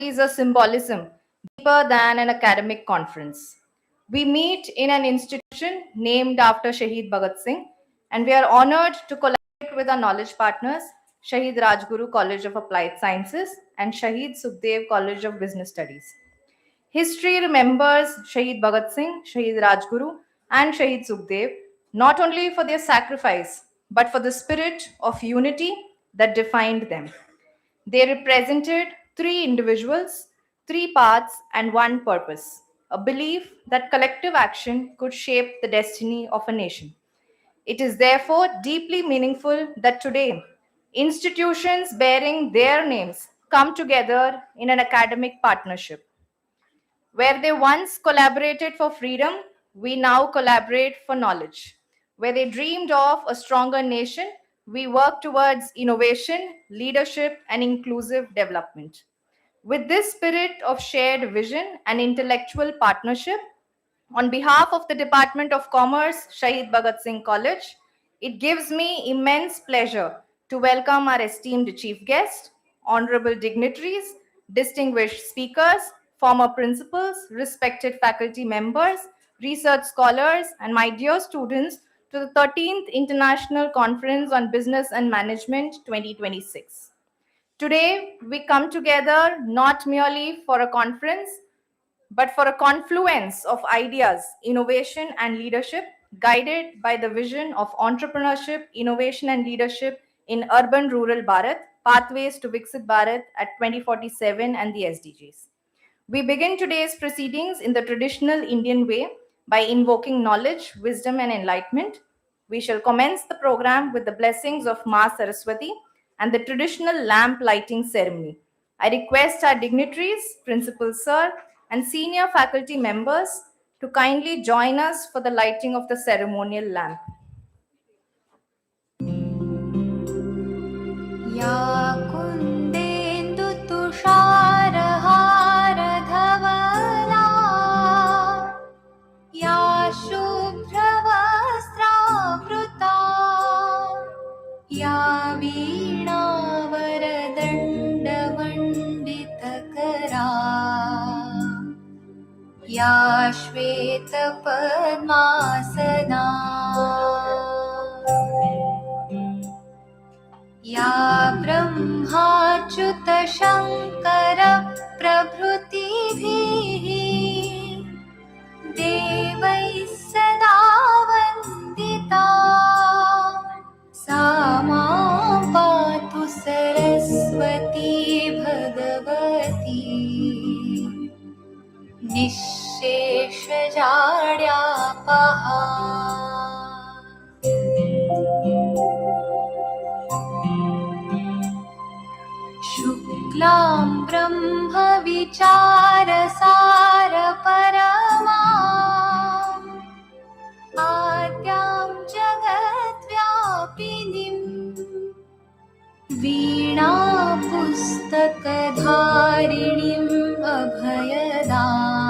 carries a symbolism deeper than an academic conference. We meet in an institution named after Shahid Bhagat Singh, and we are honored to collaborate with our knowledge partners, Shahid Rajguru College of Applied Sciences and Shahid Sukhdev College of Business Studies. History remembers Shahid Bhagat Singh, Shahid Rajguru, and Shahid Sukhdev not only for their sacrifice but for the spirit of unity that defined them. They represented three individuals, three paths, and one purpose, a belief that collective action could shape the destiny of a nation. It is therefore deeply meaningful that today institutions bearing their names come together in an academic partnership. Where they once collaborated for freedom, we now collaborate for knowledge. Where they dreamed of a stronger nation, we work towards innovation, leadership, and inclusive development. With this spirit of shared vision and intellectual partnership, on behalf of the Department of Commerce, Shahid Bhagat Singh College, it gives me immense pleasure to welcome our esteemed chief guest, honorable dignitaries, distinguished speakers, former principals, respected faculty members, research scholars, and my dear students to the 13th International Conference on Business and Management 2026. Today, we come together not merely for a conference, but for a confluence of ideas, innovation, and leadership guided by the vision of entrepreneurship, innovation, and leadership in urban rural Bharat, pathways to Viksit Bharat at 2047 and the SDGs. We begin today's proceedings in the traditional Indian way by invoking knowledge, wisdom, and enlightenment. We shall commence the program with the blessings of Ma Saraswati and the traditional lamp lighting ceremony. I request our dignitaries, Principal Sir, and senior faculty members to kindly join us for the lighting of the ceremonial lamp. या कुन्देन्दु तुषारहार धवला या शुभ्रवस्त्रावृता या वीणावरदण्डमण्डितकरा या श्वेतपद्मासना या ब्रह्माच्युतशङ्करप्रभृतिभिः देवैः सदा वन्दिता सा मां पातु सरस्वती भगवती निःशेषजाड्यापहा शुक्लां ब्रह्मविचारसारपरमाम् आद्यां जगद्व्यापिनीं वीणापुस्तकधारिणीम् अभयदाम्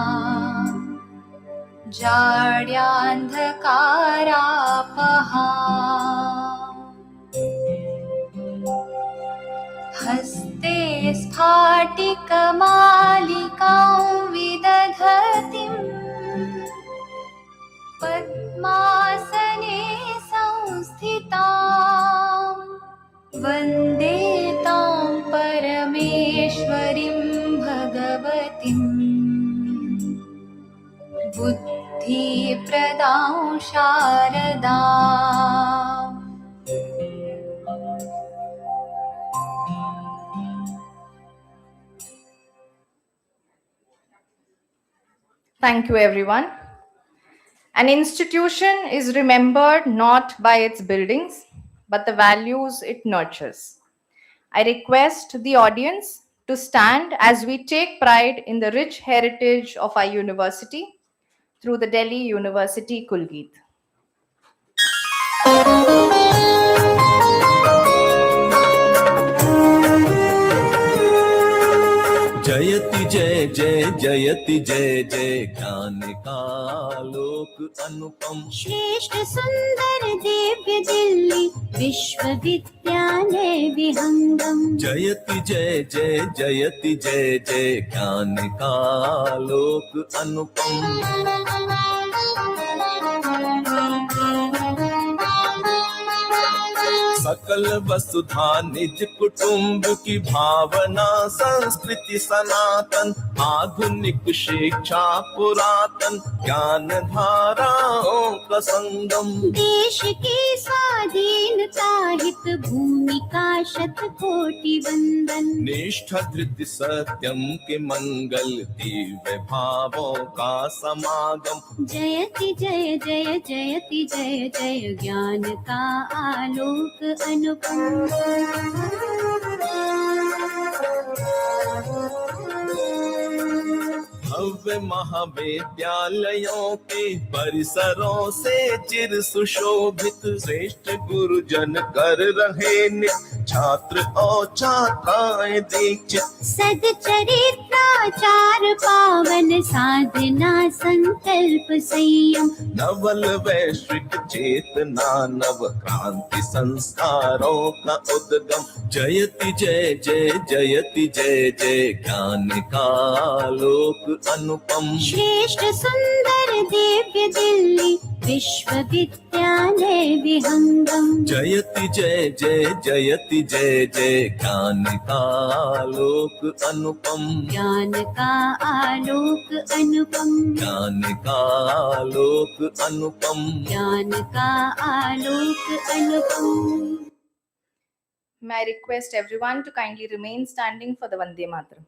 जाड्यान्धकारापहा हस्ते स्फाटिकमालिकां विदधतीं पद्मासने संस्थितां वन्दे तां परमेश्वरीं भगवतीं बुद्धिप्रदां शारदाम् Thank you, everyone. An institution is remembered not by its buildings, but the values it nurtures. I request the audience to stand as we take pride in the rich heritage of our university through the Delhi University Kulgeet. जयति जय जय जयति जय जय ज्ञान का लोक अनुपम। श्रेष्ठ सुंदर दिव्य दिल्ली विश्वविद्यालय विहंगम। जयति जय जय जयति जय जय ज्ञान का लोक अनुपम। सकल वसुधा निज कुटुंब की भावना संस्कृति सनातन। आधुनिक शिक्षा पुरातन ज्ञान धाराओं का संगम। देश की स्वाधीनता हित भूमिका शत कोटि वंदन। निष्ठा धृति सत्यम के मंगल दिव्य भावों का समागम। जयति जय जय जयति जय जय ज्ञान का आलोक अनुपम। भव्य महाविद्यालयों के परिसरों से चिर सुशोभित। श्रेष्ठ गुरुजन कर रहे नित्य छात्र और छात्राएं दीक्षित। सदचरित्राचार पावन साधना संकल्प संयम। नवल वैश्विक चेतना नव क्रांति संस्कारों का उद्गम। जयति जय जय जयति जय जय ज्ञान का लोक अनुपम। श्रेष्ठ सुंदर दिव्य दिल्ली विश्वविद्यालय विहंगम। जयति जय जय जयति जय जय ज्ञान का लोक अनुपम। ज्ञान का आलोक अनुपम। ज्ञान का लोक अनुपम। ज्ञान का आलोक अनुपम। May I request everyone to kindly remain standing for the Vande Mataram.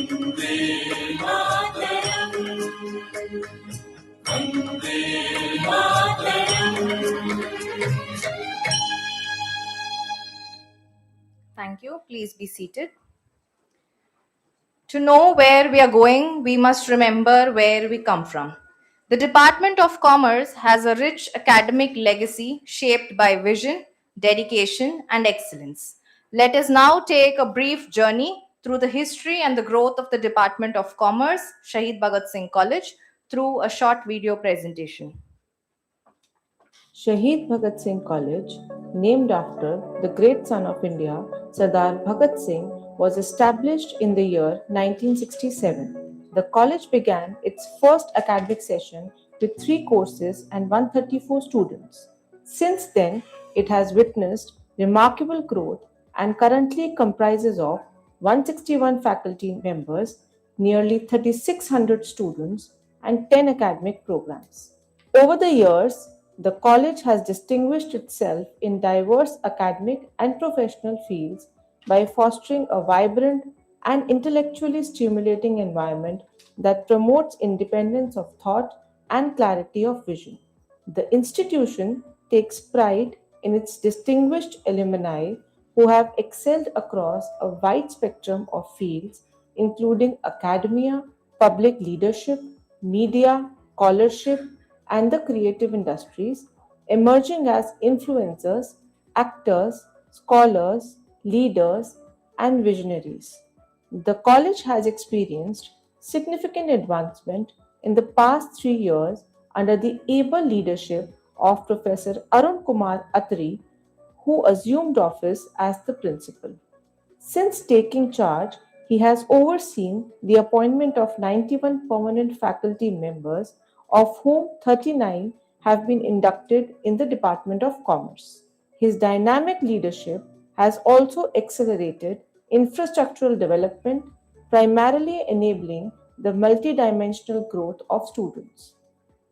Thank you. Please be seated. To know where we are going, we must remember where we come from. The Department of Commerce has a rich academic legacy shaped by vision, dedication, and excellence. Let us now take a brief journey through the history and the growth of the Department of Commerce, Shahid Bhagat Singh College, through a short video presentation. Shahid Bhagat Singh College, named after the great son of India, Sardar Bhagat Singh, was established in the year 1967. The college began its first academic session with 3 courses and 134 students. Since then, it has witnessed remarkable growth and currently comprises of 161 faculty members, nearly 3,600 students, and 10 academic programs. Over the years, the college has distinguished itself in diverse academic and professional fields by fostering a vibrant and intellectually stimulating environment that promotes independence of thought and clarity of vision. The institution takes pride in its distinguished alumni who have excelled across a wide spectrum of fields, including academia, public leadership, media, scholarship, and the creative industries, emerging as influencers, actors, scholars, leaders, and visionaries. The college has experienced significant advancement in the past 3 years under the able leadership of Professor Arun Kumar Atri, who assumed office as the principal. Since taking charge, he has overseen the appointment of 91 permanent faculty members, of whom 39 have been inducted in the Department of Commerce. His dynamic leadership has also accelerated infrastructural development, primarily enabling the multidimensional growth of students.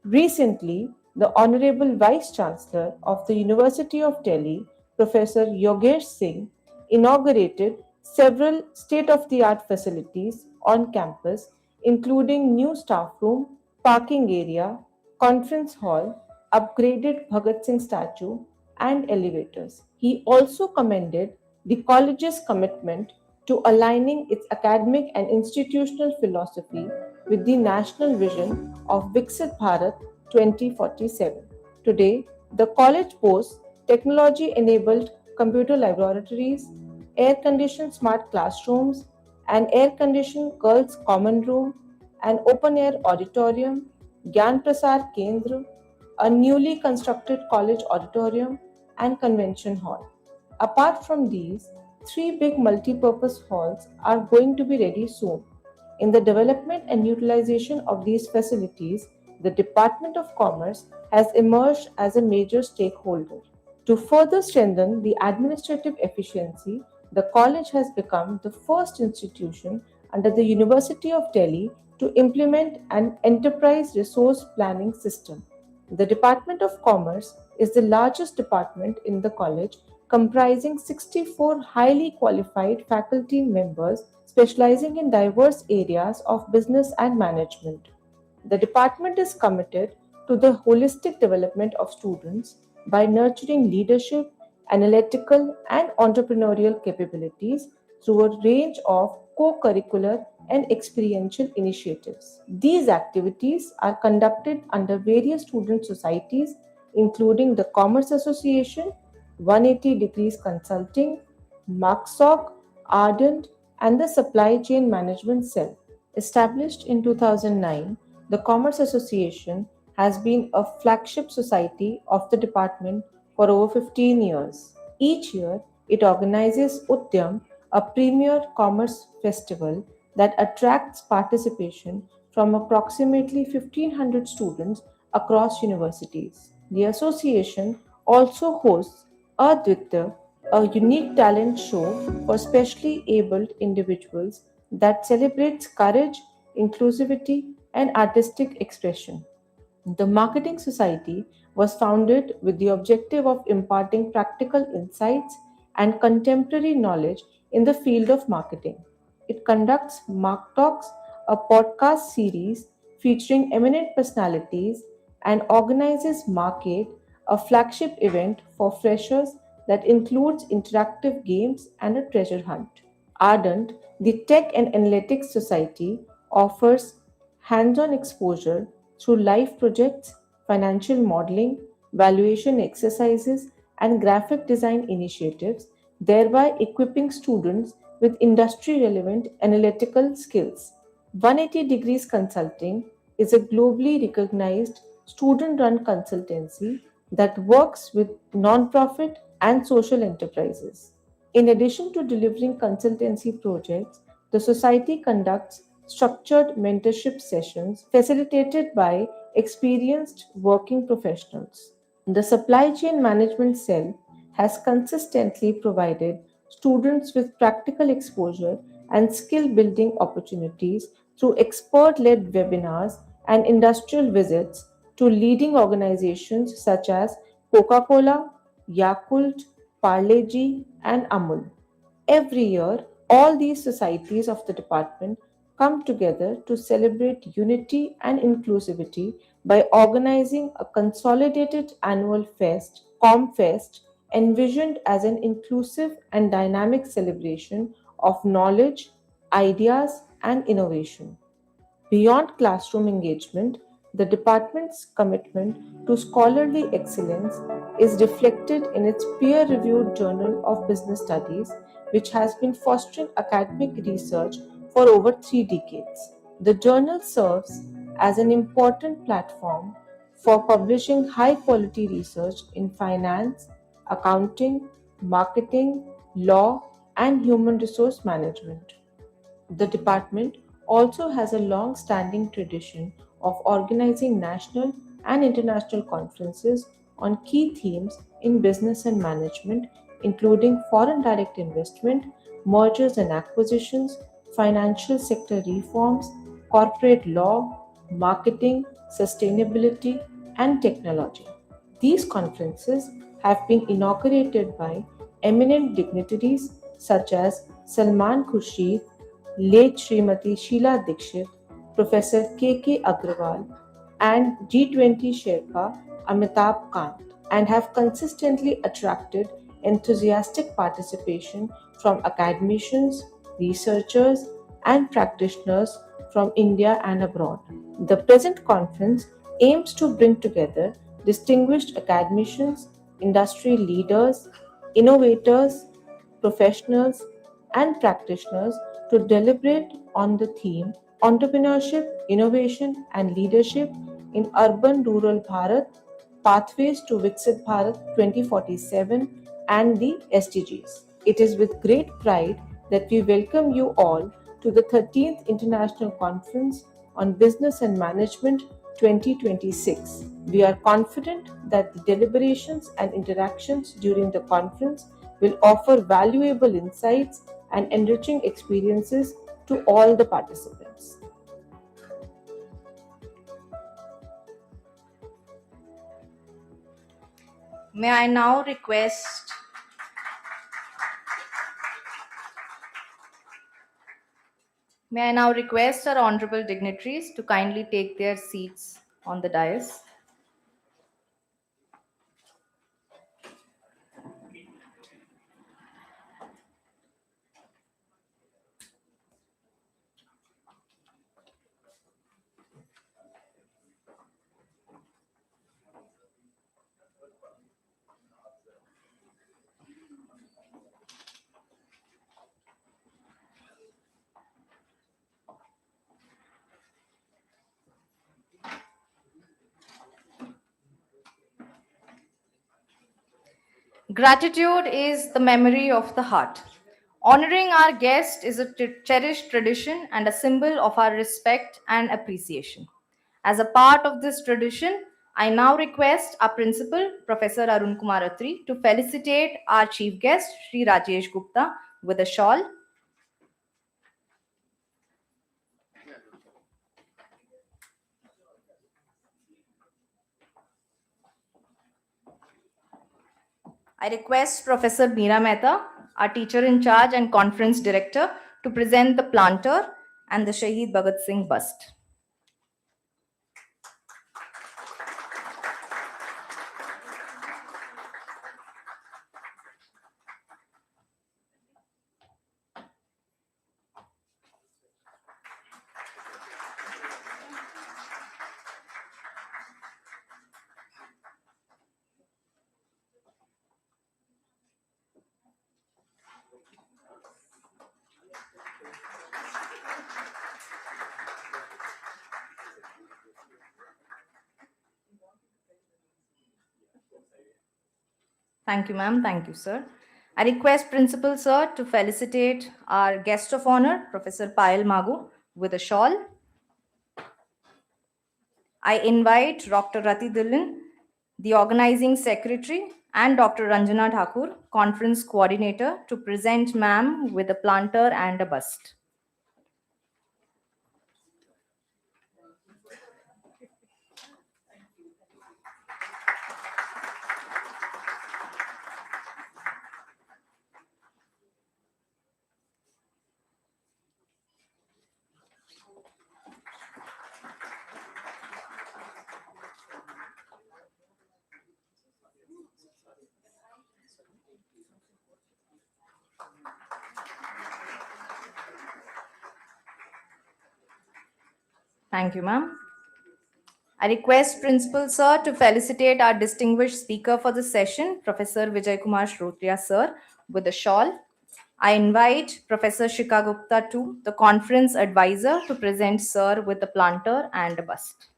Recently, the Honorable Vice Chancellor of the University of Delhi, Professor Yogesh Singh, inaugurated several state of the art facilities on campus, including new staff room, parking area, conference hall, upgraded Bhagat Singh statue, and elevators. He also commended the college's commitment to aligning its academic and institutional philosophy with the national vision of Viksit Bharat 2047. Today, the college boasts technology enabled computer laboratories, air conditioned smart classrooms, an air conditioned girls' common room, an open air auditorium, Gyan Prasar Kendra, a newly constructed college auditorium, and convention hall. Apart from these, 3 big multi-purpose halls are going to be ready soon. In the development and utilization of these facilities, the Department of Commerce has emerged as a major stakeholder. To further strengthen the administrative efficiency, the college has become the first institution under the University of Delhi to implement an enterprise resource planning system. The Department of Commerce is the largest department in the college, comprising 64 highly qualified faculty members specializing in diverse areas of business and management. The department is committed to the holistic development of students by nurturing leadership, analytical, and entrepreneurial capabilities through a range of co curricular and experiential initiatives. These activities are conducted under various student societies, including the Commerce Association, 180 Degrees Consulting, MARCSOC, Ardent, and the Supply Chain Management Cell. Established in 2009, the Commerce Association has been a flagship society of the department for over 15 years. Each year, it organizes Udyam, a premier commerce festival that attracts participation from approximately 1,500 students across universities. The association also hosts Advitya, a unique talent show for specially abled individuals that celebrates courage, inclusivity, and artistic expression. The Marketing Society was founded with the objective of imparting practical insights and contemporary knowledge in the field of marketing. It conducts Mark Talks, a podcast series featuring eminent personalities, and organizes Market, a flagship event for freshers that includes interactive games and a treasure hunt. Ardent, the Tech and Analytics Society, offers hands on exposure through live projects, financial modeling, valuation exercises, and graphic design initiatives, thereby equipping students with industry relevant analytical skills. 180 Degrees Consulting is a globally recognized student run consultancy that works with non-profit and social enterprises. In addition to delivering consultancy projects, the Society conducts structured mentorship sessions facilitated by experienced working professionals. The Supply Chain Management Cell has consistently provided students with practical exposure and skill building opportunities through expert led webinars and industrial visits to leading organizations such as Coca Cola, Yakult, Parle-G, and Amul. Every year, all these societies of the department come together to celebrate unity and inclusivity by organizing a consolidated annual fest, ComFest, envisioned as an inclusive and dynamic celebration of knowledge, ideas, and innovation. Beyond classroom engagement, the department's commitment to scholarly excellence is reflected in its peer reviewed Journal of Business Studies, which has been fostering academic research for over 3 decades. The journal serves as an important platform for publishing high quality research in finance, accounting, marketing, law, and human resource management. The department also has a long standing tradition of organizing national and international conferences on key themes in business and management, including foreign direct investment, mergers and acquisitions, financial sector reforms, corporate law, marketing, sustainability, and technology. These conferences have been inaugurated by eminent dignitaries such as Salman Khurshid, late Srimati Sheila Dikshit, Professor K. Agrawal, and G20 Sherpa Amitabh Kant, and have consistently attracted enthusiastic participation from academicians, researchers, and practitioners from India and abroad. The present conference aims to bring together distinguished academicians, industry leaders, innovators, professionals, and practitioners to deliberate on the theme Entrepreneurship, Innovation, and Leadership in Urban Rural Bharat, Pathways to Viksit Bharat 2047, and the SDGs. It is with great pride that we welcome you all to the 13th International Conference on Business and Management 2026. We are confident that the deliberations and interactions during the conference will offer valuable insights and enriching experiences to all the participants. May I now request our honorable dignitaries to kindly take their seats on the dais. Gratitude is the memory of the heart. Honoring our guest is a cherished tradition and a symbol of our respect and appreciation. As a part of this tradition, I now request our principal, Professor Arun Kumar Atri, to felicitate our chief guest, Sri Rajesh Gupta, with a shawl. I request Professor Meera Mehta, our teacher in charge and conference director, to present the planter and the Shaheed Bhagat Singh bust. Thank you, ma'am. Thank you, sir. I request Principal Sir to felicitate our guest of honor, Professor Payal Magu, with a shawl. I invite Dr. Rati Dillon, the organizing secretary, and Dr. Ranjana Thakur, conference coordinator, to present ma'am with a planter and a bust. Thank you, ma'am. I request Principal Sir to felicitate our distinguished speaker for the session, Professor Vijay Kumar Shrotriya Sir, with a shawl. I invite Professor Shika Gupta too, the conference advisor, to present Sir with a planter and a bust.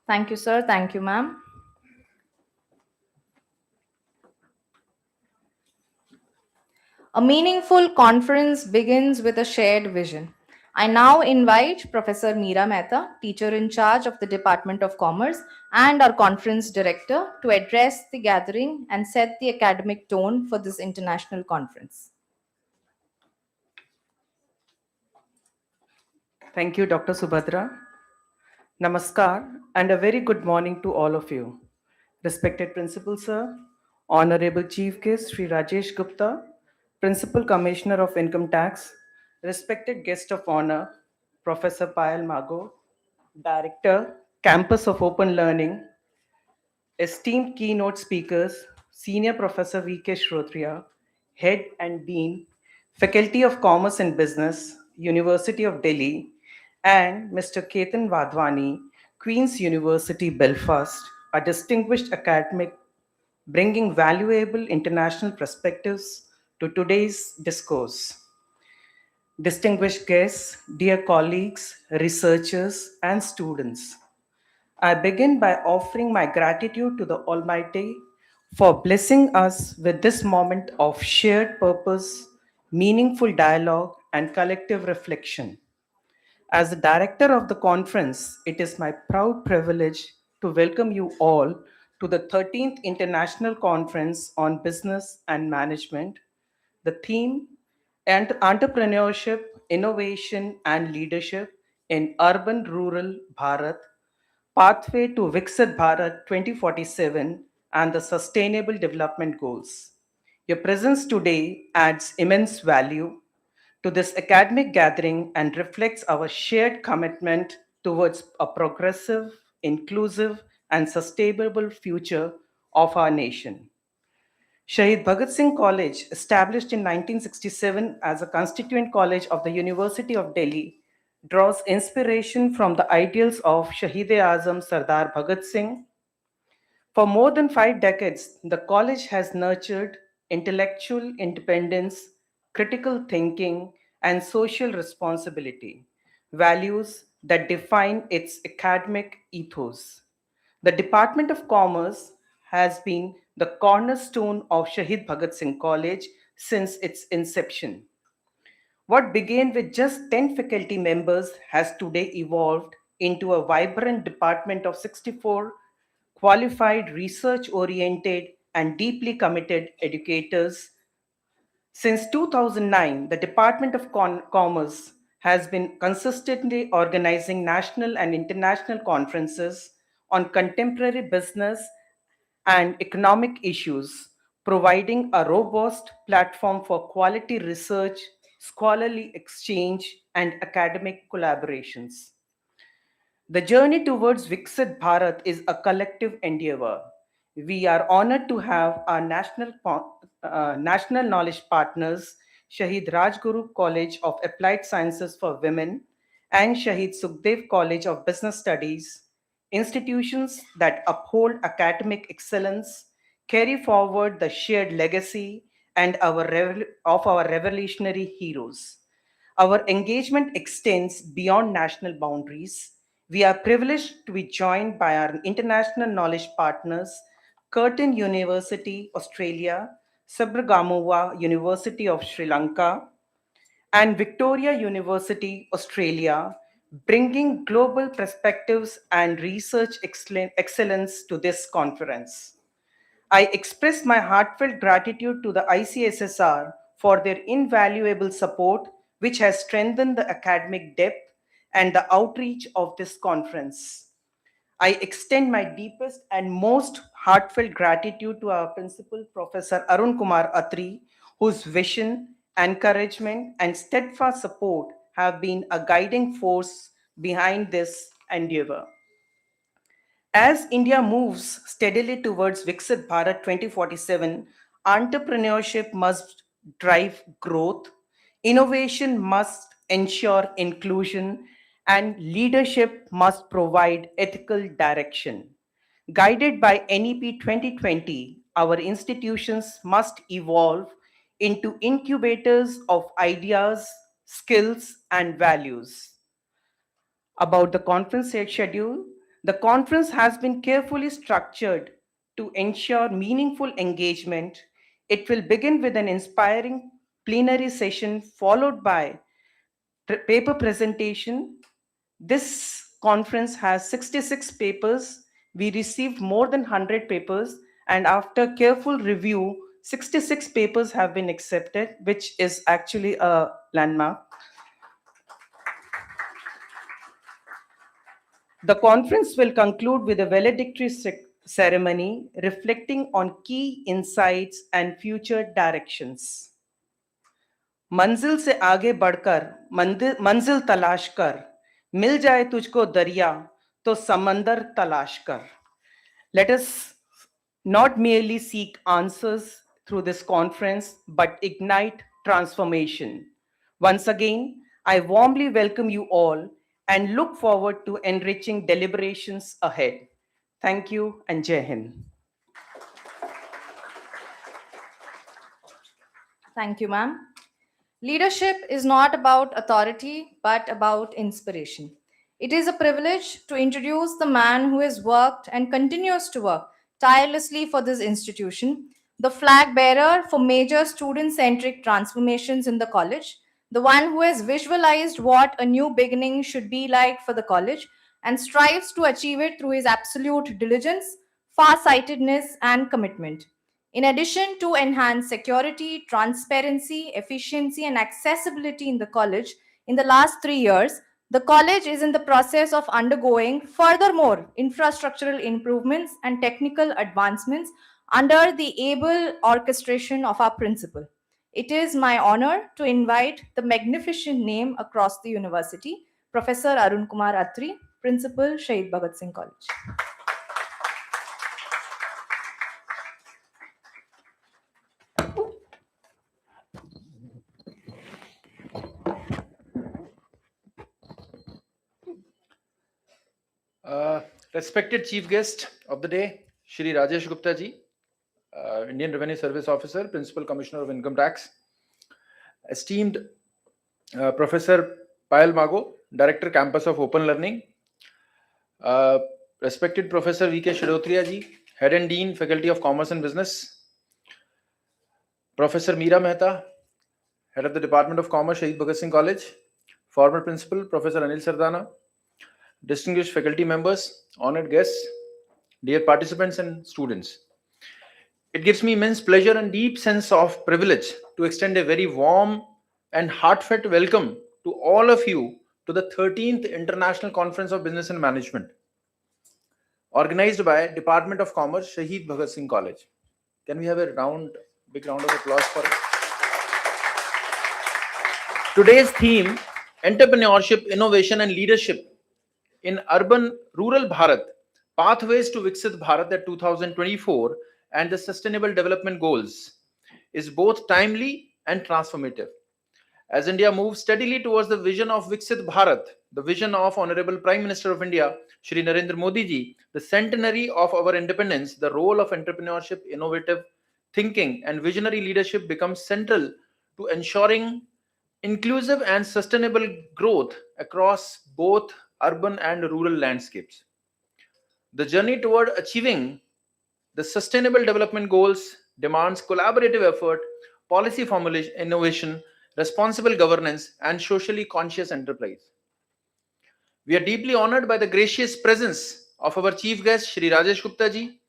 Thank you, sir. Thank you, ma'am. A meaningful conference begins with a shared vision. I now invite Professor Meera Mehta, teacher in charge of the Department of Commerce, and our conference director to address the gathering and set the academic tone for this international conference. Thank you, Dr. Subhadra. Namaskar and a very good morning to all of you. Respected Principal Sir, Honorable Chief Guest Sri Rajesh Gupta, Principal Commissioner of Income Tax, respected guest of honor, Professor Payal Mago, Director, Campus of Open Learning, esteemed keynote speakers, Senior Professor V.K. Shrotriya, Head and Dean, Faculty of Commerce and Business, University of Delhi, and Mr. Ketan Vadhwani, Queen's University, Belfast, a distinguished academic bringing valuable international perspectives to today's discourse. Distinguished guests, dear colleagues, researchers, and students, I begin by offering my gratitude to the Almighty for blessing us with this moment of shared purpose, meaningful dialogue, and collective reflection. As the director of the conference, it is my proud privilege to welcome you all to the 13th International Conference on Business and Management. The theme, Entrepreneurship, Innovation, and Leadership in Urban Rural Bharat, Pathway to Viksit Bharat 2047 and the Sustainable Development Goals. Your presence today adds immense value to this academic gathering and reflects our shared commitment towards a progressive, inclusive, and sustainable future of our nation. Shahid Bhagat Singh College, established in 1967 as a constituent college of the University of Delhi, draws inspiration from the ideals of Shahid-e-Azam Sardar Bhagat Singh. For more than 5 decades, the college has nurtured intellectual independence, critical thinking, and social responsibility, values that define its academic ethos. The Department of Commerce has been the cornerstone of Shahid Bhagat Singh College since its inception. What began with just 10 faculty members has today evolved into a vibrant department of 64 qualified, research oriented, and deeply committed educators. Since 2009, the Department of Commerce has been consistently organizing national and international conferences on contemporary business and economic issues, providing a robust platform for quality research, scholarly exchange, and academic collaborations. The journey towards Viksit Bharat is a collective endeavor. We are honored to have our national knowledge partners, Shahid Rajguru College of Applied Sciences for Women and Shahid Sukhdev College of Business Studies, institutions that uphold academic excellence, carry forward the shared legacy and of our revolutionary heroes. Our engagement extends beyond national boundaries. We are privileged to be joined by our international knowledge partners, Curtin University, Australia, Sabragamuwa University of Sri Lanka, and Victoria University, Australia, bringing global perspectives and research excellence to this conference. I express my heartfelt gratitude to the ICSSR for their invaluable support, which has strengthened the academic depth and the outreach of this conference. I extend my deepest and most heartfelt gratitude to our principal, Professor Arun Kumar Atri, whose vision, encouragement, and steadfast support have been a guiding force behind this endeavor. As India moves steadily towards Viksit Bharat 2047, entrepreneurship must drive growth, innovation must ensure inclusion, and leadership must provide ethical direction. Guided by NEP 2020, our institutions must evolve into incubators of ideas, skills, and values. About the conference schedule, the conference has been carefully structured to ensure meaningful engagement. It will begin with an inspiring plenary session followed by paper presentation. This conference has 66 papers. We received more than 100 papers, and after careful review, 66 papers have been accepted, which is actually a landmark. The conference will conclude with a valedictory ceremony reflecting on key insights and future directions. मंजिल से आगे बढ़कर मंजिल तलाश कर, मिल जाए तुझको दरिया तो समंदर तलाश कर. Let us not merely seek answers through this conference, but ignite transformation. Once again, I warmly welcome you all and look forward to enriching deliberations ahead. Thank you and Jai Hind. Thank you, ma'am. Leadership is not about authority, but about inspiration. It is a privilege to introduce the man who has worked and continues to work tirelessly for this institution, the flag bearer for major student centric transformations in the college, the one who has visualized what a new beginning should be like for the college and strives to achieve it through his absolute diligence, far-sightedness, and commitment. In addition to enhance security, transparency, efficiency, and accessibility in the college, in the last 3 years, the college is in the process of undergoing furthermore infrastructural improvements and technical advancements under the able orchestration of our principal. It is my honor to invite the magnificent name across the university, Professor Arun Kumar Atri, Principal, Shahid Bhagat Singh College. Respected Chief Guest of the day, Shri Rajesh Gupta ji, Indian Revenue Service Officer, Principal Commissioner of Income Tax, esteemed Professor Payal Mago, Director Campus of Open Learning, respected Professor V.K. Shirotria ji, Head and Dean, Faculty of Commerce and Business, Professor Meera Mehta, Head of the Department of Commerce, Shahid Bhagat Singh College, former Principal, Professor Anil Sardana, distinguished faculty members, honored guests, dear participants and students. It gives me immense pleasure and deep sense of privilege to extend a very warm and heartfelt welcome to all of you to the 13th International Conference of Business and Management, organized by Department of Commerce, Shahid Bhagat Singh College. Can we have a big round of applause for it? Today's theme, Entrepreneurship, Innovation and Leadership in Urban Rural Bharat, Pathways to Viksit Bharat at 2024 and the Sustainable Development Goals, is both timely and transformative. As India moves steadily towards the vision of Viksit Bharat, the vision of Honorable Prime Minister of India, Shri Narendra Modi ji, the centenary of our independence, the role of entrepreneurship, innovative thinking and visionary leadership becomes central to ensuring inclusive and sustainable growth across both urban and rural landscapes. The journey toward achieving the Sustainable Development Goals demands collaborative effort, policy formulation, innovation, responsible governance, and socially conscious enterprise. We are deeply honored by the gracious presence of our Chief Guest, Shri Rajesh Gupta ji,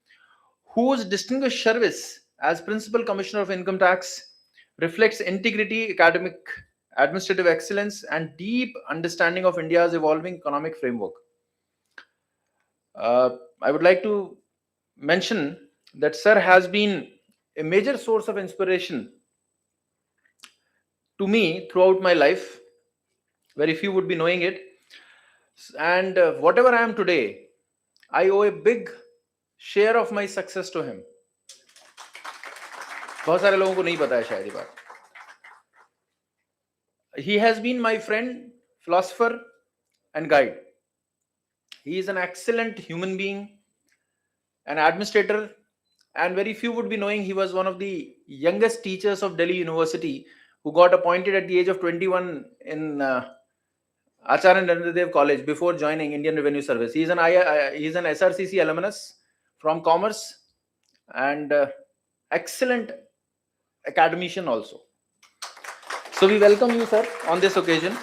whose distinguished service as Principal Commissioner of Income Tax reflects integrity, academic, administrative excellence, and deep understanding of India's evolving economic framework. I would like to mention that Sir has been a major source of inspiration to me throughout my life. Very few would be knowing it. And whatever I am today, I owe a big share of my success to him. बहुत सारे लोगों को नहीं पता है शायद ये बात. He has been my friend, philosopher, and guide. He is an excellent human being, an administrator, and very few would be knowing he was one of the youngest teachers of Delhi University who got appointed at the age of 21 in Acharya Narendradev College before joining Indian Revenue Service. He is an SRCC alumnus from Commerce and excellent academician also. So we welcome you, sir, on this occasion.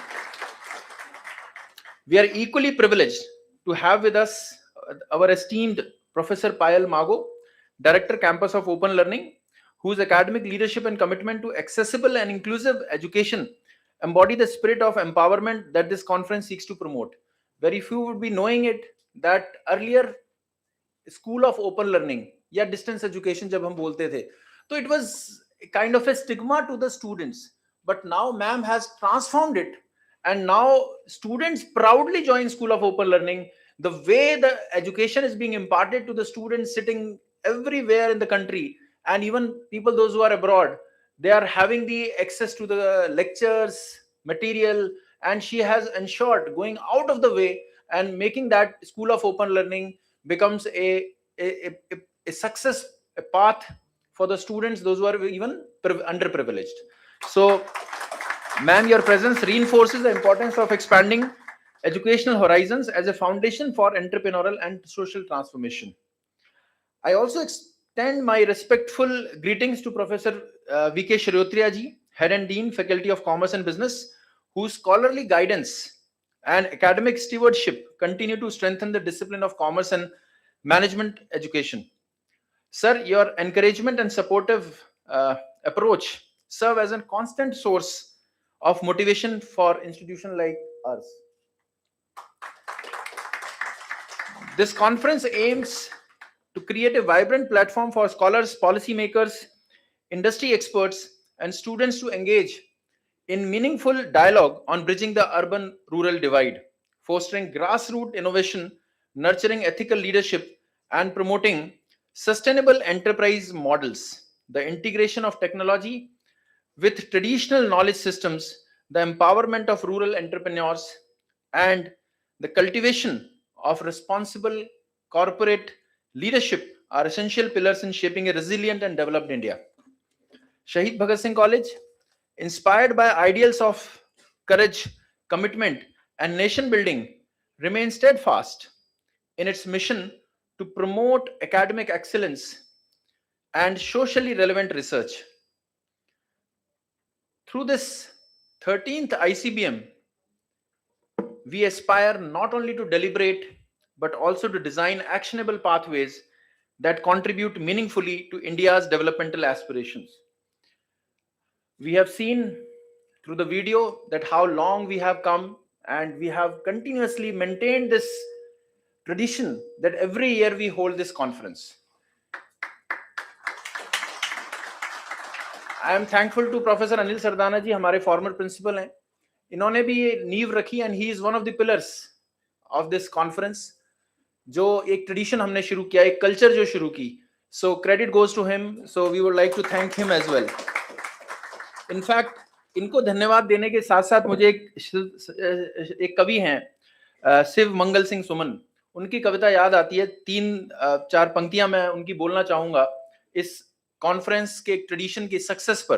We are equally privileged to have with us our esteemed Professor Payal Mago, Director Campus of Open Learning, whose academic leadership and commitment to accessible and inclusive education embody the spirit of empowerment that this conference seeks to promote. Very few would be knowing it that earlier School of Open Learning या distance education जब हम बोलते थे, तो it was a kind of a stigma to the students. But now ma'am has transformed it, and now students proudly join School of Open Learning. The way the education is being imparted to the students sitting everywhere in the country, and even people those who are abroad, they are having the access to the lectures, material, and she has ensured going out of the way and making that School of Open Learning becomes a success, a path for the students, those who are even underprivileged. So, ma'am, your presence reinforces the importance of expanding educational horizons as a foundation for entrepreneurial and social transformation. I also extend my respectful greetings to Professor V.K. Shirotria ji, Head and Dean, Faculty of Commerce and Business, whose scholarly guidance and academic stewardship continue to strengthen the discipline of commerce and management education. Sir, your encouragement and supportive approach serve as a constant source of motivation for institutions like ours. This conference aims to create a vibrant platform for scholars, policymakers, industry experts, and students to engage in meaningful dialogue on bridging the urban-rural divide, fostering grassroots innovation, nurturing ethical leadership, and promoting sustainable enterprise models. The integration of technology with traditional knowledge systems, the empowerment of rural entrepreneurs, and the cultivation of responsible corporate leadership are essential pillars in shaping a resilient and developed India. Shahid Bhagat Singh College, inspired by ideals of courage, commitment, and nation building, remains steadfast in its mission to promote academic excellence and socially relevant research. Through this 13th ICBM, we aspire not only to deliberate but also to design actionable pathways that contribute meaningfully to India's developmental aspirations. We have seen through the video that how long we have come, and we have continuously maintained this tradition that every year we hold this conference. I am thankful to Professor Anil Sardana ji, हमारे former principal हैं. इन्होंने भी ये नींव रखी, and he is one of the pillars of this conference. जो एक tradition हमने शुरू किया, एक culture जो शुरू की. So credit goes to him. So we would like to thank him as well. In fact, इनको धन्यवाद देने के साथ साथ मुझे एक कवि हैं शिव मंगल सिंह सुमन, उनकी कविता याद आती है. 3-4 पंक्तियां मैं उनकी बोलना चाहूंगा इस कॉन्फ्रेंस के ट्रेडिशन की सक्सेस पर,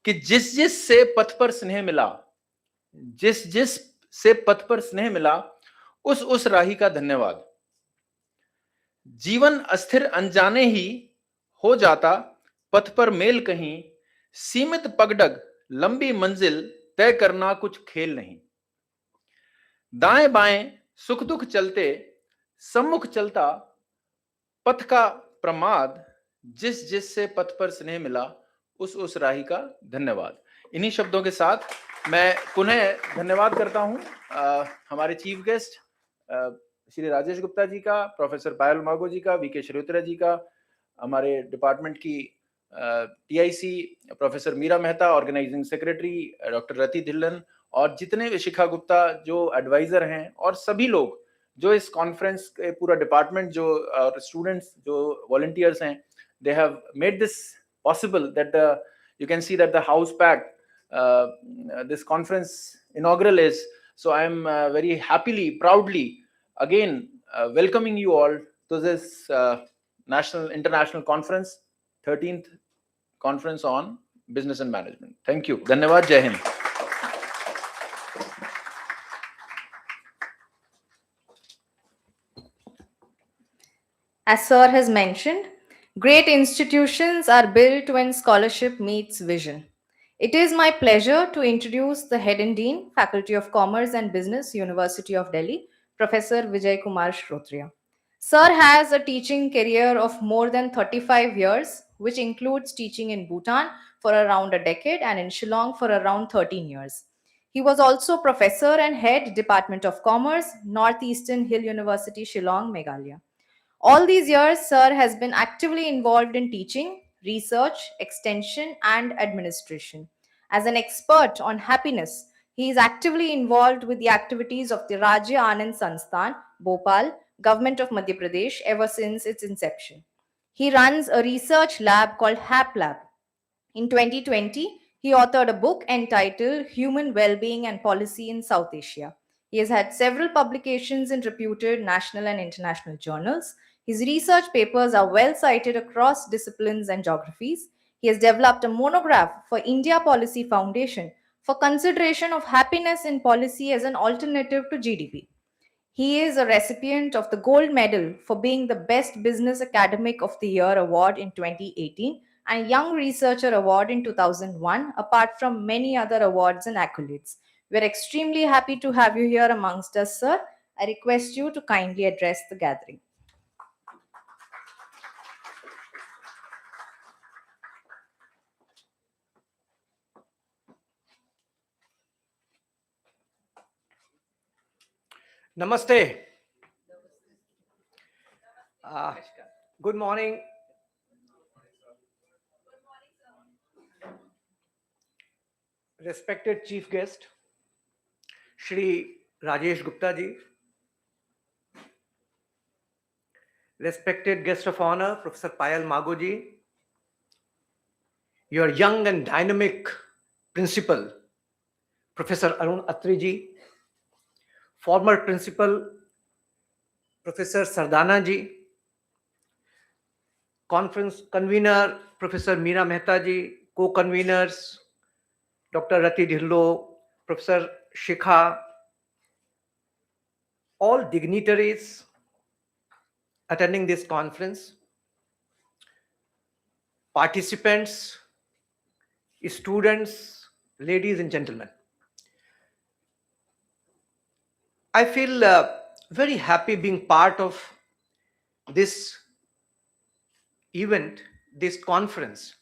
कि जिस जिस से पथ पर स्नेह मिला, जिस जिस से पथ पर स्नेह मिला, उस राही का धन्यवाद. जीवन अस्थिर अनजाने ही हो जाता, पथ पर मेल कहीं, सीमित पगडग लंबी मंजिल, तय करना कुछ खेल नहीं. दाएं बाएं सुख दुख चलते, सम्मुख चलता पथ का प्रमाद, जिस जिस से पथ पर स्नेह मिला, उस राही का धन्यवाद. इन्हीं शब्दों के साथ मैं पुनः धन्यवाद करता हूं हमारे चीफ गेस्ट श्री राजेश गुप्ता जी का, प्रोफेसर पायल मागो जी का, वीके श्रोत्रा जी का, हमारे डिपार्टमेंट की TIC professor Meera Mehta, organising secretary doctor Rati Dhillon, और जितने शिखा गुप्ता जो एडवाइजर हैं, और सभी लोग जो इस कॉन्फ्रेंस के पूरा डिपार्टमेंट, जो स्टूडेंट्स, जो वॉलंटियर्स हैं, they have made this possible, that you can see that the house packed this conference inaugural is. So I am very happily, proudly again welcoming you all to this international conference, 13th conference on business and management. Thank you. Dhanyawad. Jai Hind. As Sir has mentioned, great institutions are built when scholarship meets vision. It is my pleasure to introduce the Head and Dean, Faculty of Commerce and Business, University of Delhi, Professor Vijay Kumar Shrotriya. Sir has a teaching career of more than 35 years, which includes teaching in Bhutan for around a decade and in Shillong for around 13 years. He was also professor and head Department of Commerce, Northeastern Hill University, Shillong, Meghalaya. All these years, Sir has been actively involved in teaching, research, extension, and administration. As an expert on happiness, he is actively involved with the activities of the Rajya Anand Sansthan, Bhopal, Government of Madhya Pradesh ever since its inception. He runs a research lab called HAP Lab. In 2020, he authored a book entitled Human Wellbeing and Policy in South Asia. He has had several publications in reputed national and international journals. His research papers are well cited across disciplines and geographies. He has developed a monograph for India Policy Foundation for consideration of happiness in policy as an alternative to GDP. He is a recipient of the Gold Medal for being the Best Business Academic of the Year award in 2018 and Young Researcher Award in 2001, apart from many other awards and accolades. We are extremely happy to have you here amongst us, sir. I request you to kindly address the gathering. Namaste. Good morning. Respected Chief Guest, Shri Rajesh Gupta ji. Respected Guest of Honor, Professor Payal Mago ji. Your young and dynamic Principal, Professor Arun Atri ji. Former Principal, Professor Sardana ji. Conference Convener, Professor Meera Mehta ji. Co-conveners, Dr. Rati Dhillo, Professor Shikha, all dignitaries attending this conference, participants, students, ladies and gentlemen. I feel very happy being part of this event, this conference.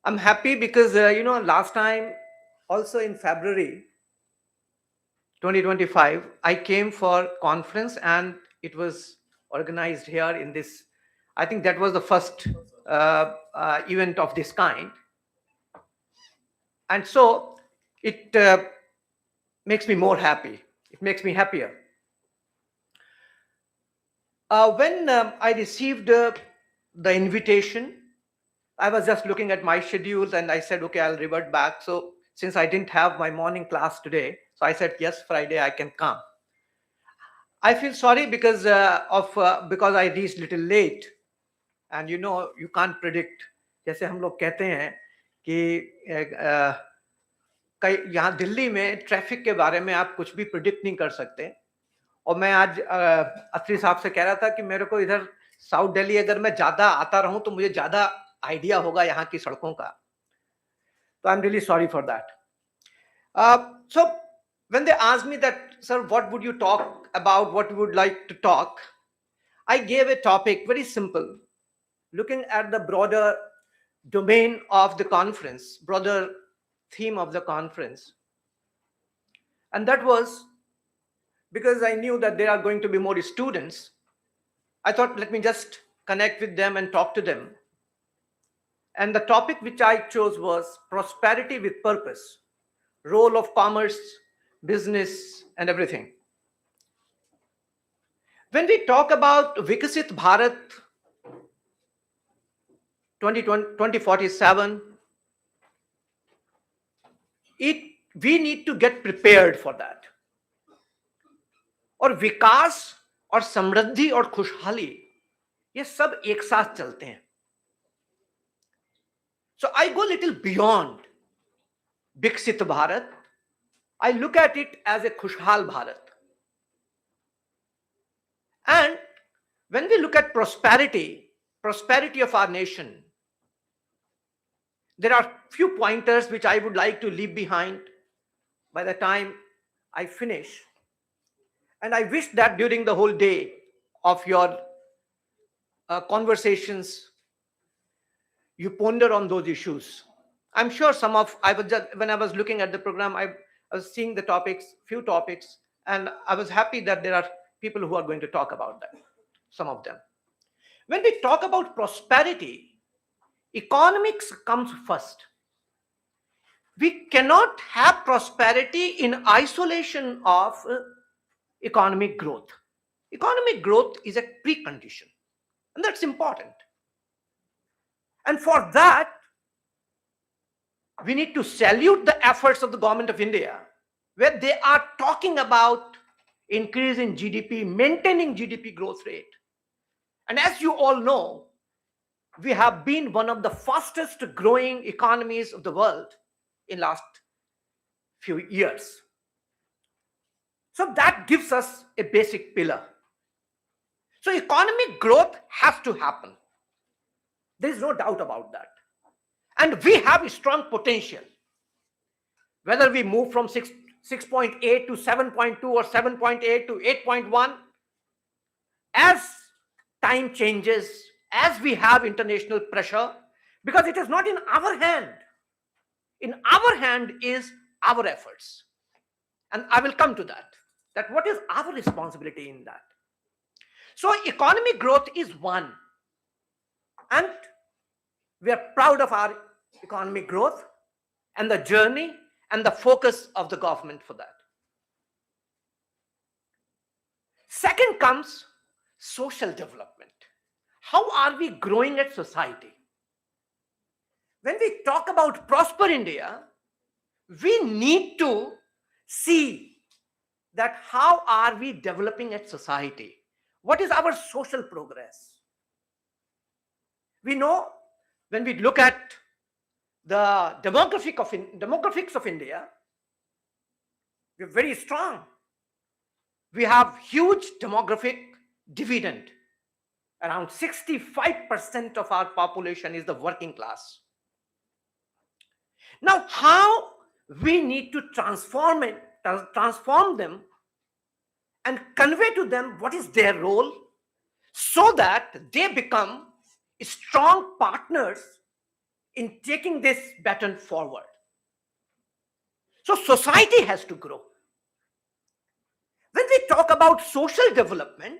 I'm happy because, last time, also in February 2025, I came for conference and it was organized here in this. I think that was the first event of this kind. And so it makes me more happy. It makes me happier. When I received the invitation, I was just looking at my schedules and I said, okay, I'll revert back. So since I didn't have my morning class today, so I said, yes, Friday I can come. I feel sorry because because I reached little late, and you can't predict. जैसे हम लोग कहते हैं कि कई यहाँ दिल्ली में traffic के बारे में आप कुछ भी प्रिडिक्ट नहीं कर सकते. और मैं आज अत्री साहब से कह रहा था कि मेरे को इधर साउथ दिल्ली अगर मैं ज्यादा आता रहूं तो मुझे ज्यादा आइडिया होगा यहाँ की सड़कों का. तो I am really sorry for that. So when they asked me that, sir, what would you talk about, what you would like to talk, I gave a topic very simple, looking at the broader domain of the conference, broader theme of the conference. And that was because I knew that there are going to be more students. I thought, let me just connect with them and talk to them. And the topic which I chose was prosperity with purpose, role of commerce, business, and everything. When we talk about Viksit Bharat 2047, we need to get prepared for that. और विकास और समृद्धि और खुशहाली ये सब एक साथ चलते हैं. So I go a little beyond Viksit Bharat. I look at it as a Khushhal Bharat. And when we look at prosperity of our nation, there are few pointers which I would like to leave behind by the time I finish. And I wish that during the whole day of your conversations, you ponder on those issues. I'm sure when I was looking at the program, I was seeing the topics, few topics, and I was happy that there are people who are going to talk about that, some of them. When we talk about prosperity, economics comes first. We cannot have prosperity in isolation of economic growth. Economic growth is a precondition, and that's important. And for that, we need to salute the efforts of the government of India, where they are talking about increase in GDP, maintaining GDP growth rate. And as you all know, we have been one of the fastest growing economies of the world in last few years. So that gives us a basic pillar. So economic growth has to happen. There is no doubt about that. And we have a strong potential. Whether we move from 6.8 to 7.2 or 7.8 to 8.1, as time changes, as we have international pressure, because it is not in our hand. In our hand is our efforts. And I will come to that what is our responsibility in that. So economic growth is one. And we are proud of our economic growth and the journey and the focus of the government for that. Second comes social development. How are we growing at society? When we talk about prosper India, we need to see that how are we developing at society? What is our social progress? We know when we look at the demographics of India, we're very strong. we have huge demographic dividend. Around 65% of our population is the working class. Now, how we need to transform them and convey to them what is their role so that they become strong partners in taking this baton forward. So society has to grow. When we talk about social development,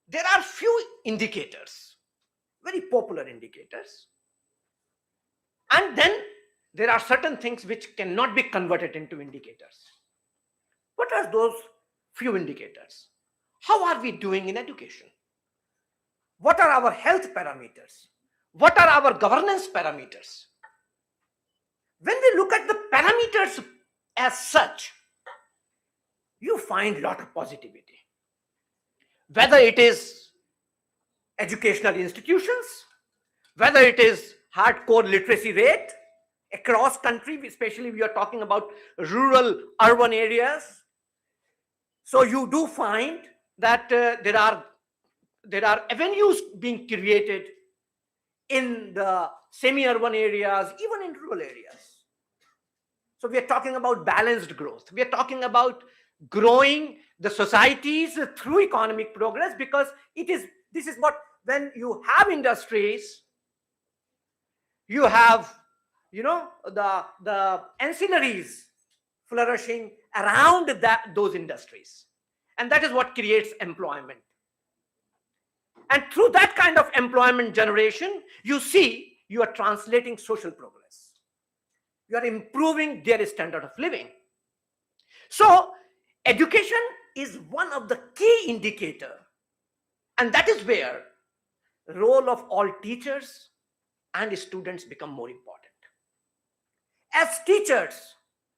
there are few indicators, very popular indicators. And then there are certain things which cannot be converted into indicators. What are those few indicators? How are we doing in education? What are our health parameters? What are our governance parameters? When we look at the parameters as such, you find a lot of positivity. Whether it is educational institutions, whether it is hardcore literacy rate across country, especially we are talking about rural urban areas. So you do find that there are avenues being created in the semi-urban areas, even in rural areas. So we are talking about balanced growth. We are talking about growing the societies through economic progress, because this is what, when you have industries, you have, the ancillaries flourishing around those industries, and that is what creates employment. And through that kind of employment generation, you see you are translating social progress. You are improving their standard of living. So education is one of the key indicator, and that is where the role of all teachers and students become more important. As teachers,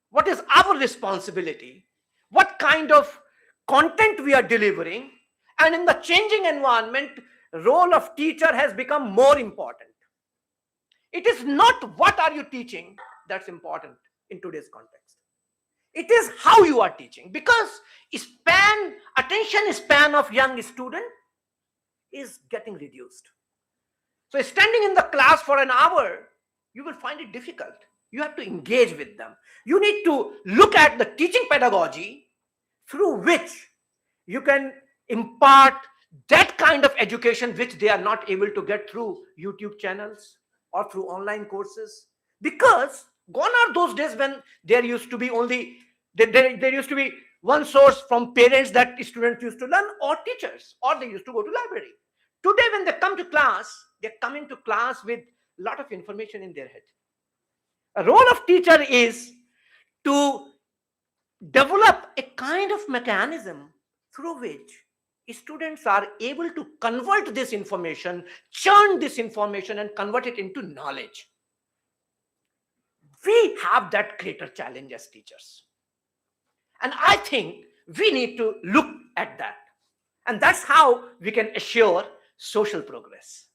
what is our responsibility? What kind of content we are delivering? And in the changing environment, role of teacher has become more important. It is not what are you teaching that's important in today's context. It is how you are teaching, because attention span of young student is getting reduced. So standing in the class for an hour, you will find it difficult. You have to engage with them. You need to look at the teaching pedagogy through which you can impart that kind of education which they are not able to get through YouTube channels or through online courses. Because gone are those days when there used to be there used to be one source from parents that students used to learn, or teachers, or they used to go to library. Today when they come to class, they come into class with a lot of information in their head. A role of teacher is to develop a kind of mechanism through which students are able to convert this information, churn this information, and convert it into knowledge. We have that greater challenge as teachers. And I think we need to look at that. And that's how we can assure social progress.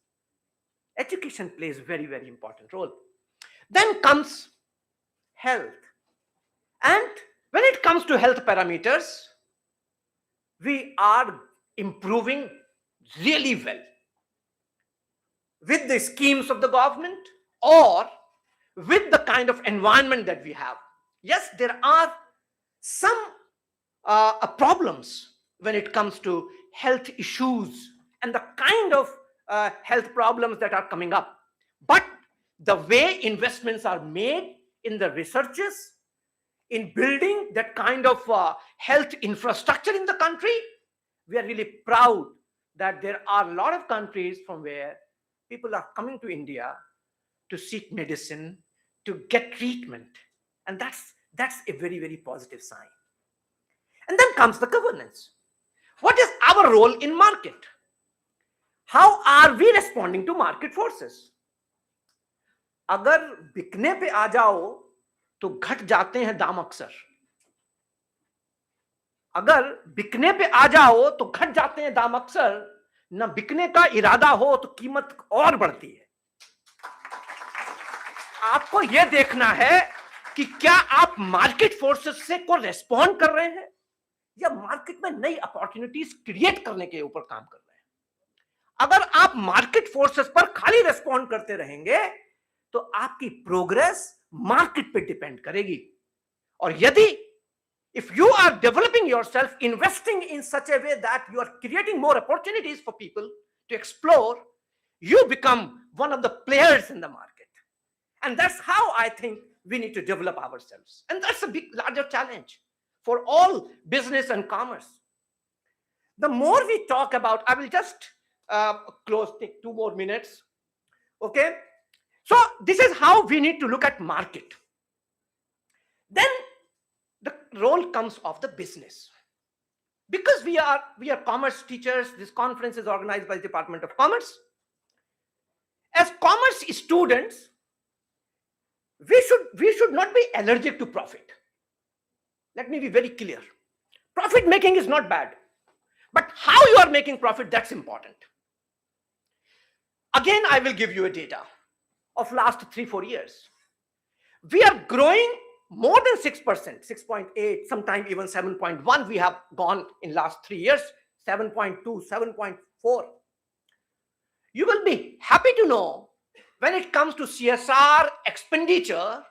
Education plays a very, very important role. Then comes health. And when it comes to health parameters, we are improving really well with the schemes of the government or with the kind of environment that we have. Yes, there are some problems when it comes to health issues and the kind of health problems that are coming up. But the way investments are made in the researches, in building that kind of health infrastructure in the country, we are really proud that there are a lot of countries from where people are coming to India to seek medicine, to get treatment. And that's a very, very positive sign. And then comes the governance. What is our role in market? How are we responding to market forces? अगर बिकने पे आ जाओ तो घट जाते हैं दाम अक्सर. अगर बिकने पे आ जाओ तो घट जाते हैं दाम अक्सर. न बिकने का इरादा हो तो कीमत और बढ़ती है. आपको यह देखना है कि क्या आप मार्केट फोर्सेस से को रेस्पॉन्ड कर रहे हैं, या मार्केट में नई अपॉर्चुनिटीज क्रिएट करने के ऊपर काम कर रहे हैं। अगर आप मार्केट फोर्सेस पर खाली रेस्पॉन्ड करते रहेंगे तो आपकी प्रोग्रेस मार्केट पे डिपेंड करेगी। और यदि if you are developing yourself, investing in such a way that you are creating more opportunities for people to explore, you become one of the players in the market. And that's how I think we need to develop ourselves. And that's a big, larger challenge for all business and commerce. The more we talk about, I will just close, take 2 more minutes. Okay. So this is how we need to look at market. Then the role comes of the business. Because we are commerce teachers, this conference is organized by the Department of Commerce. As commerce students, we should not be allergic to profit. Let me be very clear. Profit making is not bad, but how you are making profit, that's important. Again, I will give you a data of last 3-4 years. We are growing more than 6%, 6.8, sometimes even 7.1. We have gone in last 3 years, 7.2, 7.4. You will be happy to know when it comes to CSR expenditure,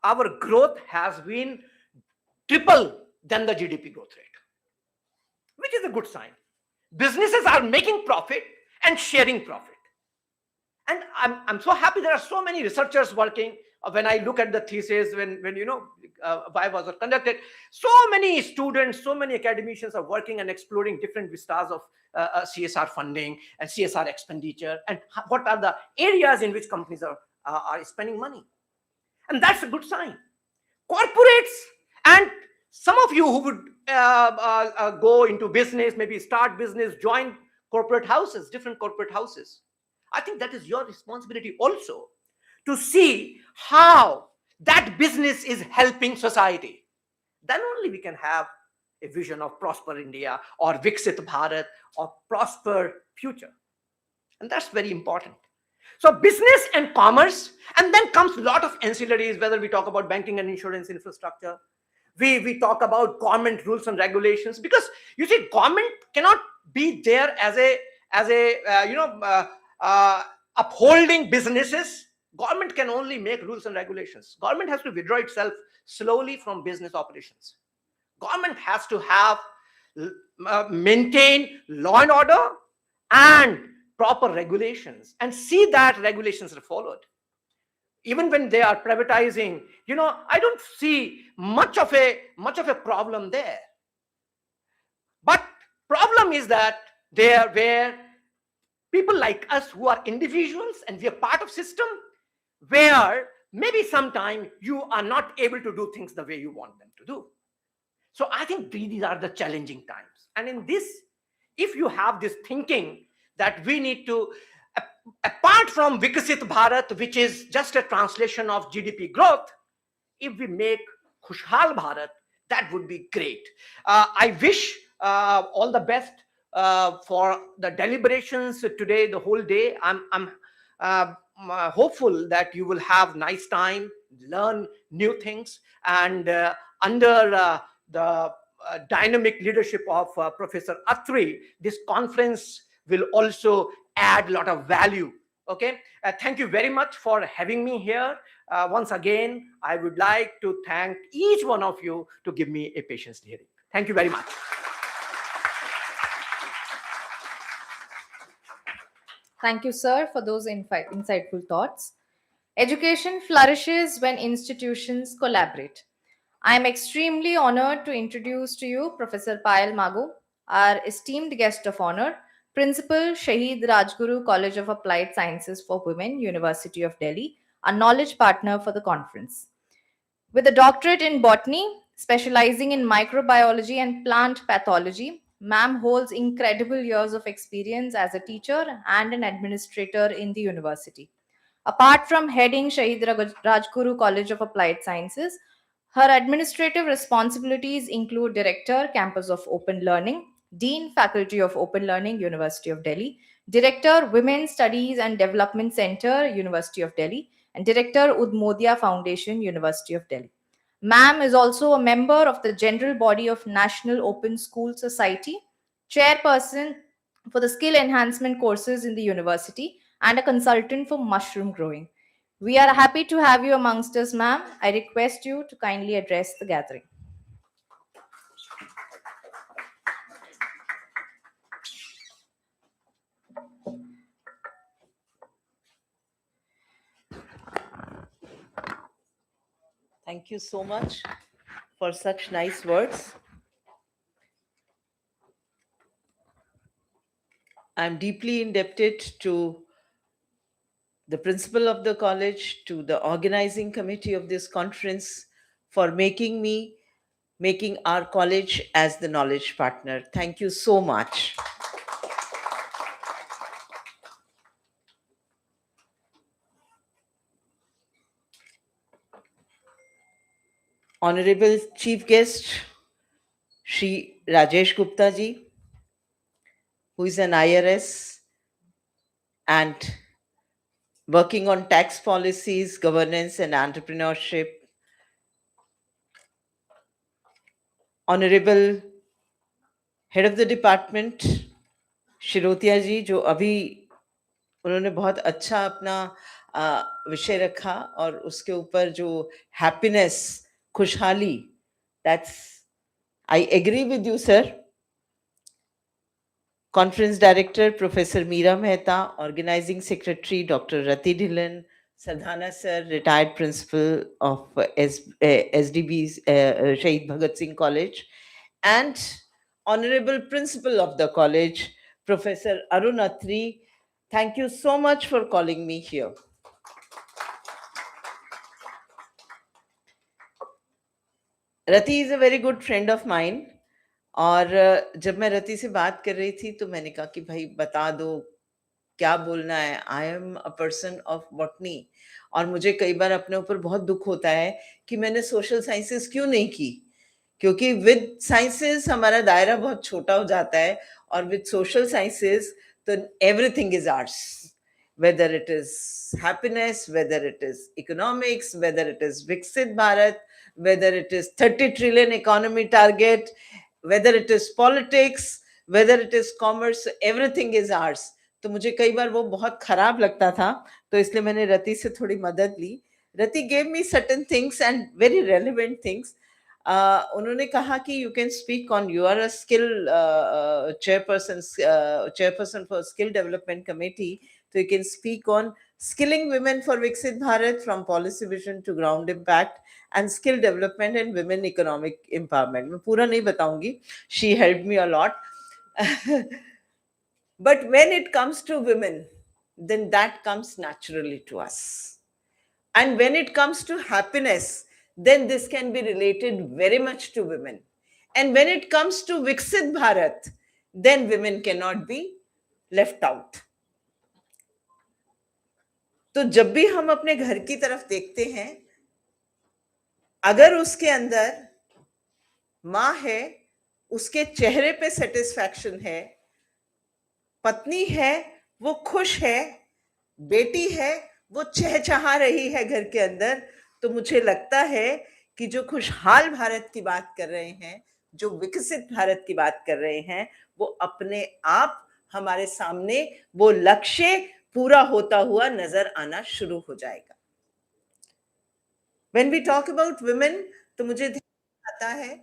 our growth has been triple than the GDP growth rate, which is a good sign. Businesses are making profit and sharing profit. And I'm so happy there are so many researchers working. When I look at the thesis, when why was it conducted, so many students, so many academicians are working and exploring different vistas of CSR funding and CSR expenditure, and what are the areas in which companies are spending money. And that's a good sign. Corporates and some of you who would go into business, maybe start business, join corporate houses, different corporate houses. I think that is your responsibility also to see how that business is helping society. Then only we can have a vision of prosper India or Viksit Bharat or prosper future. And that's very important. So business and commerce, and then comes a lot of ancillaries, whether we talk about banking and insurance infrastructure, we talk about government rules and regulations, because you see, government cannot be there as a upholding businesses. Government can only make rules and regulations. Government has to withdraw itself slowly from business operations. Government has to have maintain law and order and proper regulations, and see that regulations are followed. Even when they are privatizing, I don't see much of a problem there. But problem is that there where people like us who are individuals and we are part of system, where maybe sometime you are not able to do things the way you want them to do. So I think these are the challenging times. And in this, if you have this thinking that we need to, apart from Viksit Bharat, which is just a translation of GDP growth, if we make Khushhal Bharat, that would be great. I wish all the best for the deliberations today, the whole day. I'm hopeful that you will have nice time, learn new things, and under the dynamic leadership of Professor Atri, this conference will also add a lot of value. Okay, thank you very much for having me here. Once again, I would like to thank each one of you to give me a patient hearing. Thank you very much. Thank you, sir, for those insightful thoughts. Education flourishes when institutions collaborate. I am extremely honored to introduce to you Professor Payal Mago, our esteemed guest of honor, Principal Shahid Rajguru College of Applied Sciences for Women, University of Delhi, a knowledge partner for the conference. With a doctorate in botany, specializing in microbiology and plant pathology, ma'am holds incredible years of experience as a teacher and an administrator in the university. Apart from heading Shahid Rajguru College of Applied Sciences, her administrative responsibilities include Director, Campus of Open Learning, Dean, Faculty of Open Learning, University of Delhi, Director, Women's Studies and Development Center, University of Delhi, and Director, Udmodia Foundation, University of Delhi. Ma'am is also a member of the general body of National Open School Society, chairperson for the skill enhancement courses in the university, and a consultant for mushroom growing. We are happy to have you amongst us, ma'am. I request you to kindly address the gathering. Thank you so much for such nice words. I'm deeply indebted to the principal of the college, to the organizing committee of this conference for making our college as the knowledge partner. Thank you so much. Honorable Chief Guest, Shri Rajesh Gupta ji, who is an IRS and working on tax policies, governance, and entrepreneurship. Honorable Head of the Department, शिरोतिया जी, जो अभी उन्होंने बहुत अच्छा अपना विषय रखा और उसके ऊपर जो हैप्पीनेस, खुशहाली, that's I agree with you sir. Conference Director Professor Meera Mehta, Organizing Secretary Dr. Rati Dhillon, Sardhana Sir, Retired Principal of SDB's Shahid Bhagat Singh College, and Honorable Principal of the College, Professor Arun Attri. Thank you so much for calling me here. Rati is a very good friend of mine. और जब मैं रति से बात कर रही थी तो मैंने कहा कि भाई बता दो क्या बोलना है. I am a person of botany और मुझे कई बार अपने ऊपर बहुत दुख होता है कि मैंने सोशल साइंसेस क्यों नहीं की, क्योंकि विद साइंसेस हमारा दायरा बहुत छोटा हो जाता है और विद सोशल साइंसेस तो everything is arts, whether it is happiness, whether it is economics, whether it is Viksit Bharat, whether it is 30 trillion economy target, whether it is politics, whether it is commerce, everything is ours. तो मुझे कई बार वो बहुत खराब लगता था, तो इसलिए मैंने रति से थोड़ी मदद ली. रति gave me certain things and very relevant things. उन्होंने कहा कि you can speak on, you are a skill chairperson for skill development committee, so you can speak on skilling women for Viksit Bharat from policy vision to ground impact and skill development and women economic empowerment. मैं पूरा नहीं बताऊंगी. She helped me a lot. But when it comes to women, then that comes naturally to us. And when it comes to happiness, then this can be related very much to women. And when it comes to Viksit Bharat, then women cannot be left out. तो जब भी हम अपने घर की तरफ देखते हैं, अगर उसके अंदर माँ है, उसके चेहरे पे सेटिस्फैक्शन है, पत्नी है वो खुश है, बेटी है वो चहचहा रही है घर के अंदर, तो मुझे लगता है कि जो खुशहाल भारत की बात कर रहे हैं, जो विकसित भारत की बात कर रहे हैं, वो अपने आप हमारे सामने वो लक्ष्य पूरा होता हुआ नजर आना शुरू हो जाएगा. When we talk about women, तो मुझे ध्यान आता है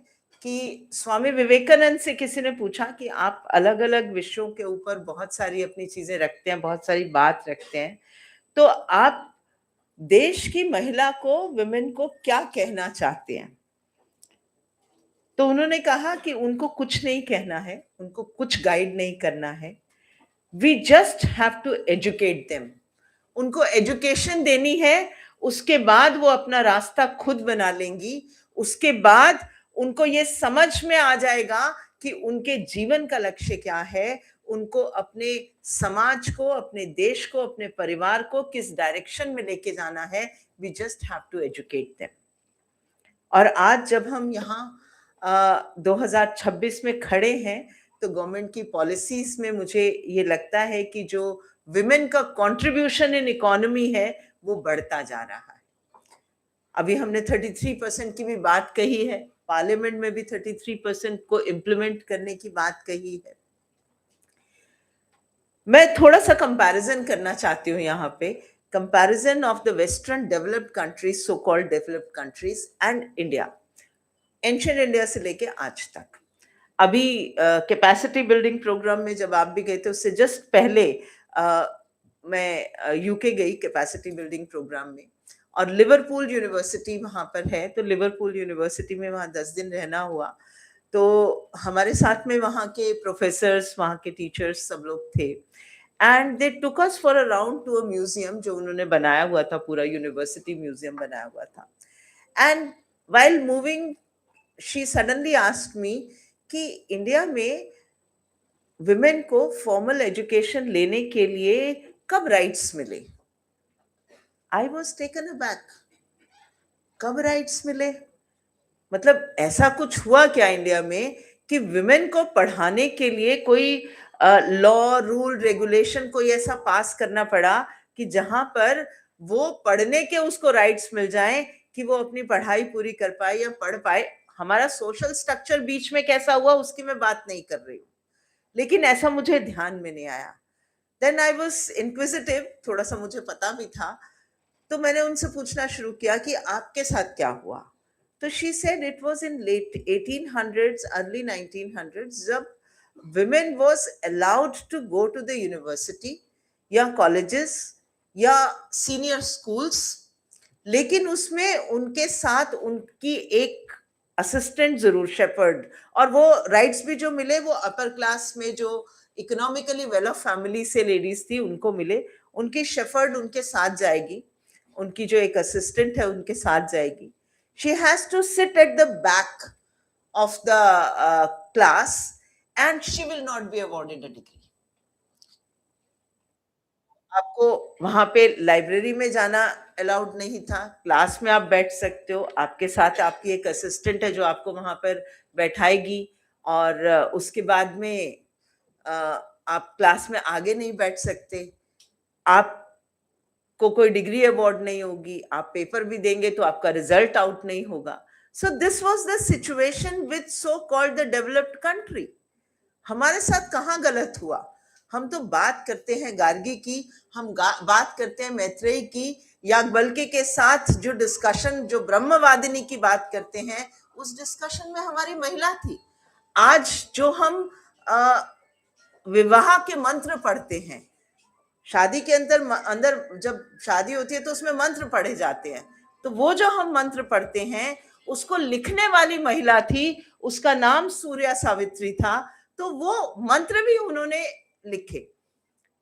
कि स्वामी विवेकानंद से किसी ने पूछा कि आप अलग अलग विषयों के ऊपर बहुत सारी अपनी चीजें रखते हैं, बहुत सारी बात रखते हैं, तो आप देश की महिला को, विमेन को क्या कहना चाहते हैं? तो उन्होंने कहा कि उनको कुछ नहीं कहना है, उनको कुछ गाइड नहीं करना है. We just have to educate them. उनको एजुकेशन देनी है, उसके बाद वो अपना रास्ता खुद बना लेंगी. उसके बाद उनको ये समझ में आ जाएगा कि उनके जीवन का लक्ष्य क्या है, उनको अपने समाज को, अपने देश को, अपने परिवार को किस डायरेक्शन में लेके जाना है. We just have to educate them. और आज जब हम यहाँ 2026 में खड़े हैं, तो गवर्नमेंट की पॉलिसीज में मुझे ये लगता है कि जो विमेन का कंट्रीब्यूशन इन इकोनॉमी है वो बढ़ता जा रहा है. अभी हमने 33% की भी बात कही है, पार्लियामेंट में भी 33% को इम्प्लीमेंट करने की बात कही है। मैं थोड़ा सा कंपैरिजन करना चाहती हूँ यहाँ पे, comparison of the western developed countries, so called developed countries and India, ancient India से लेके आज तक। अभी कैपेसिटी बिल्डिंग प्रोग्राम में जब आप भी गए थे, उससे जस्ट पहले मैं यूके गई कैपेसिटी बिल्डिंग प्रोग्राम में, और लिवरपूल यूनिवर्सिटी वहाँ पर है, तो लिवरपूल यूनिवर्सिटी में वहाँ 10 दिन रहना हुआ। तो हमारे साथ में वहाँ के प्रोफेसर्स, वहाँ के टीचर्स सब लोग थे, and they took us for a round to a museum जो उन्होंने बनाया हुआ था, पूरा यूनिवर्सिटी म्यूजियम बनाया हुआ था। And while moving she suddenly asked me कि इंडिया में विमेन को फॉर्मल एजुकेशन लेने के लिए कब राइट्स मिले। आई वॉज टेकन अबैक, कब राइट्स मिले? मतलब ऐसा कुछ हुआ क्या इंडिया में कि विमेन को पढ़ाने के लिए कोई लॉ, रूल, रेगुलेशन कोई ऐसा पास करना पड़ा कि जहां पर वो पढ़ने के उसको राइट्स मिल जाएं कि वो अपनी पढ़ाई पूरी कर पाए या पढ़ पाए। हमारा सोशल स्ट्रक्चर बीच में कैसा हुआ उसकी मैं बात नहीं कर रही हूँ, लेकिन ऐसा मुझे ध्यान में नहीं आया। देन आई वॉज इंक्विजिटिव, थोड़ा सा मुझे पता भी था, तो मैंने उनसे पूछना शुरू किया कि आपके साथ क्या हुआ। तो she said it was in late 1800s, early 1900s, जब women was allowed to go to the university या colleges या senior schools, लेकिन उसमें उनके साथ उनकी एक असिस्टेंट जरूर, शेफर्ड, और वो राइट्स भी जो मिले वो अपर क्लास में जो इकोनॉमिकली वेल ऑफ फैमिली से लेडीज थी उनको मिले। उनकी शेफर्ड उनके साथ जाएगी, उनकी जो एक असिस्टेंट है उनके साथ जाएगी। She has to sit at the back of the class and she will not be awarded a degree. आपको वहां पे लाइब्रेरी में जाना अलाउड नहीं था, क्लास में आप बैठ सकते हो, आपके साथ आपकी एक असिस्टेंट है जो आपको वहां पर बैठाएगी, और उसके बाद में आप क्लास में आगे नहीं बैठ सकते, आपको कोई डिग्री अवार्ड नहीं होगी, आप पेपर भी देंगे तो आपका रिजल्ट आउट नहीं होगा। So this was the situation with so-called the developed country. हमारे साथ कहाँ गलत हुआ? हम तो बात करते हैं गार्गी की, हम बात करते हैं मैत्रेयी की, या बल्कि के साथ जो डिस्कशन, जो ब्रह्मवादिनी की बात करते हैं, उस डिस्कशन में हमारी महिला थी। आज जो हम विवाह के मंत्र पढ़ते हैं, शादी के अंदर जब शादी होती है तो उसमें मंत्र पढ़े जाते हैं, तो वो जो हम मंत्र पढ़ते हैं उसको लिखने वाली महिला थी, उसका नाम सूर्या सावित्री था, तो वो मंत्र भी उन्होंने लिखे।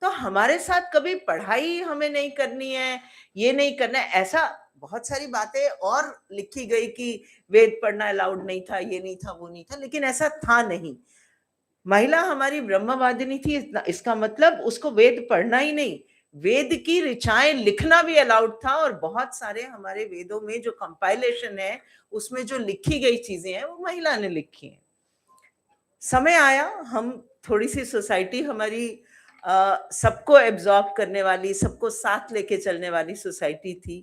तो हमारे साथ कभी पढ़ाई हमें नहीं करनी है, ये नहीं करना है, ऐसा बहुत सारी बातें और लिखी गई कि वेद पढ़ना अलाउड नहीं था, ये नहीं था, वो नहीं था, लेकिन ऐसा था नहीं। महिला हमारी ब्रह्मवादिनी थी, इसका मतलब उसको वेद पढ़ना ही नहीं, वेद की ऋचाएं लिखना भी अलाउड था, और बहुत सारे हमारे वेदों में जो कंपाइलेशन है उसमें जो लिखी गई चीजें हैं वो महिला ने लिखी हैं। समय आया, हम थोड़ी सी सोसाइटी हमारी सबको एब्जॉर्ब करने वाली, सबको साथ लेके चलने वाली सोसाइटी थी।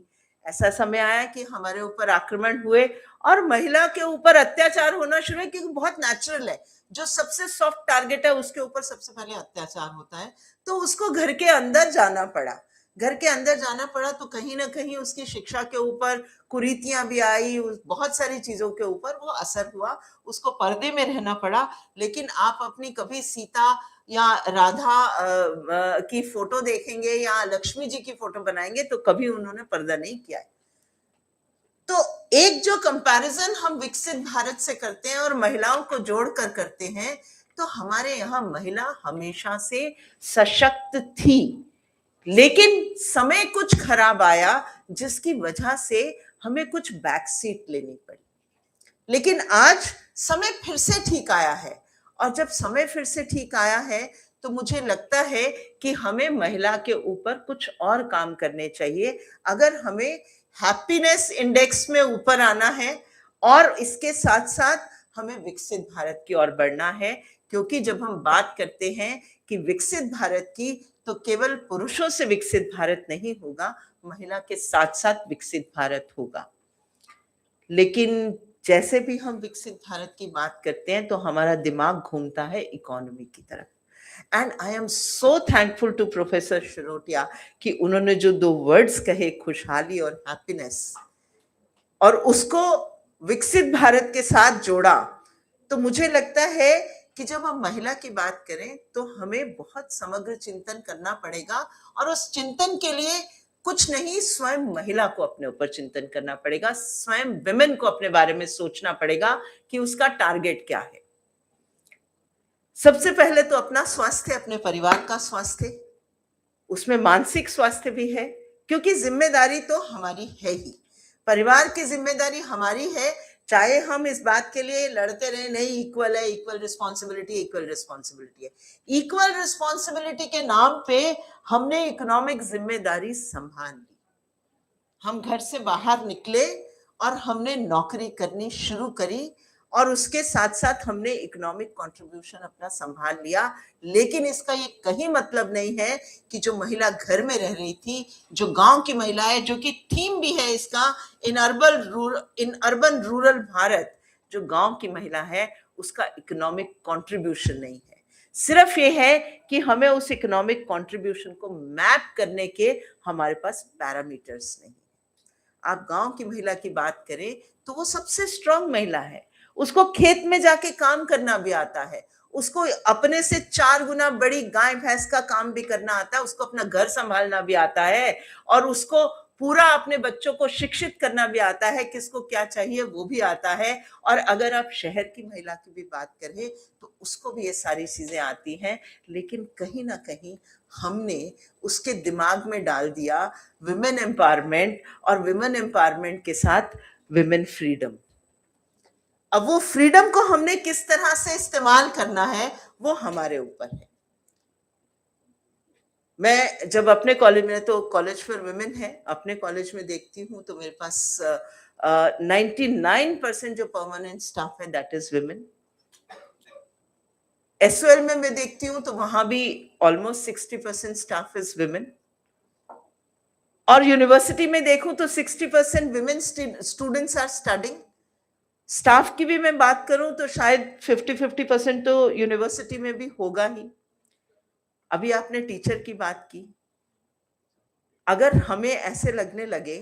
ऐसा समय आया कि हमारे ऊपर आक्रमण हुए और महिला के ऊपर अत्याचार होना शुरू है, क्योंकि बहुत नेचुरल है, जो सबसे सॉफ्ट टारगेट है उसके ऊपर सबसे पहले अत्याचार होता है, तो उसको घर के अंदर जाना पड़ा। घर के अंदर जाना पड़ा तो कहीं ना कहीं उसकी शिक्षा के ऊपर कुरीतियां भी आई, बहुत सारी चीजों के ऊपर वो असर हुआ, उसको पर्दे में रहना पड़ा। लेकिन आप अपनी कभी सीता या राधा की फोटो देखेंगे या लक्ष्मी जी की फोटो बनाएंगे तो कभी उन्होंने पर्दा नहीं किया है। तो एक जो कंपैरिजन हम विकसित भारत से करते हैं और महिलाओं को जोड़कर करते हैं, तो हमारे यहाँ महिला हमेशा से सशक्त थी, लेकिन समय कुछ खराब आया जिसकी वजह से हमें कुछ बैक सीट लेनी पड़ी। लेकिन आज समय फिर से ठीक आया है, और जब समय फिर से ठीक आया है तो मुझे लगता है कि हमें महिला के ऊपर कुछ और काम करने चाहिए। अगर हमें हैप्पीनेस इंडेक्स में ऊपर आना है और इसके साथ साथ हमें विकसित भारत की ओर बढ़ना है, क्योंकि जब हम बात करते हैं कि विकसित भारत की, तो केवल पुरुषों से विकसित भारत नहीं होगा, महिला के साथ साथ विकसित भारत होगा। लेकिन जैसे भी हम विकसित भारत की बात करते हैं तो हमारा दिमाग घूमता है इकोनॉमी की तरफ। And I am so thankful to professor Shirotia कि उन्होंने जो 2 वर्ड्स कहे, खुशहाली और हैप्पीनेस, और उसको विकसित भारत के साथ जोड़ा, तो मुझे लगता है कि जब हम महिला की बात करें तो हमें बहुत समग्र चिंतन करना पड़ेगा, और उस चिंतन के लिए कुछ नहीं, स्वयं महिला को अपने ऊपर चिंतन करना पड़ेगा, स्वयं विमेन को अपने बारे में सोचना पड़ेगा कि उसका टारगेट क्या है। सबसे पहले तो अपना स्वास्थ्य, अपने परिवार का स्वास्थ्य, उसमें मानसिक स्वास्थ्य भी है, क्योंकि जिम्मेदारी तो हमारी है ही, परिवार की जिम्मेदारी हमारी है, चाहे हम इस बात के लिए लड़ते रहे नहीं इक्वल है, इक्वल रिस्पॉन्सिबिलिटी है। इक्वल रिस्पॉन्सिबिलिटी के नाम पे हमने इकोनॉमिक जिम्मेदारी संभाल ली, हम घर से बाहर निकले और हमने नौकरी करनी शुरू करी, और उसके साथ साथ हमने इकोनॉमिक कंट्रीब्यूशन अपना संभाल लिया। लेकिन इसका ये कहीं मतलब नहीं है कि जो महिला घर में रह रही थी, जो गांव की महिला है, जो कि थीम भी है इसका, इन अर्बन रूरल भारत, जो गांव की महिला है उसका इकोनॉमिक कंट्रीब्यूशन नहीं है। सिर्फ ये है कि हमें उस इकोनॉमिक कंट्रीब्यूशन को मैप करने के हमारे पास पैरामीटर्स नहीं। आप गांव की महिला की बात करें तो वो सबसे स्ट्रांग महिला है, उसको खेत में जाके काम करना भी आता है, उसको अपने से 4 गुना बड़ी गाय भैंस का काम भी करना आता है, उसको अपना घर संभालना भी आता है, और उसको पूरा अपने बच्चों को शिक्षित करना भी आता है, किसको क्या चाहिए वो भी आता है। और अगर आप शहर की महिला की भी बात करें तो उसको भी ये सारी चीजें आती हैं, लेकिन कहीं ना कहीं हमने उसके दिमाग में डाल दिया विमेन एम्पावरमेंट, और विमेन एम्पावरमेंट के साथ विमेन फ्रीडम। अब वो फ्रीडम को हमने किस तरह से इस्तेमाल करना है वो हमारे ऊपर है। मैं जब अपने कॉलेज में, तो कॉलेज फॉर वुमेन है, अपने कॉलेज में देखती हूँ तो मेरे पास 99% जो परमानेंट स्टाफ है दैट इज वुमेन। एसओएल में मैं देखती हूँ तो वहां भी ऑलमोस्ट 60% स्टाफ इज वुमेन, और यूनिवर्सिटी में देखूं तो 60% women students are studying. Staff की भी मैं बात करूं तो शायद 50% तो यूनिवर्सिटी में भी होगा ही। अभी आपने टीचर की बात की, अगर हमें ऐसे लगने लगे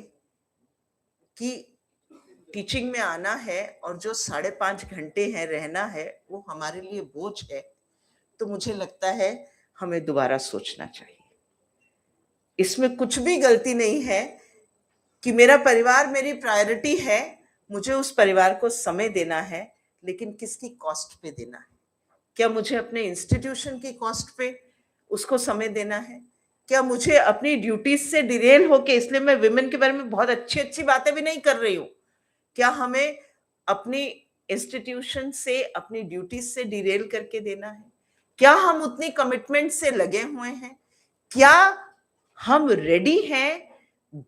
कि टीचिंग में आना है और जो 5.5 घंटे हैं रहना है वो हमारे लिए बोझ है, तो मुझे लगता है हमें दोबारा सोचना चाहिए। इसमें कुछ भी गलती नहीं है कि मेरा परिवार मेरी प्रायोरिटी है, मुझे उस परिवार को समय देना है, लेकिन किसकी कॉस्ट पे देना है? क्या मुझे अपने इंस्टीट्यूशन की कॉस्ट पे उसको समय देना है? क्या मुझे अपनी ड्यूटीज से डिरेल होके, इसलिए मैं विमेन के बारे में बहुत अच्छी बातें भी नहीं कर रही हूँ, क्या हमें अपनी इंस्टीट्यूशन से, अपनी ड्यूटीज से डिरेल करके देना है? क्या हम उतनी कमिटमेंट से लगे हुए हैं? क्या हम रेडी हैं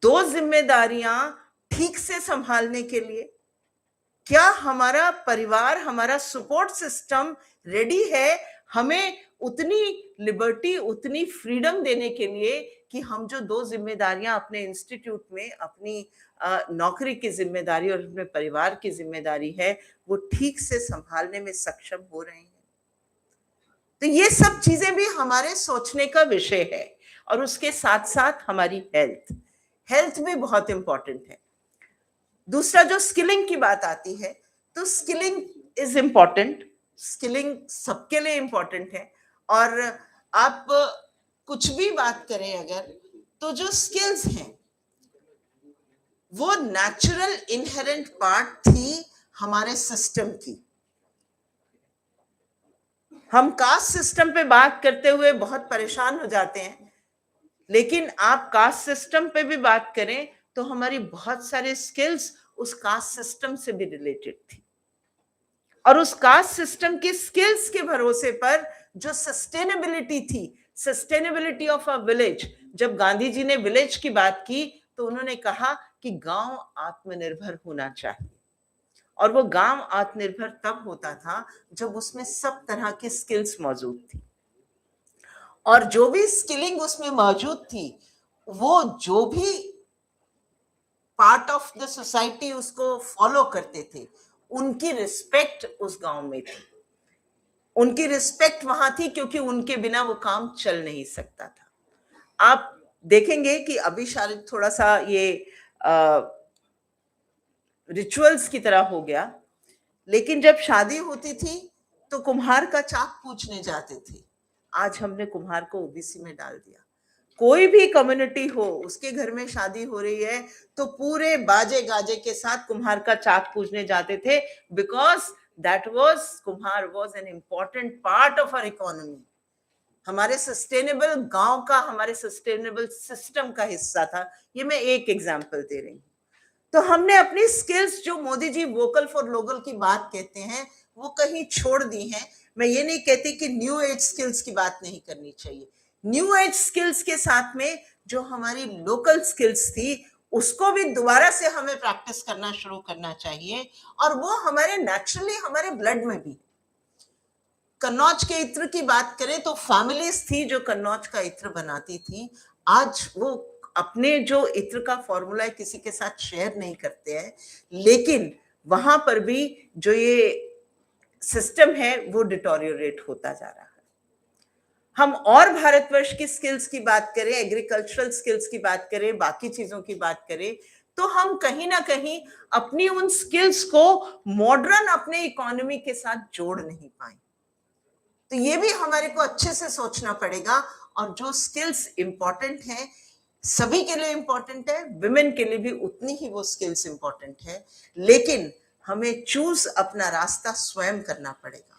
2 जिम्मेदारियां ठीक से संभालने के लिए? क्या हमारा परिवार, हमारा सपोर्ट सिस्टम रेडी है हमें उतनी लिबर्टी, उतनी फ्रीडम देने के लिए कि हम जो 2 जिम्मेदारियां अपने इंस्टीट्यूट में, अपनी नौकरी की जिम्मेदारी और अपने परिवार की जिम्मेदारी है, वो ठीक से संभालने में सक्षम हो रहे हैं? तो ये सब चीजें भी हमारे सोचने का विषय है। और उसके साथ साथ हमारी हेल्थ भी बहुत इंपॉर्टेंट है। दूसरा जो स्किलिंग की बात आती है, तो स्किलिंग इज इंपॉर्टेंट, स्किलिंग सबके लिए इंपॉर्टेंट है। और आप कुछ भी बात करें अगर, तो जो स्किल्स हैं वो नेचुरल इनहेरेंट पार्ट थी हमारे सिस्टम की। हम कास्ट सिस्टम पे बात करते हुए बहुत परेशान हो जाते हैं, लेकिन आप कास्ट सिस्टम पे भी बात करें तो हमारी बहुत सारे स्किल्स उस कास्ट सिस्टम से भी रिलेटेड थी। और उस कास्ट सिस्टम की स्किल्स के भरोसे पर जो सस्टेनेबिलिटी थी, सस्टेनेबिलिटी ऑफ अ विलेज, जब गांधी जी ने विलेज की बात की तो उन्होंने कहा कि गांव आत्मनिर्भर होना चाहिए। और वो गांव आत्मनिर्भर तब होता था जब उसमें सब तरह की स्किल्स मौजूद थी, और जो भी स्किलिंग उसमें मौजूद थी, वो जो भी पार्ट ऑफ द सोसाइटी उसको फॉलो करते थे, उनकी रिस्पेक्ट उस गांव में थी, उनकी रिस्पेक्ट वहां थी, क्योंकि उनके बिना वो काम चल नहीं सकता था। आप देखेंगे कि अभी शायद थोड़ा सा ये रिचुअल्स की तरह हो गया, लेकिन जब शादी होती थी तो कुम्हार का चाक पूछने जाते थे। आज हमने कुम्हार को ओबीसी में डाल दिया। कोई भी कम्युनिटी हो, उसके घर में शादी हो रही है तो पूरे बाजे गाजे के साथ कुम्हार का चाक पूछने जाते थे, बिकॉज दैट वाज, कुम्हार was an important part of our economy, हमारे सस्टेनेबल गांव का, हमारे सस्टेनेबल सिस्टम का हिस्सा था। ये मैं एक एग्जांपल दे रही हूँ। तो हमने अपनी स्किल्स, जो Modi ji vocal for local की बात कहते हैं, वो कहीं छोड़ दी हैं। मैं ये नहीं कहती कि न्यू एज स्किल्स की बात नहीं करनी चाहिए। न्यू एज स्किल्स के साथ में जो हमारी लोकल स्किल्स थी, उसको भी दोबारा से हमें प्रैक्टिस करना शुरू करना चाहिए, और वो हमारे नेचुरली हमारे ब्लड में भी। कन्नौज के इत्र की बात करें तो फैमिलीज थी जो कन्नौज का इत्र बनाती थी। आज वो अपने जो इत्र का फॉर्मूला है किसी के साथ शेयर नहीं करते हैं, लेकिन वहां पर भी जो ये सिस्टम है वो डिटोरियोरेट होता जा रहा है। हम और भारतवर्ष की स्किल्स की बात करें, एग्रीकल्चरल स्किल्स की बात करें, बाकी चीजों की बात करें, तो हम कहीं ना कहीं अपनी उन स्किल्स को मॉडर्न अपने इकोनॉमी के साथ जोड़ नहीं पाए। तो ये भी हमारे को अच्छे से सोचना पड़ेगा। और जो स्किल्स इंपॉर्टेंट हैं, सभी के लिए इंपॉर्टेंट है, विमेन के लिए भी उतनी ही वो स्किल्स इंपॉर्टेंट है, लेकिन हमें चूज अपना रास्ता स्वयं करना पड़ेगा।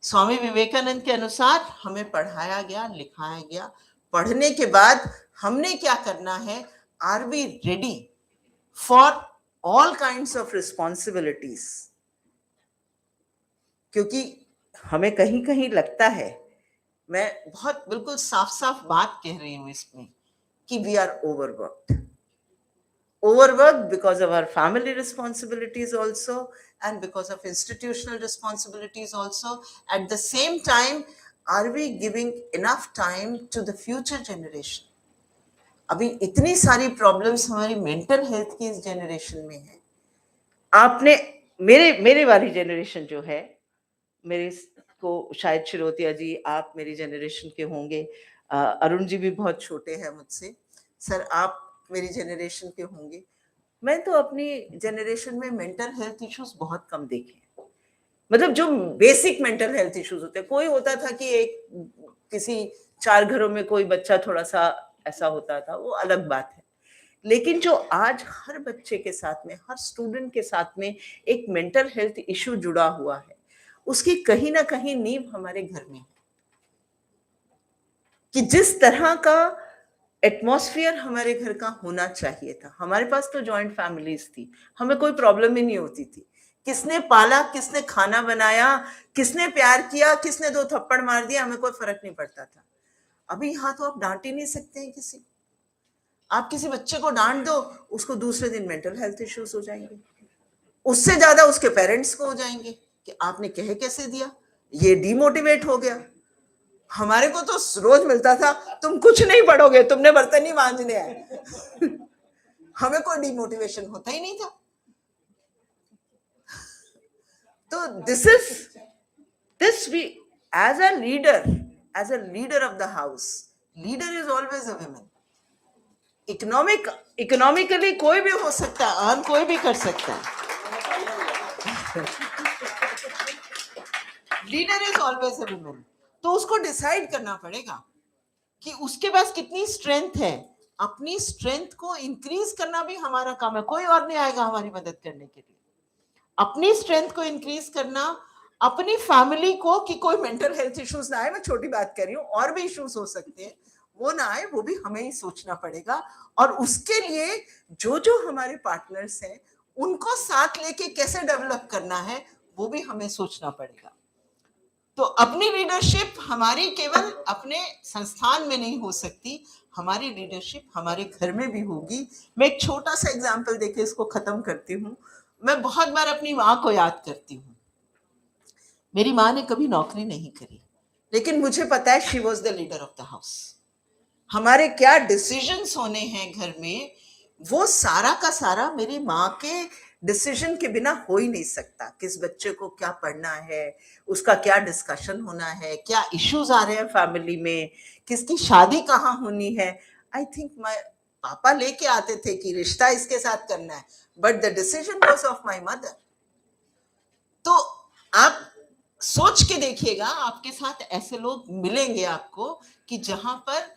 स्वामी विवेकानंद के अनुसार हमें पढ़ाया गया, लिखाया गया, पढ़ने के बाद हमने क्या करना है? Are we ready for all kinds of responsibilities? क्योंकि हमें कहीं कहीं लगता है, मैं बहुत बिल्कुल साफ साफ बात कह रही हूं इसमें, कि we are overworked because of our family responsibilities also, and because of institutional responsibilities also. At the same time, are we giving enough time to the future generation? अभी इतनी सारी प्रॉब्लम्स हमारी मेंटल हेल्थ की इस generation में है। आपने मेरे वाली जनरेशन जो है, मेरे को शायद शिरोतिया जी, आप मेरी जनरेशन के होंगे, अरुण जी भी बहुत छोटे हैं मुझसे, सर आप मेरी जनरेशन के होंगे। मैं तो अपनी जनरेशन में मेंटल हेल्थ इश्यूज बहुत कम देखे, मतलब जो बेसिक मेंटल हेल्थ इश्यूज होते हैं। कोई होता था कि किसी 4 घरों में कोई बच्चा थोड़ा सा ऐसा होता था, वो अलग बात है। लेकिन जो आज हर बच्चे के साथ में, हर स्टूडेंट के साथ में एक मेंटल हेल्थ इश्यू जुड़ा हुआ है, उसकी कहीं ना कहीं नींव हमारे घर में है। कि जिस तरह का एटमॉस्फेयर हमारे घर का होना चाहिए था, हमारे पास तो जॉइंट फैमिलीज थी, हमें कोई प्रॉब्लम ही नहीं होती थी। किसने पाला, किसने खाना बनाया, किसने प्यार किया, किसने 2 थप्पड़ मार दिया, हमें कोई फर्क नहीं पड़ता था। अभी यहाँ तो आप डांट ही नहीं सकते हैं किसी। आप किसी बच्चे को डांट दो, उसको दूसरे दिन मेंटल हेल्थ इश्यूज हो जाएंगे, उससे ज्यादा उसके पेरेंट्स को हो जाएंगे कि आपने कह कैसे दिया, ये डिमोटिवेट हो गया। हमारे को तो रोज मिलता था, तुम कुछ नहीं पढ़ोगे, तुमने बर्तन ही मांजने हैं। हमें कोई डिमोटिवेशन होता ही नहीं था। तो this we as a leader of the house, leader is always a woman. Economically कोई भी हो सकता है, अर्न कोई भी कर सकता है। Leader is always a woman. तो उसको डिसाइड करना पड़ेगा कि उसके पास कितनी स्ट्रेंथ है। अपनी स्ट्रेंथ को इंक्रीज करना भी हमारा काम है, कोई और नहीं आएगा हमारी मदद करने के लिए। अपनी स्ट्रेंथ को इंक्रीज करना, अपनी फैमिली को, कि कोई मेंटल हेल्थ इश्यूज ना आए, मैं छोटी बात कर रही हूँ, और भी इश्यूज हो सकते हैं, वो ना आए, वो भी हमें ही सोचना पड़ेगा। और उसके लिए जो हमारे पार्टनर्स हैं, उनको साथ लेके कैसे डेवलप करना है, वो भी हमें सोचना पड़ेगा। तो अपनी लीडरशिप हमारी केवल अपने संस्थान में नहीं हो सकती, हमारी लीडरशिप हमारे घर में भी होगी। मैं एक छोटा सा एग्जाम्पल देके इसको खत्म करती हूँ। मैं बहुत बार अपनी माँ को याद करती हूँ। मेरी माँ ने कभी नौकरी नहीं करी, लेकिन मुझे पता है she was the leader of the house. हमारे क्या डिसीजंस होने हैं घर में, वो सारा का सारा मेरी माँ के डिसीजन के बिना हो ही नहीं सकता। किस बच्चे को क्या पढ़ना है, उसका क्या डिस्कशन होना है, क्या इश्यूज आ रहे हैं फैमिली में, किसकी शादी कहाँ होनी है। आई थिंक माय पापा लेके आते थे कि रिश्ता इसके साथ करना है, but the decision was of my mother. तो आप सोच के देखिएगा, आपके साथ ऐसे लोग मिलेंगे आपको कि जहां पर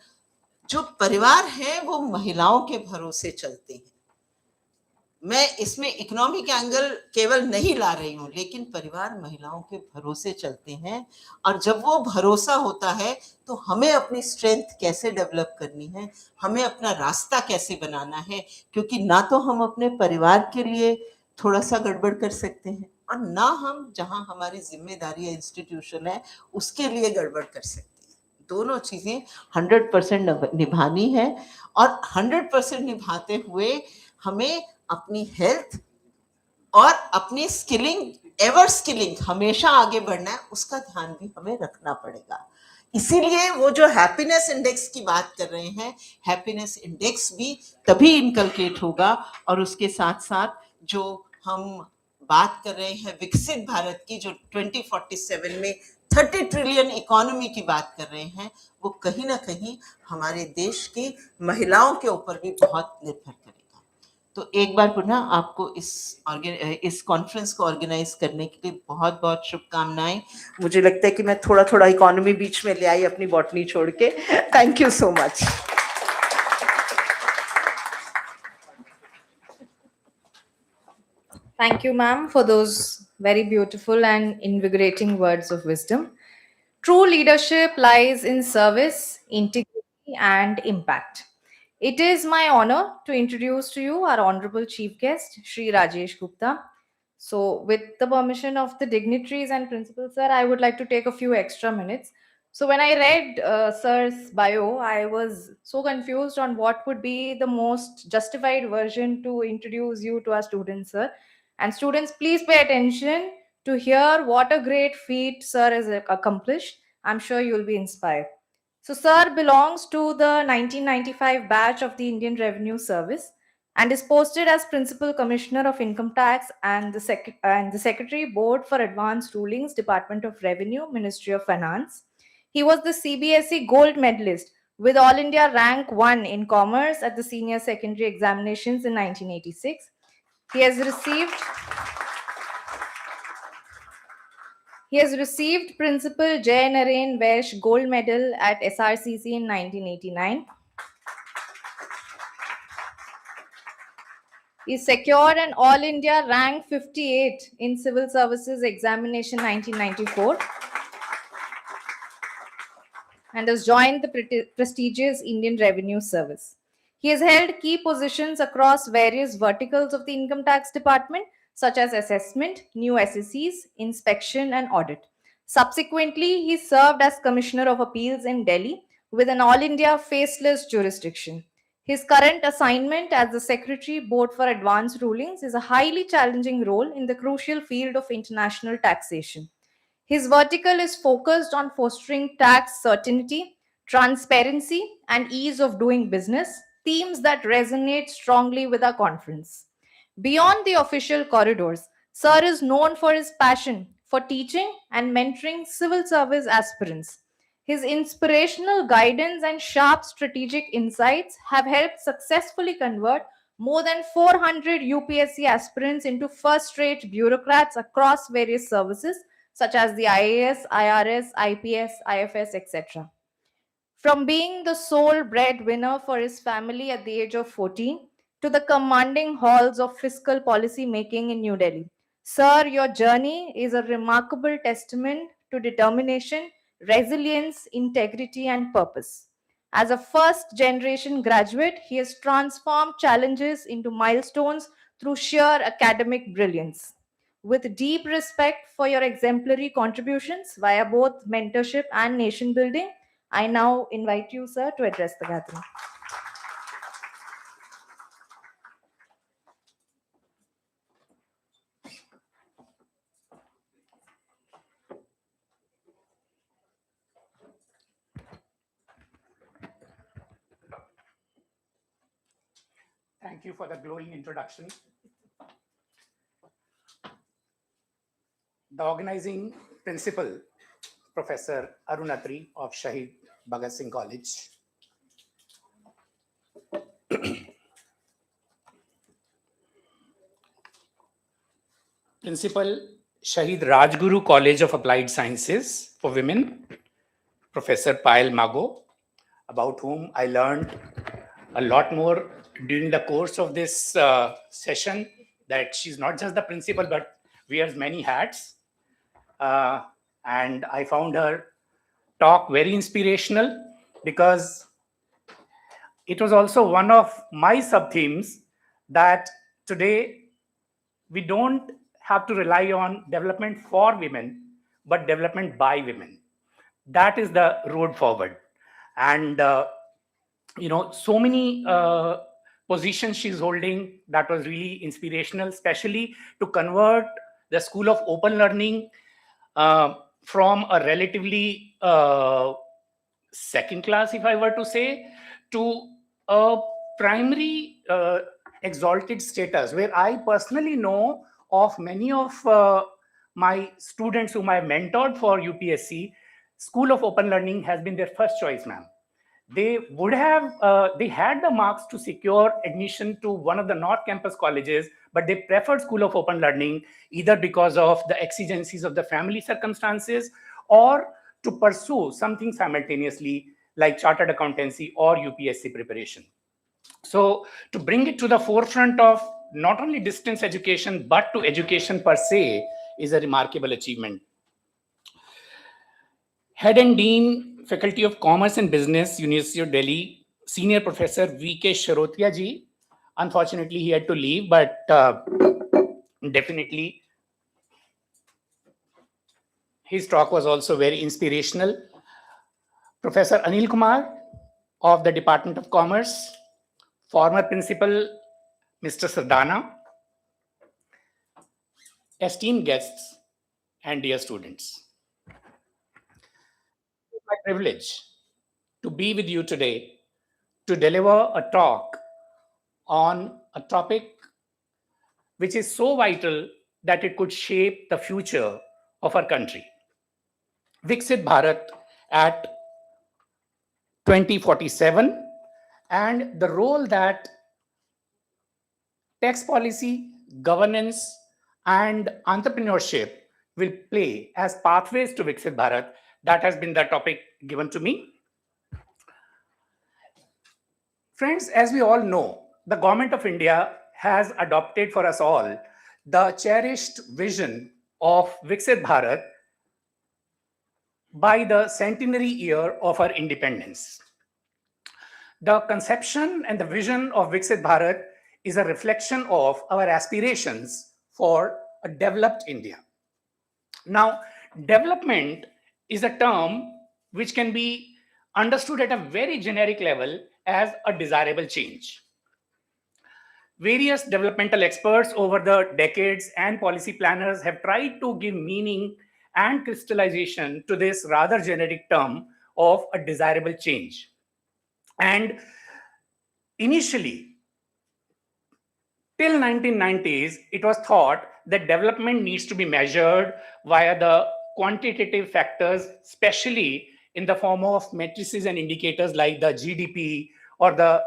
जो परिवार है वो महिलाओं के भरोसे चलते हैं। मैं इसमें इकोनॉमिक एंगल केवल नहीं ला रही हूँ, लेकिन परिवार महिलाओं के भरोसे चलते हैं। और जब वो भरोसा होता है तो हमें अपनी स्ट्रेंथ कैसे डेवलप करनी है, हमें अपना रास्ता कैसे बनाना है, क्योंकि ना तो हम अपने परिवार के लिए थोड़ा सा गड़बड़ कर सकते हैं और ना हम जहाँ हमारी जिम्मेदारी या इंस्टीट्यूशन है उसके लिए गड़बड़ कर सकते हैं। दोनों चीजें 100% निभानी है और 100% निभाते हुए हमें अपनी हेल्थ और अपनी स्किलिंग, एवर स्किलिंग, हमेशा आगे बढ़ना है, उसका ध्यान भी हमें रखना पड़ेगा। इसीलिए वो जो हैप्पीनेस इंडेक्स की बात कर रहे हैं, हैप्पीनेस इंडेक्स भी तभी इनकलकेट होगा। और उसके साथ साथ जो हम बात कर रहे हैं विकसित भारत की, जो 2047 में 30 ट्रिलियन इकोनॉमी की बात कर रहे हैं, वो कहीं ना कहीं हमारे देश की महिलाओं के ऊपर भी बहुत निर्भर करेगा। तो एक बार पुनः आपको इस कॉन्फ्रेंस को ऑर्गेनाइज करने के लिए बहुत बहुत शुभकामनाएं। मुझे लगता है कि मैं थोड़ा थोड़ा इकोनॉमी बीच में ले आई अपनी बॉटनी छोड़ के। Thank you so much. Thank you, ma'am, for those very beautiful and invigorating words of wisdom. True leadership lies in service, integrity, and impact. It is my honor to introduce to you our honorable chief guest, Sri Rajesh Gupta. So, with the permission of the dignitaries and principals, sir, I would like to take a few extra minutes. So, when I read sir's bio, I was so confused on what would be the most justified version to introduce you to our students, sir. And students, please pay attention to hear what a great feat sir has accomplished. I'm sure you'll be inspired. So, sir belongs to the 1995 batch of the Indian Revenue Service and is posted as Principal Commissioner of Income Tax and the Secretary Board for Advanced Rulings, Department of Revenue, Ministry of Finance. He was the CBSE Gold Medalist with All India Rank 1 in Commerce at the Senior Secondary Examinations in 1986. He has received Principal Jay Naren Vaish Gold Medal at SRCC in 1989. He secured an All India Rank 58 in Civil Services Examination 1994 and has joined the prestigious Indian Revenue Service. He has held key positions across various verticals of the Income Tax Department, such as assessment, new SSCs, inspection, and audit. Subsequently, he served as Commissioner of Appeals in Delhi with an All India faceless jurisdiction. His current assignment as the Secretary Board for Advanced Rulings is a highly challenging role in the crucial field of international taxation. His vertical is focused on fostering tax certainty, transparency, and ease of doing business, themes that resonate strongly with our conference. Beyond the official corridors, Sir is known for his passion for teaching and mentoring civil service aspirants. His inspirational guidance and sharp strategic insights have helped successfully convert more than 400 UPSC aspirants into first rate bureaucrats across various services such as the IAS, IRS, IPS, IFS, etc. From being the sole breadwinner for his family at the age of 14 to the commanding halls of fiscal policy making in New Delhi. Sir, your journey is a remarkable testament to determination, resilience, integrity, and purpose. As a first generation graduate, he has transformed challenges into milestones through sheer academic brilliance. With deep respect for your exemplary contributions via both mentorship and nation building, I now invite you, sir, to address the gathering. Thank you for the glowing introduction. The organizing principal, Professor Arun Atri of Shahid Bhagat Singh College. Principal, Shahid Rajguru College of Applied Sciences for Women, Professor Payal Mago, about whom I learned a lot more during the course of this session, that she's not just the principal, but wears many hats. And I found her talk very inspirational because it was also one of my sub-themes that today we don't have to rely on development for women, but development by women. That is the road forward. And so many positions she's holding, that was really inspirational, especially to convert the School of Open Learning from a relatively second class, if I were to say, to a primary exalted status, where I personally know of many of my students whom I mentored for UPSC. School of Open Learning has been their first choice, ma'am. They would have, they had the marks to secure admission to one of the North Campus colleges, but they preferred School of Open Learning either because of the exigencies of the family circumstances or to pursue something simultaneously like chartered accountancy or UPSC preparation. So to bring it to the forefront of not only distance education, but to education per se is a remarkable achievement. Head and Dean, Faculty of Commerce and Business, University of Delhi, Senior Professor V.K. Sharotia ji. Unfortunately, he had to leave, but definitely his talk was also very inspirational. Professor Anil Kumar of the Department of Commerce, former principal Mr. Sardana, esteemed guests, and dear students. It's my privilege to be with you today to deliver a talk on a topic which is so vital that it could shape the future of our country. Viksit Bharat at 2047, and the role that tax policy, governance, and entrepreneurship will play as pathways to Viksit Bharat. That has been the topic given to me. Friends, as we all know, the Government of India has adopted for us all the cherished vision of Viksit Bharat by the centenary year of our independence. The conception and the vision of Viksit Bharat is a reflection of our aspirations for a developed India. Now, development is a term which can be understood at a very generic level as a desirable change. Various developmental experts over the decades and policy planners have tried to give meaning and crystallization to this rather generic term of a desirable change. And initially, till 1990s, it was thought that development needs to be measured via the quantitative factors, especially in the form of matrices and indicators like the GDP or the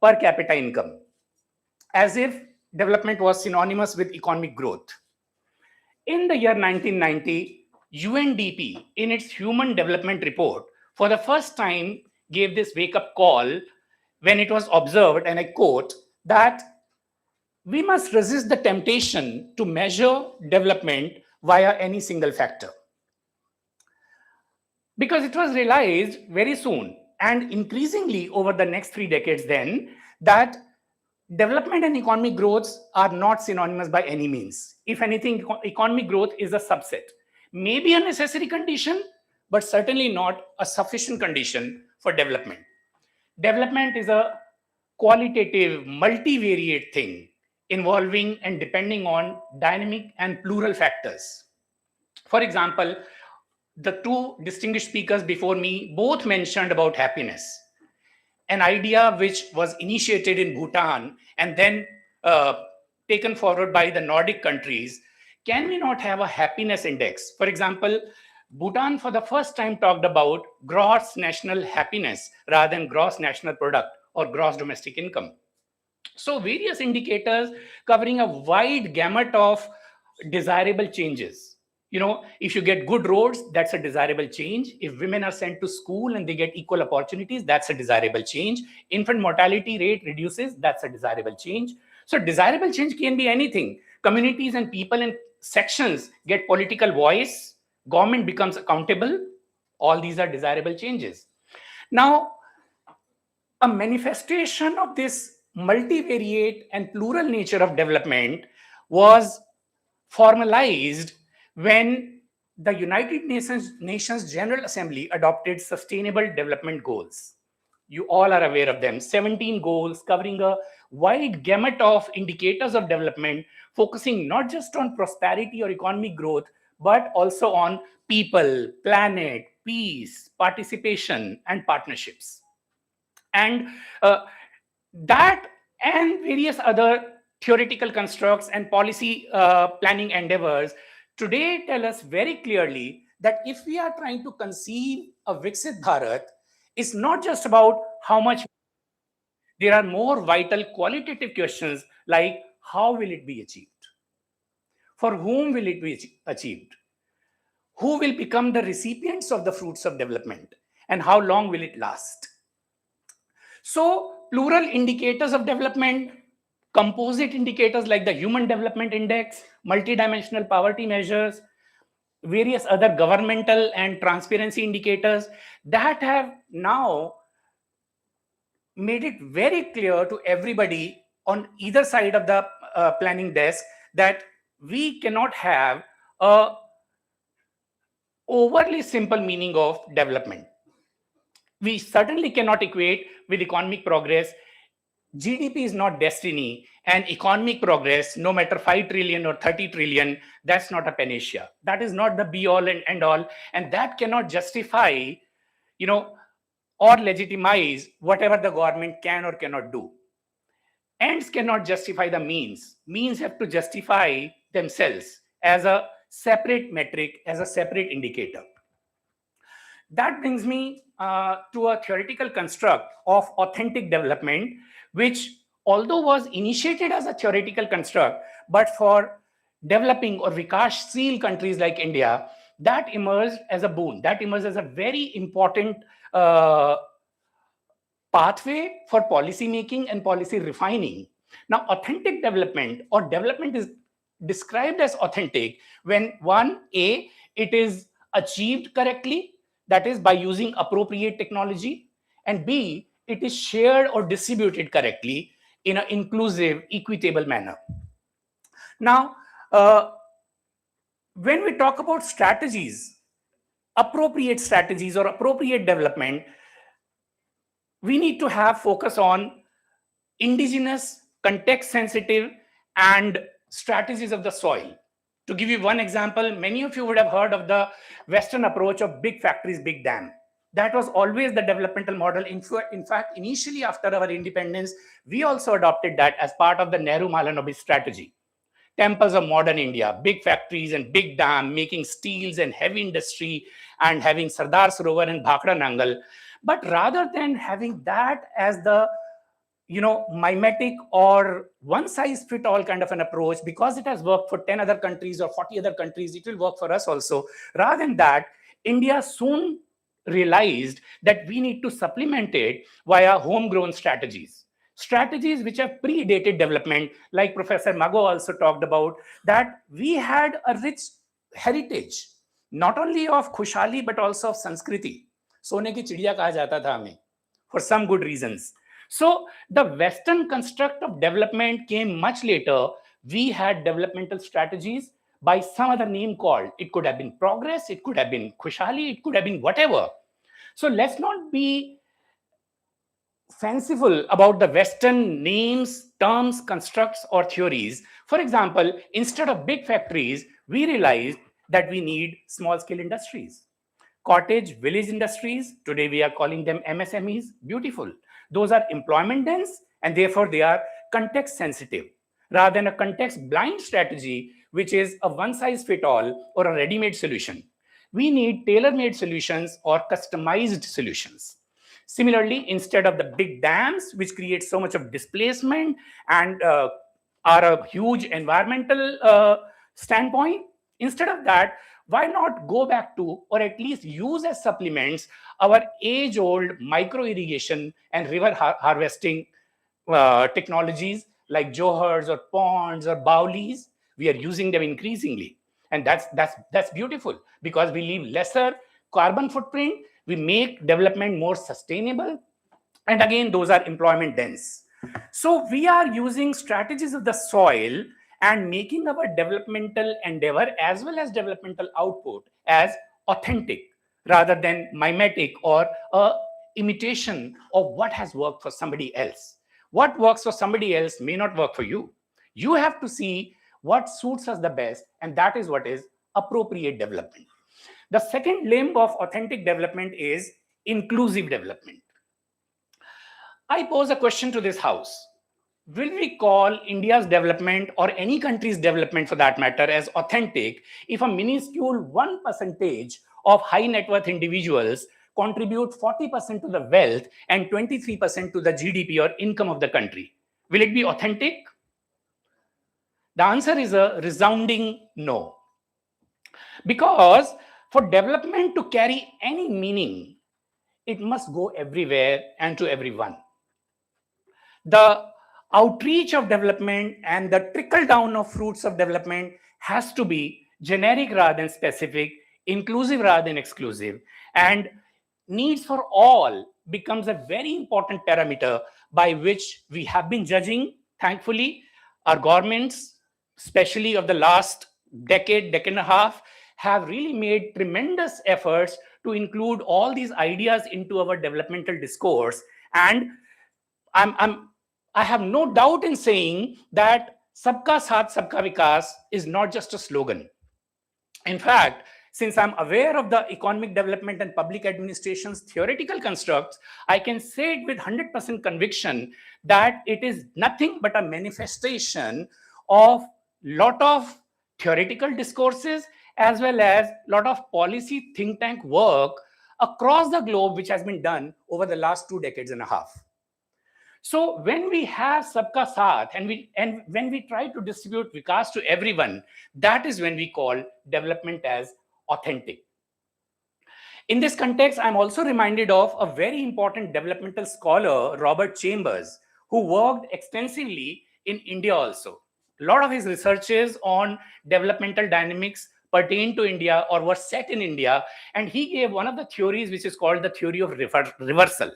per capita income, as if development was synonymous with economic growth. In the year 1990, UNDP, in its Human Development Report, for the first time gave this wake-up call when it was observed, and I quote, that we must resist the temptation to measure development via any single factor. Because it was realized very soon and increasingly over the next 3 decades then that development and economic growth are not synonymous by any means. If anything, economic growth is a subset. Maybe a necessary condition, but certainly not a sufficient condition for development. Development is a qualitative, multivariate thing involving and depending on dynamic and plural factors. For example, the two distinguished speakers before me both mentioned about happiness. an idea which was initiated in Bhutan and then taken forward by the Nordic countries, can we not have a happiness index? For example, Bhutan for the first time talked about gross national happiness rather than gross national product or gross domestic income. So various indicators covering a wide gamut of desirable changes. You know, if you get good roads, that's a desirable change. If women are sent to school and they get equal opportunities, that's a desirable change. Infant mortality rate reduces, that's a desirable change. So desirable change can be anything. Communities and people and sections get political voice, government becomes accountable. All these are desirable changes. Now, a manifestation of this multivariate and plural nature of development was formalized when the United Nations General Assembly adopted Sustainable Development Goals. You all are aware of them. 17 goals covering a wide gamut of indicators of development, focusing not just on prosperity or economic growth, but also on people, planet, peace, participation, and partnerships. And that and various other theoretical constructs and policy planning endeavors today tell us very clearly that if we are trying to conceive a Viksit Bharat, it's not just about how much. There are more vital qualitative questions like how will it be achieved? For whom will it be achieved? Who will become the recipients of the fruits of development? And how long will it last? So plural indicators of development, composite indicators like the Human Development Index, multidimensional poverty measures, various other governmental and transparency indicators that have now made it very clear to everybody on either side of the planning desk that we cannot have a overly simple meaning of development. We certainly cannot equate with economic progress. GDP is not destiny, and economic progress, no matter 5 trillion or 30 trillion, that's not a panacea. That is not the be all and end all, and that cannot justify, or legitimize whatever the government can or cannot do. Ends cannot justify the means. Means have to justify themselves as a separate metric, as a separate indicator. That brings me to a theoretical construct of authentic development, which although was initiated as a theoretical construct, but for developing or Vikashsheel countries like India, that emerged as a boon. That emerged as a very important pathway for policy making and policy refining. Now, authentic development or development is described as authentic when it is achieved correctly, that is by using appropriate technology, and B, it is shared or distributed correctly in an inclusive, equitable manner. Now, when we talk about strategies, appropriate strategies or appropriate development, we need to have focus on indigenous, context sensitive, and strategies of the soil. To give you one example, many of you would have heard of the Western approach of big factories, big dam. That was always the developmental model. In fact, initially after our independence, we also adopted that as part of the Nehru-Mahalanobis strategy. Temples of modern India, big factories and big dam, making steels and heavy industry, and having Sardar Sarovar and Bhakra Nangal. But rather than having that as the mimetic or one-size-fit-all kind of an approach, because it has worked for 10 other countries or 40 other countries, it will work for us also. Rather than that, India soon realized that we need to supplement it via homegrown strategies. Strategies which have predated development, like Professor Mago also talked about, that we had a rich heritage, not only of Khushali, but also of Sanskriti. Sone ki chidiya kaha jata tha hame, for some good reasons. So the Western construct of development came much later. We had developmental strategies by some other name called. It could have been progress, it could have been Khushali, it could have been whatever. So let's not be fanciful about the Western names, terms, constructs, or theories. For example, instead of big factories, we realized that we need small-scale industries. Cottage, village industries, today we are calling them MSMEs, beautiful. Those are employment dense, and therefore they are context sensitive, rather than a context blind strategy, which is a one size fit all or a ready-made solution. We need tailor-made solutions or customized solutions. Similarly, instead of the big dams, which create so much of displacement and are a huge environmental standpoint, instead of that, why not go back to, or at least use as supplements, our age-old micro irrigation and river harvesting technologies like johars or ponds or bowlies? We are using them increasingly, and that's beautiful, because we leave lesser carbon footprint, we make development more sustainable, and again, those are employment dense. So we are using strategies of the soil and making our developmental endeavor as well as developmental output as authentic rather than mimetic or a imitation of what has worked for somebody else. What works for somebody else may not work for you. You have to see what suits us the best, and that is what is appropriate development. The second limb of authentic development is inclusive development. I pose a question to this house. Will we call India's development, or any country's development for that matter, as authentic if a minuscule 1% of high net worth individuals contribute 40% to the wealth and 23% to the GDP or income of the country? Will it be authentic? The answer is a resounding no. Because for development to carry any meaning, it must go everywhere and to everyone. The outreach of development and the trickle down of fruits of development has to be generic rather than specific, inclusive rather than exclusive, and needs for all becomes a very important parameter by which we have been judging. Thankfully, our governments, especially of the last decade and a half, have really made tremendous efforts to include all these ideas into our developmental discourse. And I have no doubt in saying that Sabka Saath, Sabka Vikas is not just a slogan. In fact, since I'm aware of the economic development and public administration's theoretical constructs, I can say it with 100% conviction that it is nothing but a manifestation of lot of theoretical discourses as well as lot of policy think tank work across the globe, which has been done over the last 2 decades and a half. So when we have Sabka Saath and when we try to distribute Vikas to everyone, that is when we call development as authentic. In this context, I'm also reminded of a very important developmental scholar, Robert Chambers, who worked extensively in India also. A lot of his researches on developmental dynamics pertain to India or were set in India, and he gave one of the theories which is called the theory of reversal,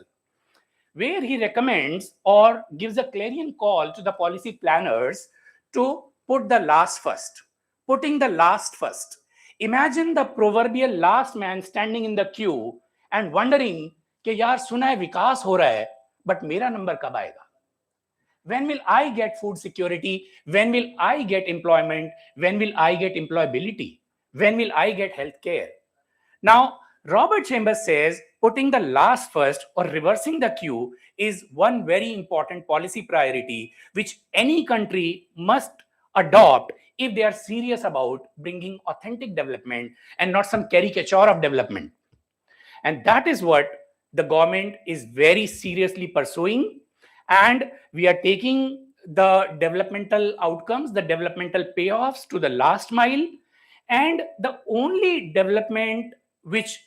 where he recommends or gives a clarion call to the policy planners to put the last first. Putting the last first. Imagine the proverbial last man standing in the queue and wondering कि यार सुना है विकास हो रहा है, but मेरा number कब आएगा? When will I get food security? When will I get employment? When will I get employability? When will I get healthcare? Now, Robert Chambers says putting the last first or reversing the queue is one very important policy priority which any country must adopt if they are serious about bringing authentic development and not some caricature of development. And that is what the government is very seriously pursuing. And we are taking the developmental outcomes, the developmental payoffs to the last mile. And the only development which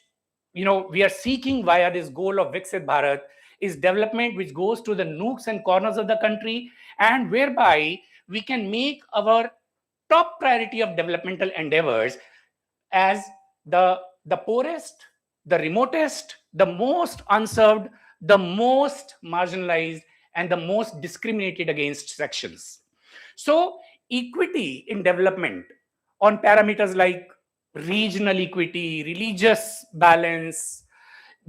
we are seeking via this goal of Viksit Bharat is development which goes to the nooks and corners of the country, and whereby we can make our top priority of developmental endeavors as the poorest, the remotest, the most unserved, the most marginalized, and the most discriminated against sections. So equity in development on parameters like regional equity, religious balance,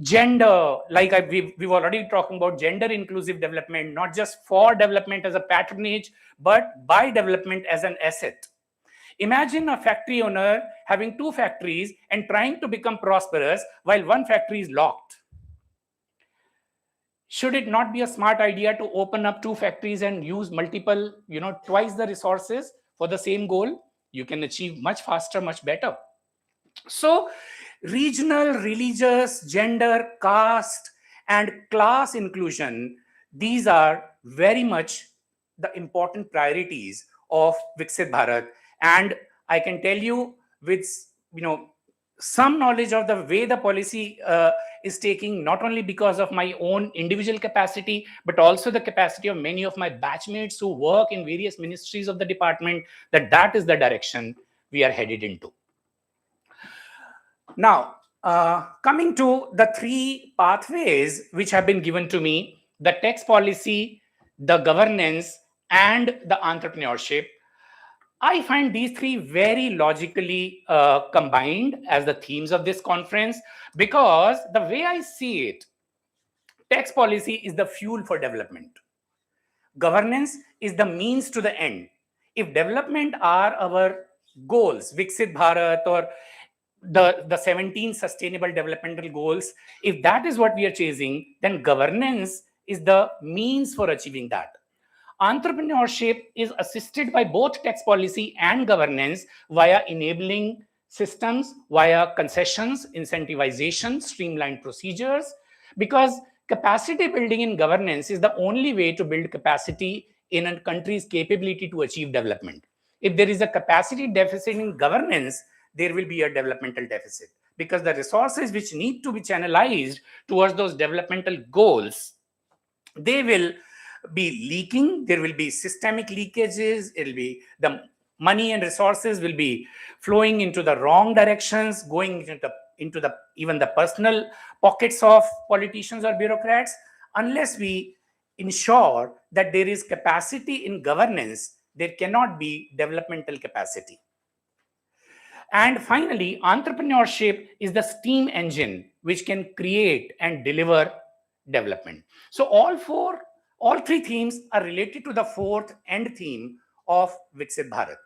gender, like we've already talking about gender inclusive development, not just for development as a patronage, but by development as an asset. Imagine a factory owner having 2 factories and trying to become prosperous while one factory is locked. should it not be a smart idea to open up 2 factories and use multiple, twice the resources for the same goal? You can achieve much faster, much better. So regional, religious, gender, caste, and class inclusion, these are very much the important priorities of Viksit Bharat. And I can tell you with, some knowledge of the way the policy is taking, not only because of my own individual capacity, but also the capacity of many of my batchmates who work in various ministries of the department, that is the direction we are headed into. Now, coming to the 3 pathways which have been given to me, the tax policy, the governance, and the entrepreneurship, I find these 3 very logically combined as the themes of this conference, because the way I see it, tax policy is the fuel for development. Governance is the means to the end. If development are our goals, Viksit Bharat or the 17 sustainable developmental goals, if that is what we are chasing, then governance is the means for achieving that. Entrepreneurship is assisted by both tax policy and governance via enabling systems, via concessions, incentivization, streamlined procedures, because capacity building in governance is the only way to build capacity in a country's capability to achieve development. If there is a capacity deficit in governance, there will be a developmental deficit, because the resources which need to be channelized towards those developmental goals, they will be leaking. There will be systemic leakages. It'll be the money and resources will be flowing into the wrong directions, going into the even the personal pockets of politicians or bureaucrats. Unless we ensure that there is capacity in governance, there cannot be developmental capacity. And finally, entrepreneurship is the steam engine which can create and deliver development. So all 3 themes are related to the 4th end theme of Viksit Bharat.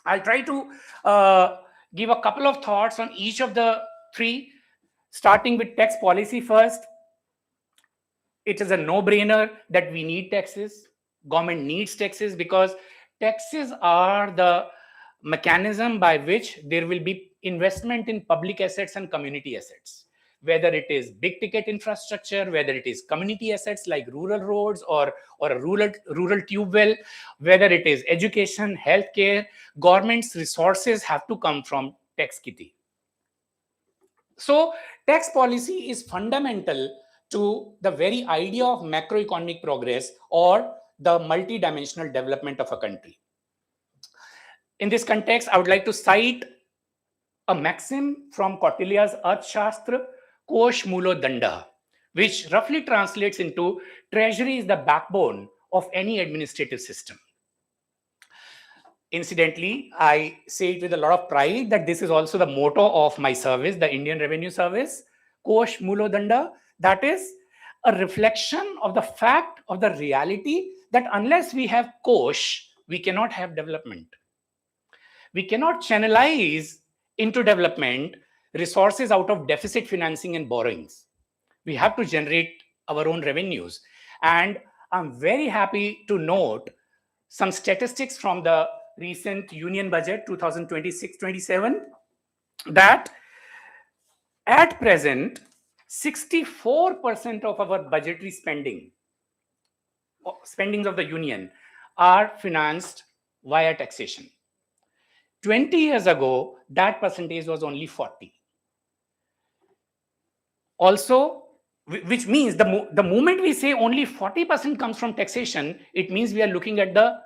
I'll try to give a couple of thoughts on each of the 3, starting with tax policy first. It is a no-brainer that we need taxes. Government needs taxes, because taxes are the mechanism by which there will be investment in public assets and community assets, whether it is big ticket infrastructure, whether it is community assets like rural roads or a rural tube well, whether it is education, healthcare. Government's resources have to come from tax kitty. So tax policy is fundamental to the very idea of macroeconomic progress or the multidimensional development of a country. In this context, I would like to cite a maxim from Kautilya's Arthashastra, Kosh Mulo Danda, which roughly translates into treasury is the backbone of any administrative system. Incidentally, I say it with a lot of pride that this is also the motto of my service, the Indian Revenue Service, Kosh Mulo Danda. That is a reflection of the fact of the reality that unless we have Kosh, we cannot have development. We cannot channelize into development resources out of deficit financing and borrowings. We have to generate our own revenues. And I'm very happy to note some statistics from the recent Union Budget 2026-27 that at present, 64% of our budgetary spendings of the Union are financed via taxation. 20 years ago, that percentage was only 40. Also, which means the moment we say only 40% comes from taxation, it means we are looking at the,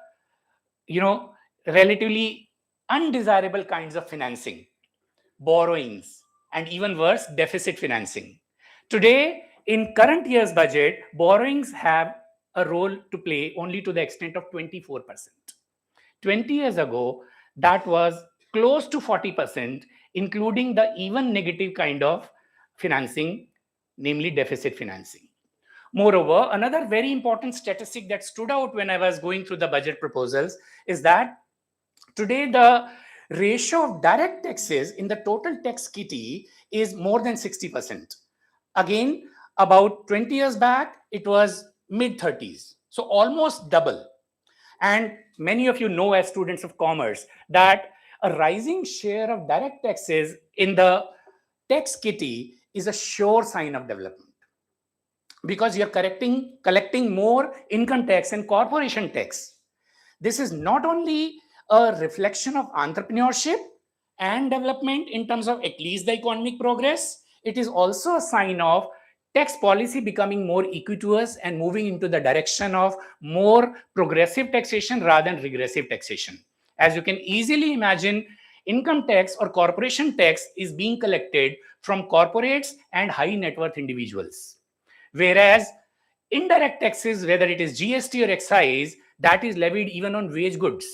relatively undesirable kinds of financing, borrowings, and even worse, deficit financing. Today, in current year's budget, borrowings have a role to play only to the extent of 24%. 20 years ago, that was close to 40%, including the even negative kind of financing, namely deficit financing. Moreover, another very important statistic that stood out when I was going through the budget proposals is that today the ratio of direct taxes in the total tax kitty is more than 60%. Again, about 20 years back, it was mid 30s. So almost double. And many of you know as students of commerce that a rising share of direct taxes in the tax kitty is a sure sign of development, because you're collecting more income tax and corporation tax. This is not only a reflection of entrepreneurship and development in terms of at least the economic progress, it is also a sign of tax policy becoming more equitous and moving into the direction of more progressive taxation rather than regressive taxation. As you can easily imagine, income tax or corporation tax is being collected from corporates and high net worth individuals. Whereas indirect taxes, whether it is GST or excise, that is levied even on wage goods.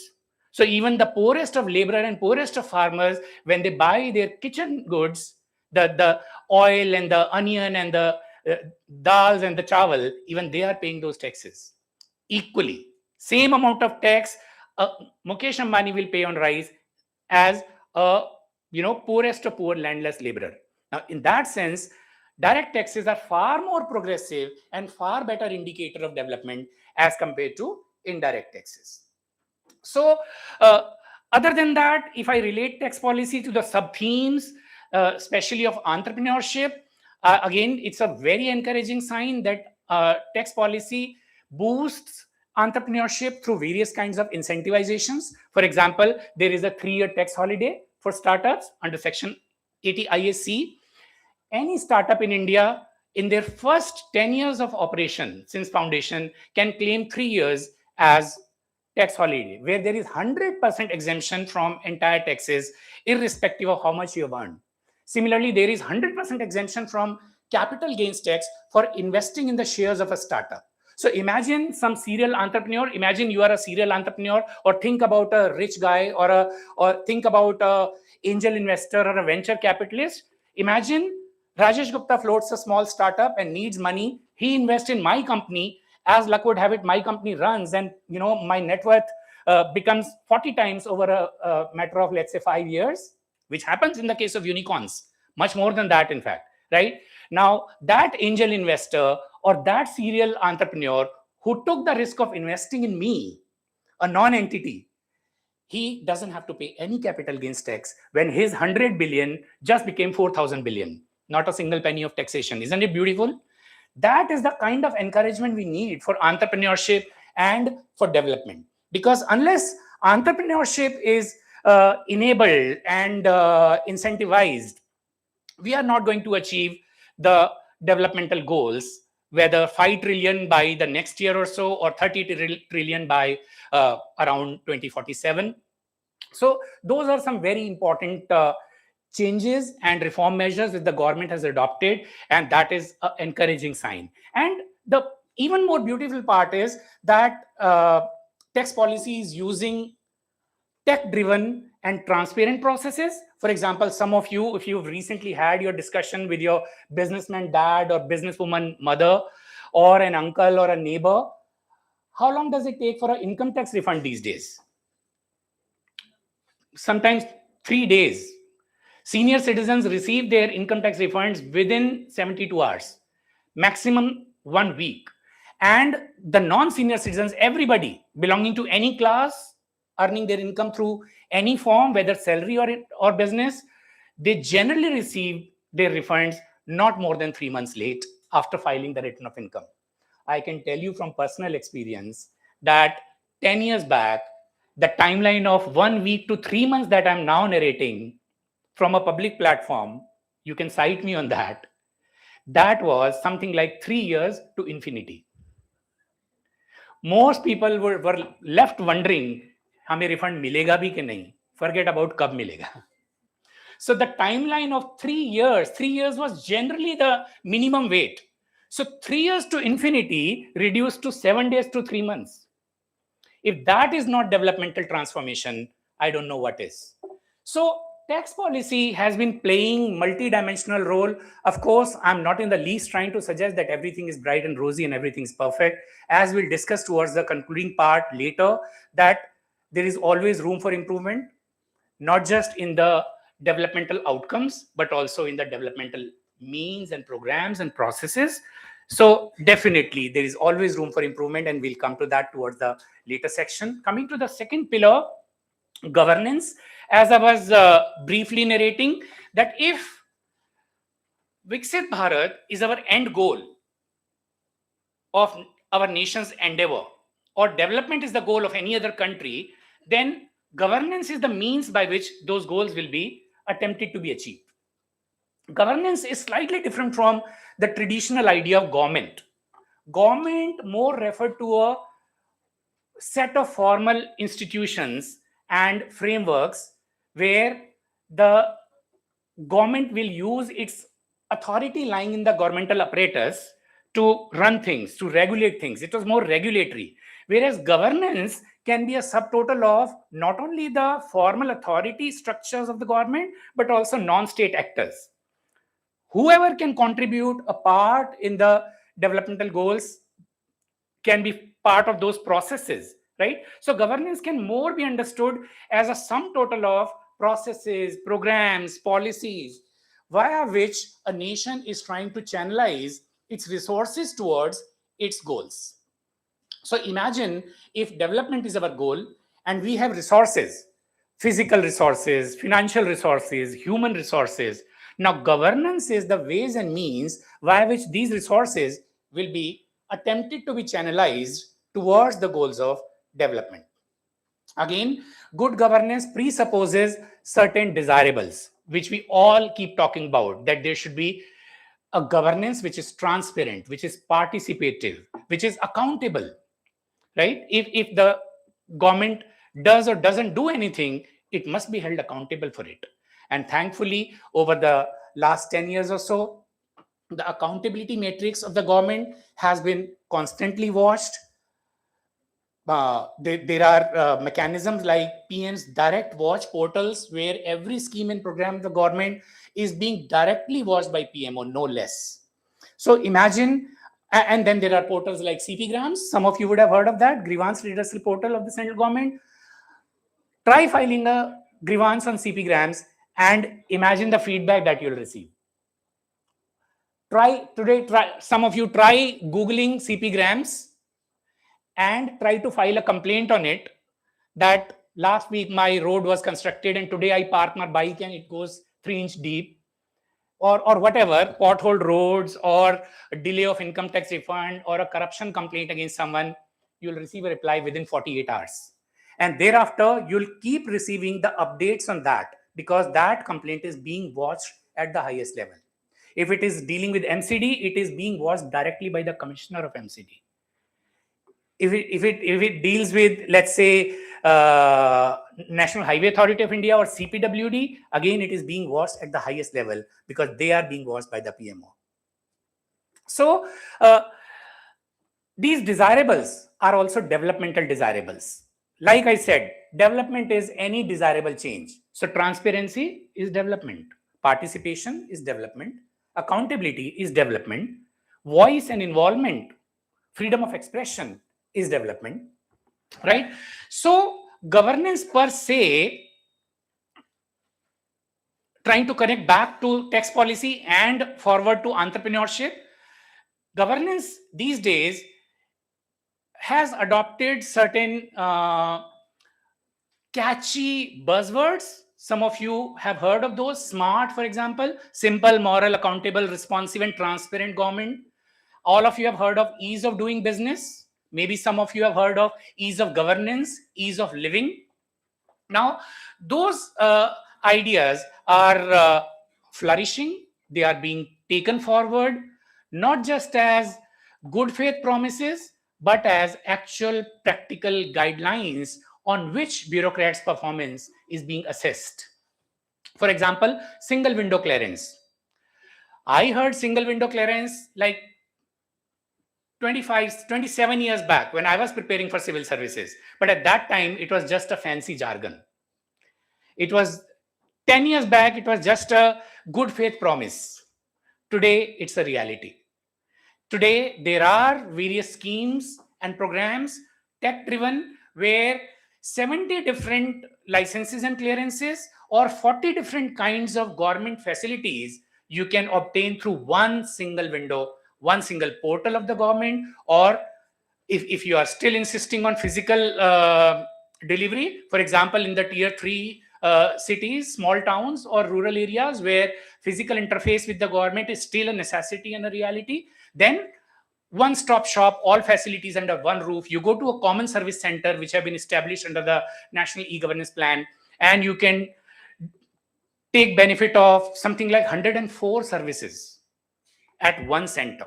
So even the poorest of laborer and poorest of farmers, when they buy their kitchen goods, the oil and the onion and the dals and the chawal, even they are paying those taxes equally. Same amount of tax Mukesh Ambani will pay on rice as a poorest of poor landless laborer. Now, in that sense, direct taxes are far more progressive and far better indicator of development as compared to indirect taxes. So, other than that, if I relate tax policy to the sub-themes, especially of entrepreneurship, again, it's a very encouraging sign that tax policy boosts entrepreneurship through various kinds of incentivizations. For example, there is a 3-year tax holiday for startups under Section 80 ISC. Any startup in India in their first 10 years of operation since foundation can claim 3 years as tax holiday, where there is 100% exemption from entire taxes, irrespective of how much you have earned. Similarly, there is 100% exemption from capital gains tax for investing in the shares of a startup. So imagine some serial entrepreneur, imagine you are a serial entrepreneur, or think about a rich guy, or think about a angel investor or a venture capitalist. Imagine Rajesh Gupta floats a small startup and needs money. He invests in my company. As luck would have it, my company runs, and my net worth becomes 40 times over a matter of, let's say, 5 years, which happens in the case of unicorns, much more than that, in fact, right? Now, that angel investor or that serial entrepreneur who took the risk of investing in me, a non-entity, he doesn't have to pay any capital gains tax when his 100 billion just became 4,000 billion. Not a single penny of taxation. Isn't it beautiful? That is the kind of encouragement we need for entrepreneurship and for development. Because unless entrepreneurship is enabled and incentivized, we are not going to achieve the developmental goals, whether 5 trillion by the next year or so, or 30 trillion by around 2047. So those are some very important changes and reform measures that the government has adopted, and that is an encouraging sign. And the even more beautiful part is that tax policy is using tech-driven and transparent processes. For example, some of you, if you've recently had your discussion with your businessman dad or businesswoman mother or an uncle or a neighbor, how long does it take for an income tax refund these days? Sometimes 3 days. Senior citizens receive their income tax refunds within 72 hours, maximum 1 week. And the non-senior citizens, everybody belonging to any class, earning their income through any form, whether salary or business, they generally receive their refunds not more than 3 months late after filing the return of income. I can tell you from personal experience that 10 years back, the timeline of 1 week to 3 months that I'm now narrating from a public platform, you can cite me on that, that was something like 3 years to infinity. Most people were left wondering, हमें refund मिलेगा भी कि नहीं? Forget about कब मिलेगा. So the timeline of 3 years was generally the minimum wait. So 3 years to infinity reduced to 7 days to 3 months. If that is not developmental transformation, I don't know what is. So tax policy has been playing multi-dimensional role. Of course, I'm not in the least trying to suggest that everything is bright and rosy and everything is perfect. As we'll discuss towards the concluding part later, that there is always room for improvement, not just in the developmental outcomes, but also in the developmental means and programs and processes. So definitely there is always room for improvement, and we'll come to that towards the later section. Coming to the second pillar, governance, as I was briefly narrating, that if Viksit Bharat is our end goal of our nation's endeavor, or development is the goal of any other country, then governance is the means by which those goals will be attempted to be achieved. Governance is slightly different from the traditional idea of government. Government more referred to a set of formal institutions and frameworks where the government will use its authority lying in the governmental apparatus to run things, to regulate things. It was more regulatory. Whereas governance can be a subtotal of not only the formal authority structures of the government, but also non-state actors. Whoever can contribute a part in the developmental goals can be part of those processes, right? So governance can more be understood as a sum total of processes, programs, policies, via which a nation is trying to channelize its resources towards its goals. So imagine if development is our goal and we have resources, physical resources, financial resources, human resources. Now governance is the ways and means via which these resources will be attempted to be channelized towards the goals of development. Again, good governance presupposes certain desirables, which we all keep talking about, that there should be a governance which is transparent, which is participative, which is accountable, right? If the government does or doesn't do anything, it must be held accountable for it. And thankfully, over the last 10 years or so, the accountability matrix of the government has been constantly watched. There are mechanisms like PM's direct watch portals, where every scheme and program of the government is being directly watched by PM, or no less. So imagine, and then there are portals like CPgrams. Some of you would have heard of that, grievance redressal portal of the central government. Try filing a grievance on CPgrams and imagine the feedback that you'll receive. Some of you try Googling CPgrams and try to file a complaint on it, that last week my road was constructed and today I park my bike and it goes 3-inch deep, or whatever, potholed roads, or a delay of income tax refund, or a corruption complaint against someone. You'll receive a reply within 48 hours. And thereafter, you'll keep receiving the updates on that, because that complaint is being watched at the highest level. If it is dealing with MCD, it is being watched directly by the commissioner of MCD. If it deals with, let's say, National Highway Authority of India or CPWD, again, it is being watched at the highest level, because they are being watched by the PMO. So these desirables are also developmental desirables. Like I said, development is any desirable change. So transparency is development, participation is development, accountability is development, voice and involvement, freedom of expression is development, right? So governance per se, trying to connect back to tax policy and forward to entrepreneurship, governance these days has adopted certain catchy buzzwords. Some of you have heard of those. SMART, for example, simple, moral, accountable, responsive, and transparent government. All of you have heard of ease of doing business. Maybe some of you have heard of ease of governance, ease of living. Now, those ideas are flourishing. They are being taken forward, not just as good faith promises, but as actual practical guidelines on which bureaucrats' performance is being assessed. For example, single window clearance. I heard single window clearance like 27 years back when I was preparing for civil services. But at that time, it was just a fancy jargon. It was 10 years back, it was just a good faith promise. Today, it's a reality. Today, there are various schemes and programs, tech-driven, where 70 different licenses and clearances or 40 different kinds of government facilities you can obtain through one single window one single portal of the government, or if you are still insisting on physical delivery, for example, in the tier 3 cities, small towns or rural areas where physical interface with the government is still a necessity and a reality, then one-stop shop, all facilities under one roof. You go to a common service center which have been established under the National E-Governance Plan, and you can take benefit of something like 104 services at one center.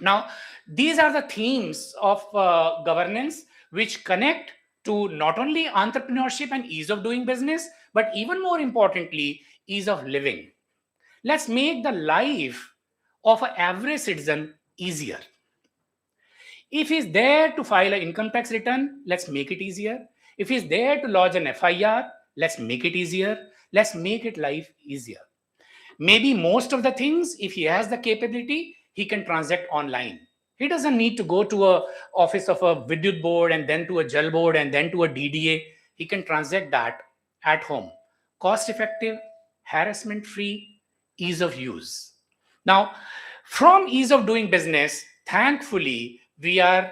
Now, these are the themes of governance which connect to not only entrepreneurship and ease of doing business, but even more importantly, ease of living. Let's make the life of an average citizen easier. If he's there to file an income tax return, let's make it easier. If he's there to lodge an FIR, let's make it easier. Let's make it life easier. Maybe most of the things, if he has the capability, he can transact online. He doesn't need to go to a office of a Vidyut board and then to a Jal board and then to a DDA. He can transact that at home. Cost effective, harassment free, ease of use. Now, from ease of doing business, thankfully, we are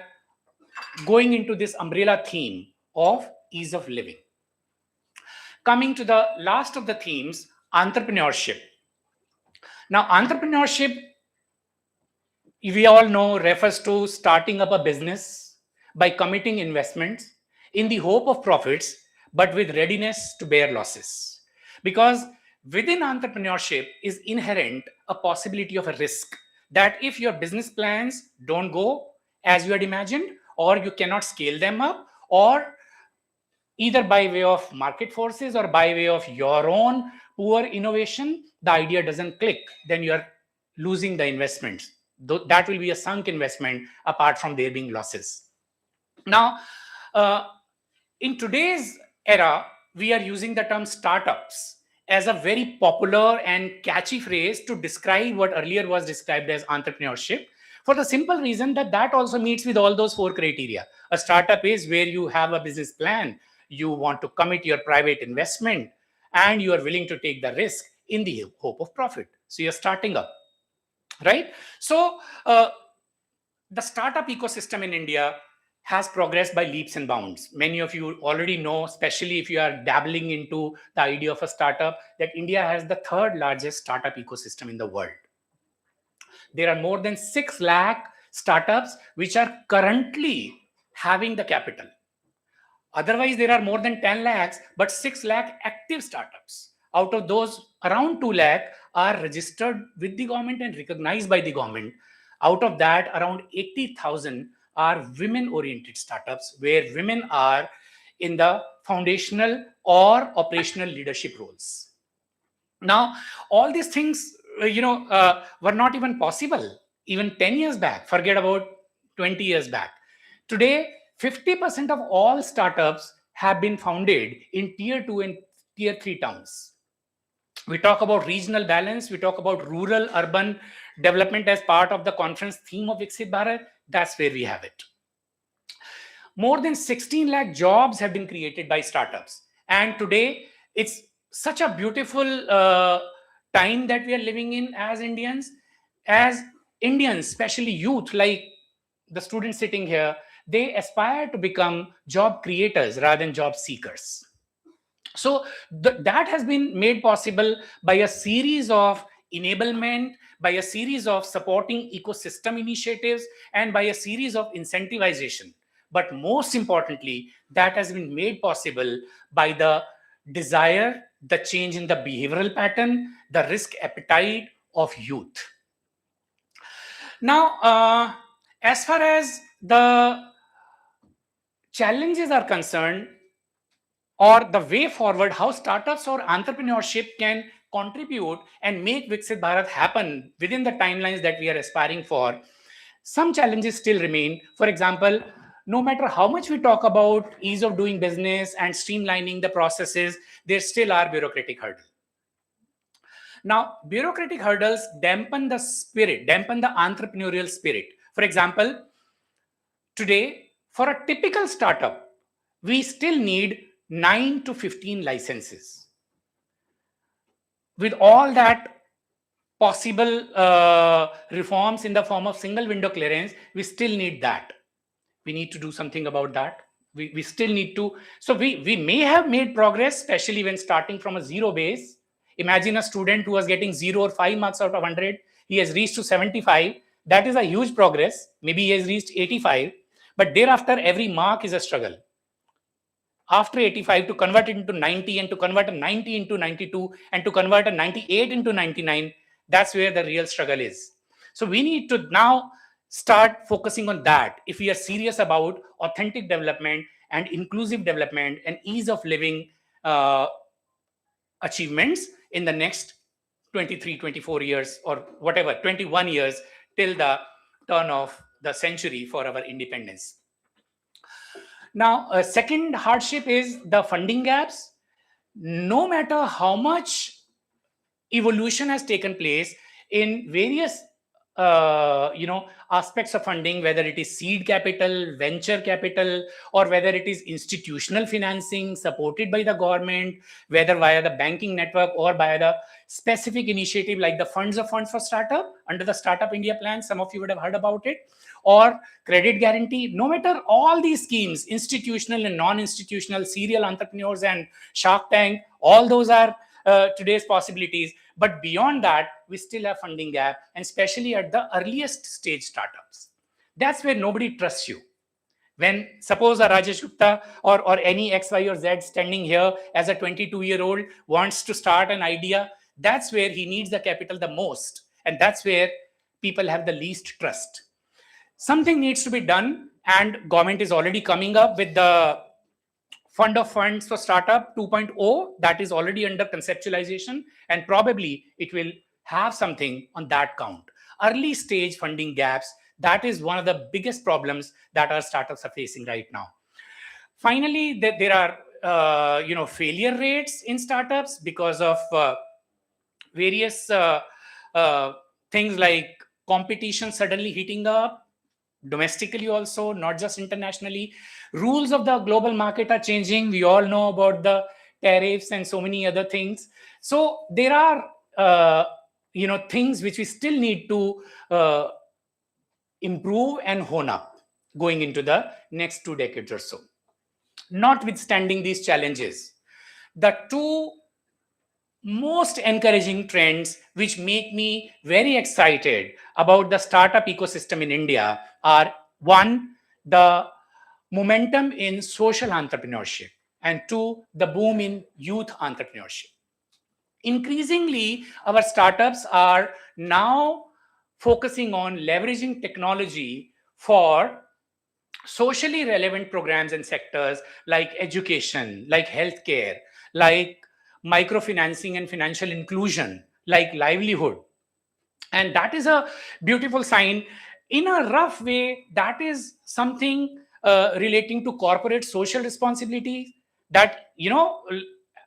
going into this umbrella theme of ease of living. Coming to the last of the themes, entrepreneurship. Now, entrepreneurship, we all know, refers to starting up a business by committing investments in the hope of profits, but with readiness to bear losses. Because within entrepreneurship is inherent a possibility of a risk that if your business plans don't go as you had imagined, or you cannot scale them up, or either by way of market forces or by way of your own poor innovation, the idea doesn't click, then you are losing the investments. That will be a sunk investment apart from there being losses. Now, in today's era, we are using the term startups as a very popular and catchy phrase to describe what earlier was described as entrepreneurship, for the simple reason that that also meets with all those 4 criteria. A startup is where you have a business plan, you want to commit your private investment, and you are willing to take the risk in the hope of profit. So you're starting up, right? So the startup ecosystem in India has progressed by leaps and bounds. Many of you already know, especially if you are dabbling into the idea of a startup, that India has the 3rd largest startup ecosystem in the world. There are more than 6 lakh startups which are currently having the capital. Otherwise, there are more than 10 lakhs, but 6 lakh active startups. Out of those, around 2 lakh are registered with the government and recognized by the government. Out of that, around 80,000 are women-oriented startups, where women are in the foundational or operational leadership roles. Now, all these things, were not even possible even 10 years back. Forget about 20 years back. Today, 50% of all startups have been founded in tier 2 and tier 3 towns. We talk about regional balance. We talk about rural urban development as part of the conference theme of Viksit Bharat. That's where we have it. More than 16 lakh jobs have been created by startups. And today, it's such a beautiful time that we are living in as Indians. As Indians, especially youth, like the students sitting here, they aspire to become job creators rather than job seekers. So that has been made possible by a series of enablement, by a series of supporting ecosystem initiatives, and by a series of incentivization. But most importantly, that has been made possible by the desire, the change in the behavioral pattern, the risk appetite of youth. Now, as far as the challenges are concerned, or the way forward, how startups or entrepreneurship can contribute and make Viksit Bharat happen within the timelines that we are aspiring for, some challenges still remain. For example, no matter how much we talk about ease of doing business and streamlining the processes, there still are bureaucratic hurdles. Now, bureaucratic hurdles dampen the spirit, dampen the entrepreneurial spirit. For example, today, for a typical startup, we still need 9 to 15 licenses. With all that possible reforms in the form of single window clearance, we still need that. We need to do something about that. We still need to. So we may have made progress, especially when starting from a zero base. Imagine a student who was getting 0 or 5 marks out of 100. He has reached to 75. That is a huge progress. Maybe he has reached 85. But thereafter, every mark is a struggle. After 85, to convert it into 90, and to convert a 90 into 92, and to convert a 98 into 99, that's where the real struggle is. So we need to now start focusing on that if we are serious about authentic development and inclusive development and ease of living achievements in the next 23, 24 years, or whatever, 21 years till the turn of the century for our independence. Now, a second hardship is the funding gaps. No matter how much evolution has taken place in various aspects of funding, whether it is seed capital, venture capital, or whether it is institutional financing supported by the government, whether via the banking network or via the specific initiative like the funds for startup under the Startup India plan, some of you would have heard about it, or credit guarantee. No matter all these schemes, institutional and non-institutional, serial entrepreneurs and Shark Tank, all those are today's possibilities. But beyond that, we still have funding gap, and especially at the earliest stage startups. That's where nobody trusts you. When suppose a Rajesh Gupta or any X, Y, or Z standing here as a 22-year-old wants to start an idea, that's where he needs the capital the most. And that's where people have the least trust. Something needs to be done, and government is already coming up with the Fund of Funds for Startup 2.0 that is already under conceptualization, and probably it will have something on that count. Early stage funding gaps, that is one of the biggest problems that our startups are facing right now. Finally, there are failure rates in startups because of various things like competition suddenly heating up, domestically also, not just internationally. Rules of the global market are changing. We all know about the tariffs and so many other things. So there are things which we still need to improve and hone up going into the next 2 decades or so. Notwithstanding these challenges, the two most encouraging trends which make me very excited about the startup ecosystem in India are: one, the momentum in social entrepreneurship, and two, the boom in youth entrepreneurship. Increasingly, our startups are now focusing on leveraging technology for socially relevant programs and sectors like education, like healthcare, like microfinancing and financial inclusion, like livelihood. And that is a beautiful sign. In a rough way, that is something relating to corporate social responsibility that,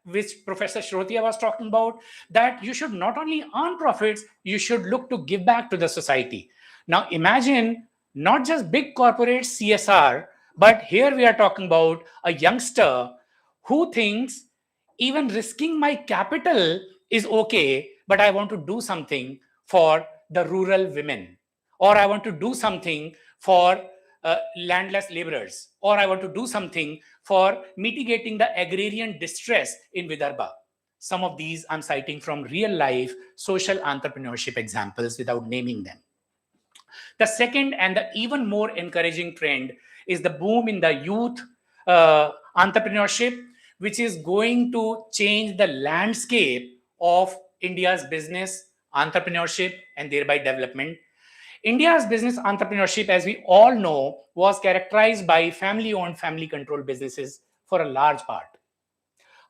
which Professor Shrotia was talking about, that you should not only earn profits, you should look to give back to the society. Now imagine not just big corporate CSR, but here we are talking about a youngster who thinks even risking my capital is okay, but I want to do something for the rural women, or I want to do something for landless laborers, or I want to do something for mitigating the agrarian distress in Vidarbha. Some of these I'm citing from real life social entrepreneurship examples without naming them. The second and the even more encouraging trend is the boom in the youth entrepreneurship, which is going to change the landscape of India's business, entrepreneurship, and thereby development. India's business entrepreneurship, as we all know, was characterized by family-owned, family-controlled businesses for a large part.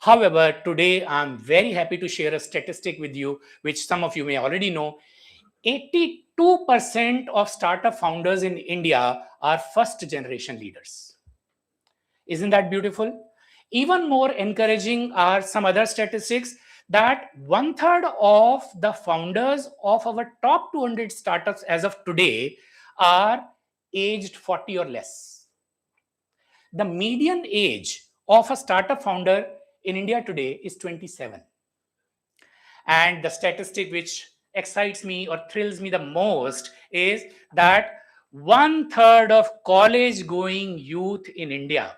However, today I'm very happy to share a statistic with you, which some of you may already know. 82% of startup founders in India are first-generation leaders. Isn't that beautiful? Even more encouraging are some other statistics that 1/3 of the founders of our top 200 startups as of today are aged 40 or less. The median age of a startup founder in India today is 27. And the statistic which excites me or thrills me the most is that 1/3 of college going youth in India,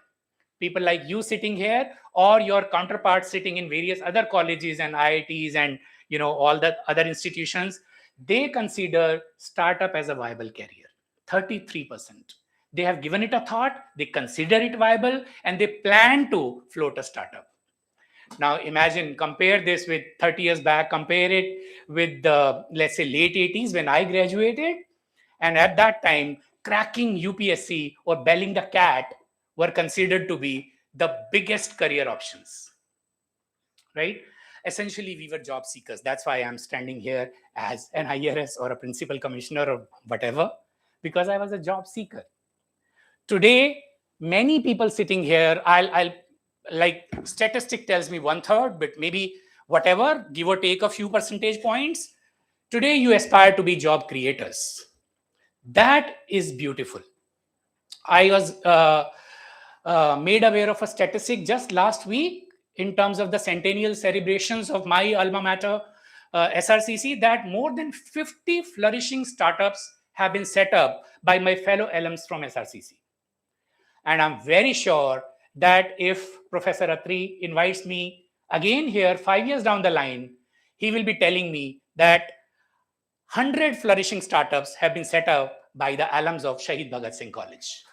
people like you sitting here or your counterparts sitting in various other colleges and IITs and all the other institutions, they consider startup as a viable career. 33%. They have given it a thought, they consider it viable, and they plan to float a startup. Now imagine, compare this with 30 years back, compare it with the, let's say, late 80s when I graduated. And at that time, cracking UPSC or belling the cat were considered to be the biggest career options, right? Essentially, we were job seekers. That's why I'm standing here as an IRS or a principal commissioner or whatever, because I was a job seeker. Today, many people sitting here, I'll like statistic tells me 1/3, but maybe whatever, give or take a few percentage points. Today, you aspire to be job creators. That is beautiful. I was made aware of a statistic just last week in terms of the centennial celebrations of my alma mater, SRCC, that more than 50 flourishing startups have been set up by my fellow alums from SRCC. And I'm very sure that if Professor Atri invites me again here 5 years down the line, he will be telling me that 100 flourishing startups have been set up by the alums of Shahid Bhagat Singh College.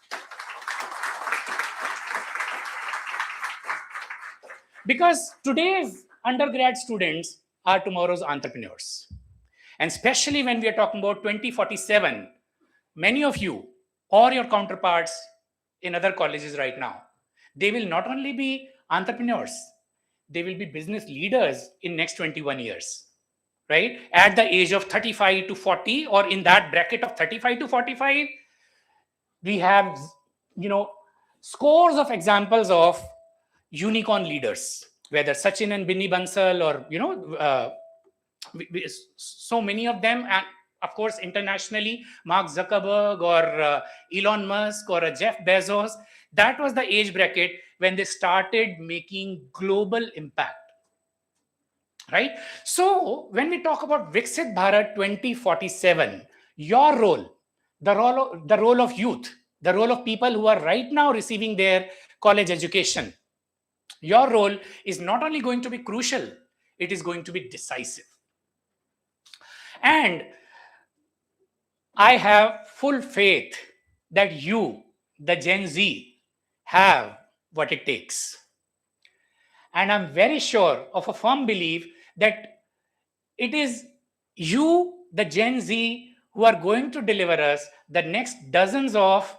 Because today's undergrad students are tomorrow's entrepreneurs. And especially when we are talking about 2047, many of you or your counterparts in other colleges right now, they will not only be entrepreneurs, they will be business leaders in next 21 years, right? At the age of 35 to 40, or in that bracket of 35 to 45, we have, scores of examples of unicorn leaders, whether Sachin and Binny Bansal or, so many of them, and of course, internationally, Mark Zuckerberg or Elon Musk or Jeff Bezos. That was the age bracket when they started making global impact, right? So when we talk about Viksit Bharat 2047, your role, the role of youth, the role of people who are right now receiving their college education, your role is not only going to be crucial, it is going to be decisive. And I have full faith that you, the Gen Z, have what it takes. And I'm very sure of a firm belief that it is you, the Gen Z, who are going to deliver us the next dozens of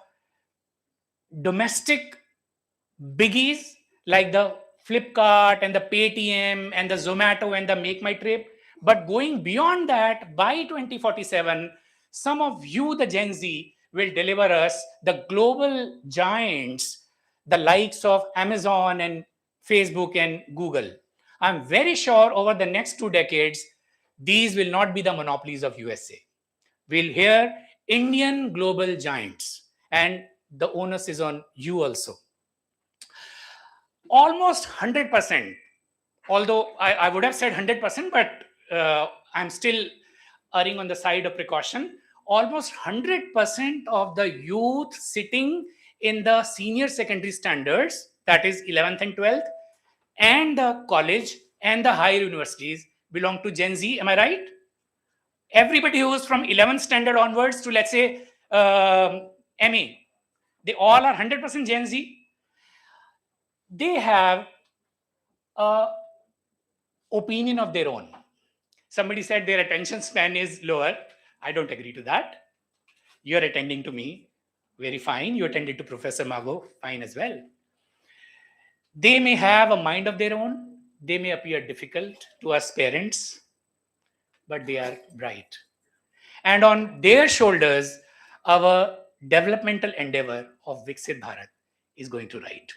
domestic biggies like the Flipkart and the Paytm and the Zomato and the Make My Trip. But going beyond that, by 2047, some of you, the Gen Z, will deliver us the global giants, the likes of Amazon and Facebook and Google. I'm very sure over the next 2 decades, these will not be the monopolies of USA. We'll hear Indian global giants, and the onus is on you also. Almost 100%, although I would have said 100%, but I'm still erring on the side of precaution. Almost 100% of the youth sitting in the senior secondary standards, that is 11th and 12th, and the college and the higher universities belong to Gen Z. Am I right? Everybody who is from 11th standard onwards to, let's say, MA, they all are 100% Gen Z. They have an opinion of their own. Somebody said their attention span is lower. I don't agree to that. You're attending to me. Very fine. You attended to Professor Mago. Fine as well. They may have a mind of their own. They may appear difficult to us parents, but they are bright. And on their shoulders, our developmental endeavor of Viksit Bharat is going to ride.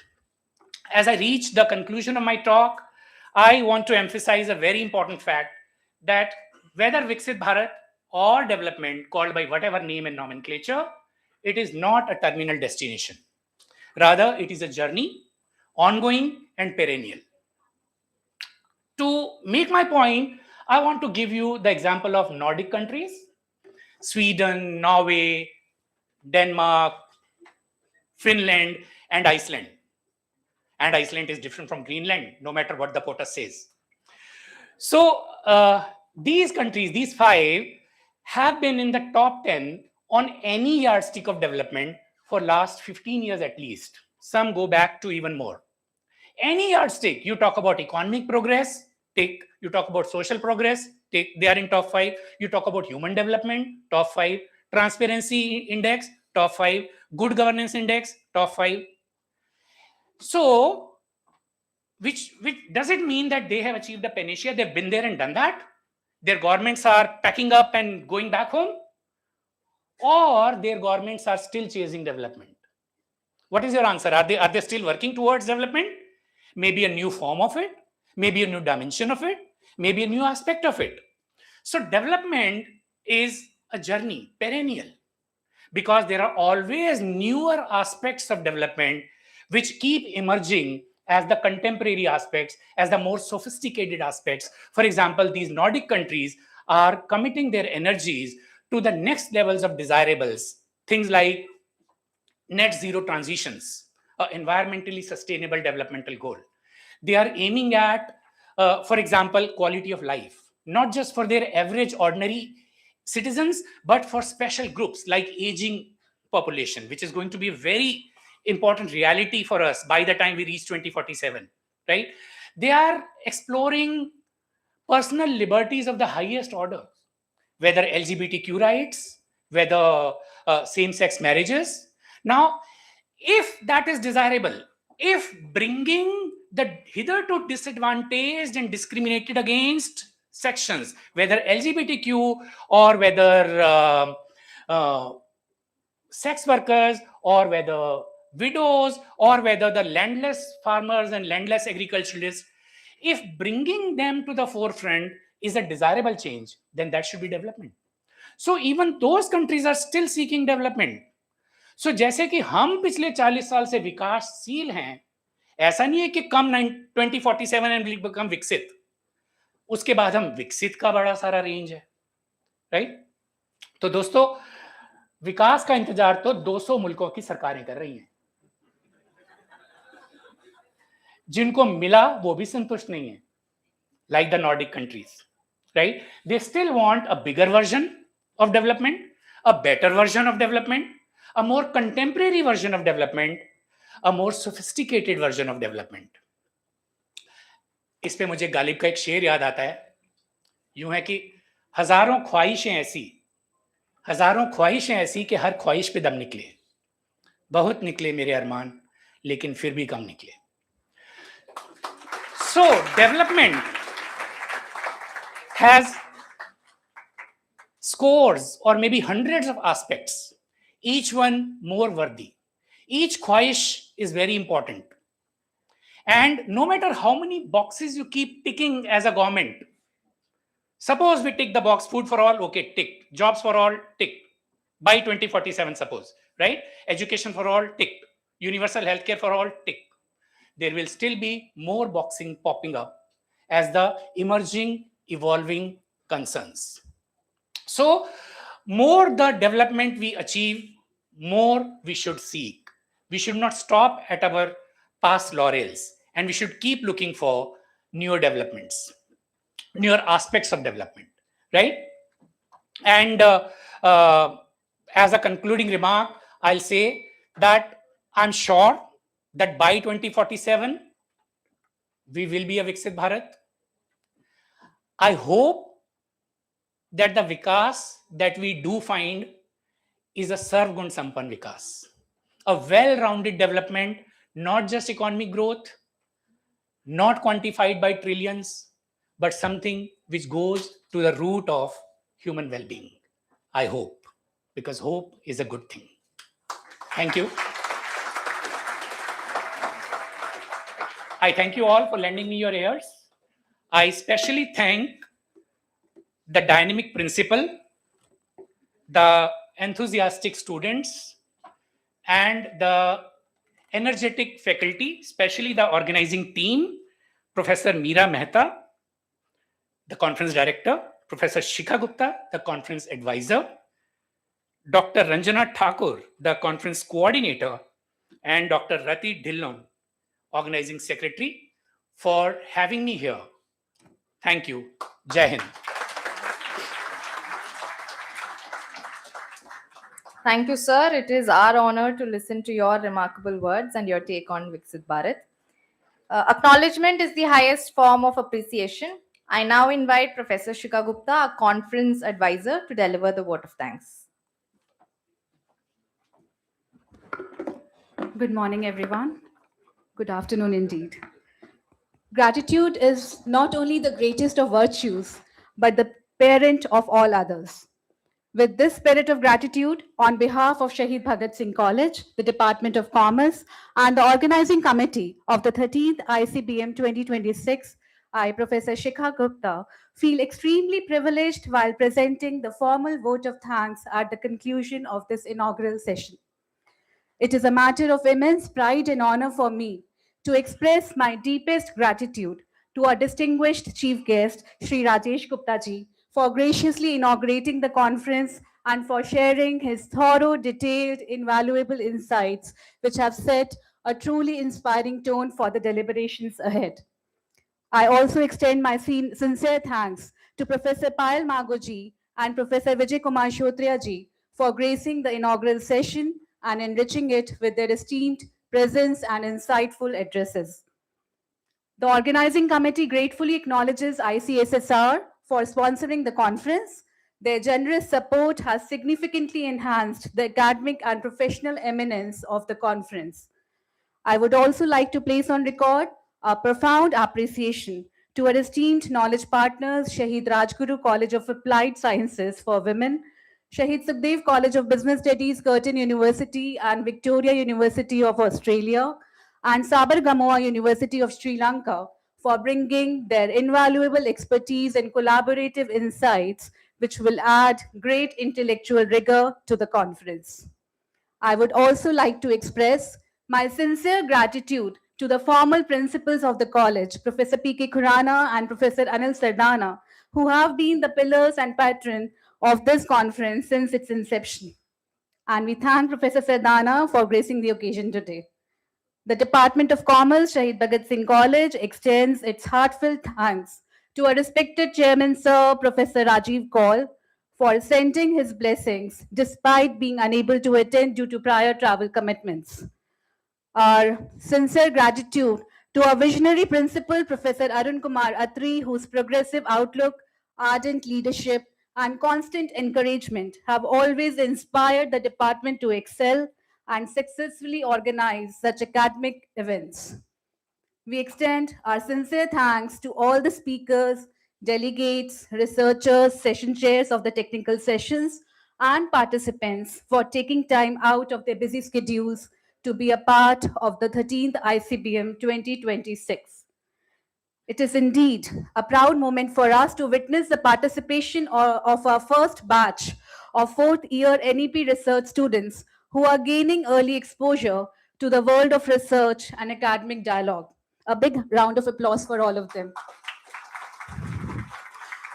As I reach the conclusion of my talk, I want to emphasize a very important fact that whether Viksit Bharat or development, called by whatever name and nomenclature, it is not a terminal destination. Rather, it is a journey, ongoing and perennial. To make my point, I want to give you the example of Nordic countries: Sweden, Norway, Denmark, Finland, and Iceland. And Iceland is different from Greenland, no matter what the POTUS says. So these countries, these 5, have been in the top 10 on any yardstick of development for last 15 years at least. Some go back to even more. Any yardstick, you talk about economic progress, take. You talk about social progress, take. They are in top 5. You talk about human development, top 5. Transparency index, top 5. Good governance index, top 5. So, which does it mean that they have achieved the panacea? They've been there and done that. Their governments are packing up and going back home, or their governments are still chasing development? What is your answer? Are they still working towards development? Maybe a new form of it, maybe a new dimension of it, maybe a new aspect of it. So development is a journey, perennial, because there are always newer aspects of development which keep emerging as the contemporary aspects, as the more sophisticated aspects. For example, these Nordic countries are committing their energies to the next levels of desirables, things like net zero transitions, environmentally sustainable developmental goal. They are aiming at, for example, quality of life, not just for their average ordinary citizens, but for special groups like aging population, which is going to be a very important reality for us by the time we reach 2047, right? They are exploring personal liberties of the highest order, whether LGBTQ rights, whether same-sex marriages. Now, if that is desirable, if bringing the hitherto disadvantaged and discriminated against sections, whether LGBTQ or whether sex workers or whether widows or whether the landless farmers and landless agriculturalists, if bringing them to the forefront is a desirable change, then that should be development. So even those countries are still seeking development. So जैसे कि हम पिछले 40 साल से विकासशील हैं, ऐसा नहीं है कि कम 2047 एंड विल बिकम विकसित, उसके बाद हम विकसित का बड़ा सारा रेंज है, राइट? तो दोस्तों, विकास का इंतजार तो 200 मुल्कों की सरकारें कर रही हैं. जिनको मिला वो भी संतुष्ट नहीं है, like the Nordic countries, right? They still want a bigger version of development, a better version of development, a more contemporary version of development, a more sophisticated version of development. इस पे मुझे गालिब का एक शेर याद आता है, यूं है कि हजारों ख्वाहिशें ऐसी कि हर ख्वाहिश पे दम निकले, बहुत निकले मेरे अरमान, लेकिन फिर भी कम निकले. So development has scores or maybe hundreds of aspects, each one more worthy. Each khwahish is very important. And no matter how many boxes you keep ticking as a government, suppose we tick the box, food for all, okay, tick. Jobs for all, tick. By 2047, suppose, right? Education for all, tick. Universal healthcare for all, tick. There will still be more boxing popping up as the emerging, evolving concerns. So, more the development we achieve, more we should seek. We should not stop at our past laurels, and we should keep looking for newer developments, newer aspects of development, right? And as a concluding remark, I'll say that I'm sure that by 2047, we will be a Viksit Bharat. I hope that the Vikas that we do find is a Sarvgun Sampan Vikas, a well-rounded development, not just economic growth, not quantified by trillions, but something which goes to the root of human well-being. I hope, because hope is a good thing. Thank you. I thank you all for lending me your ears. I especially thank the dynamic principal, the enthusiastic students, and the energetic faculty, especially the organizing team, Professor Meera Mehta, the conference director, Professor Shikha Gupta, the conference advisor, Dr. Ranjana Thakur, the conference coordinator, and Dr. Rati Dhillon, organizing secretary, for having me here. Thank you. Jai Hind. Thank you, sir. It is our honor to listen to your remarkable words and your take on Viksit Bharat. Acknowledgement is the highest form of appreciation. I now invite Professor Shikha Gupta, a conference advisor, to deliver the vote of thanks. Good morning, everyone. Good afternoon, indeed. Gratitude is not only the greatest of virtues, but the parent of all others. With this spirit of gratitude, on behalf of Shahid Bhagat Singh College, the Department of Commerce, and the organizing committee of the 13th ICBM 2026, I, Professor Shikha Gupta, feel extremely privileged while presenting the formal vote of thanks at the conclusion of this inaugural session. It is a matter of immense pride and honor for me to express my deepest gratitude to our distinguished chief guest, Sri Rajesh Gupta ji, for graciously inaugurating the conference and for sharing his thorough, detailed, invaluable insights, which have set a truly inspiring tone for the deliberations ahead. I also extend my sincere thanks to Professor Payal Magoji and Professor Vijay Kumar Shotriya ji for gracing the inaugural session and enriching it with their esteemed presence and insightful addresses. The organizing committee gratefully acknowledges ICSSR for sponsoring the conference. Their generous support has significantly enhanced the academic and professional eminence of the conference. I would also like to place on record our profound appreciation to our esteemed knowledge partners, Shahid Rajguru College of Applied Sciences for Women, Shahid Sukhdev College of Business Studies, Curtin University and Victoria University of Australia, and Sabargamoa University of Sri Lanka for bringing their invaluable expertise and collaborative insights, which will add great intellectual rigor to the conference. I would also like to express my sincere gratitude to the formal principals of the college, Professor P.K. Khurana and Professor Anil Sardana, who have been the pillars and patron of this conference since its inception. And we thank Professor Sardana for gracing the occasion today. The Department of Commerce, Shahid Bhagat Singh College, extends its heartfelt thanks to our respected chairman, Sir Professor Rajiv Kaul, for sending his blessings despite being unable to attend due to prior travel commitments. Our sincere gratitude to our visionary principal, Professor Arun Kumar Atri, whose progressive outlook, ardent leadership, and constant encouragement have always inspired the department to excel and successfully organize such academic events. We extend our sincere thanks to all the speakers, delegates, researchers, session chairs of the technical sessions, and participants for taking time out of their busy schedules to be a part of the 13th ICBM 2026. It is indeed a proud moment for us to witness the participation of our first batch of fourth-year NEP research students who are gaining early exposure to the world of research and academic dialogue. A big round of applause for all of them.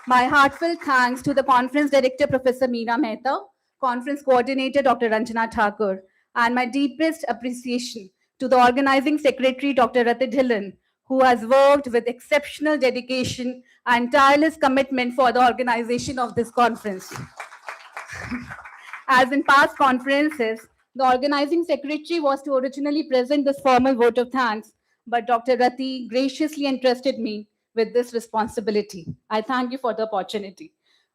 My heartfelt thanks to the conference director, Professor Meena Mehta, conference coordinator, Dr. Ranjana Thakur, and my deepest appreciation to the organizing secretary, Dr. Rati Dhillon, who has worked with exceptional dedication and tireless commitment for the organization of this conference. As in past conferences, the organizing secretary was to originally present this formal vote of thanks, but Dr. Rati graciously entrusted me with this responsibility. I thank you for the opportunity.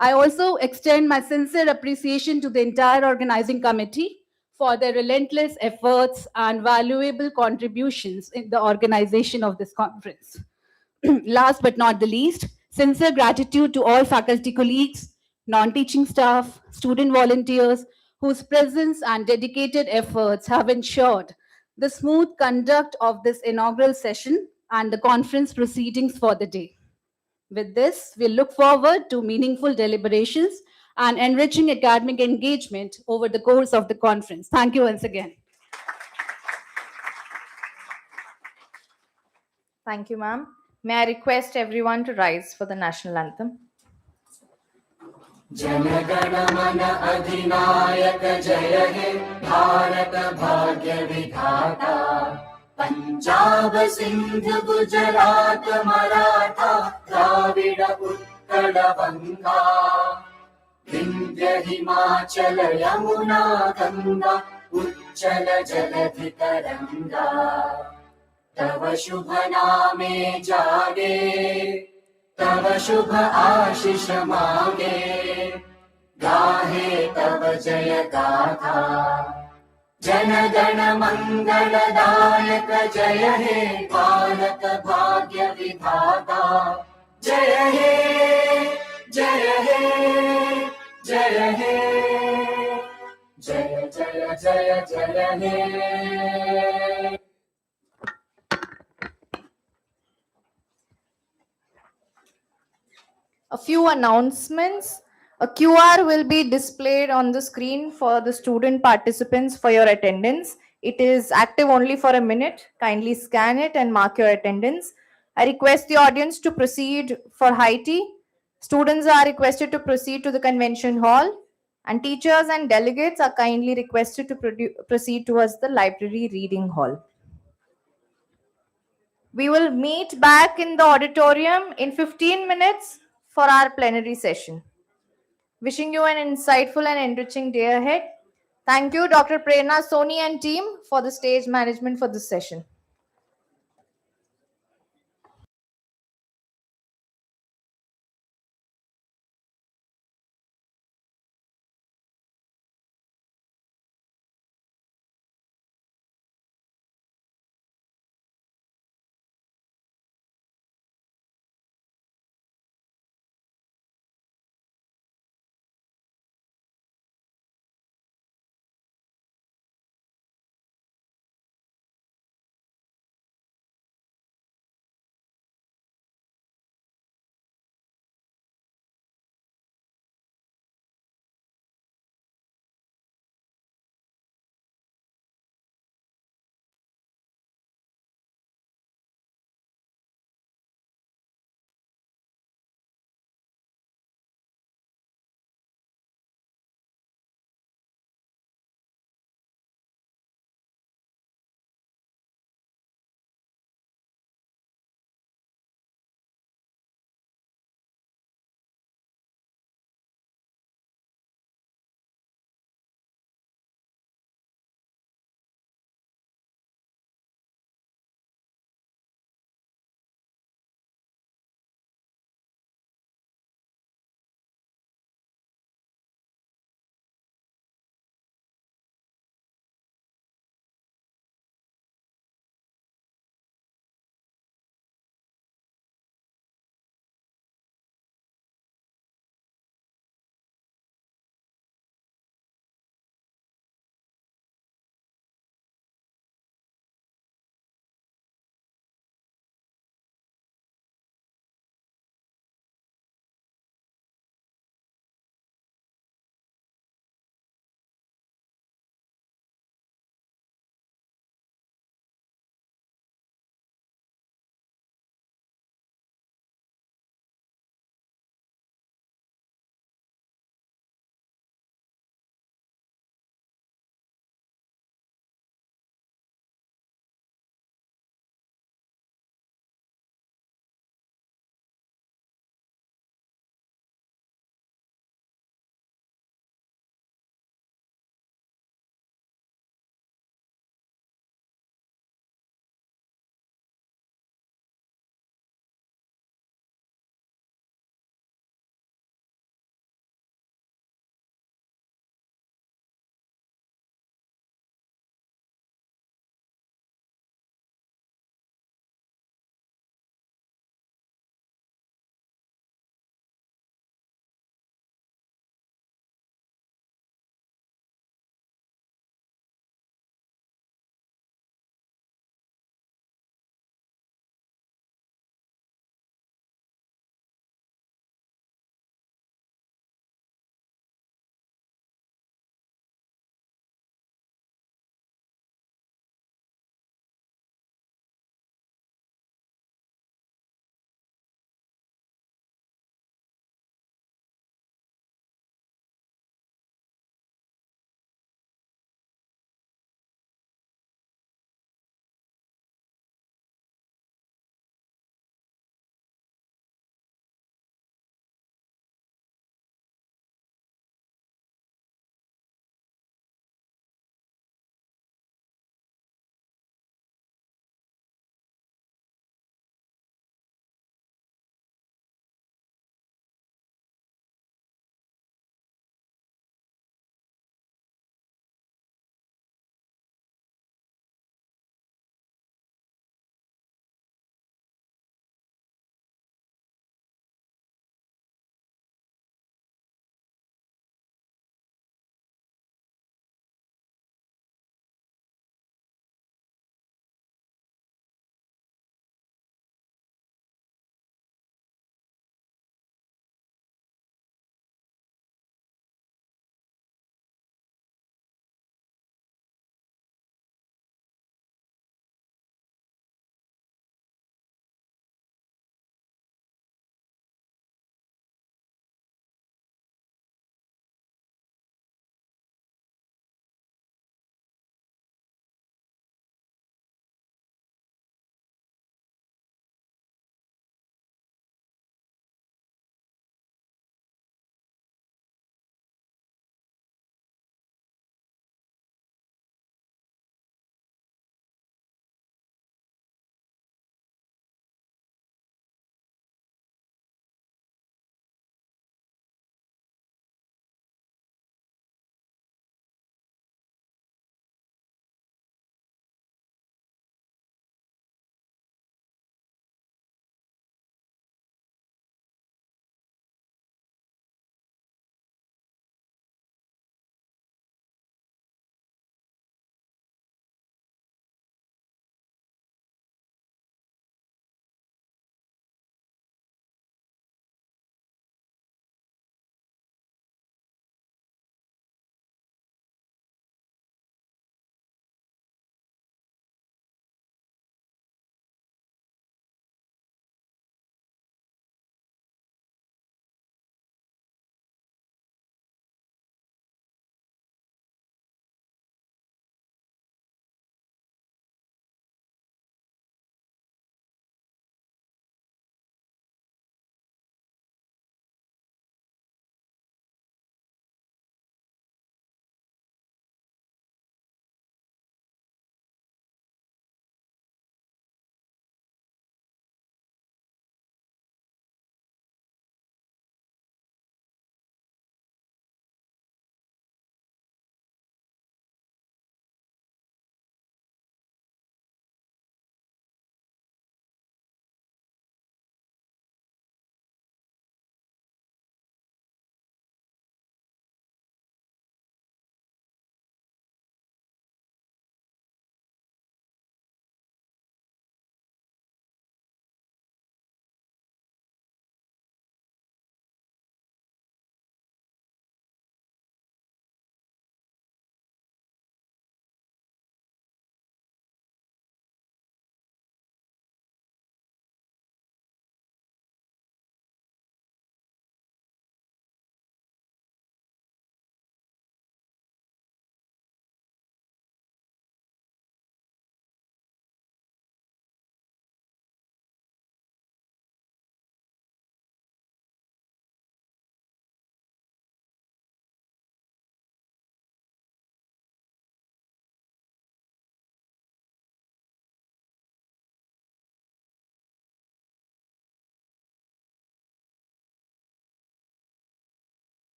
I also extend my sincere appreciation to the entire organizing committee for their relentless efforts and valuable contributions in the organization of this conference. Last but not the least, sincere gratitude to all faculty colleagues, non-teaching staff, student volunteers, whose presence and dedicated efforts have ensured the smooth conduct of this inaugural session and the conference proceedings for the day. With this, we look forward to meaningful deliberations and enriching academic engagement over the course of the conference. Thank you once again. Thank you, ma'am. May I request everyone to rise for the national anthem? Jana Gana Mana अधिनायक जय हे भारत भाग्य विधाता पंजाब सिंध गुजरात मराठा द्राविड उत्कल बंगा विंध्य हिमाचल यमुना गंगा उच्चल जलधि तरंगा तव शुभ नामे जागे तव शुभ आशीष मांगे गाहे तव जय गाथा जन गण मंगलदायक जय हे भारत भाग्य विधाता जय हे जय हे जय हे जय जय जय जय हे A few announcements. A QR will be displayed on the screen for the student participants for your attendance. It is active only for a minute. Kindly scan it and mark your attendance. I request the audience to proceed for high tea. Students are requested to proceed to the convention hall, and teachers and delegates are kindly requested to proceed towards the library reading hall. We will meet back in the auditorium in 15 minutes for our plenary session. Wishing you an insightful and enriching day ahead. Thank you, Dr. Prerna Soni and team, for the stage management for this session.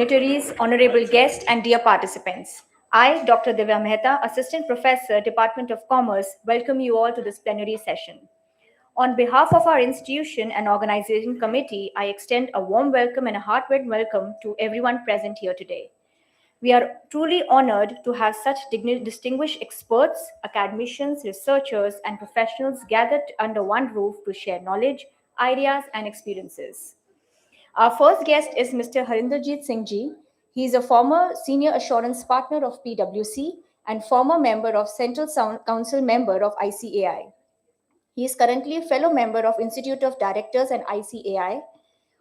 Dignitaries, honorable guests, and dear participants. I, Dr. Divya Mehta, Assistant Professor, Department of Commerce, welcome you all to this plenary session. On behalf of our institution and organization committee, I extend a warm welcome and a heartfelt welcome to everyone present here today. We are truly honored to have such distinguished experts, academicians, researchers, and professionals gathered under one roof to share knowledge, ideas, and experiences. Our first guest is Mr. Harinderjit Singh Ji. He is a former senior assurance partner of PwC and former member of Central Council member of ICAI. He is currently a fellow member of Institute of Directors and ICAI.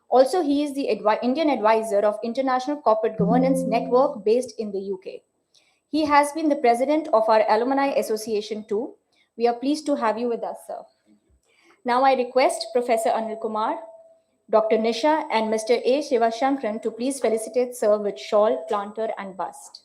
Also, he is the Indian advisor of International Corporate Governance Network based in the UK. He has been the president of our Alumni Association too. We are pleased to have you with us, sir. Now I request Professor Anil Kumar, Dr. Nisha, and Mr. A. Shivashankran to please felicitate sir with shawl, planter, and bust.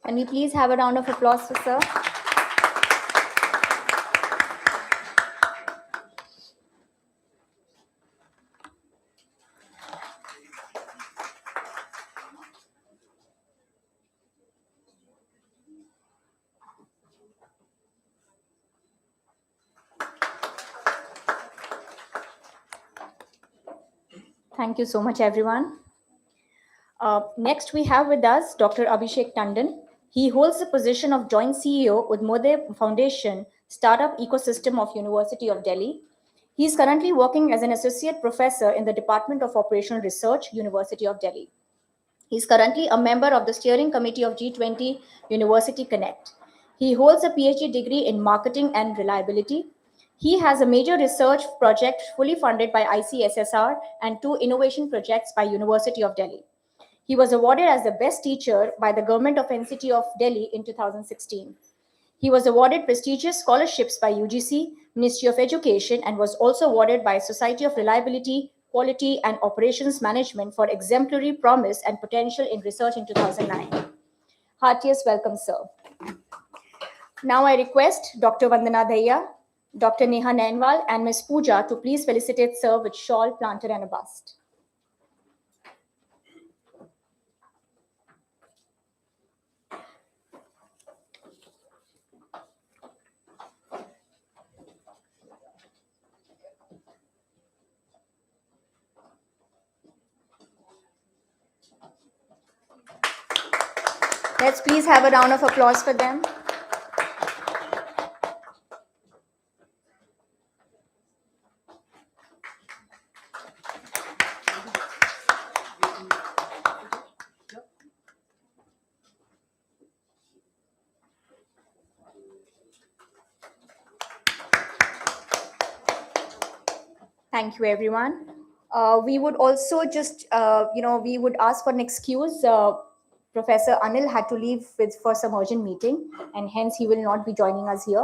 Can we please have a round of applause for sir? Thank you so much, everyone. Next, we have with us Dr. Abhishek Tandon. He holds the position of Joint CEO with Mode Foundation Startup Ecosystem of University of Delhi. He is currently working as an associate professor in the Department of Operational Research, University of Delhi. He is currently a member of the steering committee of G20 University Connect. He holds a PhD degree in marketing and reliability. He has a major research project fully funded by ICSSR and 2 innovation projects by University of Delhi. He was awarded as the best teacher by the Government of NCT of Delhi in 2016. He was awarded prestigious scholarships by UGC, Ministry of Education, and was also awarded by Society of Reliability, Quality and Operations Management for exemplary promise and potential in research in 2009. Heartiest welcome, sir. Now I request Dr. Vandana Daya, Dr. Neha Nainwal, and Ms. Pooja to please felicitate sir with shawl, planter, and a bust. Let's please have a round of applause for them. Thank you, everyone. We would also just, we would ask for an excuse. Professor Anil had to leave for some urgent meeting, and hence he will not be joining us here.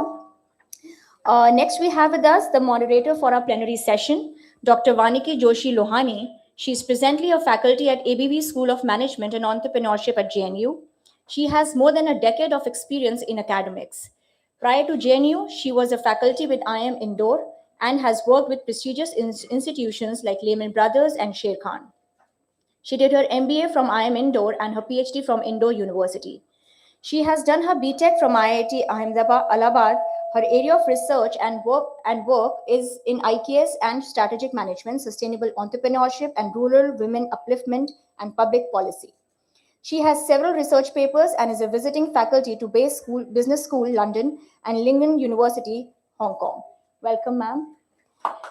Next, we have with us the moderator for our plenary session, Dr. Vaniki Joshi Lohani. She is presently a faculty at ABV School of Management and Entrepreneurship at JNU. She has more than a decade of experience in academics. Prior to JNU, she was a faculty with IIM Indore and has worked with prestigious institutions like Lehman Brothers and Sher Khan. She did her MBA from IIM Indore and her PhD from Indore University. She has done her BTech from IIT Ahmedabad. Her area of research and work is in IKS and strategic management, sustainable entrepreneurship, and rural women upliftment and public policy. She has several research papers and is a visiting faculty to Business School, London, and Lingen University, Hong Kong. Welcome, ma'am.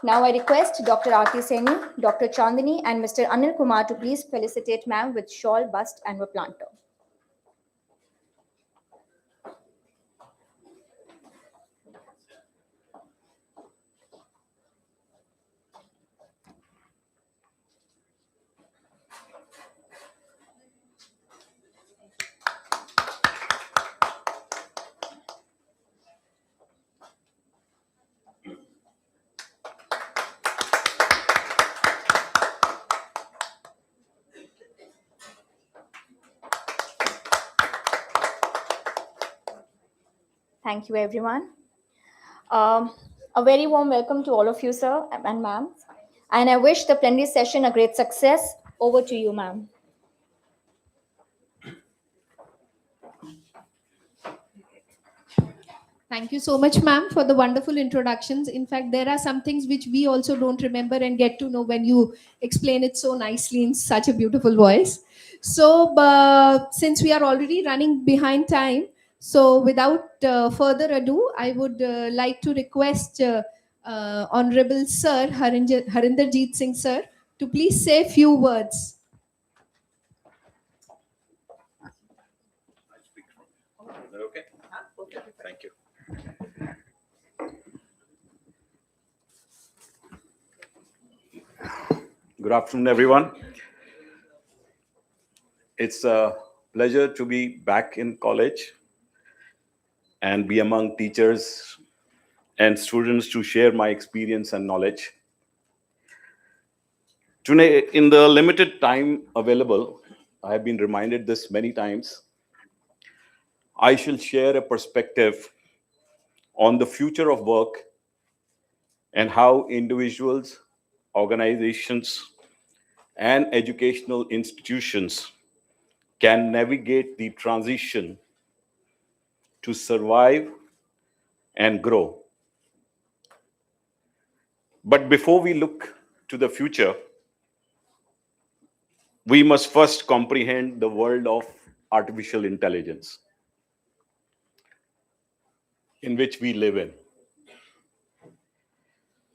Now I request Dr. Aarti Saini, Dr. Chandani, and Mr. Anil Kumar to please felicitate ma'am with shawl, bust, and a planter. Thank you, everyone. A very warm welcome to all of you, sir and ma'am. And I wish the plenary session a great success. Over to you, ma'am. Thank you so much, ma'am, for the wonderful introductions. In fact, there are some things which we also don't remember and get to know when you explain it so nicely in such a beautiful voice. So, since we are already running behind time, so without further ado, I would like to request Honorable Sir Harinderjeet Singh Sir to please say a few words. Okay. Thank you. Good afternoon, everyone. It's a pleasure to be back in college and be among teachers and students to share my experience and knowledge. Today, in the limited time available, I have been reminded this many times, I shall share a perspective on the future of work and how individuals, organizations, and educational institutions can navigate the transition to survive and grow. But before we look to the future, we must first comprehend the world of artificial intelligence in which we live in.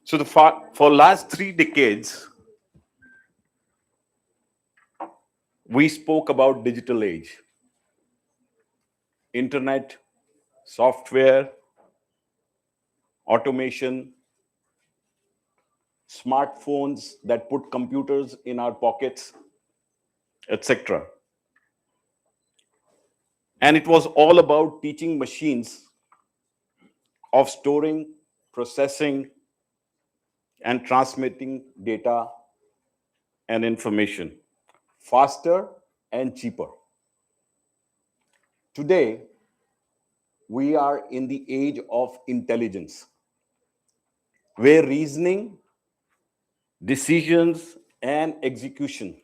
So for last 3 decades, we spoke about digital age, internet, software, automation, smartphones that put computers in our pockets, etc. And it was all about teaching machines of storing, processing, and transmitting data and information faster and cheaper. Today, we are in the age of intelligence, where reasoning, decisions, and execution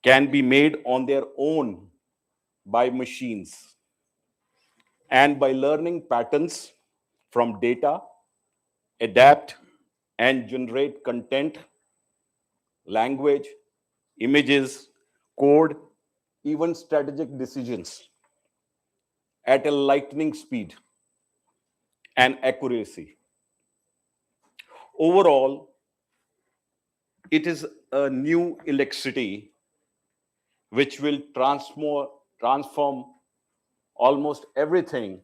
can be made on their own by machines and by learning patterns from data, adapt and generate content, language, images, code, even strategic decisions at a lightning speed and accuracy. Overall, it is a new electricity which will transform almost everything,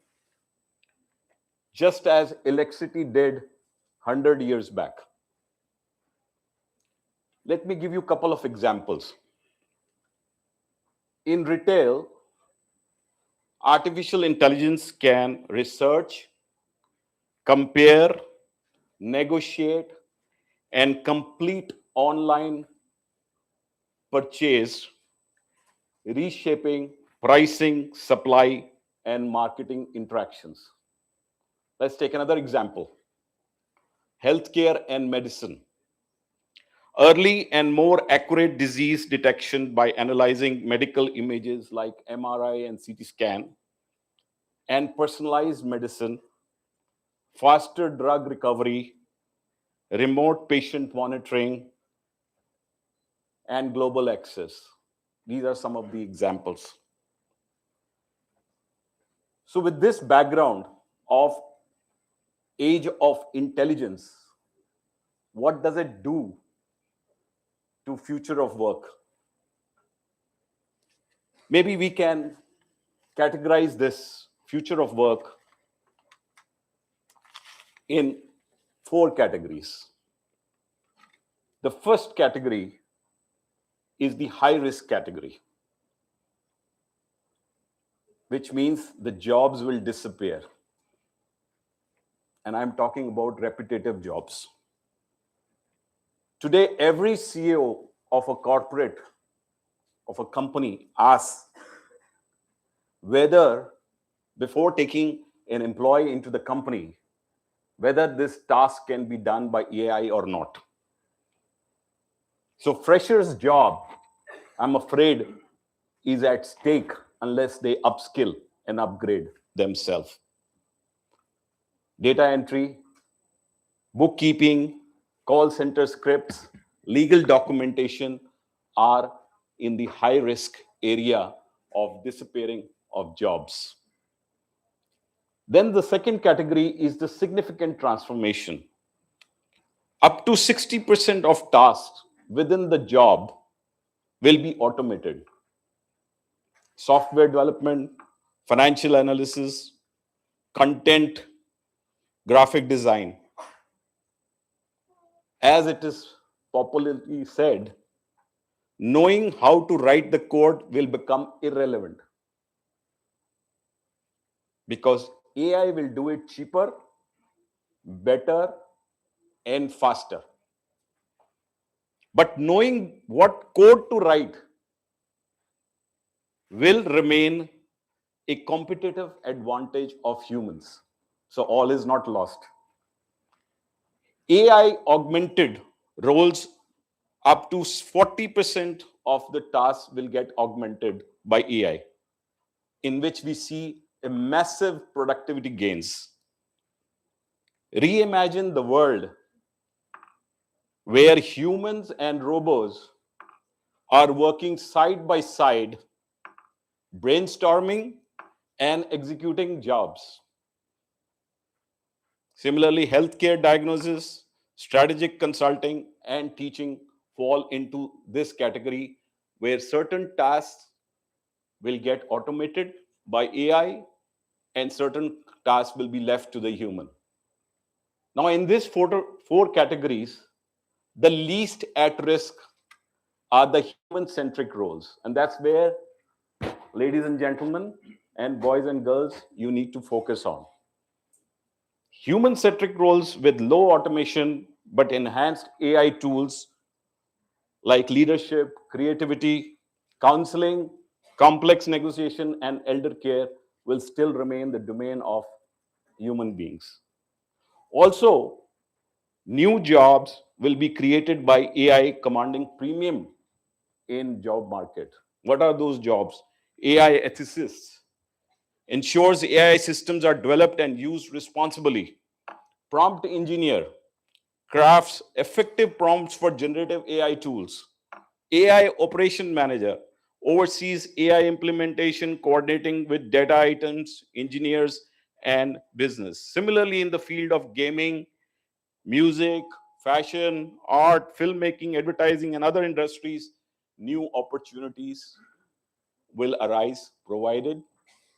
just as electricity did 100 years back. Let me give you a couple of examples. In retail, artificial intelligence can research, compare, negotiate, and complete online purchase, reshaping pricing, supply, and marketing interactions. Let's take another example. Healthcare and medicine. Early and more accurate disease detection by analyzing medical images like MRI and CT scan, and personalized medicine, faster drug recovery, remote patient monitoring, and global access. These are some of the examples. So with this background of age of intelligence, what does it do to future of work? Maybe we can categorize this future of work in 4 categories. The first category is the high risk category, which means the jobs will disappear. And I'm talking about repetitive jobs. Today, every CEO of a corporate, of a company asks whether before taking an employee into the company, whether this task can be done by AI or not. So freshers' job, I'm afraid, is at stake unless they upskill and upgrade themselves. Data entry, bookkeeping, call center scripts, legal documentation are in the high risk area of disappearing of jobs. Then the second category is the significant transformation. Up to 60% of tasks within the job will be automated. Software development, financial analysis, content, graphic design. As it is popularly said, knowing how to write the code will become irrelevant because AI will do it cheaper, better, and faster. But knowing what code to write will remain a competitive advantage of humans. So all is not lost. AI augmented roles up to 40% of the tasks will get augmented by AI, in which we see a massive productivity gains. Reimagine the world where humans and robots are working side by side, brainstorming and executing jobs. Similarly, healthcare diagnosis, strategic consulting, and teaching fall into this category where certain tasks will get automated by AI and certain tasks will be left to the human. Now, in these four categories, the least at risk are the human-centric roles. And that's where, ladies and gentlemen, and boys and girls, you need to focus on. Human-centric roles with low automation but enhanced AI tools like leadership, creativity, counseling, complex negotiation, and elder care will still remain the domain of human beings. Also, new jobs will be created by AI commanding premium in job market. What are those jobs? AI ethicists ensures AI systems are developed and used responsibly. Prompt engineer crafts effective prompts for generative AI tools. AI operation manager oversees AI implementation, coordinating with data items, engineers, and business. Similarly, in the field of gaming, music, fashion, art, filmmaking, advertising, and other industries, new opportunities will arise provided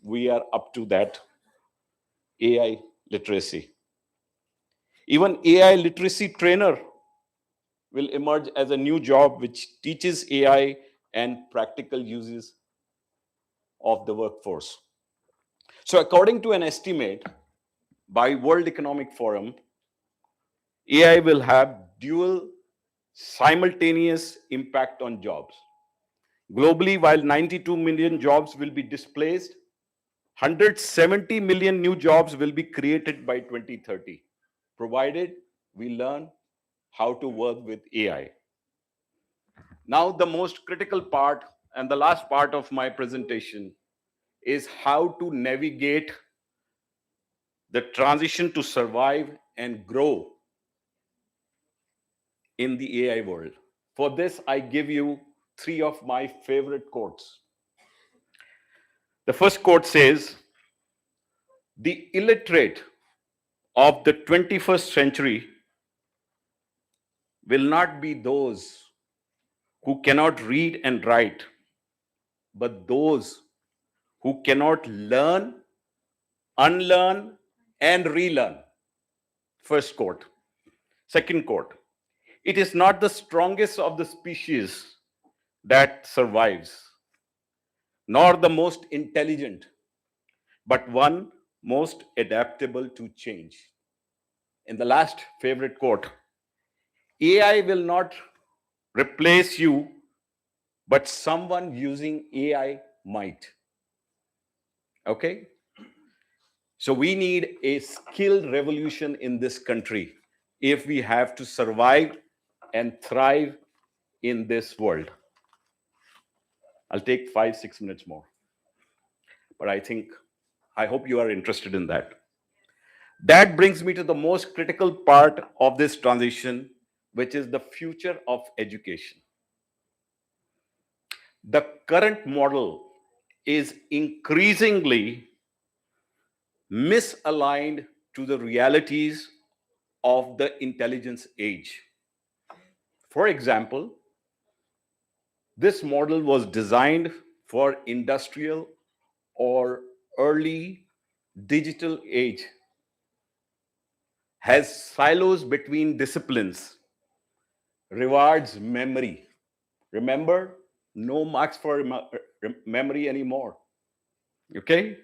we are up to that AI literacy. Even AI literacy trainer will emerge as a new job which teaches AI and practical uses of the workforce. So according to an estimate by World Economic Forum, AI will have dual simultaneous impact on jobs. Globally, while 92 million jobs will be displaced, 170 million new jobs will be created by 2030, provided we learn how to work with AI. Now, the most critical part and the last part of my presentation is how to navigate the transition to survive and grow in the AI world. For this, I give you three of my favorite quotes. The first quote says, "The illiterate of the 21st century will not be those who cannot read and write, but those who cannot learn, unlearn, and relearn." First quote. Second quote, "It is not the strongest of the species that survives, nor the most intelligent, but one most adaptable to change." And the last favorite quote, "AI will not replace you, but someone using AI might." Okay? So we need a skilled revolution in this country if we have to survive and thrive in this world. I'll take 5-6 minutes more, but I hope you are interested in that. That brings me to the most critical part of this transition, which is the future of education. The current model is increasingly misaligned to the realities of the intelligence age. For example, this model was designed for industrial or early digital age, has silos between disciplines, rewards memory. Remember, no marks for memory anymore. Okay?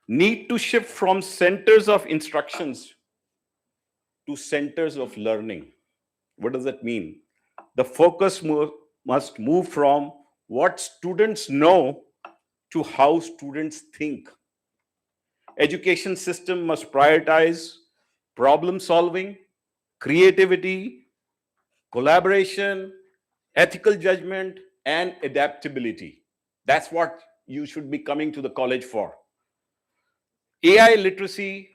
Need to shift from centers of instructions to centers of learning. What does that mean? The focus must move from what students know to how students think. Education system must prioritize problem solving, creativity, collaboration, ethical judgment, and adaptability. That's what you should be coming to the college for. AI literacy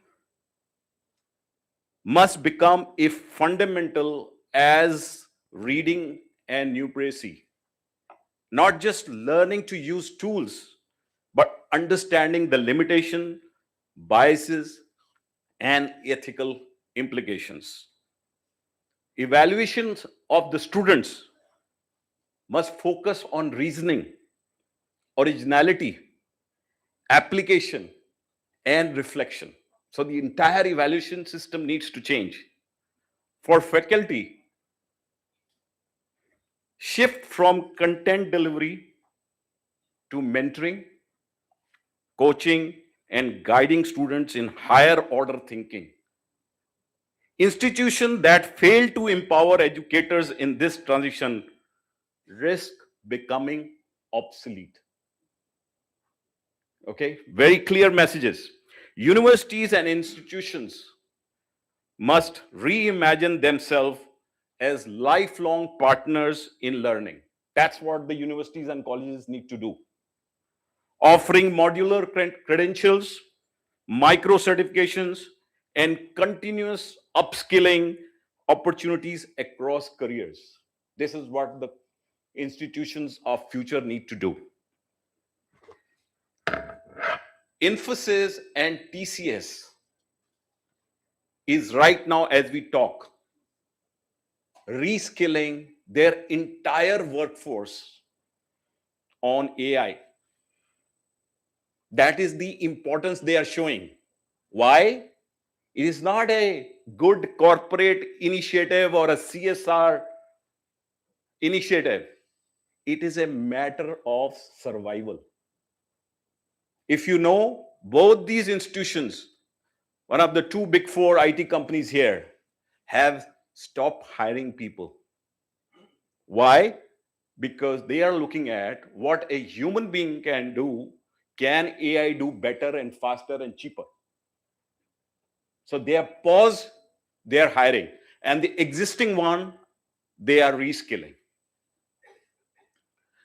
must become as fundamental as reading and numeracy. Not just learning to use tools, but understanding the limitation, biases, and ethical implications. Evaluations of the students must focus on reasoning, originality, application, and reflection. So the entire evaluation system needs to change. For faculty, shift from content delivery to mentoring, coaching, and guiding students in higher order thinking. Institutions that fail to empower educators in this transition risk becoming obsolete. Okay, very clear messages. Universities and institutions must reimagine themselves as lifelong partners in learning. That's what the universities and colleges need to do. Offering modular credentials, micro certifications, and continuous upskilling opportunities across careers. This is what the institutions of future need to do. Infosys and TCS is right now, as we talk, reskilling their entire workforce on AI. That is the importance they are showing. Why? It is not a good corporate initiative or a CSR initiative. It is a matter of survival. If you know, both these institutions, one of the two big four IT companies here, have stopped hiring people. Why? Because they are looking at what a human being can do. Can AI do better and faster and cheaper? So they have paused their hiring, and the existing one, they are reskilling.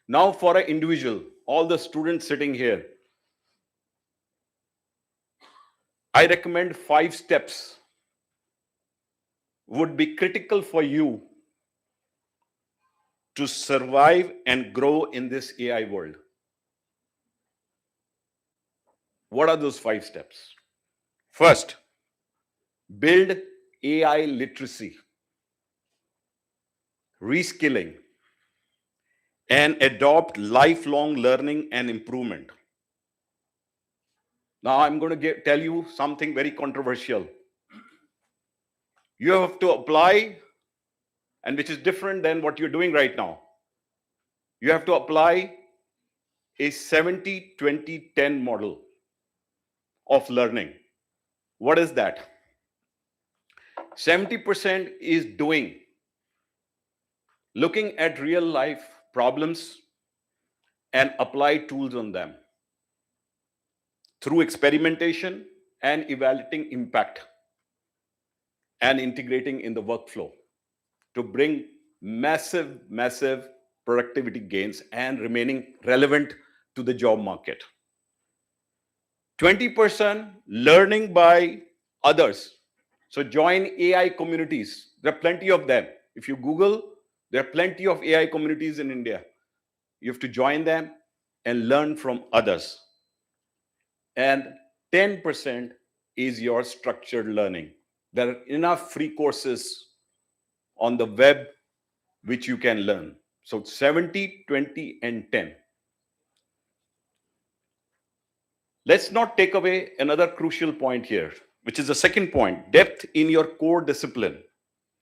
Now for an individual, all the students sitting here, I recommend 5 steps would be critical for you to survive and grow in this AI world. What are those 5 steps? First, build AI literacy, reskilling, and adopt lifelong learning and improvement. Now I'm going to tell you something very controversial. You have to apply, and which is different than what you're doing right now. You have to apply a 70-20-10 model of learning. What is that? 70% is doing, looking at real life problems and apply tools on them through experimentation and evaluating impact and integrating in the workflow to bring massive productivity gains and remaining relevant to the job market. 20% learning by others. So join AI communities. There are plenty of them. If you Google, there are plenty of AI communities in India. You have to join them and learn from others. And 10% is your structured learning. There are enough free courses on the web which you can learn. So 70, 20, and 10. Let's not take away another crucial point here, which is the second point: depth in your core discipline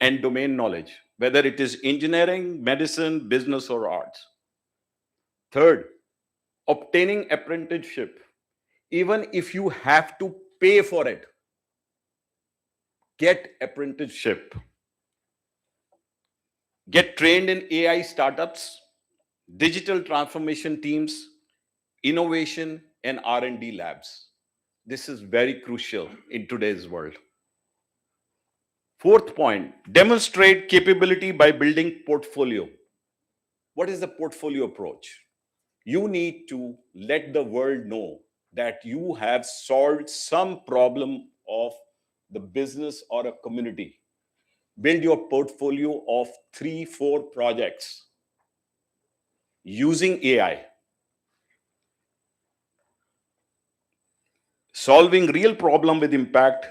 and domain knowledge, whether it is engineering, medicine, business, or arts. Third, obtaining apprenticeship, even if you have to pay for it, get apprenticeship. Get trained in AI startups, digital transformation teams, innovation, and R&D labs. This is very crucial in today's world. Fourth point, demonstrate capability by building portfolio. What is the portfolio approach? You need to let the world know that you have solved some problem of the business or a community. Build your portfolio of 3-4 projects using AI, solving real problem with impact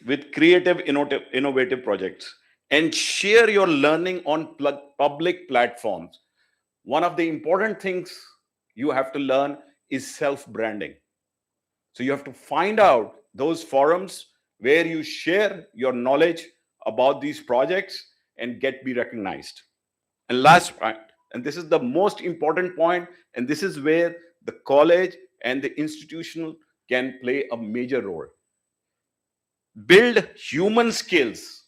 with creative, innovative projects, and share your learning on public platforms. One of the important things you have to learn is self-branding. So you have to find out those forums where you share your knowledge about these projects and be recognized. And last point, and this is the most important point, and this is where the college and the institutional can play a major role. Build human skills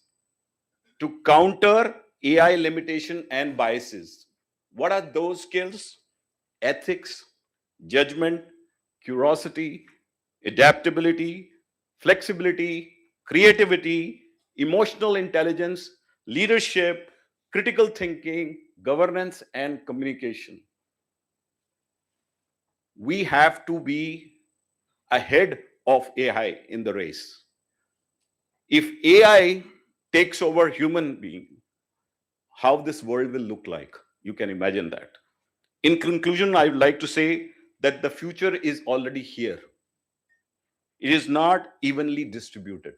to counter AI limitation and biases. What are those skills? Ethics, judgment, curiosity, adaptability, flexibility, creativity, emotional intelligence, leadership, critical thinking, governance, and communication. We have to be ahead of AI in the race. If AI takes over human being, how this world will look like, you can imagine that. In conclusion, I would like to say that the future is already here. It is not evenly distributed.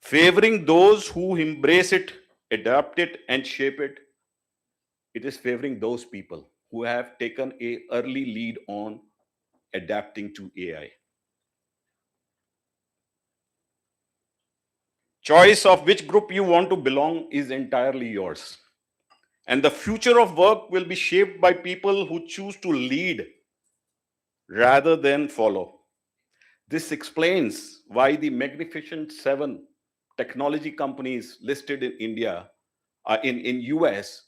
Favoring those who embrace it, adapt it, and shape it, it is favoring those people who have taken an early lead on adapting to AI. Choice of which group you want to belong is entirely yours. And the future of work will be shaped by people who choose to lead rather than follow. This explains why the Magnificent Seven technology companies listed in India, in US,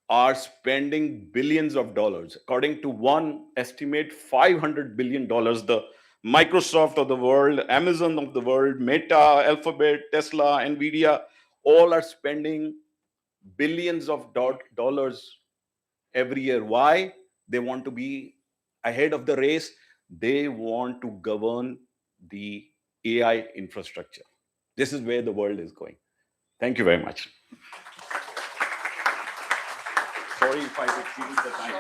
are spending billions of dollars. According to one estimate, $500 billion. The Microsoft of the world, Amazon of the world, Meta, Alphabet, Tesla, Nvidia, all are spending billions of dollars every year. Why? They want to be ahead of the race. They want to govern the AI infrastructure. This is where the world is going. Thank you very much. Sorry if I exceeded the time.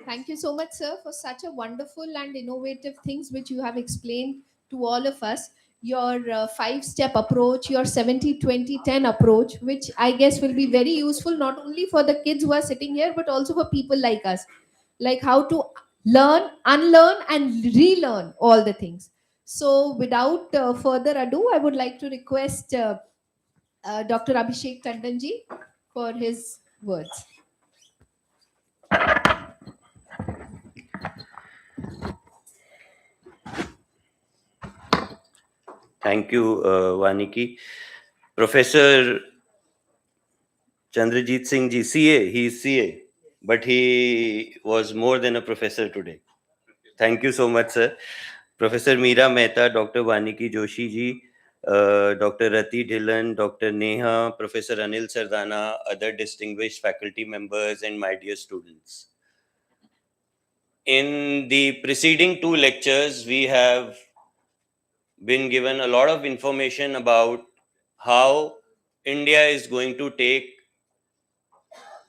Thank you so much, sir, for such a wonderful and innovative things which you have explained to all of us. Your 5-step approach, your 70-20-10 approach, which I guess will be very useful not only for the kids who are sitting here, but also for people like us, like how to learn, unlearn, and relearn all the things. So without further ado, I would like to request Dr. Abhishek Tandonji for his words. Thank you, Vaniki. Professor Chandrajit Singh ji, CA, he is CA. but he was more than a professor today. Thank you so much, sir. Professor Meera Mehta, Dr. Vaniki Joshi ji, Dr. Rati Dhillon, Dr. Neha, Professor Anil Sardana, other distinguished faculty members, and my dear students. In the preceding two lectures, we have been given a lot of information about how India is going to take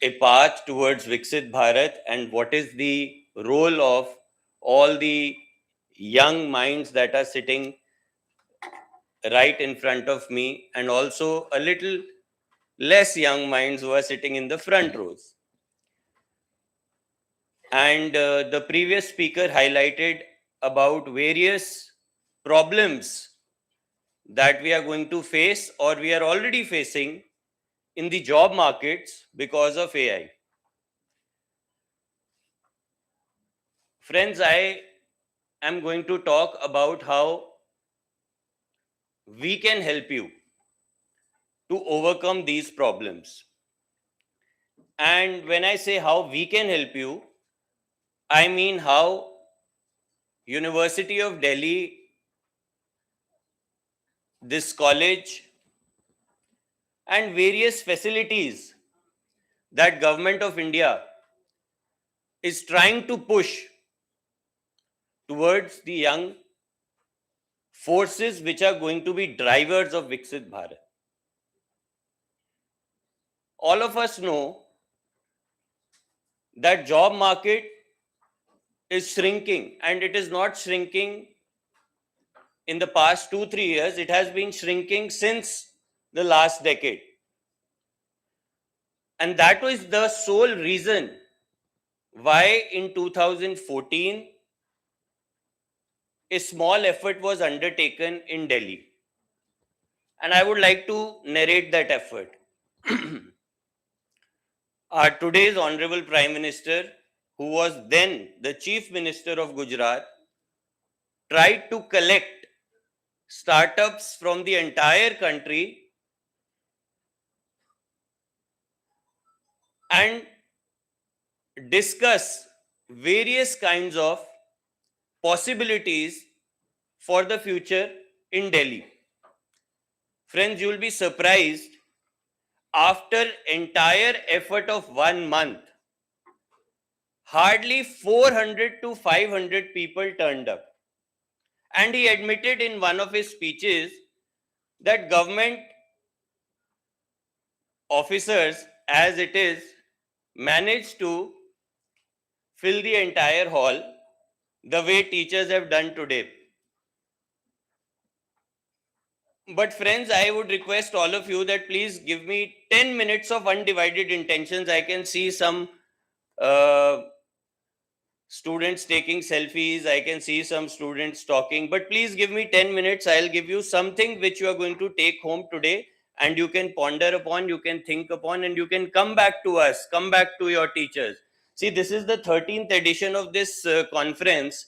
a path towards Viksit Bharat and what is the role of all the young minds that are sitting right in front of me, and also a little less young minds who are sitting in the front rows. And the previous speaker highlighted about various problems that we are going to face or we are already facing in the job markets because of AI. Friends, I am going to talk about how we can help you to overcome these problems. And when I say how we can help you, I mean how University of Delhi, this college, and various facilities that Government of India is trying to push towards the young forces which are going to be drivers of Viksit Bharat. All of us know that job market is shrinking, and it is not shrinking in the past 2-3 years. It has been shrinking since the last decade. And that was the sole reason why in 2014 a small effort was undertaken in Delhi. And I would like to narrate that effort. Our today's Honorable Prime Minister, who was then the Chief Minister of Gujarat, tried to collect startups from the entire country and discuss various kinds of possibilities for the future in Delhi. Friends, you will be surprised, after entire effort of 1 month, hardly 400 to 500 people turned up. And he admitted in one of his speeches that government officers, as it is, managed to fill the entire hall the way teachers have done today. But friends, I would request all of you that please give me 10 minutes of undivided intentions. I can see some students taking selfies. I can see some students talking, but please give me 10 minutes. I'll give you something which you are going to take home today and you can ponder upon, you can think upon, and you can come back to us, come back to your teachers. See, this is the 13th edition of this conference.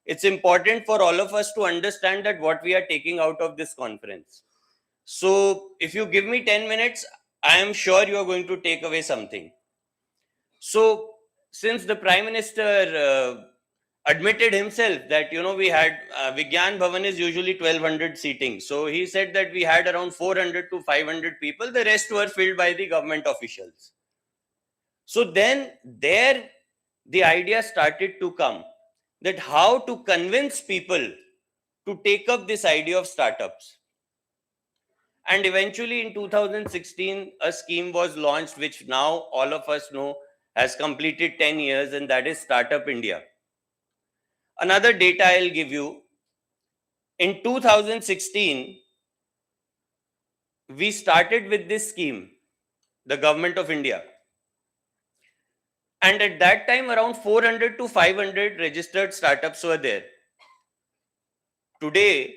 It's important for all of us to understand that what we are taking out of this conference. So if you give me 10 minutes, I am sure you are going to take away something. So since the Prime Minister admitted himself that, we had Vigyan Bhavan is usually 1200 seating. So he said that we had around 400 to 500 people. The rest were filled by the government officials. So then there the idea started to come that how to convince people to take up this idea of startups. And eventually in 2016, a scheme was launched, which now all of us know has completed 10 years, and that is Startup India. Another data I'll give you. In 2016, we started with this scheme, the Government of India. And at that time, around 400 to 500 registered startups were there. Today,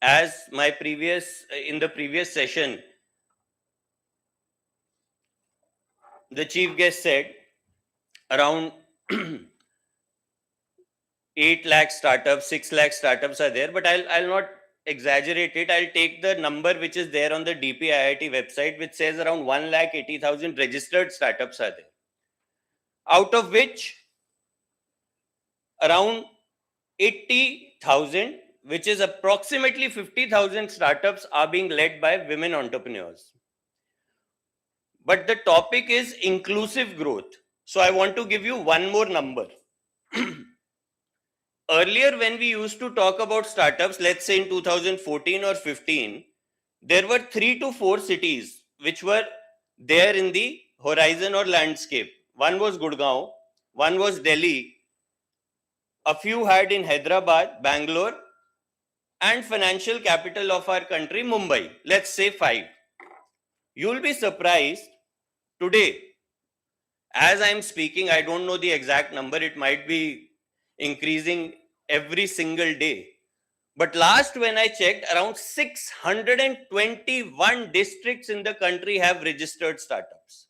as in the previous session, the chief guest said, around 8 lakh startups, 6 lakh startups are there, but I'll not exaggerate it. I'll take the number which is there on the DPIIT website, which says around 1,80,000 registered startups are there. out of which around 80,000, which is approximately 50,000 startups, are being led by women entrepreneurs. But the topic is inclusive growth. So I want to give you one more number. Earlier, when we used to talk about startups, let's say in 2014 or 15, there were 3 to 4 cities which were there in the horizon or landscape. One was Gurgaon, one was Delhi, a few had in Hyderabad, Bangalore, and financial capital of our country, Mumbai. Let's say 5. You'll be surprised today, as I'm speaking, I don't know the exact number, it might be increasing every single day. But last when I checked, around 621 districts in the country have registered startups.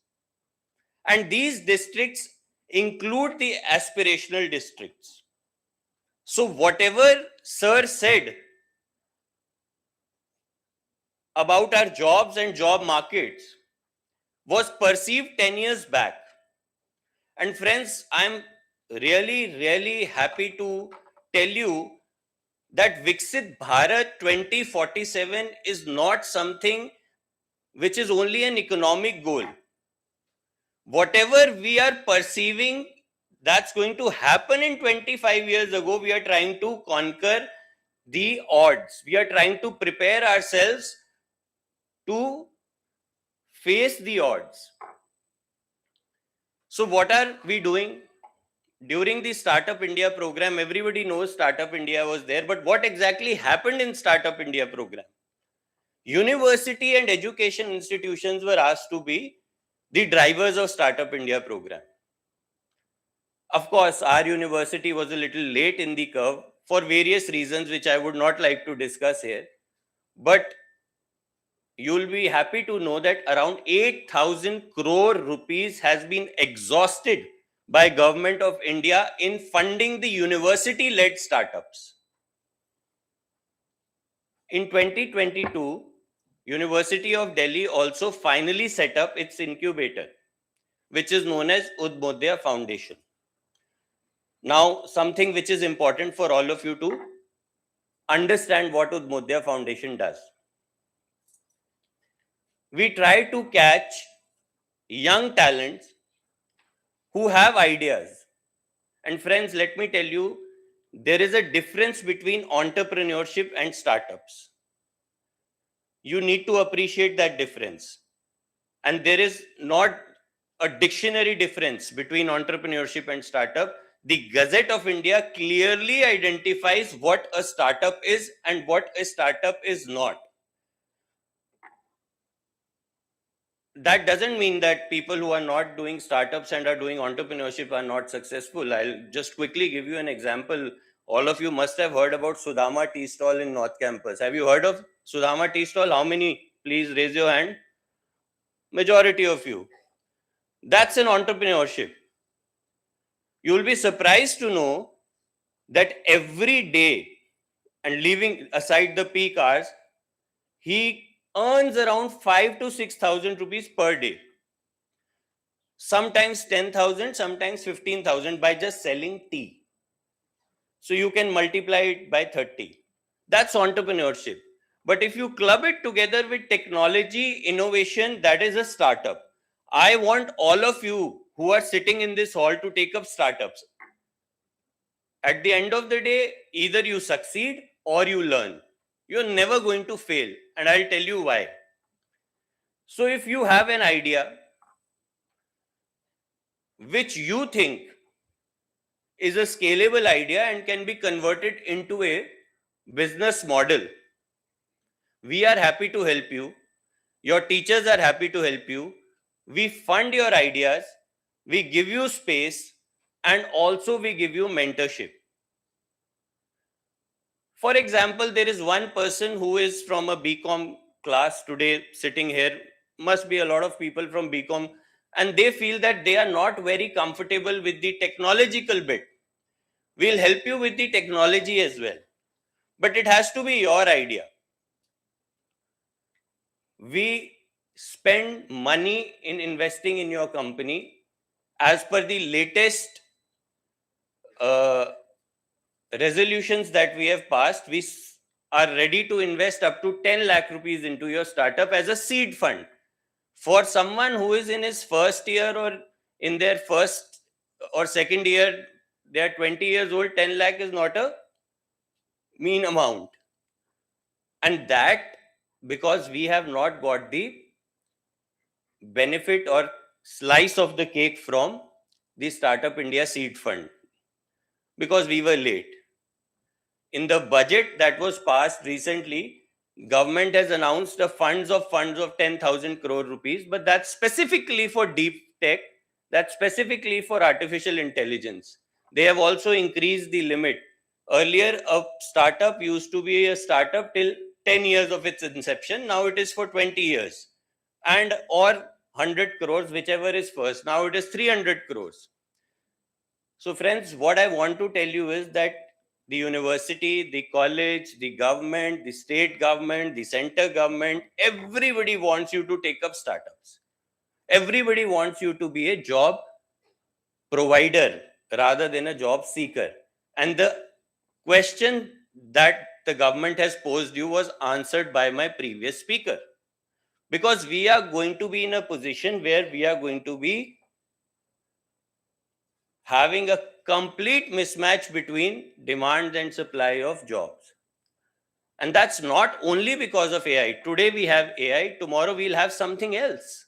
And these districts include the aspirational districts. So whatever Sir said about our jobs and job markets was perceived 10 years back. And friends, I'm really happy to tell you that Viksit Bharat 2047 is not something which is only an economic goal. Whatever we are perceiving that's going to happen in 25 years ago, we are trying to conquer the odds. We are trying to prepare ourselves to face the odds. So what are we doing? During the Startup India program, everybody knows Startup India was there, but what exactly happened in Startup India program? University and education institutions were asked to be the drivers of Startup India program. Of course, our university was a little late in the curve for various reasons, which I would not like to discuss here. But you'll be happy to know that around 8,000 crore rupees has been exhausted by Government of India in funding the university-led startups. In 2022, University of Delhi also finally set up its incubator, which is known as Udmodaya Foundation. Now, something which is important for all of you to understand what Udmodaya Foundation does. We try to catch young talents who have ideas. And friends, let me tell you, there is a difference between entrepreneurship and startups. You need to appreciate that difference. And there is not a dictionary difference between entrepreneurship and startup. The Gazette of India clearly identifies what a startup is and what a startup is not. That doesn't mean that people who are not doing startups and are doing entrepreneurship are not successful. I'll just quickly give you an example. All of you must have heard about Sudama Tea Stall in North Campus. Have you heard of Sudama Tea Stall? How many? Please raise your hand. Majority of you. That's an entrepreneurship. You'll be surprised to know that every day, and leaving aside the peak hours, he earns around 5,000 to 6,000 rupees per day. Sometimes 10,000, sometimes 15,000 by just selling tea. So you can multiply it by 30. That's entrepreneurship. But if you club it together with technology, innovation, that is a startup. I want all of you who are sitting in this hall to take up startups. At the end of the day, either you succeed or you learn. You're never going to fail. And I'll tell you why. So if you have an idea which you think is a scalable idea and can be converted into a business model, we are happy to help you. Your teachers are happy to help you. We fund your ideas. We give you space, and also we give you mentorship. For example, there is one person who is from a BCom class today sitting here. Must be a lot of people from BCom, and they feel that they are not very comfortable with the technological bit. We'll help you with the technology as well. But it has to be your idea. We spend money in investing in your company, as per the latest resolutions that we have passed, we are ready to invest up to 10 lakh rupees into your startup as a seed fund. For someone who is in his first year or in their first or second year, they are 20 years old, 10 lakh is not a mean amount. And that because we have not got the benefit or slice of the cake from the Startup India Seed Fund because we were late. In the budget that was passed recently, government has announced a funds of 10,000 crore rupees, but that's specifically for deep tech, that's specifically for artificial intelligence. They have also increased the limit. Earlier, a startup used to be a startup till 10 years of its inception. Now it is for 20 years and or 100 crores, whichever is first. Now it is 300 crores. So friends, what I want to tell you is that the university, the college, the government, the state government, the center government, everybody wants you to take up startups. Everybody wants you to be a job provider rather than a job seeker. And the question that the government has posed you was answered by my previous speaker. Because we are going to be in a position where we are going to be having a complete mismatch between demand and supply of jobs. And that's not only because of AI. Today we have AI, tomorrow we'll have something else.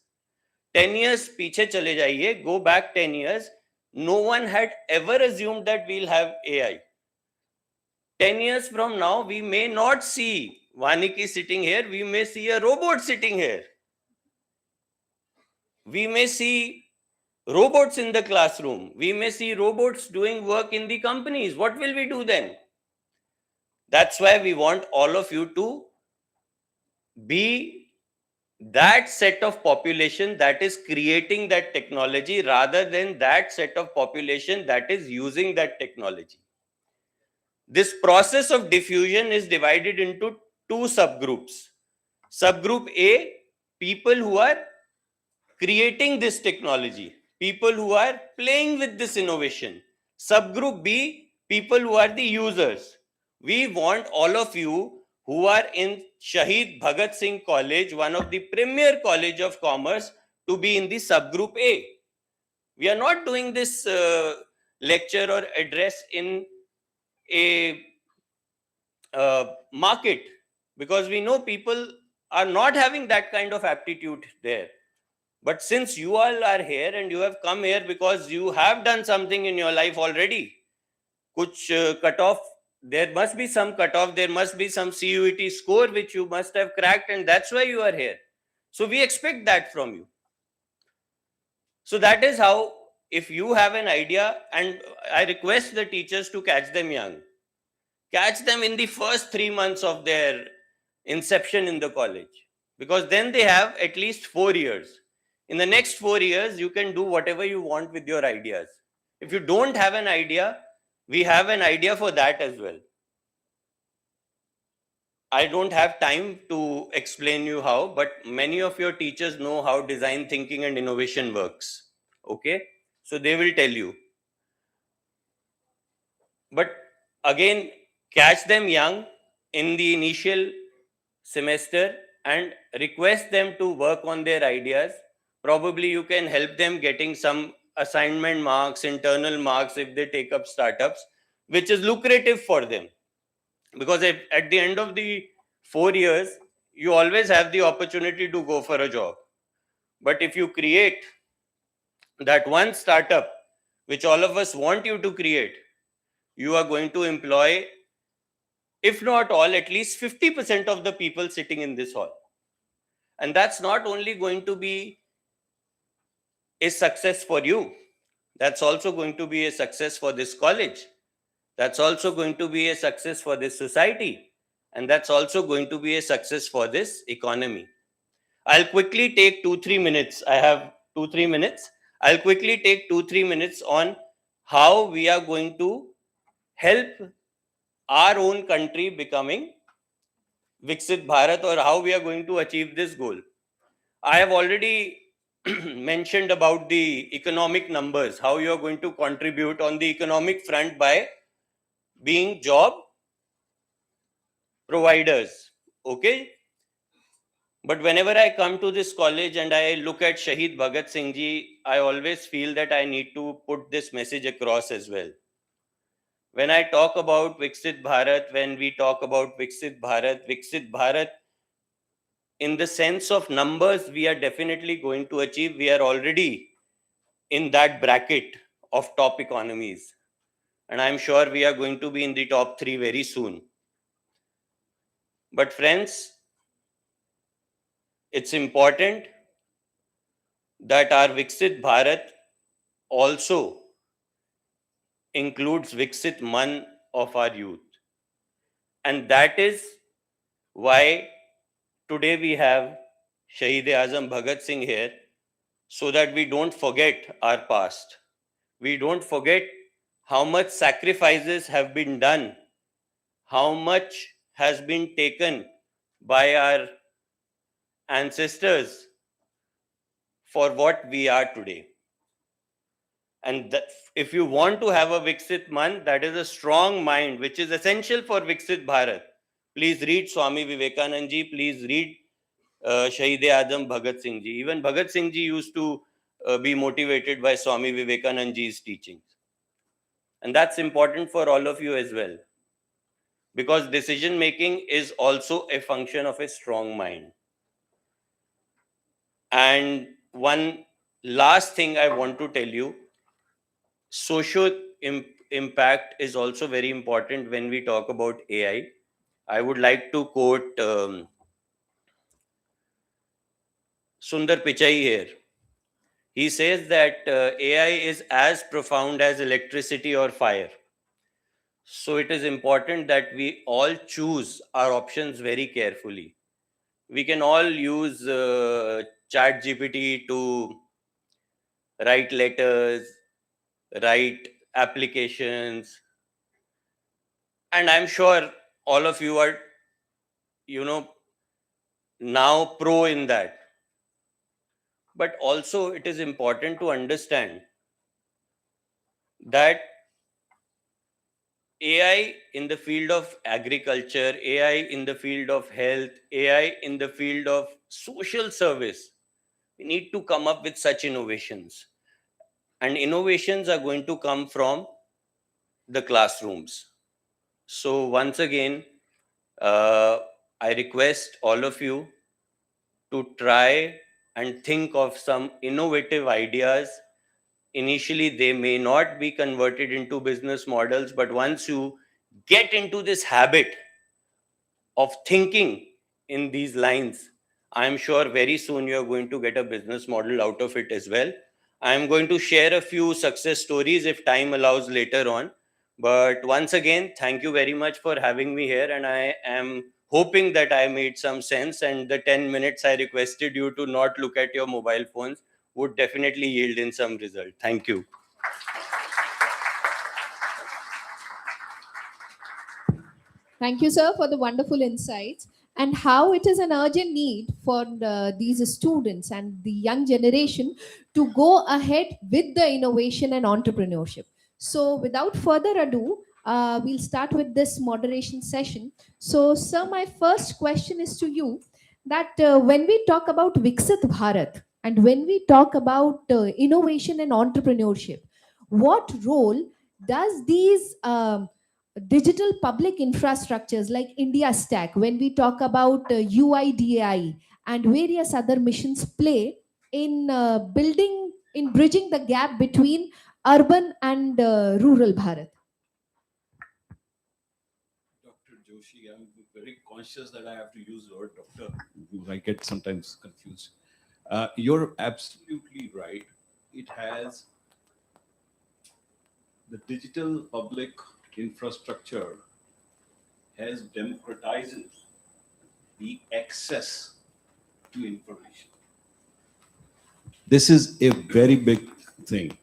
10 years piche chale jaiye, go back 10 years, no one had ever assumed that we'll have AI. 10 years from now, we may not see Vaniki sitting here, we may see a robot sitting here. We may see robots in the classroom. We may see robots doing work in the companies. What will we do then? That's why we want all of you to be that set of population that is creating that technology rather than that set of population that is using that technology. This process of diffusion is divided into two subgroups. Subgroup A, people who are creating this technology, people who are playing with this innovation. Subgroup B, people who are the users. We want all of you who are in Shahid Bhagat Singh College, one of the premier college of commerce, to be in the subgroup A. We are not doing this lecture or address in a market because we know people are not having that kind of aptitude there. But since you all are here and you have come here because you have done something in your life already, kuch cutoff, there must be some cutoff, there must be some CUET score which you must have cracked, and that's why you are here. So we expect that from you. So that is how, if you have an idea, and I request the teachers to catch them young, catch them in the first 3 months of their inception in the college, because then they have at least 4 years. In the next 4 years, you can do whatever you want with your ideas. If you don't have an idea, we have an idea for that as well. I don't have time to explain you how, but many of your teachers know how design thinking and innovation works. Okay? So they will tell you. But again, catch them young in the initial semester and request them to work on their ideas. Probably you can help them getting some assignment marks, internal marks if they take up startups, which is lucrative for them. Because at the end of the 4 years, you always have the opportunity to go for a job. But if you create that one startup, which all of us want you to create, you are going to employ, if not all, at least 50% of the people sitting in this hall. And that's not only going to be a success for you, that's also going to be a success for this college. That's also going to be a success for this society. And that's also going to be a success for this economy. I'll quickly take 2-3 minutes. I have 2-3 minutes. I'll quickly take 2-3 minutes on how we are going to help our own country becoming Viksit Bharat, or how we are going to achieve this goal. I have already mentioned about the economic numbers, how you are going to contribute on the economic front by being job providers. Okay. But whenever I come to this college and I look at Shahid Bhagat Singh ji, I always feel that I need to put this message across as well. When I talk about Viksit Bharat, when we talk about Viksit Bharat, in the sense of numbers, we are definitely going to achieve. We are already in that bracket of top economies. And I'm sure we are going to be in the top 3 very soon. But friends, it's important that our Viksit Bharat also includes Viksit Man of our youth. And that is why today we have Shahid-e-Azam Bhagat Singh here, so that we don't forget our past. We don't forget how much sacrifices have been done, how much has been taken by our ancestors for what we are today. And if you want to have a Viksit Man, that is a strong mind, which is essential for Viksit Bharat. Please read Swami Vivekanand ji, please read Shahid-e-Azam Bhagat Singh ji. Even Bhagat Singh ji used to be motivated by Swami Vivekanand ji's teachings. And that's important for all of you as well. Because decision making is also a function of a strong mind. And one last thing I want to tell you, social impact is also very important when we talk about AI. I would like to quote Sundar Pichai here. He says that AI is as profound as electricity or fire. So it is important that we all choose our options very carefully. We can all use ChatGPT to write letters, write applications. And I'm sure all of you are, now pro in that. But also it is important to understand that AI in the field of agriculture, AI in the field of health, AI in the field of social service, we need to come up with such innovations. And innovations are going to come from the classrooms. So once again, I request all of you to try and think of some innovative ideas. Initially, they may not be converted into business models, but once you get into this habit of thinking in these lines, I'm sure very soon you're going to get a business model out of it as well. I'm going to share a few success stories if time allows later on. But once again, thank you very much for having me here. And I am hoping that I made some sense, and the 10 minutes I requested you to not look at your mobile phones would definitely yield in some result. Thank you. Thank you, sir, for the wonderful insights and how it is an urgent need for these students and the young generation to go ahead with the innovation and entrepreneurship. So, without further ado, we'll start with this moderation session. So, sir, my first question is to you that when we talk about Viksit Bharat and when we talk about innovation and entrepreneurship, what role does these digital public infrastructures like India Stack, when we talk about UIDAI and various other missions play in bridging the gap between urban and rural Bharat? Dr. Joshi, I'm very conscious that I have to use the word doctor. I get sometimes confused. You're absolutely right. It has the digital public infrastructure has democratized the access to information. This is a very big thing,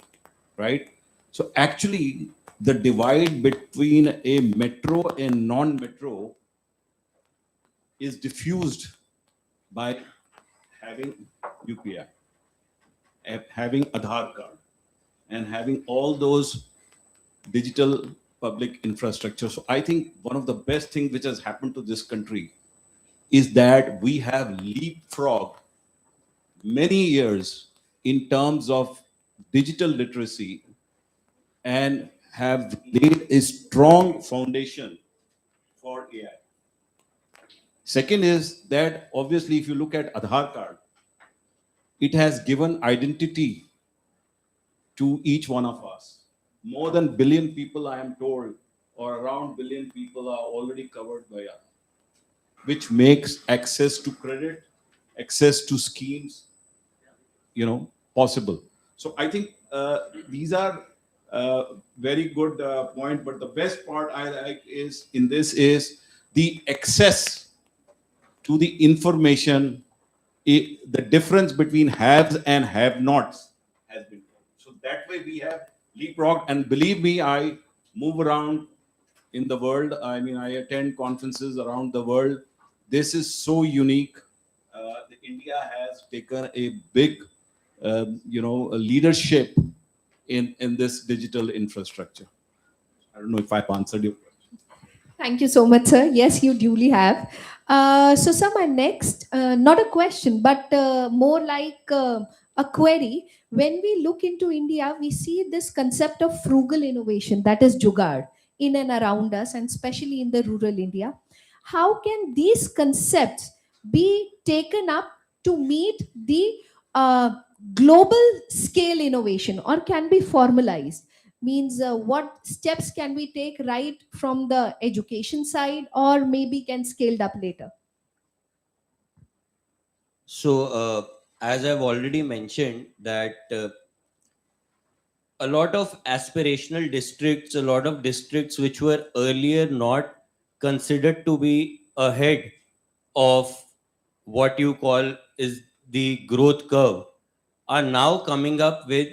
right? So actually, the divide between a metro and non-metro is diffused by having UPI. having Aadhaar card and having all those digital public infrastructure. So I think one of the best things which has happened to this country is that we have leapfrogged many years in terms of digital literacy and have laid a strong foundation for AI. Second is that obviously if you look at Aadhaar card, it has given identity to each one of us. More than billion people, I am told, or around billion people are already covered by us, which makes access to credit, access to schemes, possible. So I think these are very good point. But the best part I like is the access to the information. The difference between haves and have-nots has been. So that way we have leapfrogged. And believe me, I move around in the world. I mean, I attend conferences around the world. This is so unique. India has taken a big, a leadership in this digital infrastructure. I don't know if I've answered your question. Thank you so much, sir. Yes, you duly have. So, sir, my next, not a question, but more like a query. When we look into India, we see this concept of frugal innovation, that is Jugaad, in and around us, and especially in the rural India. How can these concepts be taken up to meet the global scale innovation, or can be formalized? Means what steps can we take right from the education side, or maybe can scaled up later? So, as I've already mentioned, that a lot of aspirational districts, a lot of districts which were earlier not considered to be ahead of what you call is the growth curve, are now coming up with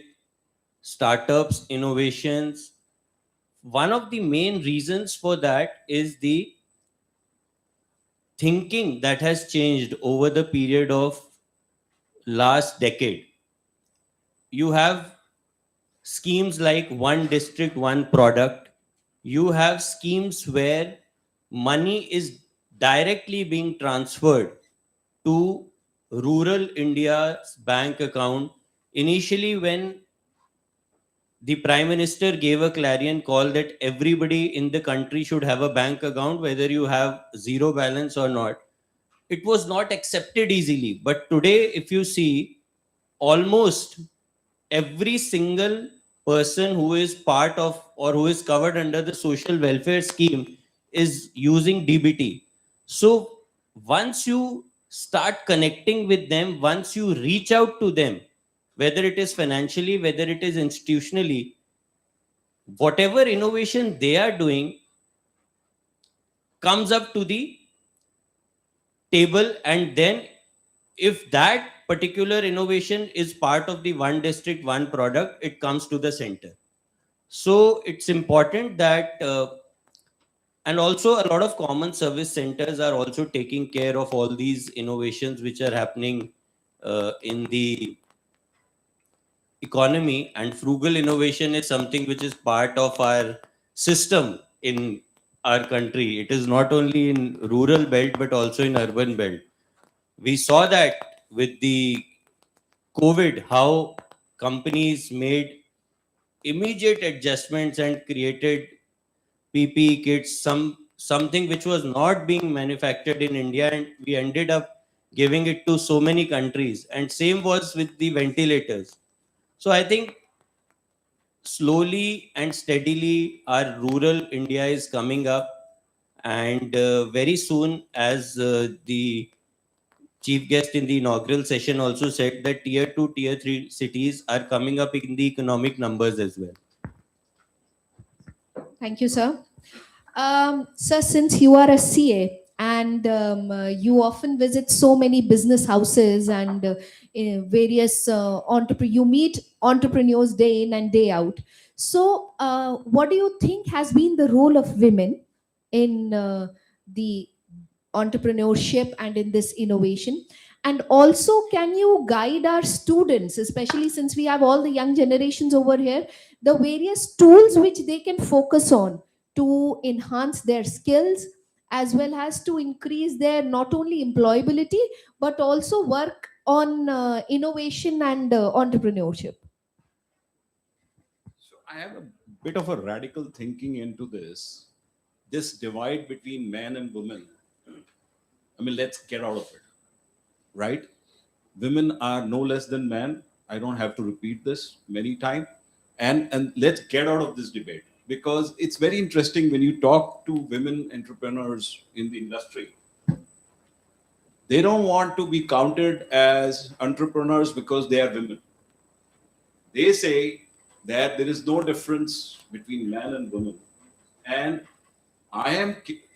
startups, innovations. One of the main reasons for that is the thinking that has changed over the period of last decade. You have schemes like one district, one product. You have schemes where money is directly being transferred to rural India's bank account. Initially, when the Prime Minister gave a clarion call that everybody in the country should have a bank account, whether you have zero balance or not, it was not accepted easily. But today, if you see, almost every single person who is part of or who is covered under the social welfare scheme is using DBT. So once you start connecting with them, once you reach out to them, whether it is financially, whether it is institutionally, whatever innovation they are doing comes up to the table, and then if that particular innovation is part of the one district, one product, it comes to the center. So it's important that, and also a lot of common service centers are also taking care of all these innovations which are happening in the economy. And frugal innovation is something which is part of our system in our country. It is not only in rural belt, but also in urban belt. We saw that with the COVID, how companies made immediate adjustments and created PPE kits, something which was not being manufactured in India, and we ended up giving it to so many countries. And same was with the ventilators. So I think slowly and steadily our rural India is coming up, and very soon, as the chief guest in the inaugural session also said, that tier 2, tier 3 cities are coming up in the economic numbers as well. Thank you, sir. Sir, since you are a CA and you often visit so many business houses and various you meet entrepreneurs day in and day out. So, what do you think has been the role of women in the entrepreneurship and in this innovation? And also, can you guide our students, especially since we have all the young generations over here, the various tools which they can focus on to enhance their skills, as well as to increase their not only employability but also work on innovation and entrepreneurship? So I have a bit of a radical thinking into this divide between men and women. I mean, let's get out of it, right? Women are no less than men. I don't have to repeat this many times. And let's get out of this debate, because it's very interesting when you talk to women entrepreneurs in the industry. They don't want to be counted as entrepreneurs because they are women. They say that there is no difference between man and woman. And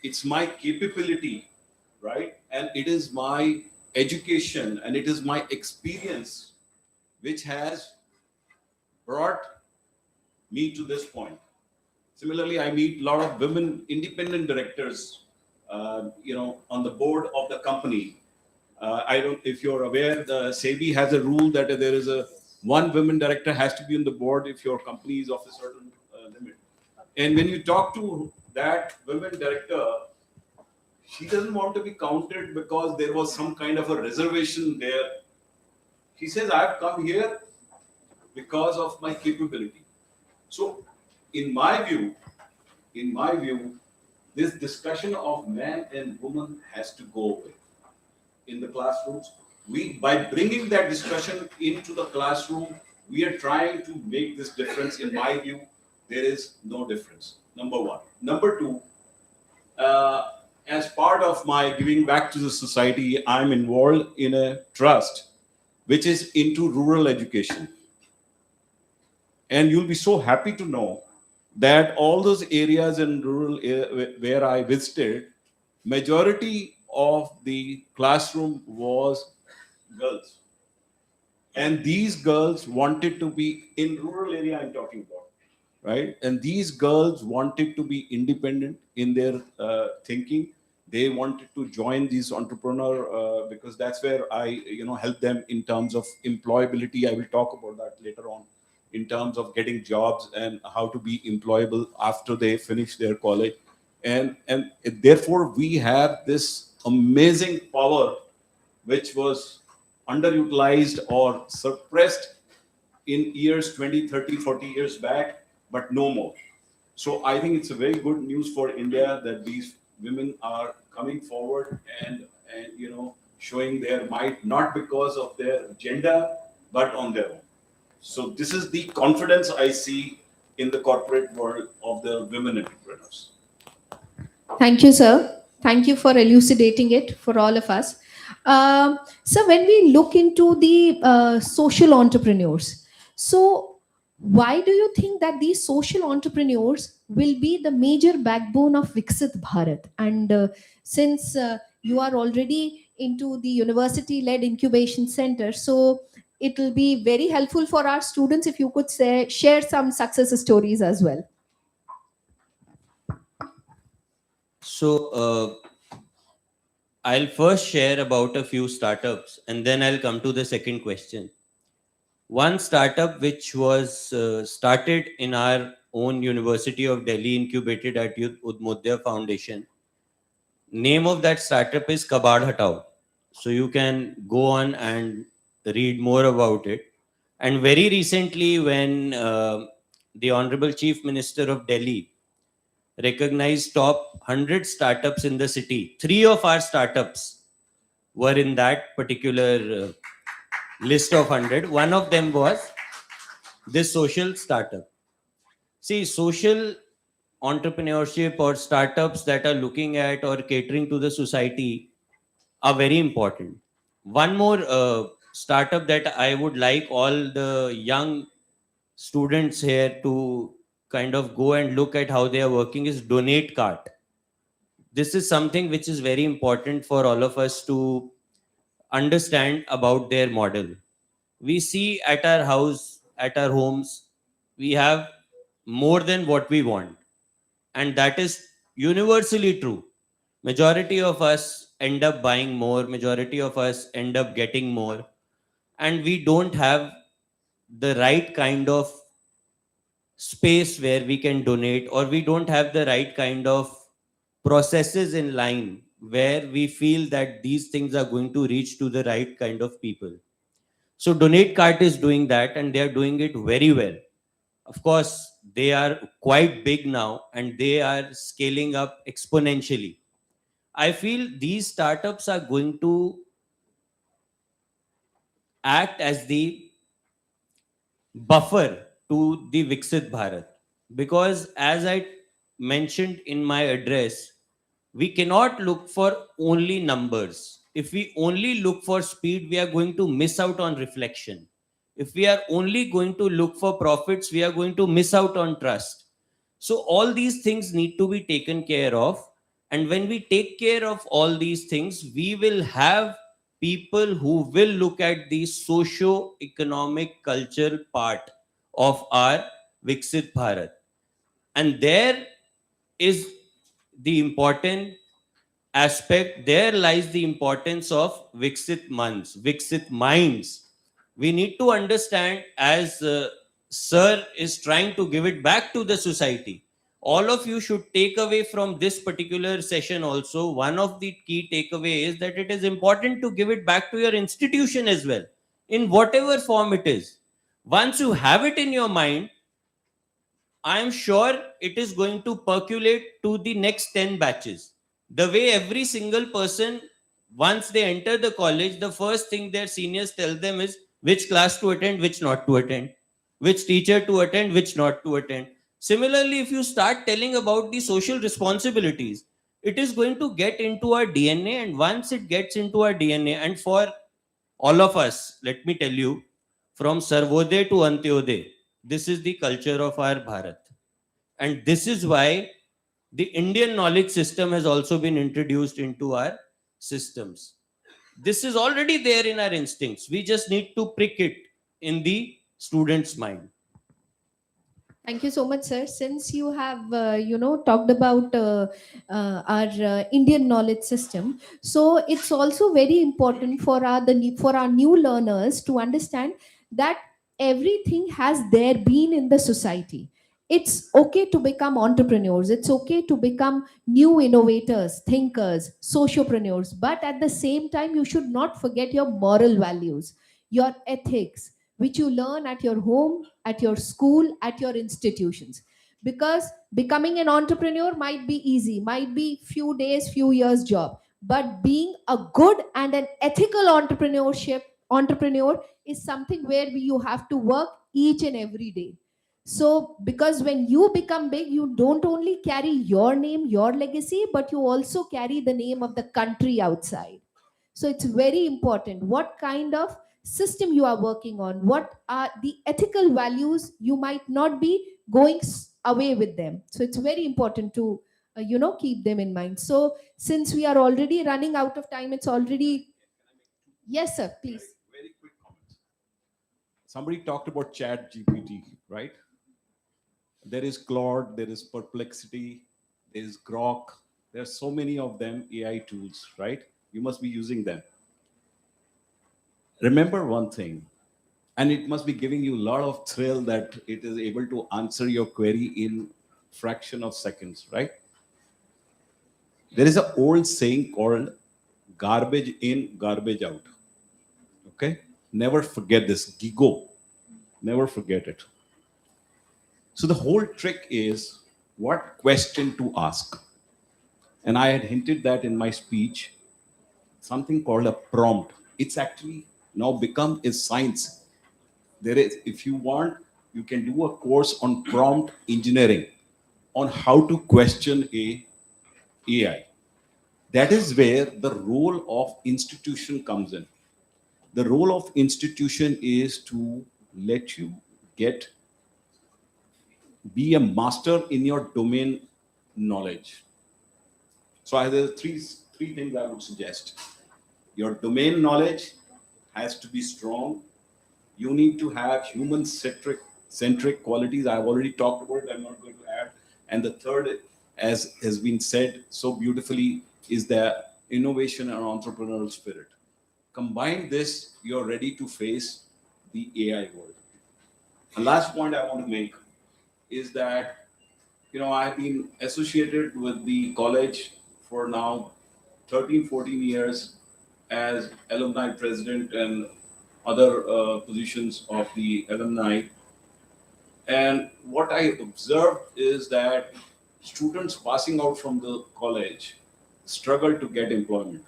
it's my capability, right? And it is my education and it is my experience which has brought me to this point. Similarly, I meet a lot of women independent directors, on the board of the company. I don't, if you're aware, the SEBI has a rule that there is one women director has to be on the board if your company is of a certain limit. And when you talk to that women director, she doesn't want to be counted because there was some kind of a reservation there. She says, I've come here because of my capability. So in my view, this discussion of man and woman has to go away in the classrooms. By bringing that discussion into the classroom, we are trying to make this difference. In my view, there is no difference. Number one. Number two, as part of my giving back to the society, I'm involved in a trust which is into rural education. And you'll be so happy to know that all those areas in rural where I visited, majority of the classroom was girls. And these girls wanted to be in rural area I'm talking about, right? And these girls wanted to be independent in their thinking. They wanted to join these entrepreneur because that's where I help them in terms of employability. I will talk about that later on, in terms of getting jobs and how to be employable after they finish their college. And therefore we have this amazing power which was underutilized or suppressed in years 20, 30, 40 years back, but no more. So I think it's a very good news for India that these women are coming forward and showing their might, not because of their gender, but on their own. So this is the confidence I see in the corporate world of the women entrepreneurs. Thank you, sir. Thank you for elucidating it for all of us. So when we look into the social entrepreneurs, so why do you think that these social entrepreneurs will be the major backbone of Viksit Bharat? And since you are already into the university-led incubation center, so it will be very helpful for our students if you could share some success stories as well. So I'll first share about a few startups and then I'll come to the second question. One startup which was started in our own University of Delhi, incubated at Youth Udmodya Foundation. Name of that startup is Kabad Hatao. So you can go on and read more about it. And very recently, when the Honorable Chief Minister of Delhi recognized top 100 startups in the city, 3 of our startups were in that particular list of 100. One of them was this social startup. See, social entrepreneurship or startups that are looking at or catering to the society are very important. One more startup that I would like all the young students here to kind of go and look at how they are working is Donate Cart. This is something which is very important for all of us to understand about their model. We see at our house, at our homes, we have more than what we want. And that is universally true. Majority of us end up buying more, majority of us end up getting more, and we don't have the right kind of space where we can donate, or we don't have the right kind of processes in line where we feel that these things are going to reach to the right kind of people. So Donate Cart is doing that, and they are doing it very well. Of course, they are quite big now and they are scaling up exponentially. I feel these startups are going to act as the buffer to the Viksit Bharat. Because as I mentioned in my address, we cannot look for only numbers. If we only look for speed, we are going to miss out on reflection. If we are only going to look for profits, we are going to miss out on trust. So all these things need to be taken care of. And when we take care of all these things, we will have people who will look at the socio-economic cultural part of our Viksit Bharat. And there is the important aspect, there lies the importance of Viksit Mans, Viksit minds. We need to understand, as Sir is trying to give it back to the society. All of you should take away from this particular session also. One of the key takeaway is that it is important to give it back to your institution as well, in whatever form it is. Once you have it in your mind, I am sure it is going to percolate to the next 10 batches. The way every single person, once they enter the college, the first thing their seniors tell them is which class to attend, which not to attend, which teacher to attend, which not to attend. Similarly, if you start telling about the social responsibilities, it is going to get into our DNA. And once it gets into our DNA, and for all of us, let me tell you, from Sarvodaya to Antyodaya, this is the culture of our Bharat. And this is why the Indian knowledge system has also been introduced into our systems. This is already there in our instincts. We just need to prick it in the student's mind. Thank you so much, sir. Since you have, talked about our Indian knowledge system, so it's also very important for our new learners to understand that everything has there been in the society. It's okay to become entrepreneurs. It's okay to become new innovators, thinkers, sociopreneurs. But at the same time, you should not forget your moral values, your ethics, which you learn at your home, at your school, at your institutions. Because becoming an entrepreneur might be easy, might be few days, few years job. But being a good and an ethical entrepreneur is something where you have to work each and every day. So, because when you become big, you don't only carry your name, your legacy, but you also carry the name of the country outside. So, it's very important what kind of system you are working on, what are the ethical values, you might not be going away with them. So, it's very important to keep them in mind. So, since we are already running out of time, it's already. Yes, sir, please. Very quick comment. Somebody talked about Chat GPT, right? There is Claude, there is Perplexity, there is Grok. There are so many of them AI tools, right? You must be using them. Remember one thing, and it must be giving you a lot of thrill that it is able to answer your query in fraction of seconds, right? There is an old saying called garbage in, garbage out. Okay? Never forget this. Gigo. Never forget it. So the whole trick is what question to ask. And I had hinted that in my speech, something called a prompt. It's actually now become a science. There is, if you want, you can do a course on prompt engineering, on how to question a AI. That is where the role of institution comes in. The role of institution is to let you be a master in your domain knowledge. So I have three things I would suggest. Your domain knowledge has to be strong. You need to have human-centric qualities. I've already talked about it. I'm not going to add. And the third, as has been said so beautifully, is the innovation and entrepreneurial spirit. Combine this, you're ready to face the AI world. The last point I want to make is that, I've been associated with the college for now 13, 14 years as alumni president and other positions of the alumni. And what I observed is that students passing out from the college struggle to get employment.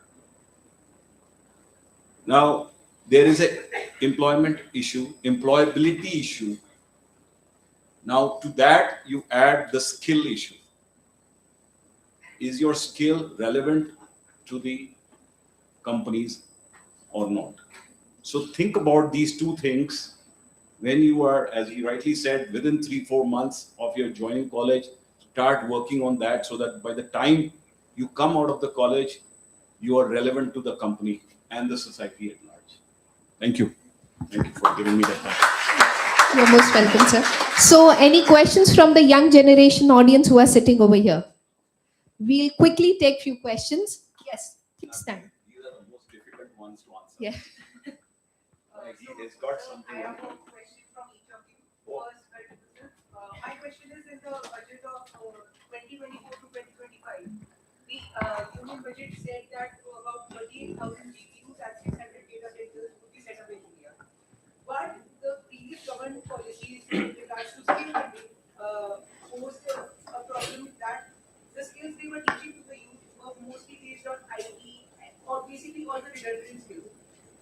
Now, there is a employment issue, employability issue. Now, to that, you add the skill issue. Is your skill relevant to the companies or not? So think about these two things when you are, as he rightly said, within 3-4 months of your joining college, start working on that so that by the time you come out of the college, you are relevant to the company and the society at large. Thank you. Thank you for giving me that time. You're most welcome, sir. So, any questions from the young generation audience who are sitting over here? We'll quickly take few questions. Yes, please stand. These are the most difficult ones to answer. Yeah. He has got something. I have a question from each of you. First, my question is in the budget of 2024 to 2025. The union budget said that about 38,000 GPUs and 600 data centers would be set up in India. But the previous government policies in regards to skill funding posed a problem that the skills they were teaching to the youth were mostly based on IT or basically all the redundant skills.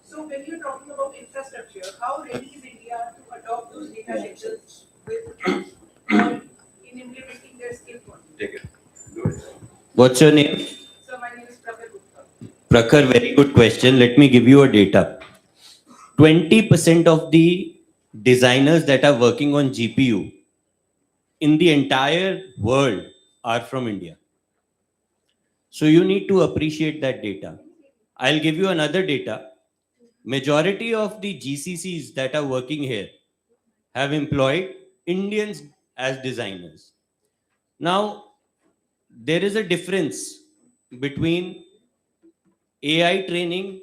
So when you're talking about infrastructure, how ready is India to adopt those data centers in implementing their skill funding? Take it. Do it. What's your name? So my name is Prakhar Gupta. Prakhar, very good question. Let me give you a data. 20% of the designers that are working on GPU in the entire world are from India. So you need to appreciate that data. I'll give you another data. Majority of the GCCs that are working here have employed Indians as designers. Now, there is a difference between AI training,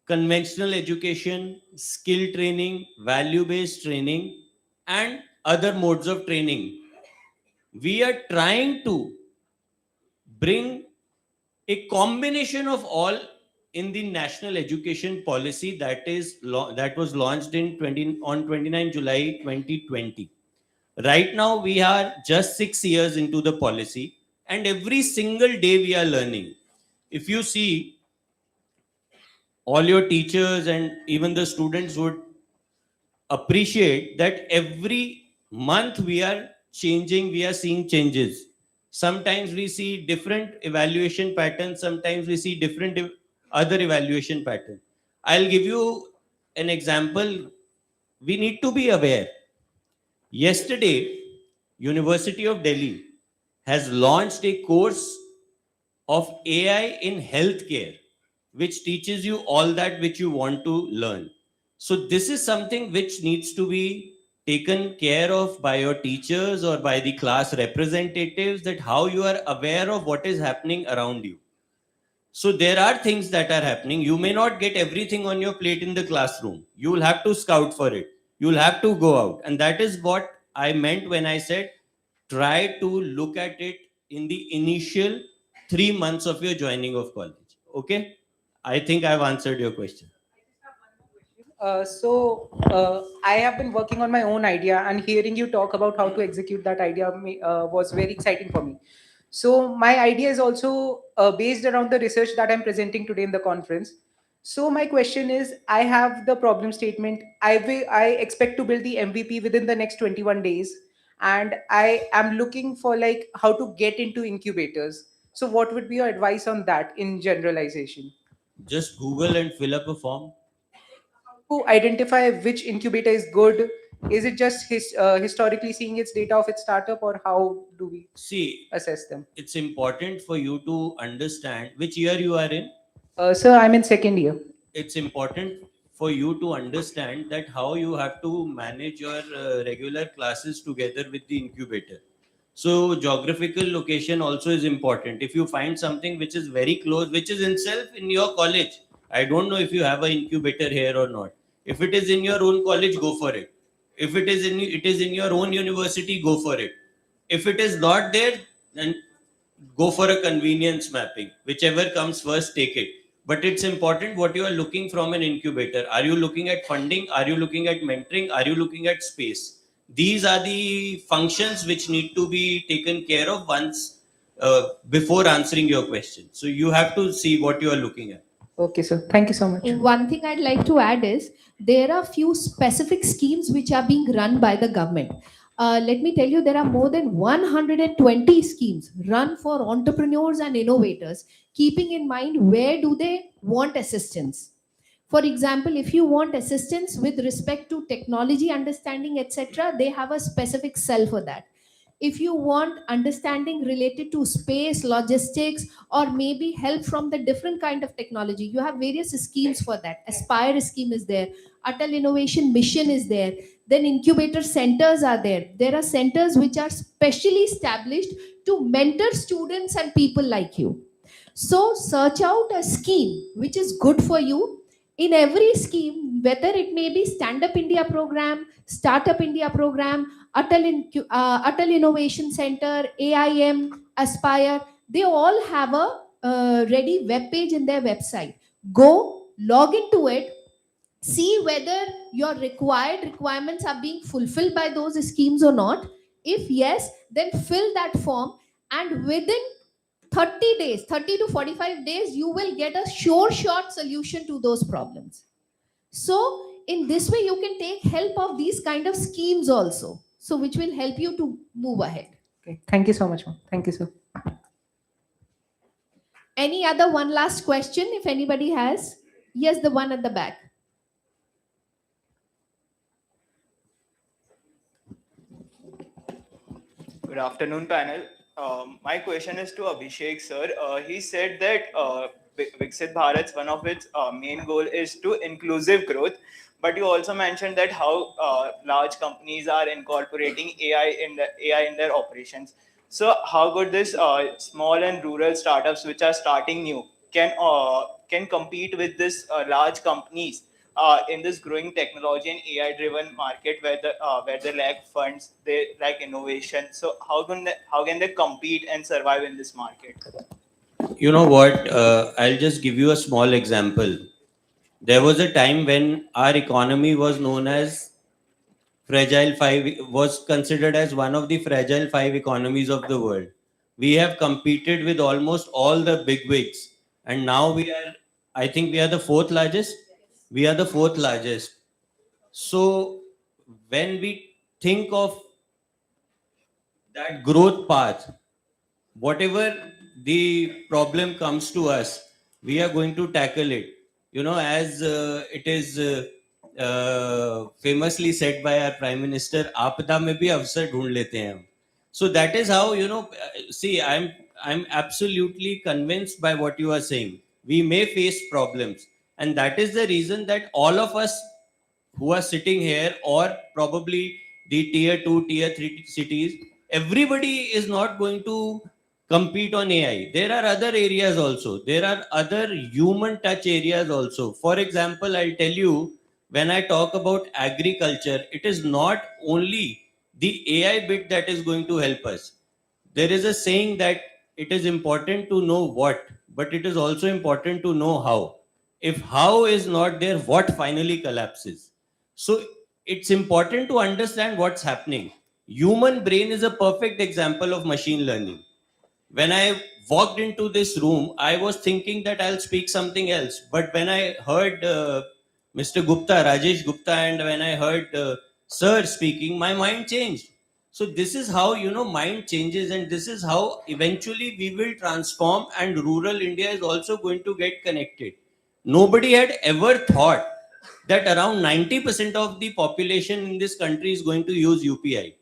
conventional education, skill training, value-based training, and other modes of training. We are trying to bring a combination of all in the national education policy that was launched on 29 July 2020. Right now, we are just 6 years into the policy, and every single day we are learning. If you see, all your teachers and even the students would appreciate that every month we are changing, we are seeing changes. Sometimes we see different evaluation patterns, sometimes we see different other evaluation patterns. I'll give you an example. We need to be aware. Yesterday, University of Delhi has launched a course of AI in healthcare, which teaches you all that which you want to learn. So this is something which needs to be taken care of by your teachers or by the class representatives, that how you are aware of what is happening around you. So there are things that are happening. You may not get everything on your plate in the classroom. You will have to scout for it. You will have to go out. And that is what I meant when I said, try to look at it in the initial 3 months of your joining of college. Okay? I think I've answered your question. I have been working on my own idea, and hearing you talk about how to execute that idea was very exciting for me. So my idea is also based around the research that I'm presenting today in the conference. So my question is, I have the problem statement. I expect to build the MVP within the next 21 days. And I am looking for like how to get into incubators. So what would be your advice on that in generalization? Just Google and fill up a form. To identify which incubator is good? Is it just historically seeing its data of its startup, or how do we assess them? It's important for you to understand which year you are in. Sir, I'm in second year. It's important for you to understand that how you have to manage your regular classes together with the incubator. So geographical location also is important. If you find something which is very close, which is itself in your college, I don't know if you have an incubator here or not. If it is in your own college, go for it. If it is in your own university, go for it. If it is not there, then go for a convenience mapping. Whichever comes first, take it. But it's important what you are looking from an incubator. Are you looking at funding? Are you looking at mentoring? Are you looking at space? These are the functions which need to be taken care of once before answering your question. So you have to see what you are looking at. Okay, sir. Thank you so much. One thing I'd like to add is there are few specific schemes which are being run by the government. Let me tell you, there are more than 120 schemes run for entrepreneurs and innovators, keeping in mind where do they want assistance. For example, if you want assistance with respect to technology understanding, etc., they have a specific cell for that. If you want understanding related to space, logistics, or maybe help from the different kind of technology, you have various schemes for that. Aspire scheme is there. Atal Innovation Mission is there. Then incubator centers are there. There are centers which are specially established to mentor students and people like you. So search out a scheme which is good for you. In every scheme, whether it may be Stand Up India program, Startup India program, Atal Innovation Center, AIM, Aspire, they all have a ready web page in their website. Go, log into it, see whether your requirements are being fulfilled by those schemes or not. If yes, then fill that form, and within 30 days, 30 to 45 days, you will get a sure shot solution to those problems. So in this way, you can take help of these kind of schemes also, so which will help you to move ahead. Okay. Thank you so much, ma'am. Thank you, sir. Any other one last question, if anybody has? Yes, the one at the back. Good afternoon, panel. My question is to Abhishek, sir. He said that Viksit Bharat's one of its main goal is to inclusive growth, but you also mentioned that how large companies are incorporating AI in their operations. So how could this small and rural startups which are starting new can compete with this large companies in this growing technology and AI-driven market where they lack funds, they lack innovation? So how can they compete and survive in this market? You know what? I'll just give you a small example. There was a time when our economy was known as fragile five, was considered as one of the fragile five economies of the world. We have competed with almost all the bigwigs, and now I think we are the fourth largest. We are the fourth largest. So when we think of that growth path, whatever the problem comes to us, we are going to tackle it. You know, as it is famously said by our Prime Minister, आपदा में भी अवसर ढूंढ लेते हैं हम. So that is how, you know, see, I'm absolutely convinced by what you are saying. We may face problems, and that is the reason that all of us who are sitting here, or probably the tier 2, tier 3 cities, everybody is not going to compete on AI. There are other areas also. There are other human touch areas also. For example, I'll tell you, when I talk about agriculture, it is not only the AI bit that is going to help us. There is a saying that it is important to know what, but it is also important to know how. If how is not there, what finally collapses? So it's important to understand what's happening. Human brain is a perfect example of machine learning. When I walked into this room, I was thinking that I'll speak something else. But when I heard Mr. Gupta, Rajesh Gupta, and when I heard Sir speaking, my mind changed. So this is how, you know, mind changes, and this is how eventually we will transform, and rural India is also going to get connected. Nobody had ever thought that around 90% of the population in this country is going to use UPI.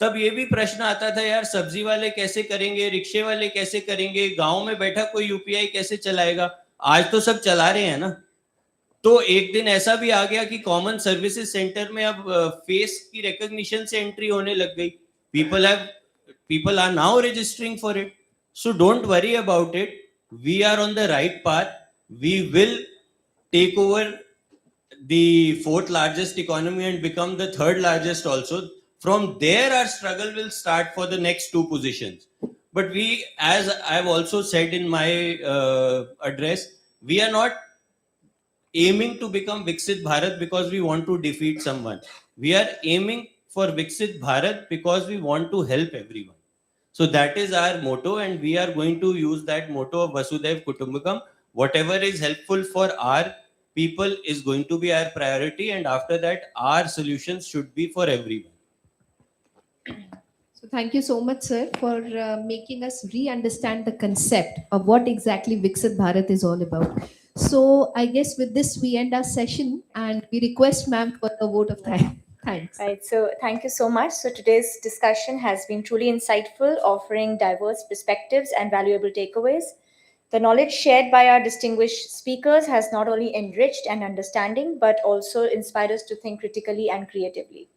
तब ये भी प्रश्न आता था, यार सब्जी वाले कैसे करेंगे, रिक्शे वाले कैसे करेंगे, गांव में बैठा कोई यूपीआई कैसे चलाएगा? आज तो सब चला रहे हैं ना. तो एक दिन ऐसा भी आ गया कि कॉमन सर्विसेज सेंटर में अब फेस की रिकॉग्निशन से एंट्री होने लग गई. People have People are now registering for it. So don't worry about it. We are on the right path. We will take over the fourth largest economy and become the third largest also. From there, our struggle will start for the next two positions. But we, as I've also said in my address, we are not aiming to become Viksit Bharat because we want to defeat someone. We are aiming for Viksit Bharat because we want to help everyone. So that is our motto, and we are going to use that motto of Vasudhaiv Kutumbakam. Whatever is helpful for our people is going to be our priority, and after that, our solutions should be for everyone. So thank you so much, sir, for making us re-understand the concept of what exactly Viksit Bharat is all about. So I guess with this we end our session, and we request ma'am for a vote of thanks. Right, so thank you so much. So today's discussion has been truly insightful, offering diverse perspectives and valuable takeaways. The knowledge shared by our distinguished speakers has not only enriched and understanding, but also inspired us to think critically and creatively.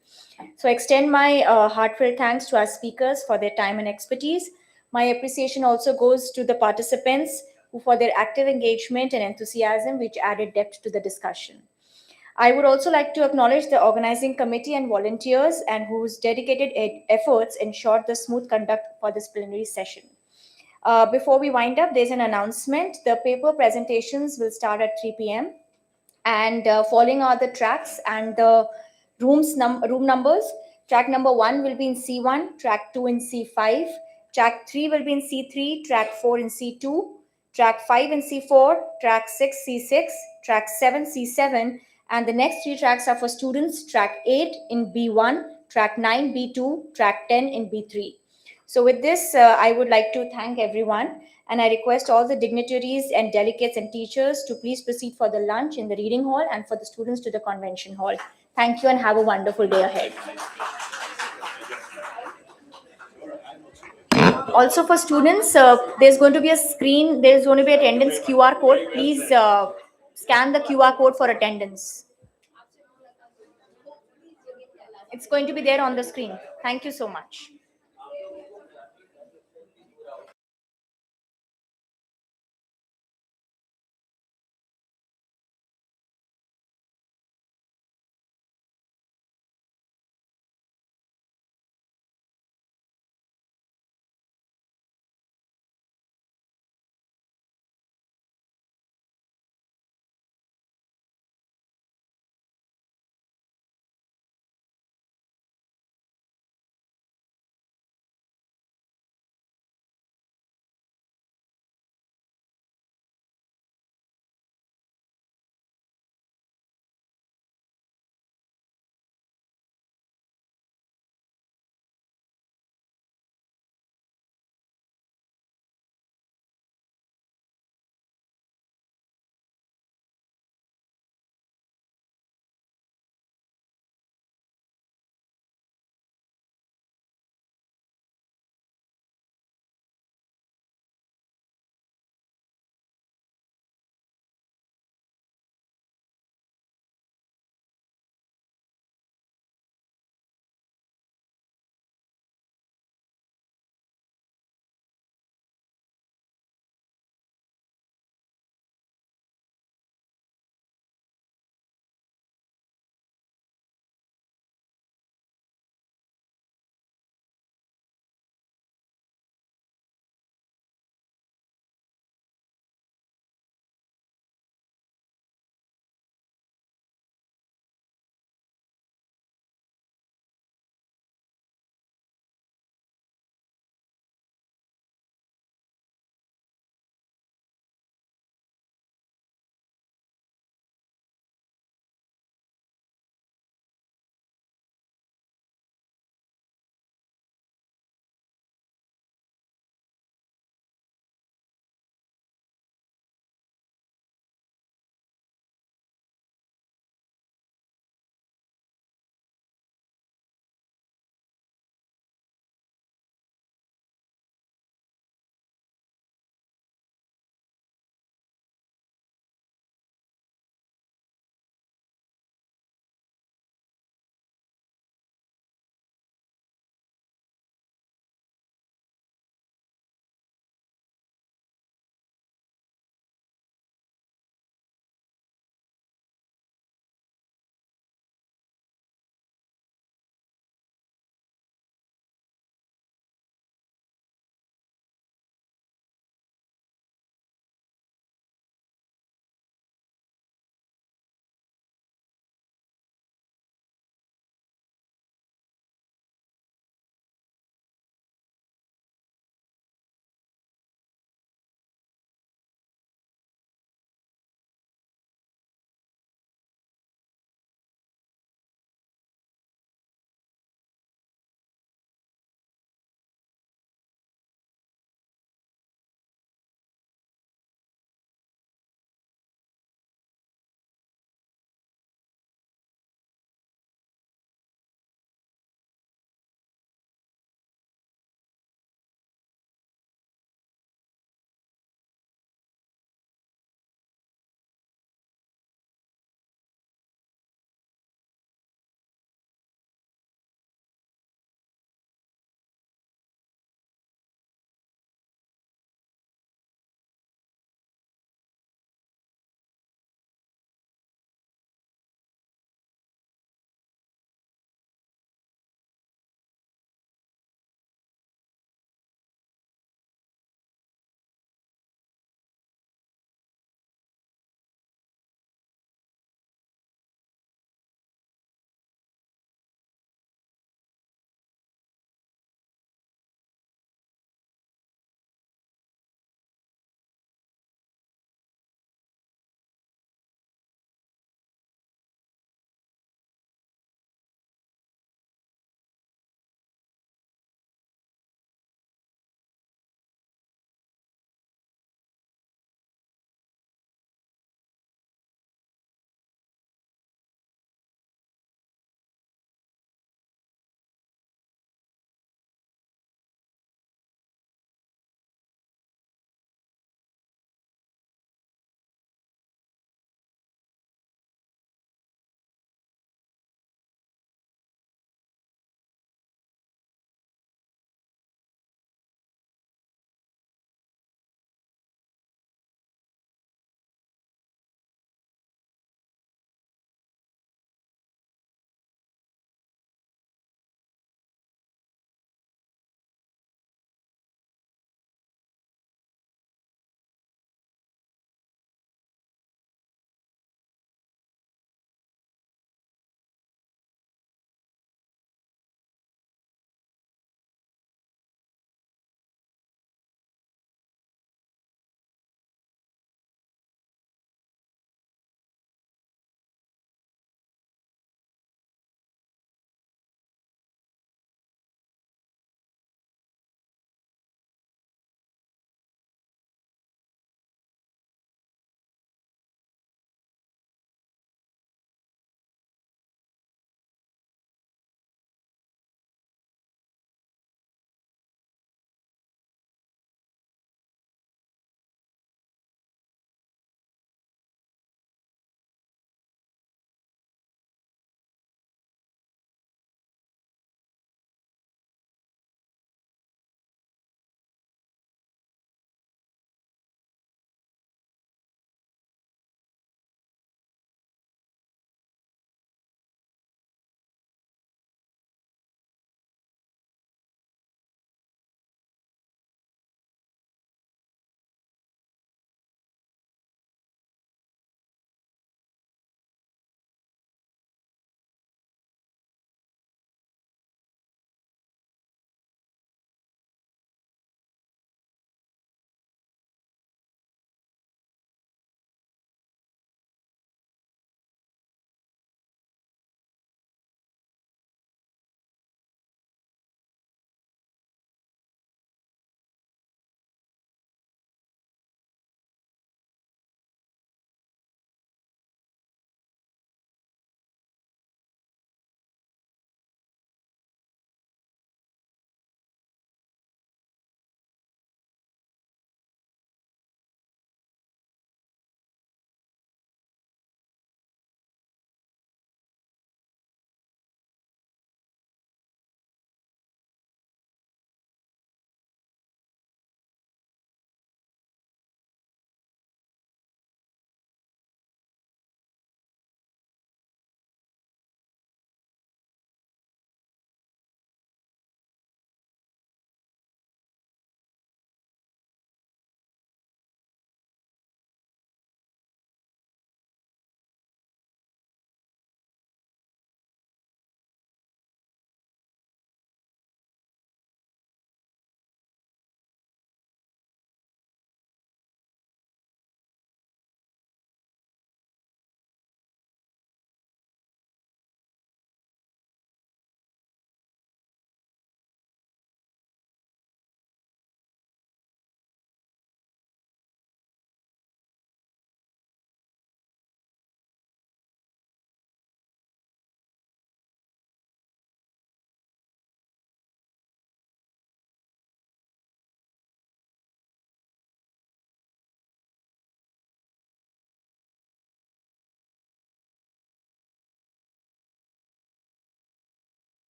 So I extend my heartfelt thanks to our speakers for their time and expertise. My appreciation also goes to the participants who for their active engagement and enthusiasm, which added depth to the discussion. I would also like to acknowledge the organizing committee and volunteers and whose dedicated efforts ensured the smooth conduct for this plenary session. Before we wind up, there's an announcement. The paper presentations will start at 3 p.m. and following are the tracks and the room numbers. Track number 1 will be in C1, track 2 in C5, track 3 will be in C3, track 4 in C2, track 5 in C4, track 6 C6, track 7 C7, and the next 3 tracks are for students: track 8 in B1, track 9 B2, track 10 in B3. So with this, I would like to thank everyone, and I request all the dignitaries and delegates and teachers to please proceed for the lunch in the reading hall and for the students to the convention hall. Thank you and have a wonderful day ahead. Also for students, there's going to be a screen, there's going to be attendance QR code. Please scan the QR code for attendance. It's going to be there on the screen. Thank you so much.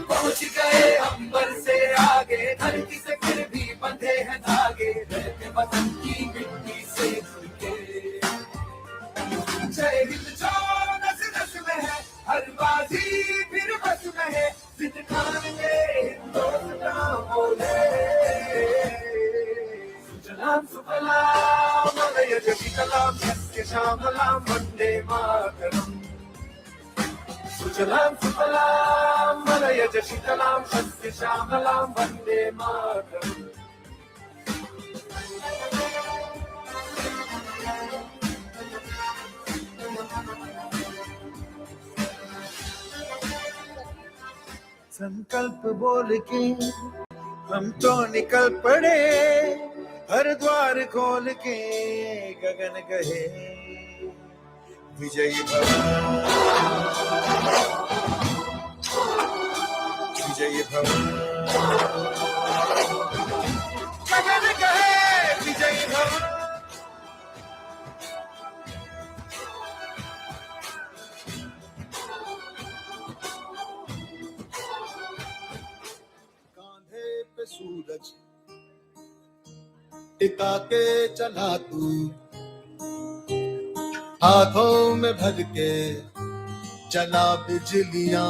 पहुंच गए अंबर से आगे, धरती से फिर भी बंधे हैं धागे, रहते वतन की मिट्टी से जुड़ के। जय हिंद जो नस नस में है, हर बाजी फिर बस में है, जिद ठानेंगे हिंदुस्तान बोले। सुजलाम सुफलाम मलयज शीतलाम यस्य श्यामलाम वंदे मातरम। सुजलाम सुफलाम मलयज शीतलाम यस्य श्यामलाम वंदे मातरम। संकल्प बोल के हम तो निकल पड़े, हर द्वार खोल के गगन गहे। विजयी भव विजयी भव, गगन गहे विजयी भव। कांधे पे सूरज टिका के चला तू, हाथों में भर के चला बिजलियां।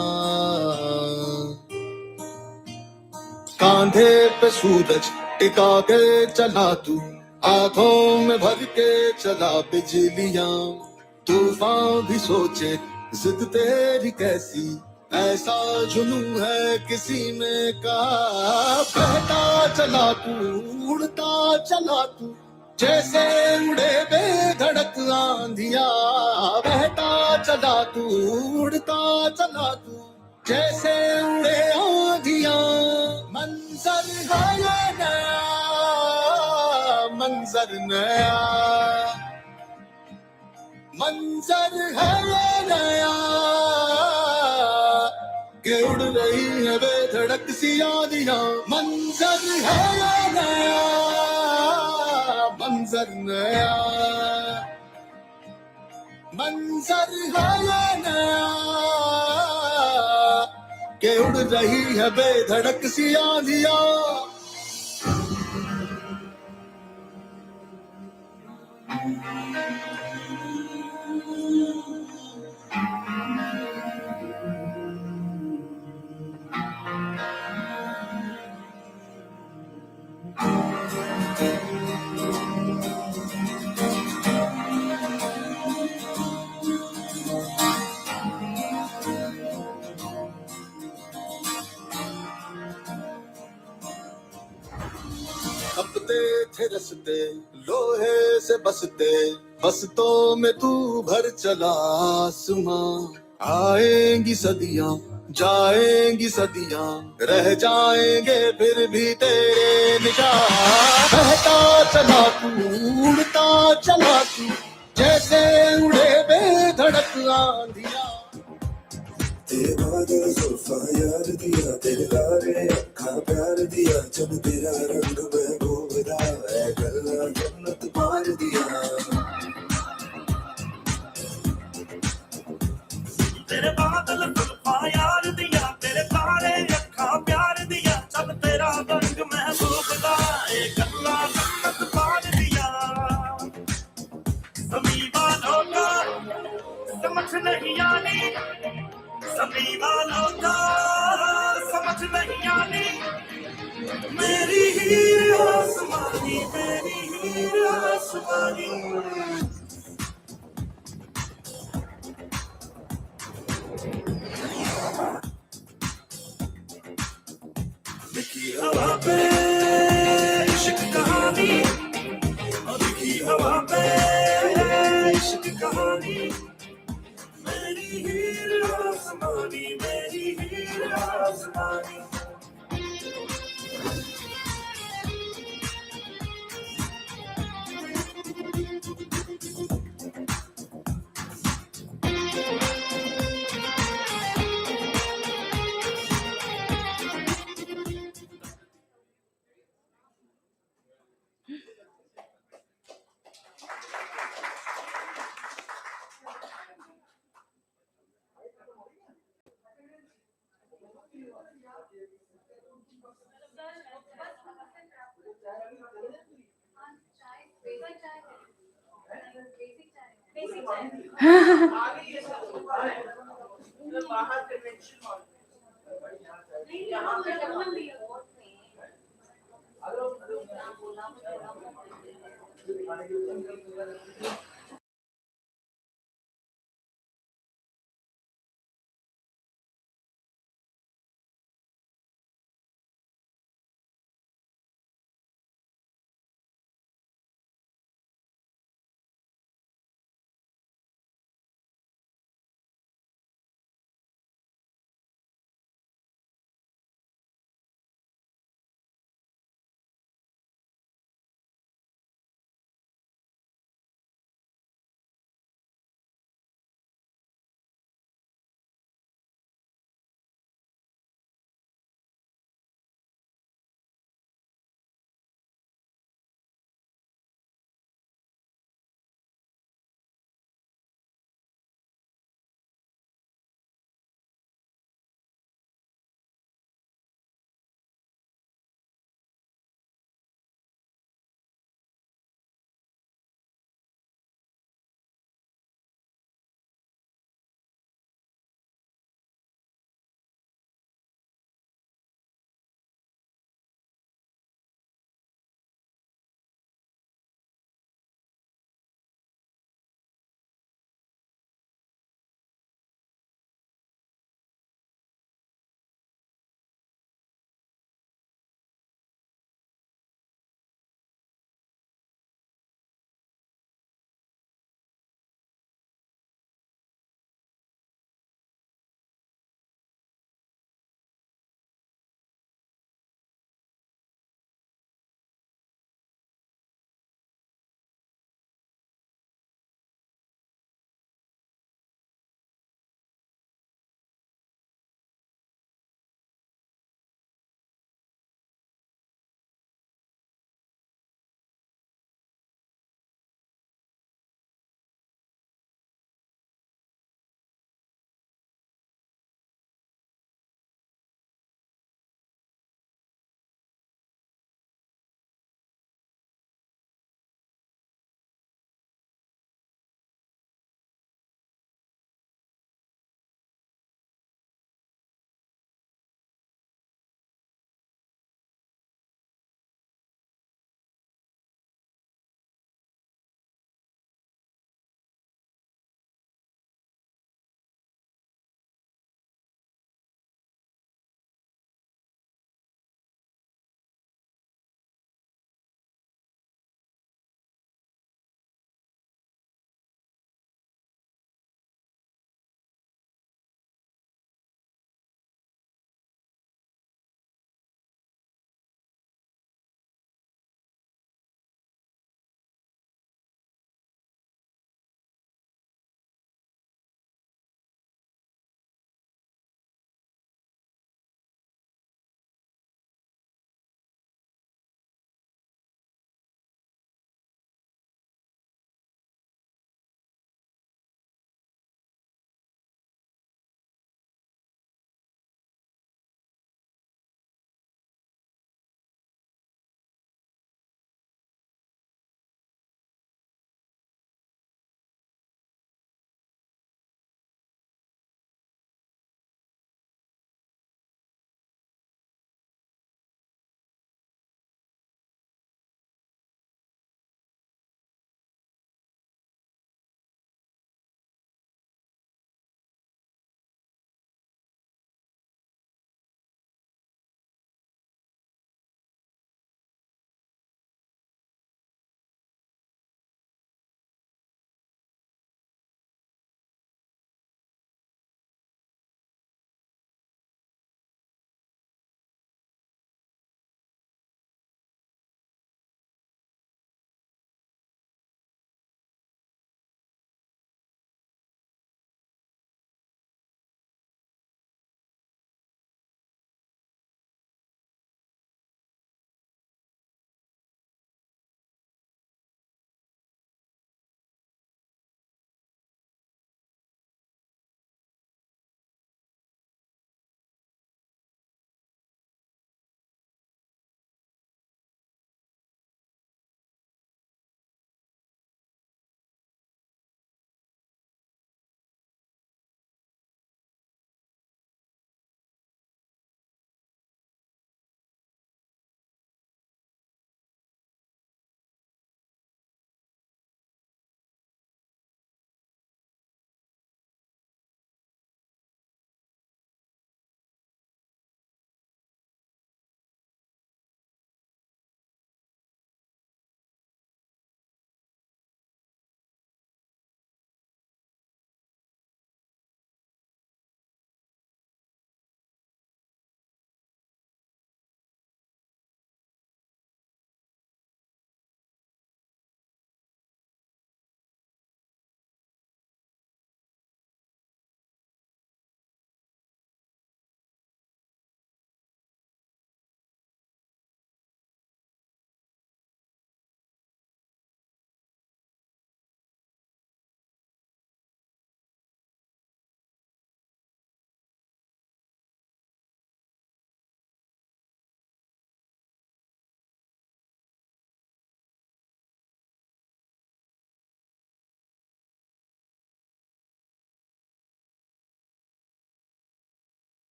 कांधे पे सूरज टिका के चला तू, हाथों में भर के चला बिजलियां। तूफान भी सोचे जिद तेरी कैसी, ऐसा जुनून है किसी में का। बहता चला तू, उड़ता चला तू, जैसे उड़े बेधड़क आंधिया। बहता चला तू, उड़ता चला तू, जैसे उड़े आंधिया। मंजर है ये नया, मंजर नया, मंजर है ये नया, के उड़ रही है बेधड़क सी आंधियां। मंजर है ये नया, मंजर नया, मंजर है ये नया, के उड़ रही है बेधड़क सी आंधियां। कपते थे रस्ते लोहे से बसते, बसतों में तू भर चला आसमां। आएंगी सदियां जाएंगी सदियां, रह जाएंगे फिर भी तेरे निशान। बहता चला तू, उड़ता चला तू, जैसे उड़े बेधड़क आंधियां। तेरे बादल जुल्फां यार दिया, तेरे तारे अखा प्यार दिया, जब तेरा रंग महबूबदा है गल्ला जन्नत मार दिया। तेरे बादल जुल्फां यार दिया, तेरे तारे अखा प्यार दिया, जब तेरा रंग महबूबदा है गल्ला जन्नत मार दिया। सभी वालों का समझ नहीं आनी, सभी वालों का समझ नहीं आनी, मेरी हीर आसमानी, मेरी हीर आसमानी। लिखी हवा पे इश्क कहानी, लिखी हवा पे इश्क कहानी, मेरी हीर आसमानी, मेरी हीर आसमानी।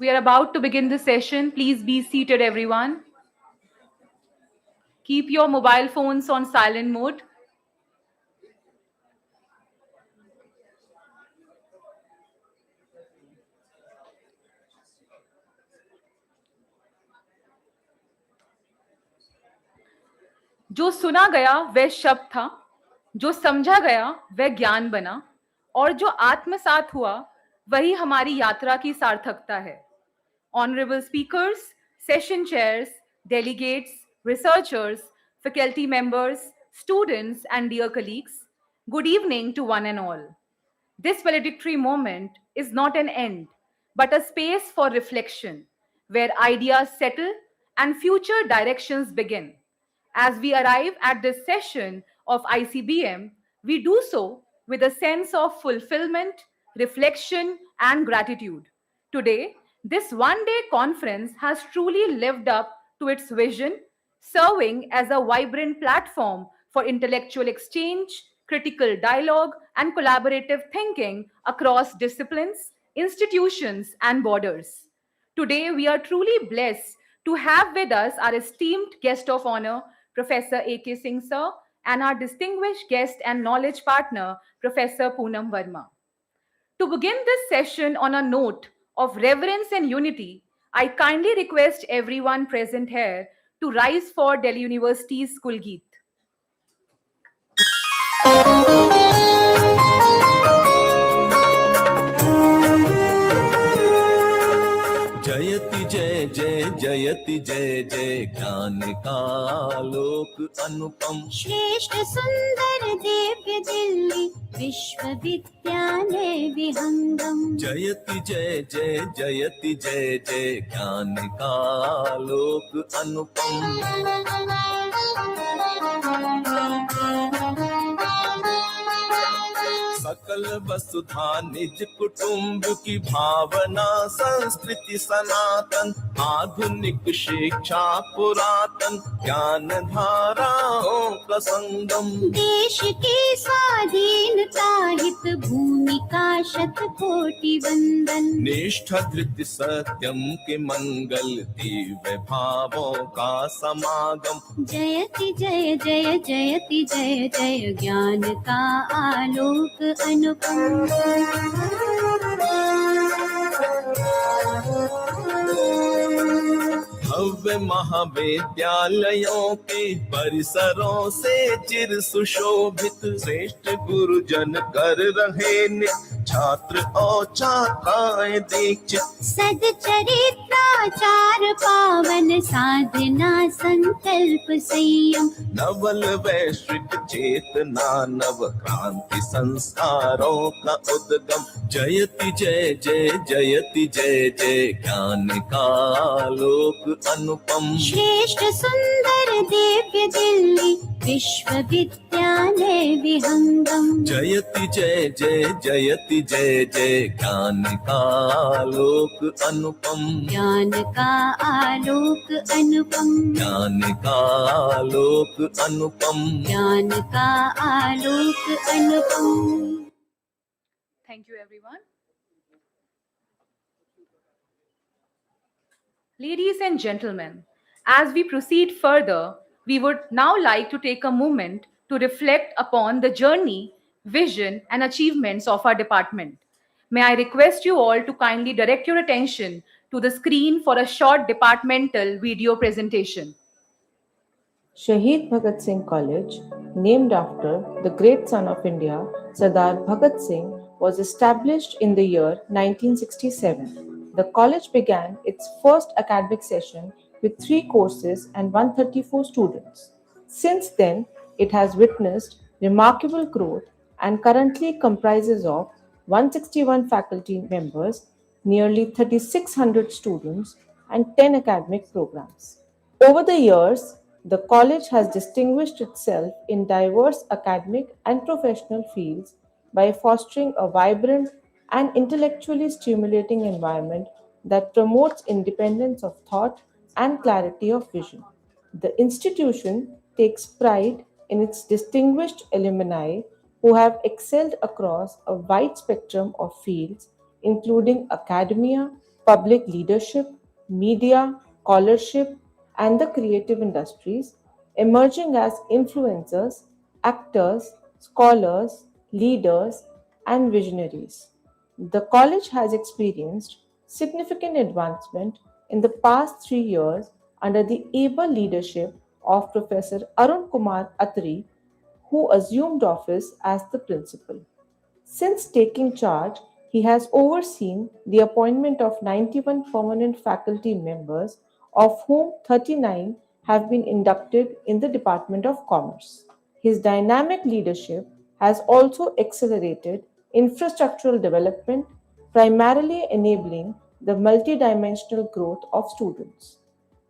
We are about to begin the session. Please be seated, everyone. Keep your mobile phones on silent mode. जो सुना गया वह शब्द था, जो समझा गया वह ज्ञान बना, और जो आत्मसात हुआ वही हमारी यात्रा की सार्थकता है. Honorable speakers, session chairs, delegates, researchers, faculty members, students, and dear colleagues, good evening to one and all. This valedictory moment is not an end, but a space for reflection, where ideas settle and future directions begin. As we arrive at this session of ICBM, we do so with a sense of fulfillment, reflection, and gratitude. Today, this one-day conference has truly lived up to its vision, serving as a vibrant platform for intellectual exchange, critical dialogue, and collaborative thinking across disciplines, institutions, and borders. Today, we are truly blessed to have with us our esteemed guest of honor, Professor A.K. Singh Sir, and our distinguished guest and knowledge partner, Professor Poonam Verma. To begin this session on a note of reverence and unity, I kindly request everyone present here to rise for Delhi University's Kulgeet. जयति जय जय जयति जय जय ज्ञान का आलोक अनुपम श्रेष्ठ सुंदर दिव्य दिल्ली विश्वविद्यालय विहंगम जयति जय जय जयति जय जय ज्ञान का आलोक सकल वसुधा निज कुटुंब की भावना संस्कृति सनातन आधुनिक शिक्षा पुरातन ज्ञान धाराओं का संगम देश की स्वाधीनता हित भूमिका शत कोटि वंदन निष्ठा धृति सत्यम के मंगल दिव्य भावों का समागम जयति जय जय जयति जय जय ज्ञान का आलोक अनुपम भव्य महाविद्यालयों के परिसरों से चिर सुशोभित श्रेष्ठ गुरुजन कर रहे नित्य छात्र और छात्राएं दीक्षित सदचरित्राचार पावन साधना संकल्प संयम नवल वैश्विक चेतना नव क्रांति संस्कारों का उद्गम जयति जय जय जयति जय जय ज्ञान का आलोक अनुपम श्रेष्ठ सुंदर दिव्य दिल्ली विश्वविद्यालय विहंगम जयति जय जय जयति जय जय ज्ञान का आलोक अनुपम ज्ञान का आलोक अनुपम ज्ञान का आलोक अनुपम ज्ञान का आलोक अनुपम Thank you, everyone. Ladies and gentlemen, as we proceed further, we would now like to take a moment to reflect upon the journey, vision, and achievements of our department. May I request you all to kindly direct your attention to the screen for a short departmental video presentation. Shaheed Bhagat Singh College, named after the great son of India, Sardar Bhagat Singh, was established in the year 1967. The college began its first academic session with 3 courses and 134 students. Since then, it has witnessed remarkable growth and currently comprises of 161 faculty members, nearly 3,600 students, and 10 academic programs. Over the years, the college has distinguished itself in diverse academic and professional fields by fostering a vibrant and intellectually stimulating environment that promotes independence of thought and clarity of vision. The institution takes pride in its distinguished alumni who have excelled across a wide spectrum of fields, including academia, public leadership, media, scholarship, and the creative industries, emerging as influencers, actors, scholars, leaders, and visionaries. The college has experienced significant advancement in the past 3 years under the able leadership of Professor Arun Kumar Atri, who assumed office as the principal. Since taking charge, he has overseen the appointment of 91 permanent faculty members, of whom 39 have been inducted in the Department of Commerce. His dynamic leadership has also accelerated infrastructural development, primarily enabling the multidimensional growth of students.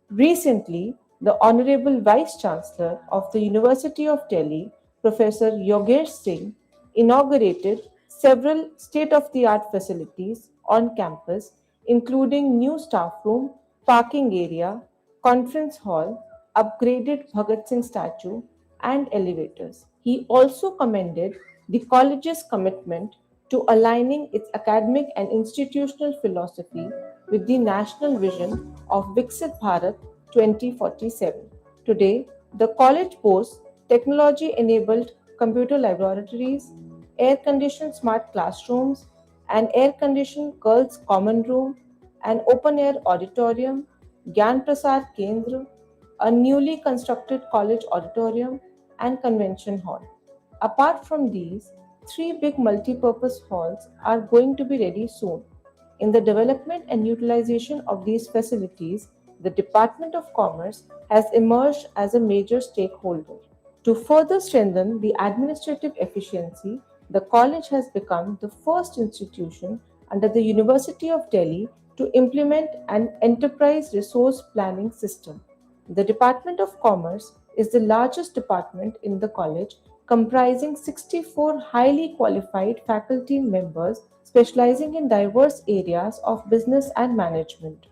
Recently, the Honorable Vice Chancellor of the University of Delhi, Professor Yogesh Singh, inaugurated several state of the art facilities on campus, including new staff room, parking area, conference hall, upgraded Bhagat Singh statue, and elevators. He also commended the college's commitment to aligning its academic and institutional philosophy with the national vision of Viksit Bharat 2047. Today, the college boasts technology enabled computer laboratories, air conditioned smart classrooms, an air conditioned girls' common room, an open air auditorium, Gyan Prasar Kendra, a newly constructed college auditorium, and convention hall. Apart from these, three big multi-purpose halls are going to be ready soon. In the development and utilization of these facilities, the Department of Commerce has emerged as a major stakeholder. To further strengthen the administrative efficiency, the college has become the first institution under the University of Delhi to implement an enterprise resource planning system. The Department of Commerce is the largest department in the college, comprising 64 highly qualified faculty members specializing in diverse areas of business and management.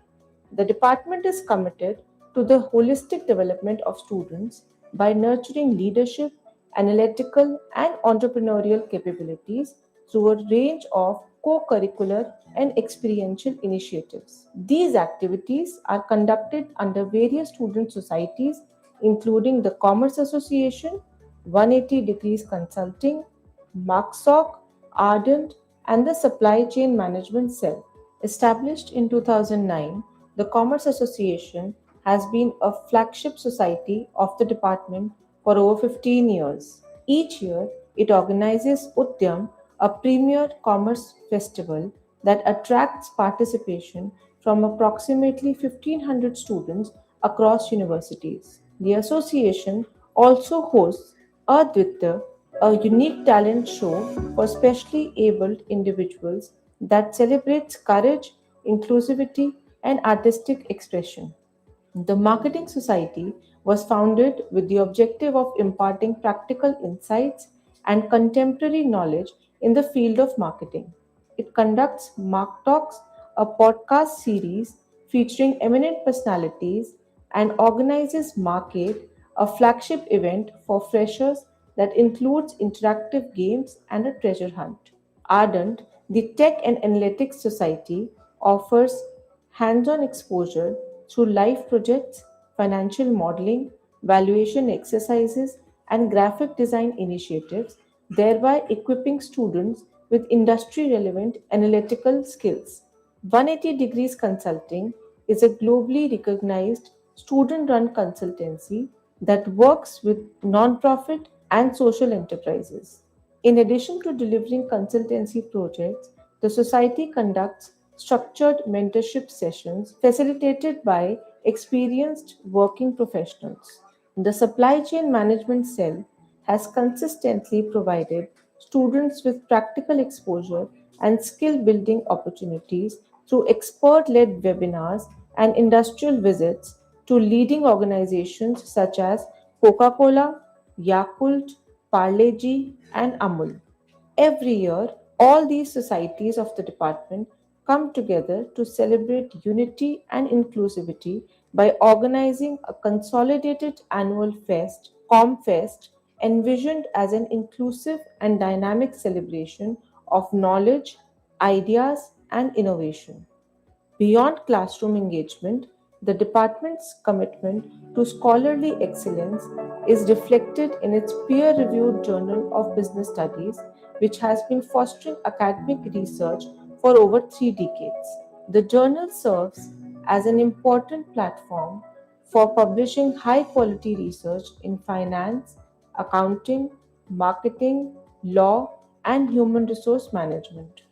The department is committed to the holistic development of students by nurturing leadership, analytical, and entrepreneurial capabilities through a range of co curricular and experiential initiatives. These activities are conducted under various student societies, including the Commerce Association, 180 Degrees Consulting, MARCSOC, Ardent, and the Supply Chain Management Cell. Established in 2009, the Commerce Association has been a flagship society of the department for over 15 years. Each year, it organizes Udyam, a premier commerce festival that attracts participation from approximately 1,500 students across universities. The association also hosts Advitya, a unique talent show for specially abled individuals that celebrates courage, inclusivity, and artistic expression. The Marketing Society was founded with the objective of imparting practical insights and contemporary knowledge in the field of marketing. It conducts Mark Talks, a podcast series featuring eminent personalities, and organizes Market, a flagship event for freshers that includes interactive games and a treasure hunt. Ardent, the Tech and Analytics Society, offers hands on exposure through live projects, financial modeling, valuation exercises, and graphic design initiatives, thereby equipping students with industry relevant analytical skills. 180 Degrees Consulting is a globally recognized student run consultancy that works with non-profit and social enterprises. In addition to delivering consultancy projects, the Society conducts structured mentorship sessions facilitated by experienced working professionals. The Supply Chain Management Cell has consistently provided students with practical exposure and skill building opportunities through expert led webinars and industrial visits to leading organizations such as Coca Cola, Yakult, Parle-G, and Amul. Every year, all these societies of the department come together to celebrate unity and inclusivity by organizing a consolidated annual fest, ComFest, envisioned as an inclusive and dynamic celebration of knowledge, ideas, and innovation. Beyond classroom engagement, the department's commitment to scholarly excellence is reflected in its peer-reviewed Journal of Business Studies, which has been fostering academic research for over 3 decades. The journal serves as an important platform for publishing high-quality research in finance, accounting, marketing, law, and human resource management.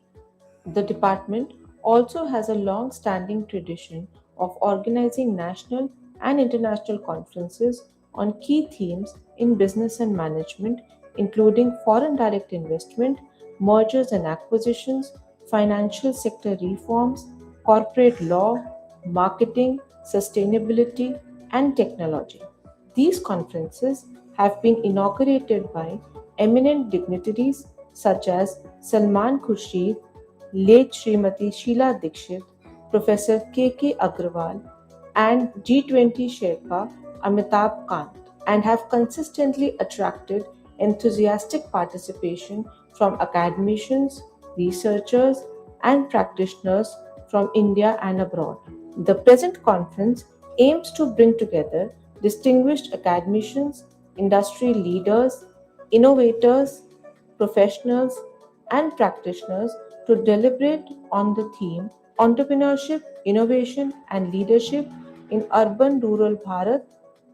The department also has a long standing tradition of organizing national and international conferences on key themes in business and management, including foreign direct investment, mergers and acquisitions, financial sector reforms, corporate law, marketing, sustainability, and technology. These conferences have been inaugurated by eminent dignitaries such as Salman Khurshid, late Srimati Sheila Dikshit, Professor K. Agrawal, and G20 Sherpa Amitabh Kant, and have consistently attracted enthusiastic participation from academicians, researchers, and practitioners from India and abroad. The present conference aims to bring together distinguished academicians, industry leaders, innovators, professionals, and practitioners to deliberate on the theme Entrepreneurship, Innovation, and Leadership in Urban Rural Bharat,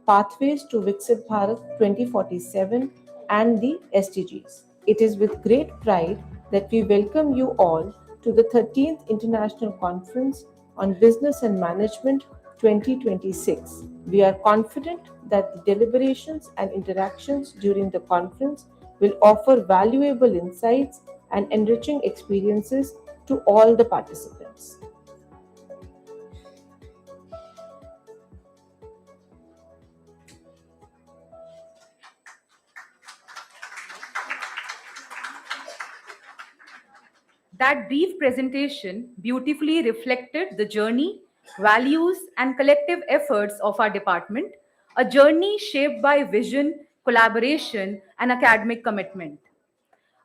Pathways to Viksit Bharat 2047, and the SDGs. It is with great pride that we welcome you all to the 13th International Conference on Business and Management 2026. We are confident that the deliberations and interactions during the conference will offer valuable insights and enriching experiences to all the participants. That brief presentation beautifully reflected the journey, values, and collective efforts of our department, a journey shaped by vision, collaboration, and academic commitment.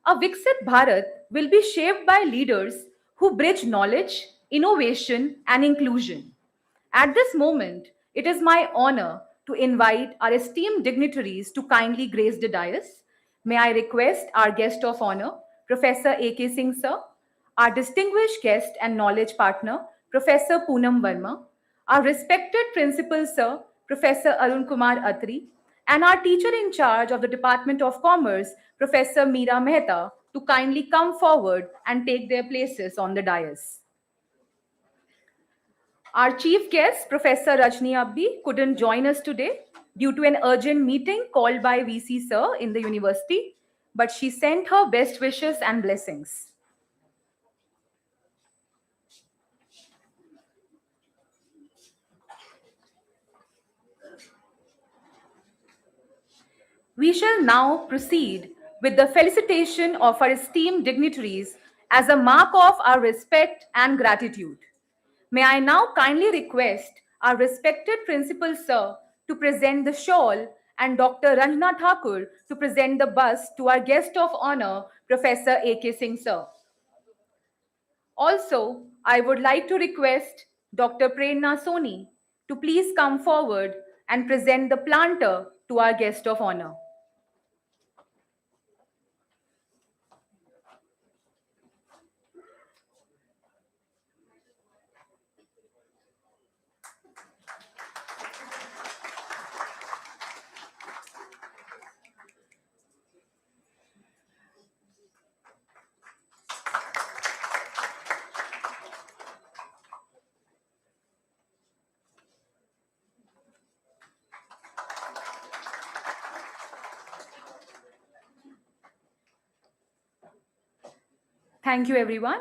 A Viksit Bharat will be shaped by leaders who bridge knowledge, innovation, and inclusion. At this moment, it is my honor to invite our esteemed dignitaries to kindly grace the dais. May I request our guest of honor, Professor A.K. Singh Sir, our distinguished guest and knowledge partner, Professor Poonam Verma, our respected principal sir, Professor Arun Kumar Atri, and our teacher in charge of the Department of Commerce, Professor Meera Mehta, to kindly come forward and take their places on the dais. Our chief guest, Professor Rajni Abdi, couldn't join us today due to an urgent meeting called by VC Sir in the university, but she sent her best wishes and blessings. We shall now proceed with the felicitation of our esteemed dignitaries as a mark of our respect and gratitude. May I now kindly request our respected Principal Sir to present the shawl and Dr. Ranjana Thakur to present the bust to our guest of honor, Professor A.K. Singh Sir. Also, I would like to request Dr. Prerna Soni to please come forward and present the planter to our guest of honor. Thank you, everyone.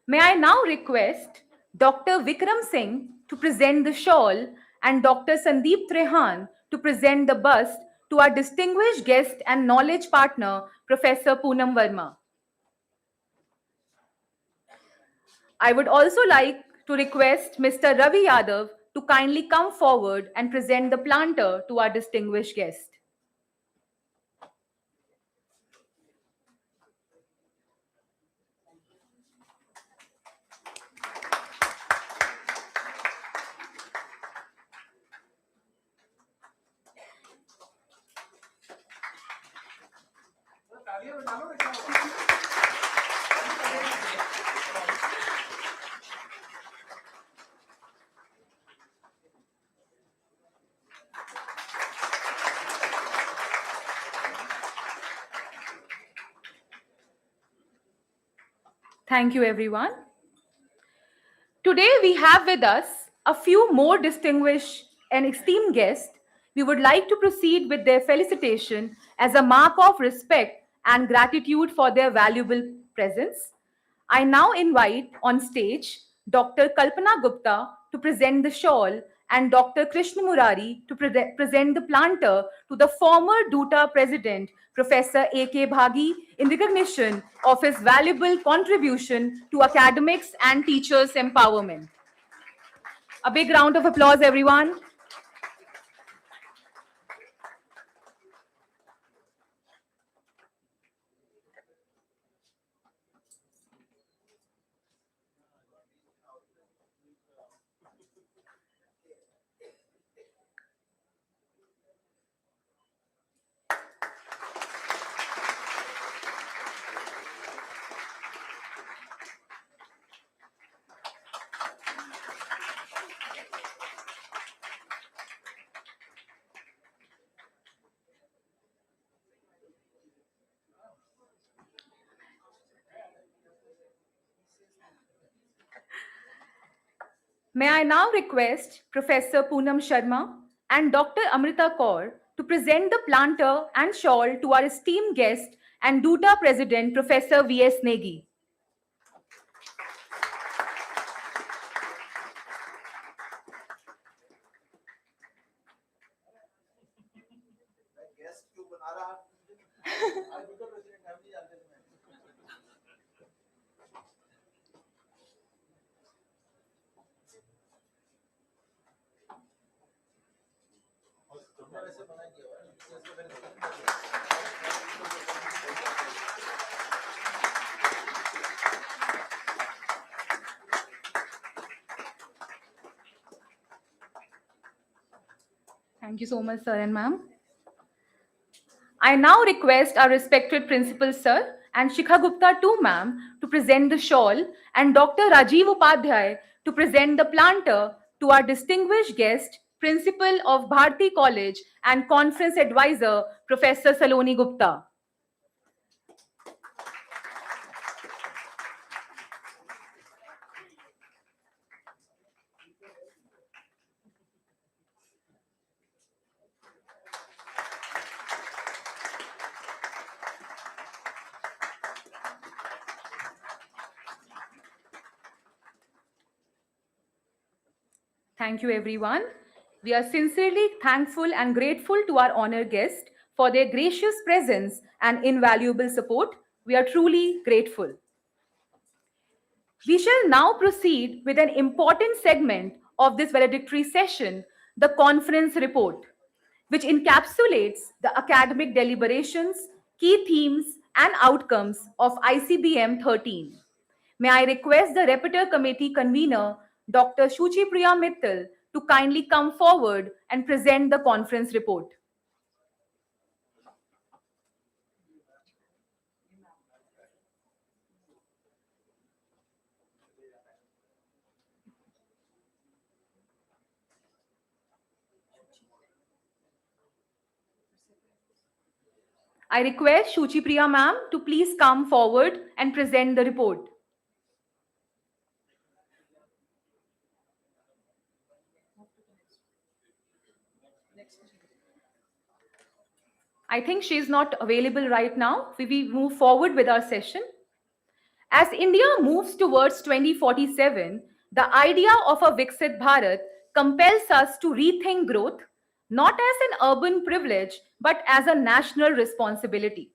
May I now request Dr. Vikram Singh to present the shawl and Dr. Sandeep Trehan to present the bust to our distinguished guest and knowledge partner, Professor Poonam Verma. I would also like to request Mr. Ravi Yadav to kindly come forward and present the planter to our distinguished guest. Thank you, everyone. Today, we have with us a few more distinguished and esteemed guests. We would like to proceed with their felicitation as a mark of respect and gratitude for their valuable presence. I now invite on stage Dr. Kalpana Gupta to present the shawl and Dr. Krishna Murari to present the planter to the former DUTA president, Professor A.K. Bhagi, in recognition of his valuable contribution to academics and teachers' empowerment. A big round of applause, everyone. May I now request Professor Poonam Sharma and Dr. Amrita Kaur to present the planter and shawl to our esteemed guest and DUTA President, Professor V.S. Negi. Thank you so much, sir and ma'am. I now request our respected principal, sir, and Shikha Gupta too, ma'am, to present the shawl, and Dr. Rajiv Upadhyay to present the planter to our distinguished guest, Principal of Bharati College and Conference Advisor, Professor Saloni Gupta. Thank you, everyone. We are sincerely thankful and grateful to our honored guests for their gracious presence and invaluable support. We are truly grateful. We shall now proceed with an important segment of this valedictory session, the conference report, which encapsulates the academic deliberations, key themes, and outcomes of ICBM 13. May I request the Repertoire Committee convener, Dr. Shuchi Priya Mittal, to kindly come forward and present the conference report. I request Shuchi Priya ma'am to please come forward and present the report. I think she is not available right now. We will move forward with our session. As India moves towards 2047, the idea of a Viksit Bharat compels us to rethink growth, not as an urban privilege, but as a national responsibility.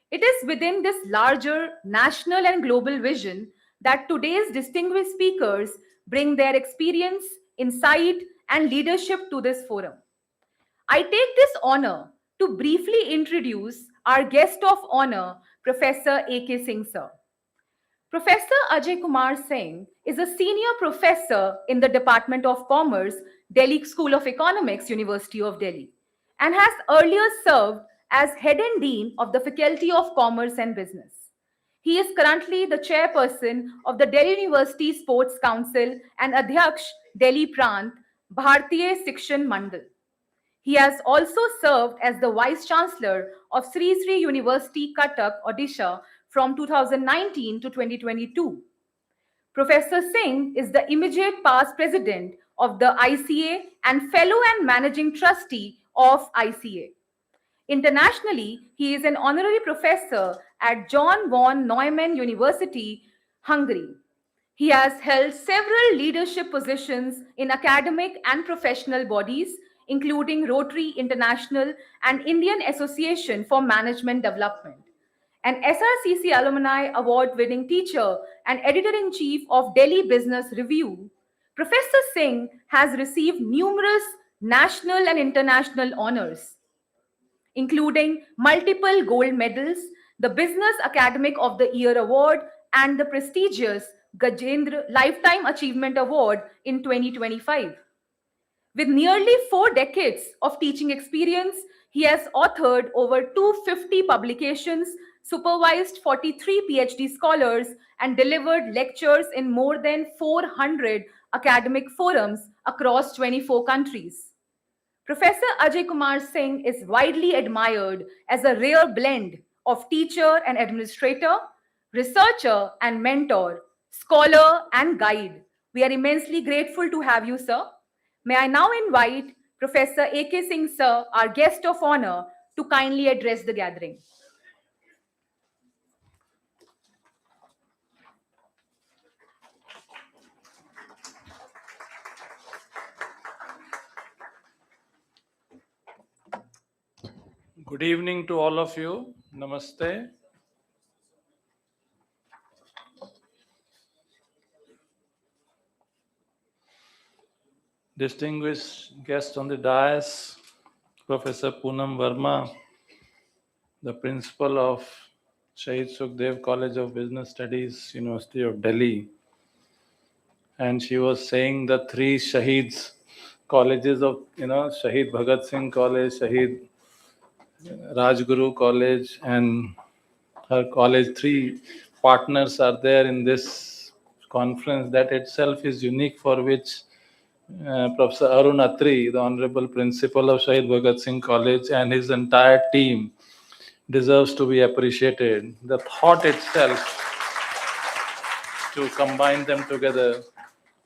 It is within this larger national and global vision that today's distinguished speakers bring their experience, insight, and leadership to this forum. I take this honor to briefly introduce our guest of honor, Professor A.K. Singh sir. Professor Ajay Kumar Singh is a senior professor in the Department of Commerce, Delhi School of Economics, University of Delhi, and has earlier served as head and dean of the Faculty of Commerce and Business. He is currently the chairperson of the Delhi University Sports Council and Adhyaksh Delhi Prant Bhartiya Shikshan Mandal. He has also served as the Vice Chancellor of Sri Sri University, Cuttack, Odisha from 2019 to 2022. Professor Singh is the immediate past president of the ICA and fellow and managing trustee of ICA. Internationally, he is an honorary professor at John von Neumann University, Hungary. He has held several leadership positions in academic and professional bodies, including Rotary International and Indian Association for Management Development. An SRCC Alumni Award-winning teacher and editor-in-chief of Delhi Business Review, Professor Singh has received numerous national and international honors, including multiple gold medals, the Business Academic of the Year Award, and the prestigious Gajendra Lifetime Achievement Award in 2025. With nearly 4 decades of teaching experience, he has authored over 250 publications, supervised 43 PhD scholars, and delivered lectures in more than 400 academic forums across 24 countries. Professor Ajay Kumar Singh is widely admired as a rare blend of teacher and administrator, researcher and mentor, scholar and guide. We are immensely grateful to have you, sir. May I now invite Professor A.K. Singh, sir, our guest of honor, to kindly address the gathering. Good evening to all of you. Namaste. Distinguished guests on the dais, Professor Poonam Verma, the principal of Shahid Sukhdev College of Business Studies, University of Delhi. And she was saying the 3 Shahids, colleges of, Shahid Bhagat Singh College, Shahid Rajguru College, and her college. 3 partners are there in this conference. That itself is unique, for which Professor Arun Atri, the Honorable Principal of Shahid Bhagat Singh College, and his entire team deserves to be appreciated. The thought itself to combine them together,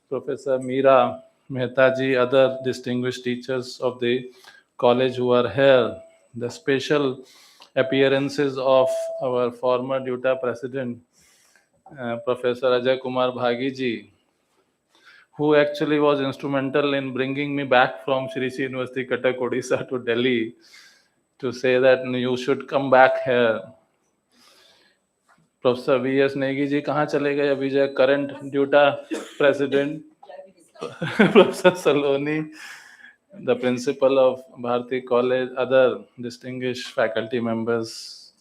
Professor Meera Mehtaji, other distinguished teachers of the college who are here, the special appearances of our former DUTA president, Professor Ajay Kumar Bhagi ji, who actually was instrumental in bringing me back from Shri Shri University, Cuttack, Odisha to Delhi to say that you should come back here. Professor V.S. Negi ji, kahan chale gaye abhi jo current DUTA president, Professor Saloni, the principal of Bharati College, other distinguished faculty members,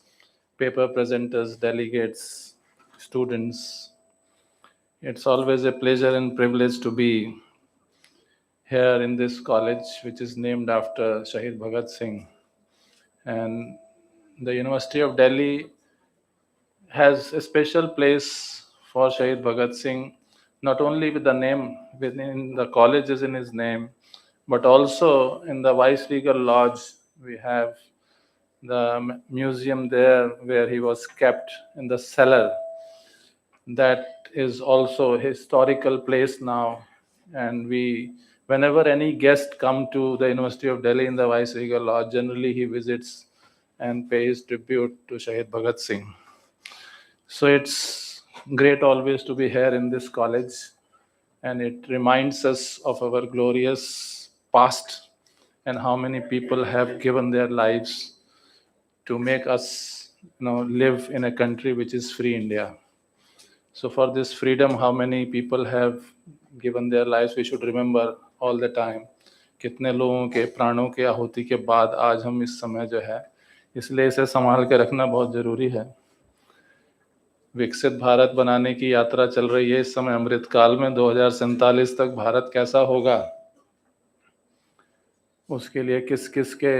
paper presenters, delegates, students. It's always a pleasure and privilege to be here in this college, which is named after Shahid Bhagat Singh. And the University of Delhi has a special place for Shahid Bhagat Singh, not only with the name within the college is in his name, but also in the Vice Regal Lodge. We have the museum there where he was kept in the cellar. That is also a historical place now. And whenever any guest come to the University of Delhi in the Vice Regal Lodge, generally he visits and pays tribute to Shahid Bhagat Singh. So it's great always to be here in this college, and it reminds us of our glorious past and how many people have given their lives to make us live in a country which is free India. So for this freedom, how many people have given their lives, we should remember all the time. कितने लोगों के प्राणों के आहुति के बाद आज हम इस समय जो है, इसलिए इसे संभाल के रखना बहुत जरूरी है. विकसित भारत बनाने की यात्रा चल रही है इस समय अमृत काल में. 2047 तक भारत कैसा होगा, उसके लिए किस किस के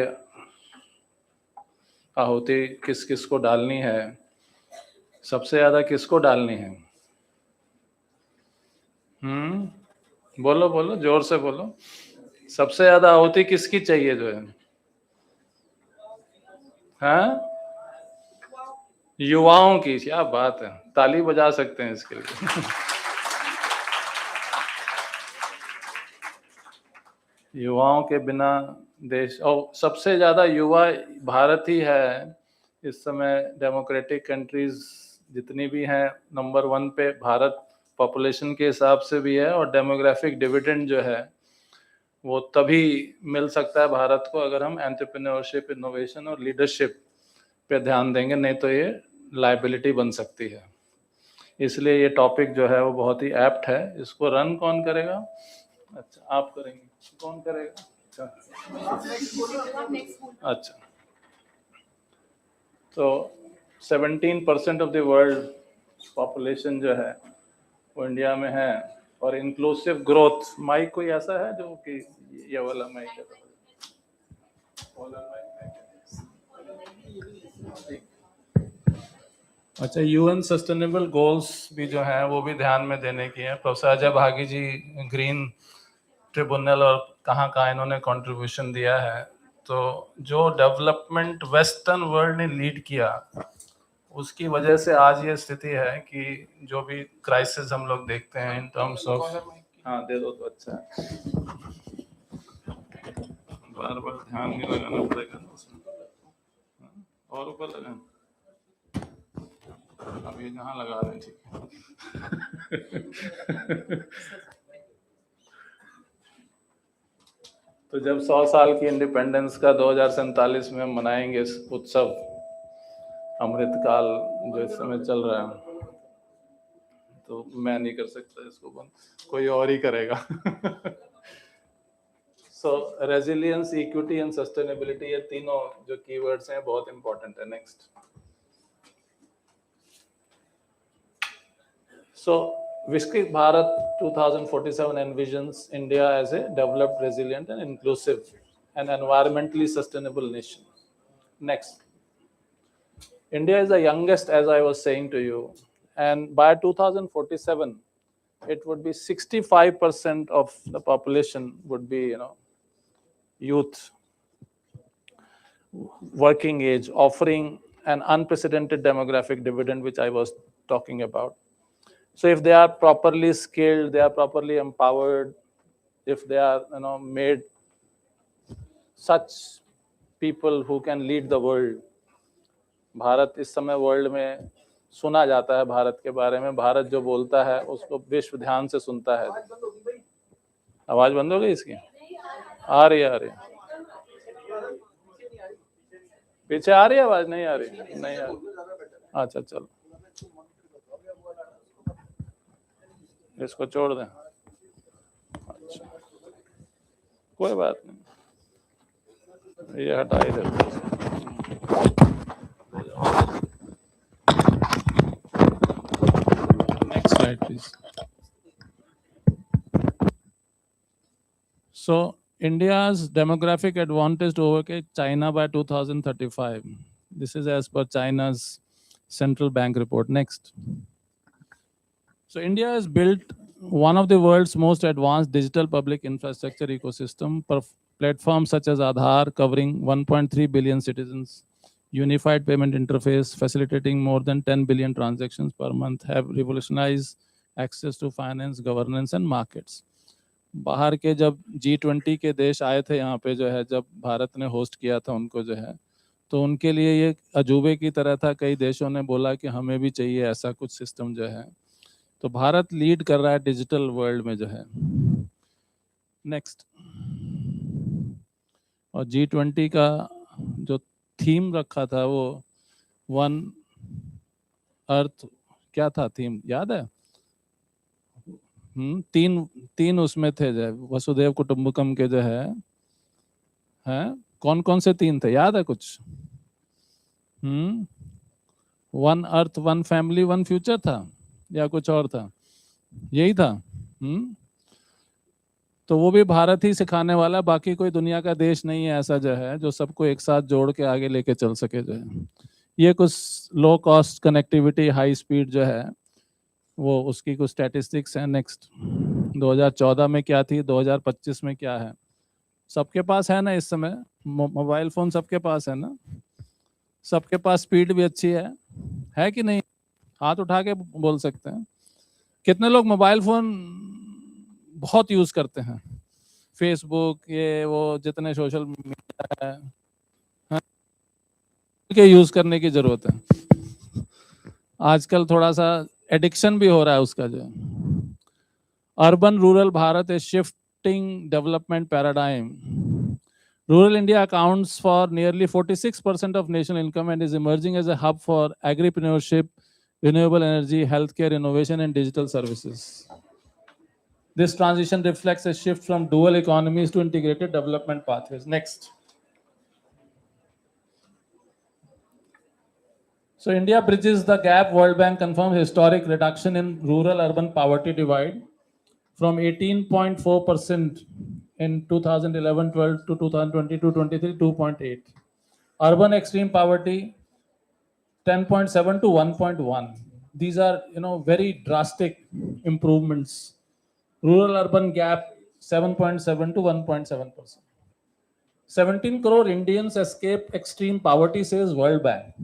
आहुति किस किस को डालनी है, सबसे ज्यादा किसको डालनी है? बोलो बोलो, जोर से बोलो. सबसे ज्यादा आहुति किसकी चाहिए जो है? हाँ, युवाओं की, क्या बात है, ताली बजा सकते हैं इसके लिए। युवाओं के बिना देश, और सबसे ज्यादा युवा भारत ही है इस समय। डेमोक्रेटिक कंट्रीज जितनी भी हैं, नंबर 1 पे भारत पॉपुलेशन के हिसाब से भी है, और डेमोग्राफिक डिविडेंड जो है वो तभी मिल सकता है भारत को अगर हम एंटरप्रेन्योरशिप, इनोवेशन और लीडरशिप पे ध्यान देंगे, नहीं तो ये लाइबिलिटी बन सकती है। इसलिए ये टॉपिक जो है वो बहुत ही एप्ट है। इसको रन कौन करेगा? अच्छा, आप करेंगे? कौन करेगा? अच्छा, तो 17% ऑफ द वर्ल्ड पॉपुलेशन जो है वो इंडिया में है, और इंक्लूसिव ग्रोथ। माइक कोई ऐसा है जो कि ये वाला माइक है? अच्छा, यूएन सस्टेनेबल गोल्स भी जो हैं वो भी ध्यान में देने की है। प्रोफेसर अजय भागी जी ग्रीन ट्रिब्यूनल और कहाँ कहाँ इन्होंने कंट्रीब्यूशन दिया है। तो जो डेवलपमेंट वेस्टर्न वर्ल्ड ने लीड किया, उसकी वजह से आज ये स्थिति है कि जो भी क्राइसिस हम लोग देखते हैं इन टर्म्स ऑफ, हाँ दे दो तो अच्छा है, बार बार ध्यान नहीं लगाना पड़ेगा ना उसमें, और ऊपर लगाना। अब ये जहाँ लगा रहे हैं, ठीक है। तो जब 100 साल की इंडिपेंडेंस का 2047 में हम मनाएंगे इस उत्सव, अमृतकाल जो इस समय चल रहा है, तो मैं नहीं कर सकता इसको बंद, कोई और ही करेगा। सो रेजिलियंस, इक्विटी एंड सस्टेनेबिलिटी, ये तीनों जो कीवर्ड्स हैं बहुत इंपॉर्टेंट है। Next. So, Viksit Bharat 2047 envisions India as a developed, resilient, and inclusive and environmentally sustainable nation. Next. India is the youngest, as I was saying to you, and by 2047, it would be 65% of the population would be, youth, working age, offering an unprecedented demographic dividend, which I was talking about. So if they are properly skilled, they are properly empowered, if they are made such people who can lead the world. Bharat इस समय world में सुना जाता है, भारत के बारे में, भारत जो बोलता है उसको विश्व ध्यान से सुनता है। आवाज बंद हो गई इसकी? आ रही है। पीछे आ रही है आवाज? नहीं आ रही? नहीं आ रही। अच्छा चलो, इसको छोड़ दें। अच्छा, कोई बात नहीं, ये हटा ही देते हैं। Next slide please. So India's demographic advantage to overtake China by 2035. This is as per China's central bank report. Next. So India has built one of the world's most advanced digital public infrastructure ecosystem. Platforms such as Aadhaar, covering 1.3 billion citizens, unified payment interface facilitating more than 10 billion transactions per month, have revolutionized access to finance, governance and markets. बाहर के जब G20 के देश आए थे यहाँ पे, जो है जब भारत ने होस्ट किया था उनको, जो है तो उनके लिए ये अजूबे की तरह था। कई देशों ने बोला कि हमें भी चाहिए ऐसा कुछ सिस्टम, जो है तो भारत लीड कर रहा है डिजिटल वर्ल्ड में, जो है। नेक्स्ट। और G20 का जो थीम रखा था वो वन अर्थ, क्या था थीम याद है? तीन उसमें थे, जो वसुदेव कुटुंबकम के, जो है कौन कौन से तीन थे, याद है कुछ? One earth, one family, one future था, या कुछ और था? यही था। तो वो भी भारत ही सिखाने वाला, बाकी कोई दुनिया का देश नहीं है ऐसा, जो है जो सबको एक साथ जोड़ के आगे लेके चल सके, जो है। ये कुछ low cost connectivity, high speed, जो है वो उसकी कुछ स्टैटिस्टिक्स हैं। नेक्स्ट। 2014 में क्या थी, 2025 में क्या है? सबके पास है ना इस समय मोबाइल फोन, सबके पास है ना? सबके पास स्पीड भी अच्छी है, है कि नहीं? हाथ उठा के बोल सकते हैं। कितने लोग मोबाइल फोन बहुत यूज करते हैं? फेसबुक, ये वो जितने सोशल मीडिया है, हाँ, के यूज करने की जरूरत है। आजकल थोड़ा सा एडिक्शन भी हो रहा है उसका जो है। Urban rural Bharat is shifting development paradigm. Rural India accounts for nearly 46% of national income and is emerging as a hub for agripreneurship, renewable energy, healthcare, innovation, and digital services. This transition reflects a shift from dual economies to integrated development pathways. Next. So India bridges the gap. World Bank confirms historic reduction in rural-urban poverty divide from 18.4% in 2011-12 to 2022-23, 2.8. Urban extreme poverty 10.7 to 1.1. These are, very drastic improvements. Rural-urban gap 7.7 to 1.7%. 17 crore Indians escape extreme poverty, says World Bank.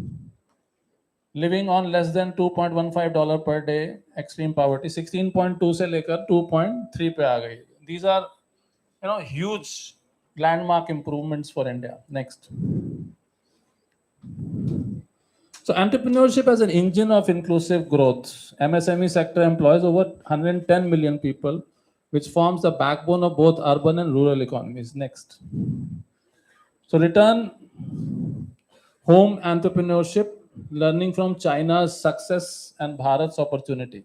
Living on less than $2.15 per day, extreme poverty 16.2 से लेकर 2.3 पे आ गई. These are, huge landmark improvements for India. Next. So entrepreneurship as an engine of inclusive growth. MSME sector employs over 110 million people, which forms the backbone of both urban and rural economies. Next. So return home entrepreneurship, learning from China's success and Bharat's opportunity.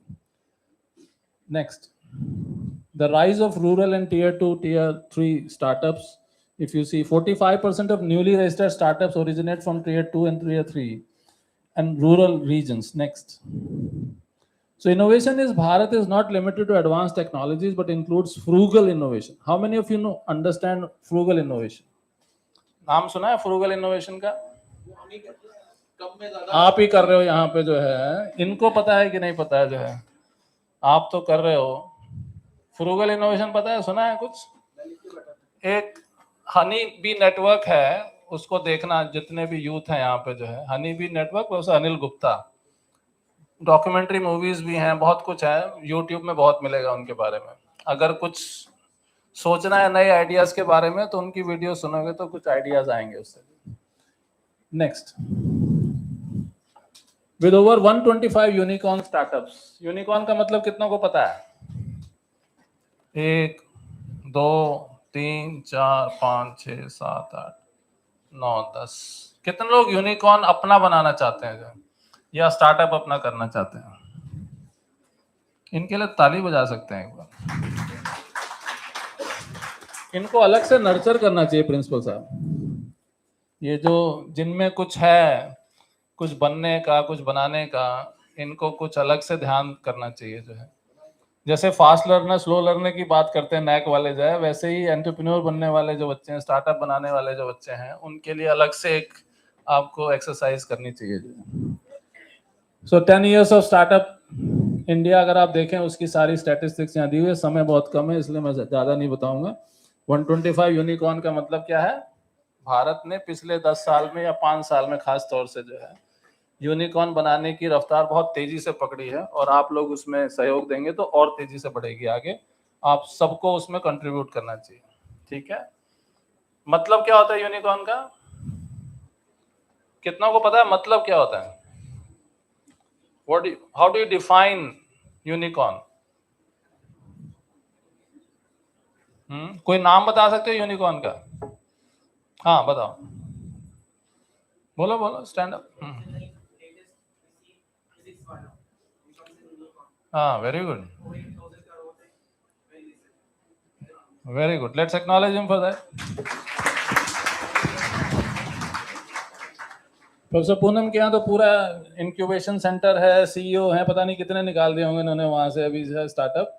Next. The rise of rural and tier 2, tier 3 startups. If you see, 45% of newly registered startups originate from tier 2 and tier 3 and rural regions. Next. So innovation is Bharat is not limited to advanced technologies but includes frugal innovation. How many of you understand frugal innovation? नाम सुना है frugal innovation का? आप ही कर रहे हो यहाँ पे जो है, इनको पता है कि नहीं पता है जो है? आप तो कर रहे हो। फ्रूगल इनोवेशन पता है, सुना है कुछ? एक हनी बी नेटवर्क है, उसको देखना जितने भी यूथ हैं यहाँ पे जो है, honey bee network, professor Anil Gupta, documentary movies भी हैं, बहुत कुछ है, यूट्यूब में बहुत मिलेगा उनके बारे में। अगर कुछ सोचना है नए आइडियाज के बारे में तो उनकी वीडियो सुनोगे तो कुछ आइडियाज आएंगे उससे। Next. With over 125 unicorn startups. Unicorn का मतलब कितनों को पता है? 1, 2, 3, 4, 5, 6, 7, 8, 9, 10. कितने लोग यूनिकॉर्न अपना बनाना चाहते हैं या स्टार्टअप अपना करना चाहते हैं? इनके लिए ताली बजा सकते हैं एक बार। इनको अलग से नर्चर करना चाहिए प्रिंसिपल साहब। ये जो जिनमें कुछ है, कुछ बनने का, कुछ बनाने का, इनको कुछ अलग से ध्यान करना चाहिए जो है। जैसे फास्ट लर्नर स्लो लर्नर की बात करते हैं नैक वाले जो है, वैसे ही एंटरप्रेन्योर बनने वाले जो बच्चे हैं, स्टार्टअप बनाने वाले जो बच्चे हैं, उनके लिए अलग से एक आपको एक्सरसाइज करनी चाहिए। सो 10 years ऑफ स्टार्टअप इंडिया अगर आप देखें, उसकी सारी स्टैटिस्टिक्स यहाँ दी हुई है। समय बहुत कम है इसलिए मैं ज़्यादा नहीं बताऊंगा। 125 यूनिकॉर्न का मतलब क्या है? भारत ने पिछले 10 साल में या 5 साल में खास तौर से जो है यूनिकॉर्न बनाने की रफ्तार बहुत तेजी से पकड़ी है, और आप लोग उसमें सहयोग देंगे तो और तेजी से बढ़ेगी आगे। आप सबको उसमें कंट्रीब्यूट करना चाहिए, ठीक है? मतलब क्या होता है यूनिकॉर्न का? कितना को पता है मतलब क्या होता है? How do you define unicorn? कोई नाम बता सकते हो यूनिकॉर्न का? हाँ बताओ, बोलो बोलो, स्टैंड अप। हाँ, very good. Very good. Let's acknowledge him for that. Professor Poonam के यहाँ तो पूरा इंक्यूबेशन सेंटर है, सीईओ है, पता नहीं कितने निकाल दिए होंगे इन्होंने वहां से अभी स्टार्टअप।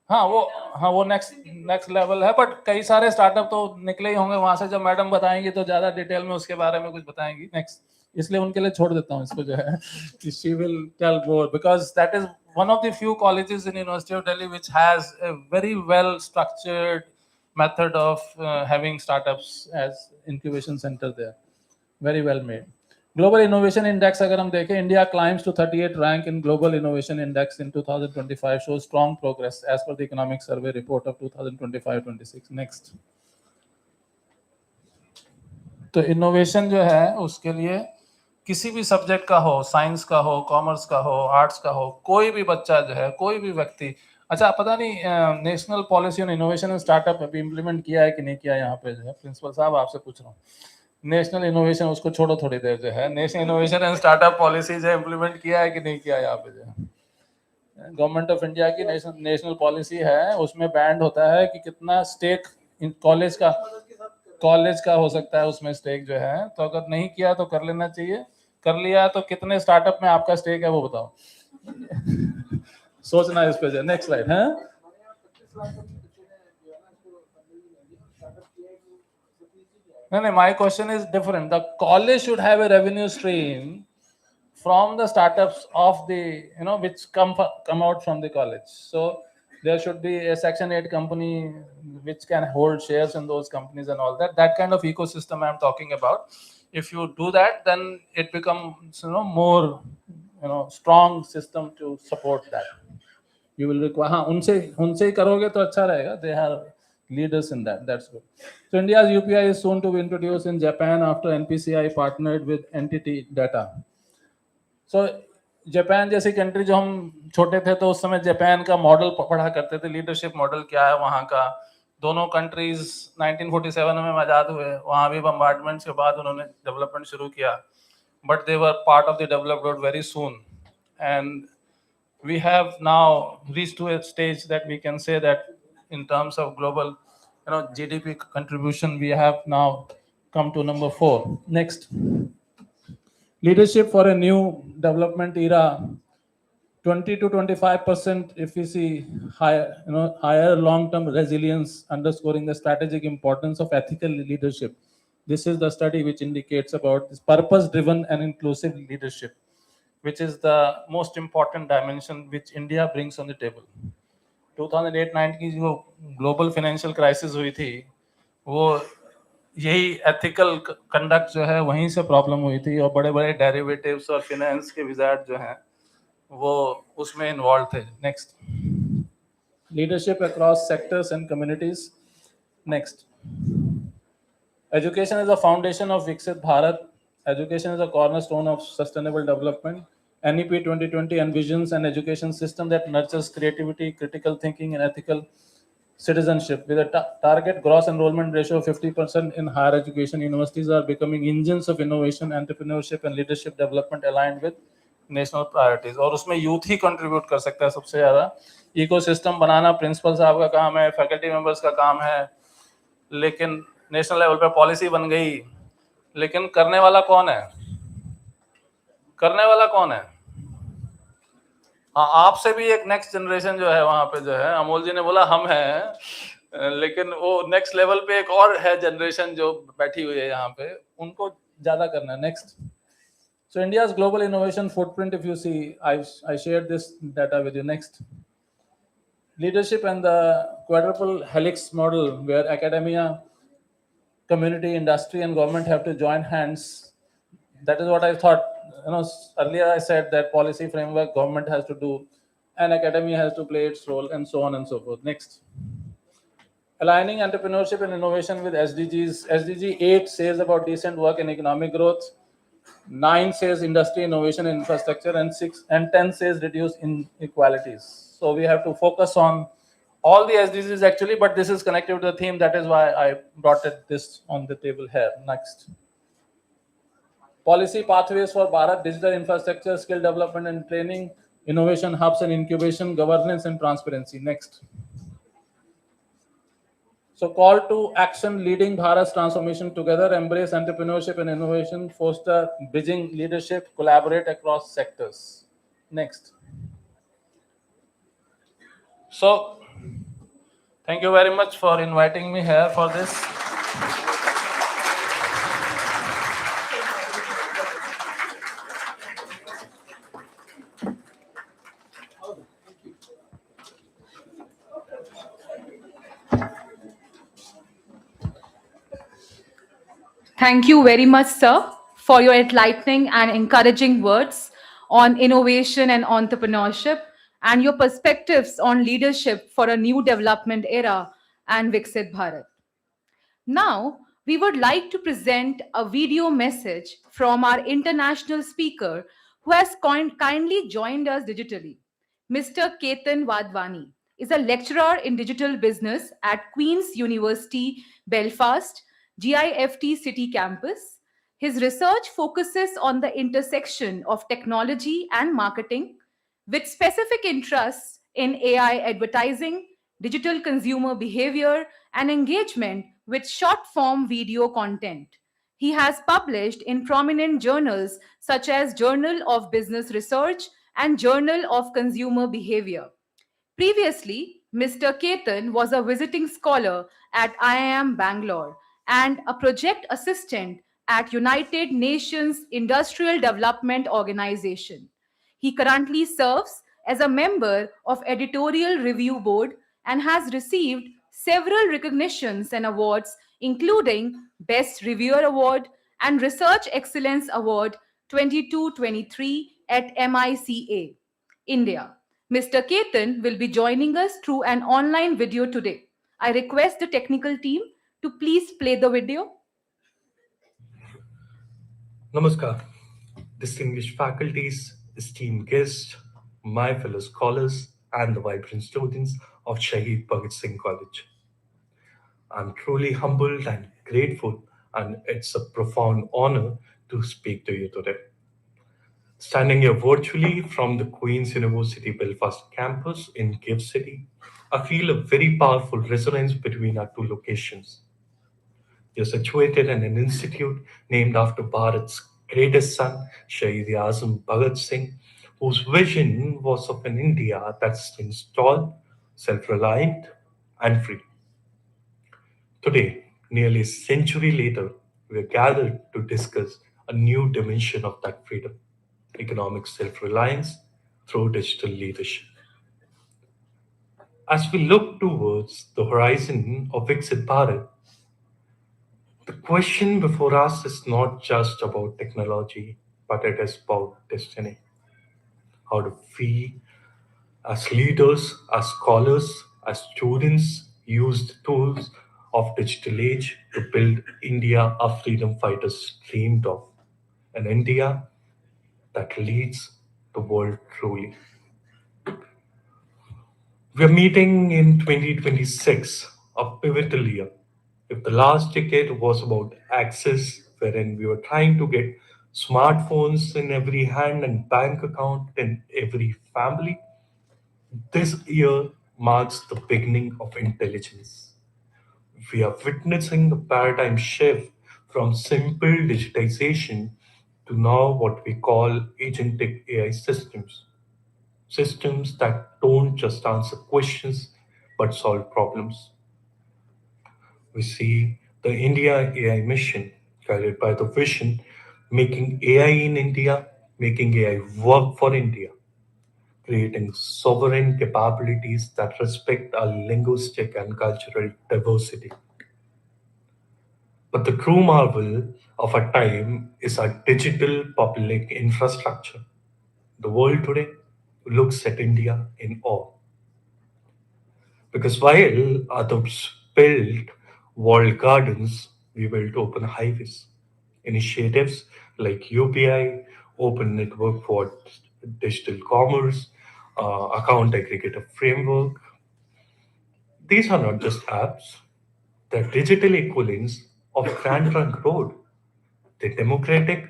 हाँ वो नेक्स्ट लेवल है, बट कई सारे स्टार्टअप तो निकले ही होंगे वहां से। जब मैडम बताएंगी तो ज्यादा डिटेल में उसके बारे में कुछ बताएंगी। नेक्स्ट, इसलिए उनके लिए छोड़ देता हूँ इसको जो है, she will tell more because that is one of the few colleges in University of Delhi which has a very well structured method of having startups as incubation center there, very well made. Global innovation index अगर हम देखें, India climbs to 38th rank in global innovation index in 2025, shows strong progress as per the economic survey report of 2025-26. Next, तो innovation जो है उसके लिए किसी भी सब्जेक्ट का हो, साइंस का हो, कॉमर्स का हो, आर्ट्स का हो, कोई भी बच्चा जो है, कोई भी व्यक्ति, अच्छा पता नहीं national policy on innovation and startup अभी इम्प्लीमेंट किया है कि नहीं किया, यहाँ पे जो है प्रिंसिपल साहब आपसे पूछ रहा हूँ। नेशनल इनोवेशन, उसको छोड़ो थोड़ी देर, जो है national innovation and startup policy जो इम्प्लीमेंट किया है कि नहीं किया यहाँ पे जो है। गवर्नमेंट ऑफ इंडिया की नेशनल पॉलिसी है, उसमें बैंड होता है कि कितना स्टेक कॉलेज का हो सकता है उसमें स्टेक जो है, तो अगर नहीं किया तो कर लेना चाहिए, कर लिया तो कितने स्टार्टअप में आपका स्टेक है वो बताओ। सोचना इस पे। नेक्स्ट स्लाइड है। No, my question is different. The college should have a revenue stream from the startups of the, which come out from the college. So there should be a Section 8 company which can hold shares in those companies and all that. That kind of ecosystem I'm talking about. If you do that, then it becomes, more, strong system to support that. You will require, हाँ, उनसे ही करोगे तो अच्छा रहेगा. They have leaders in that. That's good. So India's UPI is soon to be introduced in Japan after NPCI partnered with entity data. So Japan जैसी country, जो हम छोटे थे तो उस समय जापान का मॉडल पढ़ा करते थे, लीडरशिप मॉडल क्या है वहाँ का. दोनों कंट्रीज 1947 में आजाद हुए, वहाँ भी बम्बार्डमेंट्स के बाद उन्होंने डेवलपमेंट शुरू किया, but they were part of the developed world very soon. And we have now reached to a stage that we can say that in terms of global, GDP contribution, we have now come to number 4. Next, leadership for a new development era. 20 to 25% if we see higher long-term resilience, underscoring the strategic importance of ethical leadership. This is the study which indicates about this purpose-driven and inclusive leadership, which is the most important dimension which India brings on the table. 2008-9 की जो global financial crisis हुई थी, वो यही ethical conduct जो है वहीं से प्रॉब्लम हुई थी, और बड़े बड़े डेरिवेटिव्स और फाइनेंस के विजार्ड जो हैं वो उसमें इन्वॉल्व थे. Next, leadership across sectors and communities. Next, education is the foundation of Viksit Bharat. Education is a cornerstone of sustainable development. NEP 2020 envisions an education system that nurtures creativity, critical thinking, and ethical citizenship. With a target gross enrollment ratio of 50% in higher education, universities are becoming engines of innovation, entrepreneurship, and leadership development aligned with national priorities. और उसमें youth ही contribute कर सकता है सबसे ज़्यादा. Ecosystem बनाना principal साहब का काम है, फैकल्टी मेंबर्स का काम है, लेकिन नेशनल लेवल पे पॉलिसी बन गई, लेकिन करने वाला कौन है? हाँ, आपसे भी एक नेक्स्ट जनरेशन जो है वहां पे जो है, अमोल जी ने बोला हम हैं, लेकिन वो नेक्स्ट लेवल पे एक और है जनरेशन जो बैठी हुई है यहाँ पे, उनको ज्यादा करना है. Next, so India's global innovation footprint, if you see, I shared this data with you. Next, leadership and the quadruple helix model, where academia, community, industry, and government have to join hands. That is what I thought. Earlier I said that policy framework government has to do, and academia has to play its role, and so on and so forth. Next, aligning entrepreneurship and innovation with SDGs. SDG 8 says about decent work and economic growth. 9 says industry, innovation, and infrastructure, and 6 and 10 says reduce inequalities. So we have to focus on all the SDGs actually, but this is connected to the theme. That is why I brought this on the table here. Next, policy pathways for Bharat: digital infrastructure, skill development and training, innovation hubs and incubation, governance and transparency. Next, so call to action: leading Bharat's transformation together, embrace entrepreneurship and innovation, foster bridging leadership, collaborate across sectors. Next. So thank you very much for inviting me here for this. Thank you very much, sir, for your enlightening and encouraging words on innovation and entrepreneurship, and your perspectives on leadership for a new development era and Viksit Bharat. Now, we would like to present a video message from our international speaker who has kindly joined us digitally. Mr. Ketan Wadhwani is a lecturer in digital business at Queen's University, Belfast, GIFT City Campus. His research focuses on the intersection of technology and marketing, with specific interests in AI advertising, digital consumer behavior, and engagement with short form video content. He has published in prominent journals such as Journal of Business Research and Journal of Consumer Behavior. Previously, Mr. Ketan was a visiting scholar at IIM Bangalore and a project assistant at United Nations Industrial Development Organization. He currently serves as a member of editorial review board and has received several recognitions and awards including Best Reviewer Award and Research Excellence Award 22-23 at MICA, India. Mr. Ketan will be joining us through an online video today. I request the technical team to please play the video. Namaskar, distinguished faculties, esteemed guests, my fellow scholars, and the vibrant students of Shaheed Bhagat Singh College. I'm truly humbled and grateful, and it's a profound honor to speak to you today. Standing here virtually from the Queen's University Belfast campus in Gift City, I feel a very powerful resonance between our two locations. You're situated in an institute named after Bharat's greatest son, Shahid Azam Bhagat Singh, whose vision was of an India that's installed, self-reliant, and free. Today, nearly a century later, we are gathered to discuss a new dimension of that freedom: economic self-reliance through digital leadership. As we look towards the horizon of Viksit Bharat, the question before us is not just about technology, but it is about destiny. How do we, as leaders, as scholars, as students, use the tools of digital age to build India our freedom fighters dreamed of, an India that leads the world truly. We're meeting in 2026, a pivotal year. If the last decade was about access, wherein we were trying to get smartphones in every hand and bank account in every family, this year marks the beginning of intelligence. We are witnessing a paradigm shift from simple digitization to now what we call agentic AI systems. Systems that don't just answer questions but solve problems. We see the India AI mission guided by the vision making AI in India, making AI work for India, creating sovereign capabilities that respect our linguistic and cultural diversity. But the true marvel of our time is our digital public infrastructure. The world today looks at India in awe. Because while others built walled gardens, we built open highways. Initiatives like UPI, Open Network for Digital Commerce, Account Aggregator Framework, these are not just apps, they're digital equivalents of Grand Trunk Road. They're democratic,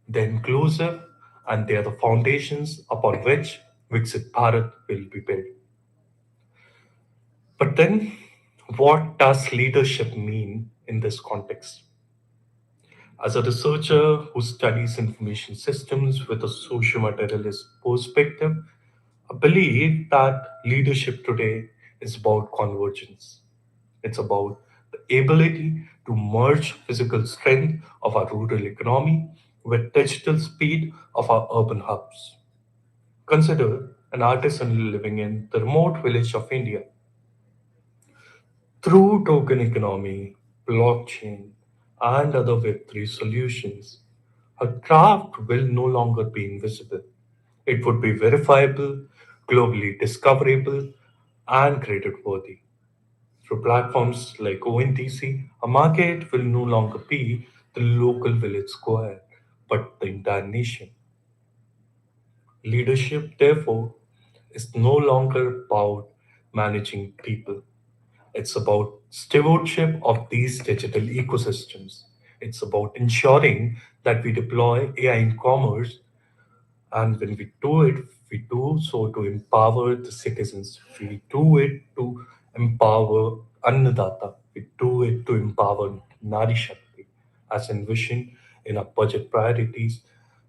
they're inclusive, and they are the foundations upon which Viksit Bharat will be built. But then, what does leadership mean in this context? As a researcher who studies information systems with a socio-materialist perspective, I believe that leadership today is about convergence. It's about the ability to merge physical strength of our rural economy with digital speed of our urban hubs. Consider an artisan living in the remote village of India. Through token economy, blockchain, and other Web3 solutions, Her craft will no longer be invisible. It would be verifiable, globally discoverable, and credit worthy. Through platforms like ONTC, a market will no longer be the local village square, but the entire nation. Leadership, therefore, is no longer about managing people. It's about stewardship of these digital ecosystems. It's about ensuring that we deploy AI in commerce, and when we do so to empower the citizens. We do it to empower Annadata. We do it to empower Nari Shakti, as envisioned in our budget priorities,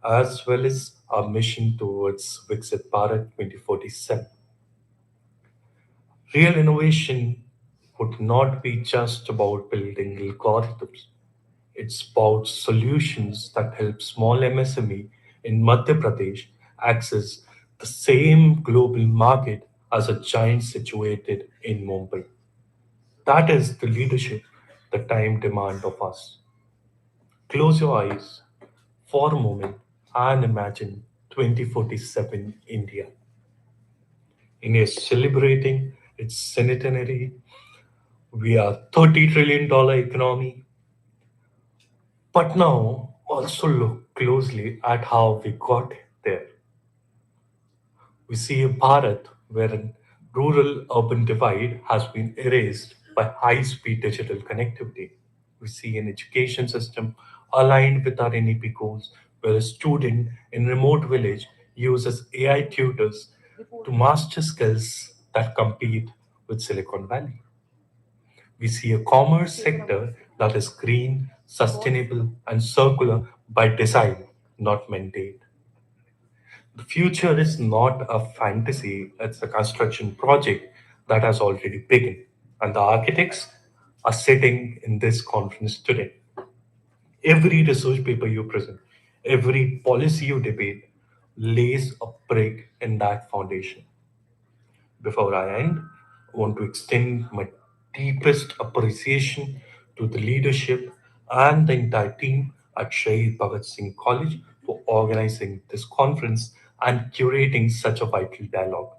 as well as our mission towards Viksit Bharat 2047. Real innovation would not be just about building algorithms. It's about solutions that help small MSME in Madhya Pradesh access the same global market as a giant situated in Mumbai. That is the leadership the time demand of us. Close your eyes for a moment and imagine 2047 India. India is celebrating its centenary. We are $30 trillion economy. But now also look closely at how we got there. We see a Bharat where a rural urban divide has been erased by high speed digital connectivity. We see an education system aligned with our NEP goals where a student in remote village uses AI tutors to master skills that compete with Silicon Valley. We see a commerce sector that is green, sustainable, and circular by design, not mandate. The future is not a fantasy, it's a construction project that has already begun, and the architects are sitting in this conference today. Every research paper you present, every policy you debate lays a brick in that foundation. Before I end, I want to extend my deepest appreciation to the leadership and the entire team at Shahid Bhagat Singh College for organizing this conference and curating such a vital dialogue.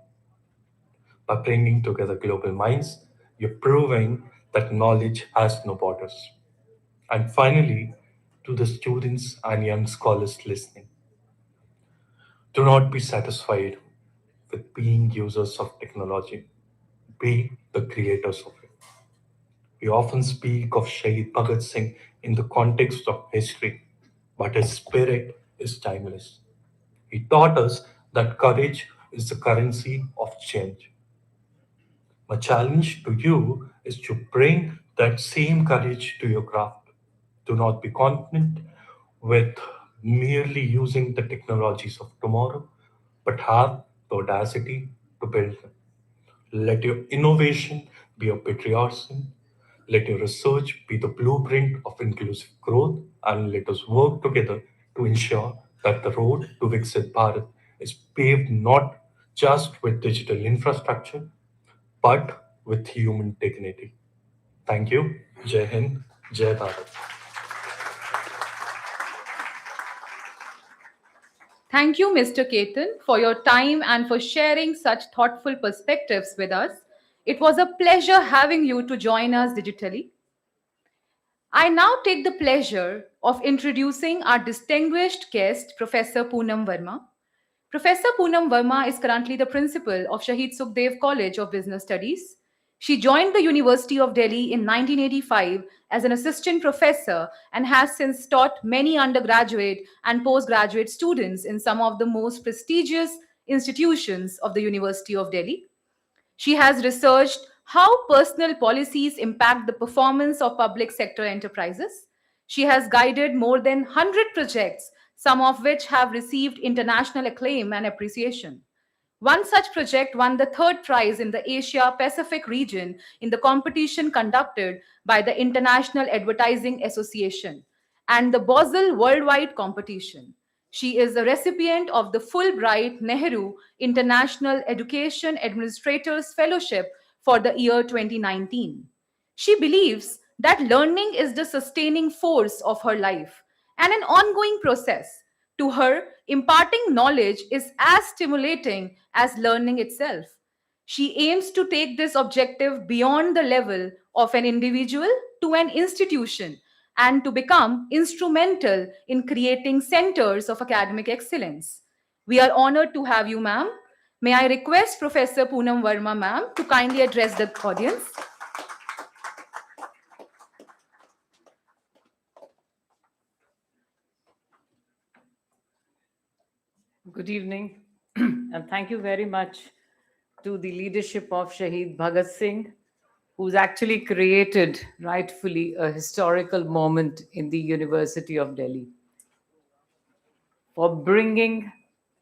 By bringing together global minds, you're proving that knowledge has no borders. And finally, to the students and young scholars listening, do not be satisfied with being users of technology. Be the creators of it. We often speak of Shahid Bhagat Singh in the context of history, but his spirit is timeless. He taught us that courage is the currency of change. My challenge to you is to bring that same courage to your craft. Do not be content with merely using the technologies of tomorrow, but have the audacity to build them. Let your innovation be your patriotism. Let your research be the blueprint of inclusive growth, and let us work together to ensure that the road to Viksit Bharat is paved not just with digital infrastructure, but with human dignity. Thank you. Jai Hind, Jai Bharat. Thank you, Mr. Ketan, for your time and for sharing such thoughtful perspectives with us. It was a pleasure having you to join us digitally. I now take the pleasure of introducing our distinguished guest, Professor Poonam Verma. Professor Poonam Verma is currently the principal of Shahid Sukhdev College of Business Studies. She joined the University of Delhi in 1985 as an assistant professor and has since taught many undergraduate and postgraduate students in some of the most prestigious institutions of the University of Delhi. She has researched how personal policies impact the performance of public sector enterprises. She has guided more than 100 projects, some of which have received international acclaim and appreciation. One such project won the third prize in the Asia Pacific region in the competition conducted by the International Advertising Association and the Basel Worldwide Competition. She is a recipient of the Fulbright Nehru International Education Administrators Fellowship for the year 2019. She believes that learning is the sustaining force of her life and an ongoing process. To her, imparting knowledge is as stimulating as learning itself. She aims to take this objective beyond the level of an individual to an institution and to become instrumental in creating centers of academic excellence. We are honored to have you, ma'am. May I request Professor Poonam Verma, ma'am, to kindly address the audience. Good evening, and thank you very much to the leadership of Shahid Bhagat Singh, who's actually created, rightfully, a historical moment in the University of Delhi, for bringing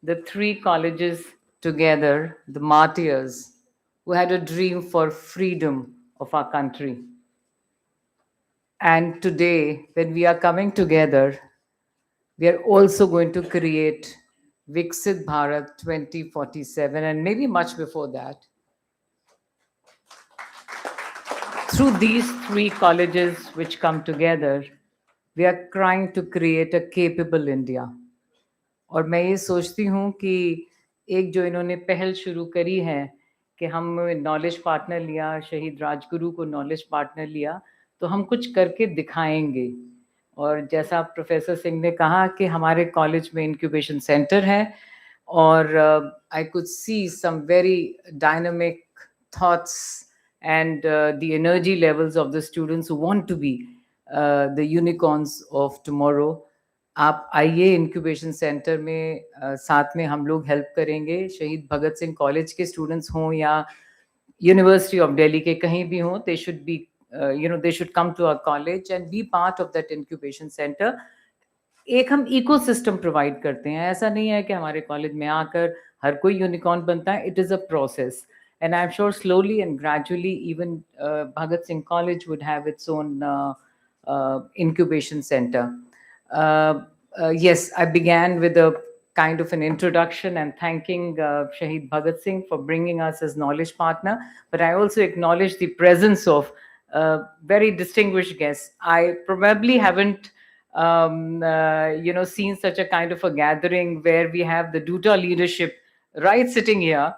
the three colleges together, the martyrs who had a dream for freedom of our country. And today, when we are coming together, we are also going to create Viksit Bharat 2047, and maybe much before that. Through these three colleges which come together, we are trying to create a capable India. और मैं ये सोचती हूँ कि एक जो इन्होंने पहल शुरू करी है कि हम नॉलेज पार्टनर लिया, शहीद राजगुरु को नॉलेज पार्टनर लिया, तो हम कुछ करके दिखाएंगे. और जैसा प्रोफेसर सिंह ने कहा कि हमारे कॉलेज में इंक्यूबेशन सेंटर है, और I could see some very dynamic thoughts and the energy levels of the students who want to be the unicorns of tomorrow. आप आइए इंक्यूबेशन सेंटर में, साथ में हम लोग हेल्प करेंगे. शहीद भगत सिंह कॉलेज के स्टूडेंट्स हों या यूनिवर्सिटी ऑफ दिल्ली के कहीं भी हों, they should be they should come to our college and be part of that incubation center. एक हम इकोसिस्टम प्रोवाइड करते हैं. ऐसा नहीं है कि हमारे कॉलेज में आकर हर कोई यूनिकॉर्न बनता है. It is a process. And I'm sure slowly and gradually, even Bhagat Singh College would have its own incubation center. Yes, I began with a kind of an introduction and thanking Shahid Bhagat Singh for bringing us as knowledge partner. But I also acknowledge the presence of very distinguished guests. I probably haven't, seen such a kind of a gathering where we have the Duta leadership right sitting here.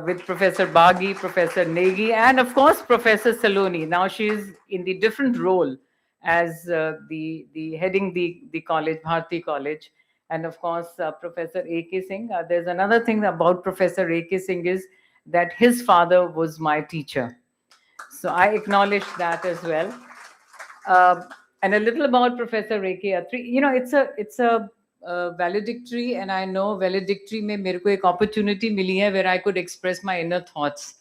With Professor Baghi, Professor Negi, and of course Professor Saloni. Now she is in the different role as the heading the college, Bharati College, and of course Professor A.K. Singh. There's another thing about Professor A.K. Singh is that his father was my teacher, so I acknowledge that as well. And a little about Professor A.K. Atri. It's a valedictory, and I know valedictory में मेरे को एक opportunity मिली है where I could express my inner thoughts.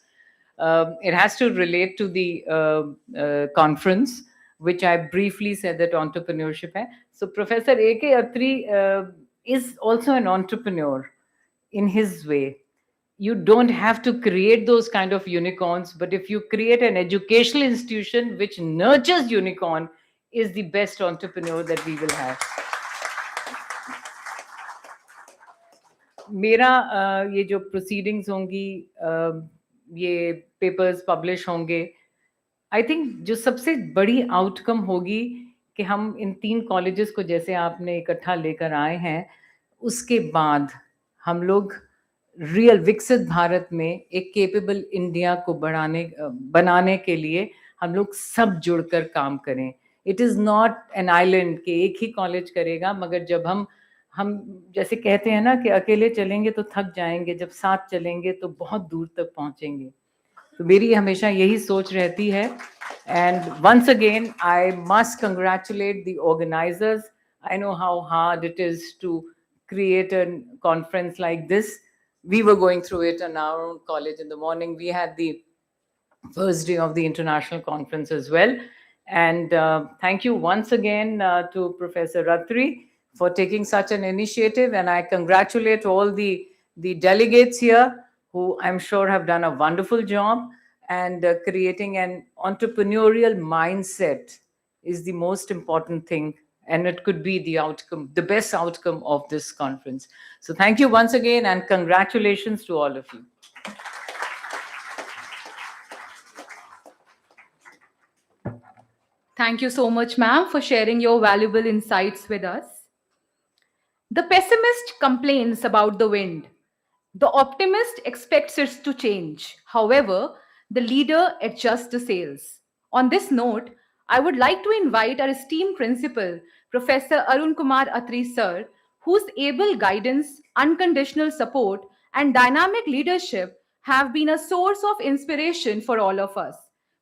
It has to relate to the conference, which I briefly said that entrepreneurship है. So Professor A.K. Atri is also an entrepreneur in his way. You don't have to create those kind of unicorns, but if you create an educational institution which nurtures unicorn, is the best entrepreneur that we will have. मेरा ये जो proceedings होंगी, ये papers publish होंगे, I think जो सबसे बड़ी outcome होगी कि हम इन 3 कॉलेजेस को जैसे आपने इकट्ठा लेकर आए हैं, उसके बाद हम लोग रियल विकसित भारत में एक केपेबल इंडिया को बनाने के लिए हम लोग सब जुड़कर काम करें. It is not an island कि एक ही कॉलेज करेगा, मगर जब हम जैसे कहते हैं ना कि अकेले चलेंगे तो थक जाएंगे, जब साथ चलेंगे तो बहुत दूर तक पहुंचेंगे. तो मेरी हमेशा यही सोच रहती है. And once again I must congratulate the organisers. I know how hard it is to create a conference like this. We were going through it in our own college in the morning. We had the first day of the international conference as well. And thank you once again to Professor Ratri for taking such an initiative, and I congratulate all the delegates here who I'm sure have done a wonderful job, and creating an entrepreneurial mindset is the most important thing, and it could be the outcome, the best outcome of this conference. So thank you once again, and congratulations to all of you. Thank you so much, ma'am, for sharing your valuable insights with us. The pessimist complains about the wind. The optimist expects it to change. However, the leader adjusts the sails. On this note, I would like to invite our esteemed principal, Professor Arun Kumar Atri sir, whose able guidance, unconditional support, and dynamic leadership have been a source of inspiration for all of us.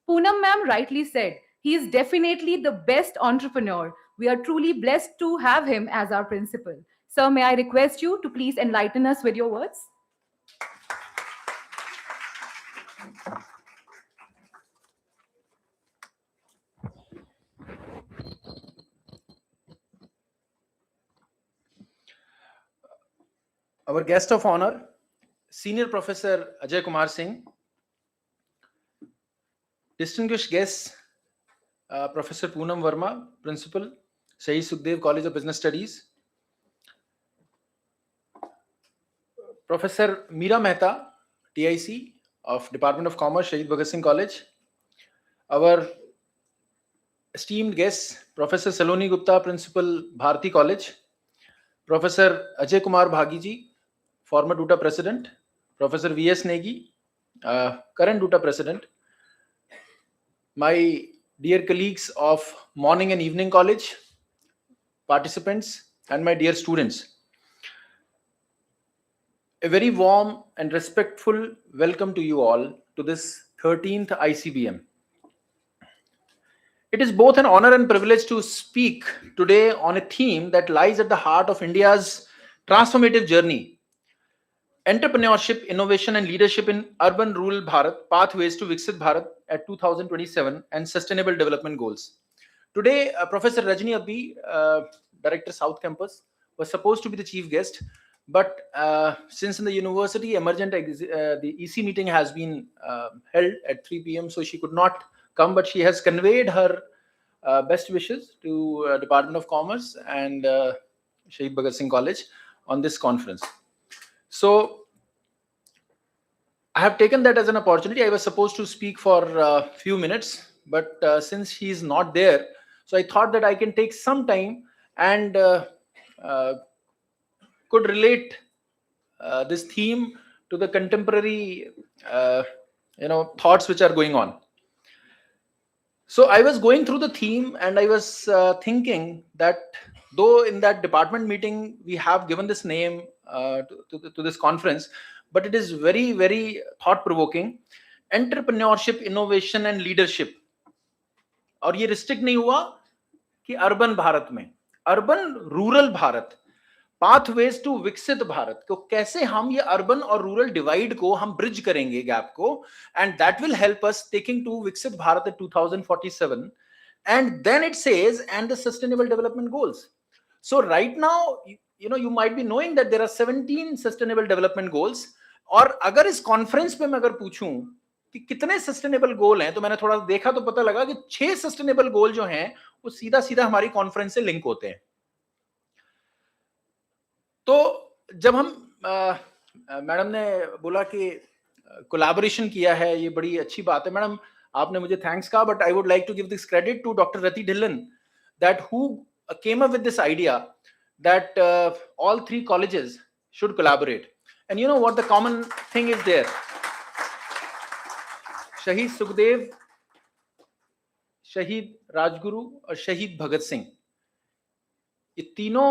Poonam ma'am rightly said, he is definitely the best entrepreneur. We are truly blessed to have him as our principal. Sir, may I request you to please enlighten us with your words? Our guest of honor, Senior Professor Ajay Kumar Singh, distinguished guests, Professor Poonam Verma, Principal, Shahid Sukhdev College of Business Studies, Professor Meera Mehta, TIC of Department of Commerce, Shahid Bhagat Singh College, our esteemed guests, Professor Saloni Gupta, Principal, Bharati College, Professor Ajay Kumar Bhagi ji, former DUTA President, Professor V.S. Negi, current DUTA President, my dear colleagues of Morning and Evening College, participants, and my dear students. A very warm and respectful welcome to you all to this 13th ICBM. It is both an honor and privilege to speak today on a theme that lies at the heart of India's transformative journey: entrepreneurship, innovation, and leadership in urban rural Bharat, pathways to Viksit Bharat at 2027 and sustainable development goals. Today, Professor Rajni Abhi, Director South Campus, was supposed to be the chief guest, but since in the university emergent the EC meeting has been held at 3 p.m, so she could not come, but she has conveyed her best wishes to Department of Commerce and Shahid Bhagat Singh College on this conference. So I have taken that as an opportunity. I was supposed to speak for a few minutes, but since he is not there, so I thought that I can take some time and could relate this theme to the contemporary thoughts which are going on. So I was going through the theme and I was thinking that though in that department meeting we have given this name to this conference, but it is very, very thought-provoking. Entrepreneurship, innovation and leadership. और ये restrict नहीं हुआ कि urban Bharat में, urban rural Bharat, pathways to विकसित भारत को कैसे हम ये urban और rural divide को हम bridge करेंगे gap को, and that will help us taking to विकसित Bharat at 2047, and then it says and the sustainable development goals. So right now, you might be knowing that there are 17 sustainable development goals. और अगर इस conference में मैं अगर पूछूं कि कितने सस्टेनेबल गोल हैं, तो मैंने थोड़ा देखा तो पता लगा कि 6 सस्टेनेबल गोल जो हैं वो सीधा सीधा हमारी कॉन्फ्रेंस से लिंक होते हैं. तो जब हम मैडम ने बोला कि कोलैबोरेशन किया है, ये बड़ी अच्छी बात है मैडम, आपने मुझे थैंक्स कहा, but I would like to give this credit to doctor Rati Dhillon that who came up with this idea that all 3 colleges should collaborate. And you know what the common thing is there? Shahid Sukhdev, Shahid Rajguru और शहीद भगत सिंह, ये तीनों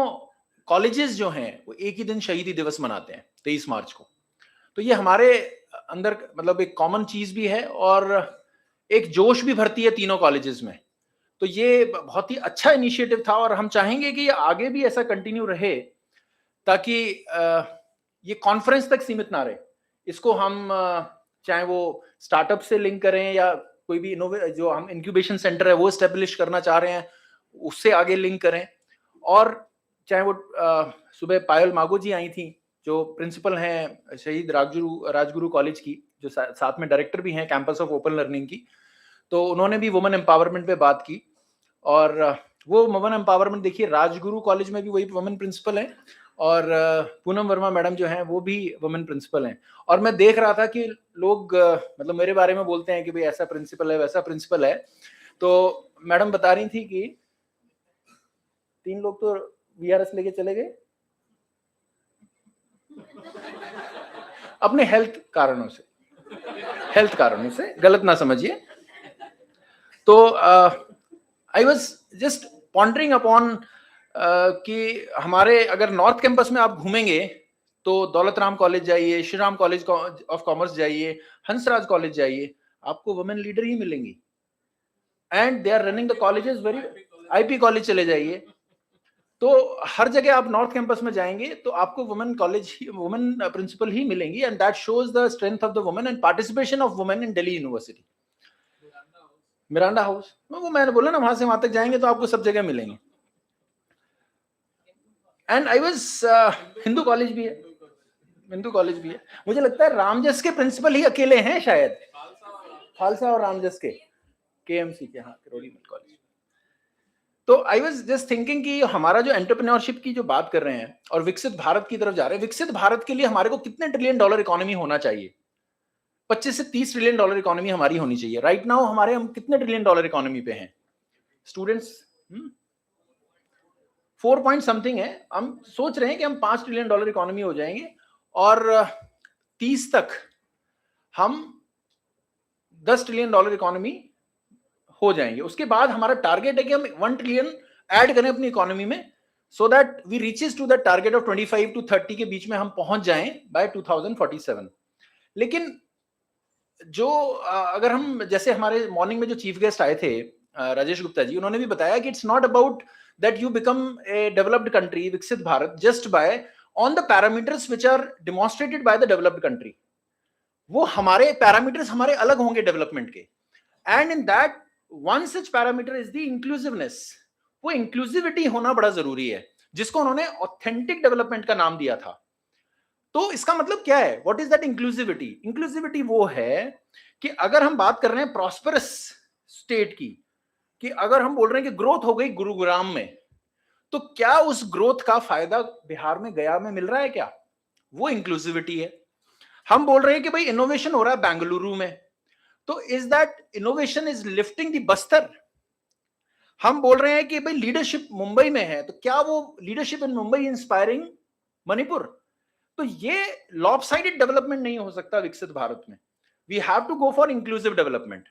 colleges जो हैं वो एक ही दिन शहीदी दिवस मनाते हैं 23 मार्च को. तो ये हमारे अंदर मतलब एक कॉमन चीज भी है और एक जोश भी भरती है तीनों कॉलेजेस में. तो ये बहुत ही अच्छा इनिशिएटिव था और हम चाहेंगे कि ये आगे भी ऐसा कंटिन्यू रहे ताकि ये कॉन्फ्रेंस तक सीमित ना रहे. इसको हम चाहे वो स्टार्टअप से लिंक करें या कोई भी जो हम इंक्यूबेशन सेंटर है वो एस्टेब्लिश करना चाह रहे हैं उससे आगे लिंक करें. और चाहे वो सुबह पायल मागो जी आई थी जो प्रिंसिपल हैं शहीद राजगुरु कॉलेज की, जो साथ में डायरेक्टर भी हैं कैंपस ऑफ ओपन लर्निंग की, तो उन्होंने भी वुमेन एम्पावरमेंट पे बात की. और वो वुमेन एम्पावरमेंट देखिए, राजगुरु कॉलेज में भी वही वुमेन प्रिंसिपल हैं और पूनम वर्मा मैडम जो हैं वो भी वुमेन प्रिंसिपल हैं. और मैं देख रहा था कि लोग मतलब मेरे बारे में बोलते हैं कि भाई ऐसा प्रिंसिपल है वैसा प्रिंसिपल है, तो मैडम बता रही थी कि 3 लोग तो वीआरएस लेके चले गए अपने हेल्थ कारणों से, गलत ना समझिए। तो I was just pondering upon कि हमारे अगर नॉर्थ कैंपस में आप घूमेंगे तो दौलत राम कॉलेज जाइए, Shri Ram college of commerce जाइए, हंसराज कॉलेज जाइए, आपको वुमेन लीडर ही मिलेंगी and they are running the colleges very. IP college चले जाइए, तो हर जगह आप नॉर्थ कैंपस में जाएंगे तो आपको वुमेन प्रिंसिपल ही मिलेंगी and that shows the strength of the women and participation of women in Delhi university. Miranda house, वो मैंने बोला ना, वहां से वहां तक जाएंगे तो आपको सब जगह मिलेंगे। And I was Hindu college भी है, मुझे लगता है रामजस के प्रिंसिपल ही अकेले हैं शायद, खालसा और रामजस के केएमसी के, हाँ, करोड़ी कॉलेज। तो आई वाज जस्ट थिंकिंग कि हमारा जो एंटरप्रेन्योरशिप की जो बात कर रहे हैं और विकसित भारत की तरफ जा रहे हैं, विकसित भारत के लिए हमारे को कितने ट्रिलियन डॉलर इकोनॉमी होना चाहिए? 25 से 30 ट्रिलियन डॉलर इकोनॉमी हमारी होनी चाहिए। राइट नाउ हम कितने ट्रिलियन डॉलर इकोनॉमी पे हैं स्टूडेंट्स? 4 पॉइंट समथिंग है। हम सोच रहे हैं कि हम 5 ट्रिलियन डॉलर इकोनॉमी हो जाएंगे और 30 तक हम 10 ट्रिलियन डॉलर इकोनॉमी हो जाएंगे। उसके बाद हमारा टारगेट है कि हम 1 ट्रिलियन ऐड करें अपनी इकोनॉमी में, so that we reaches to the target of 25 to 30 के बीच में हम पहुंच जाएं बाय 2047। लेकिन जो अगर हम, जैसे हमारे मॉर्निंग में जो चीफ गेस्ट आए थे राजेश गुप्ता जी, उन्होंने भी बताया कि it's not about that you become a developed country, विकसित Bharat, just by on the parameters which are demonstrated by the developed country. वो हमारे पैरामीटर्स हमारे अलग होंगे डेवलपमेंट के, and in that one such parameter is the inclusiveness. वो inclusivity होना बड़ा जरूरी है, जिसको उन्होंने ऑथेंटिक डेवलपमेंट का नाम दिया था। तो इसका मतलब क्या है? What is that inclusivity? Inclusivity वो है कि अगर हम बात कर रहे हैं प्रॉस्परस स्टेट की, कि अगर हम बोल रहे हैं कि ग्रोथ हो गई गुरुग्राम में, तो क्या उस ग्रोथ का फायदा बिहार में, गया में मिल रहा है क्या? वो इंक्लूसिविटी है। हम बोल रहे हैं कि भाई इनोवेशन हो रहा है बेंगलुरु में, तो is that innovation is lifting the Bastar? हम बोल रहे हैं कि भाई लीडरशिप मुंबई में है, तो क्या वो leadership in Mumbai inspiring Manipur? तो ये लॉपसाइडेड डेवलपमेंट नहीं हो सकता विकसित भारत में। We have to go for inclusive development.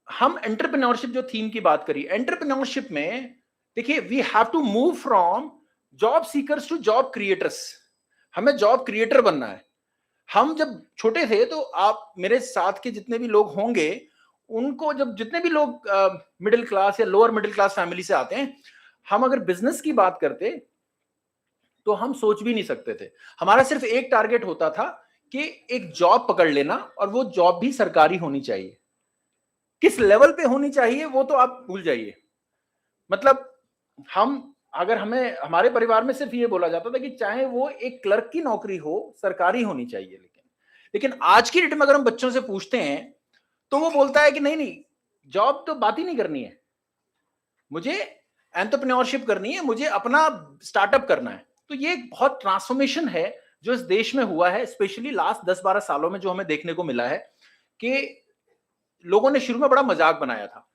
हम एंटरप्रेन्योरशिप जो थीम की बात करी, एंटरप्रेन्योरशिप में देखिए, we have to move from job seekers to job creators. हमें जॉब क्रिएटर बनना है। हम जब छोटे थे तो आप मेरे साथ के जितने भी लोग होंगे, उनको जब जितने भी लोग मिडिल क्लास या लोअर मिडिल क्लास फैमिली से आते हैं, हम अगर बिजनेस की बात करते तो हम सोच भी नहीं सकते थे। हमारा सिर्फ एक टारगेट होता था कि एक जॉब पकड़ लेना, और वो जॉब भी सरकारी होनी चाहिए। किस लेवल पे होनी चाहिए वो तो आप भूल जाइए। मतलब हमें हमारे परिवार में सिर्फ ये बोला जाता था कि चाहे वो एक क्लर्क की नौकरी हो, सरकारी होनी चाहिए। लेकिन आज की डेट में अगर हम बच्चों से पूछते हैं तो वो बोलता है कि नहीं, जॉब तो बात ही नहीं करनी है, मुझे एंटरप्रेन्योरशिप करनी है, मुझे अपना स्टार्टअप करना है। तो ये एक बहुत ट्रांसफॉर्मेशन है जो इस देश में हुआ है, स्पेशली लास्ट 10-12 सालों में जो हमें देखने को मिला है। कि लोगों ने शुरू में बड़ा मजाक बनाया था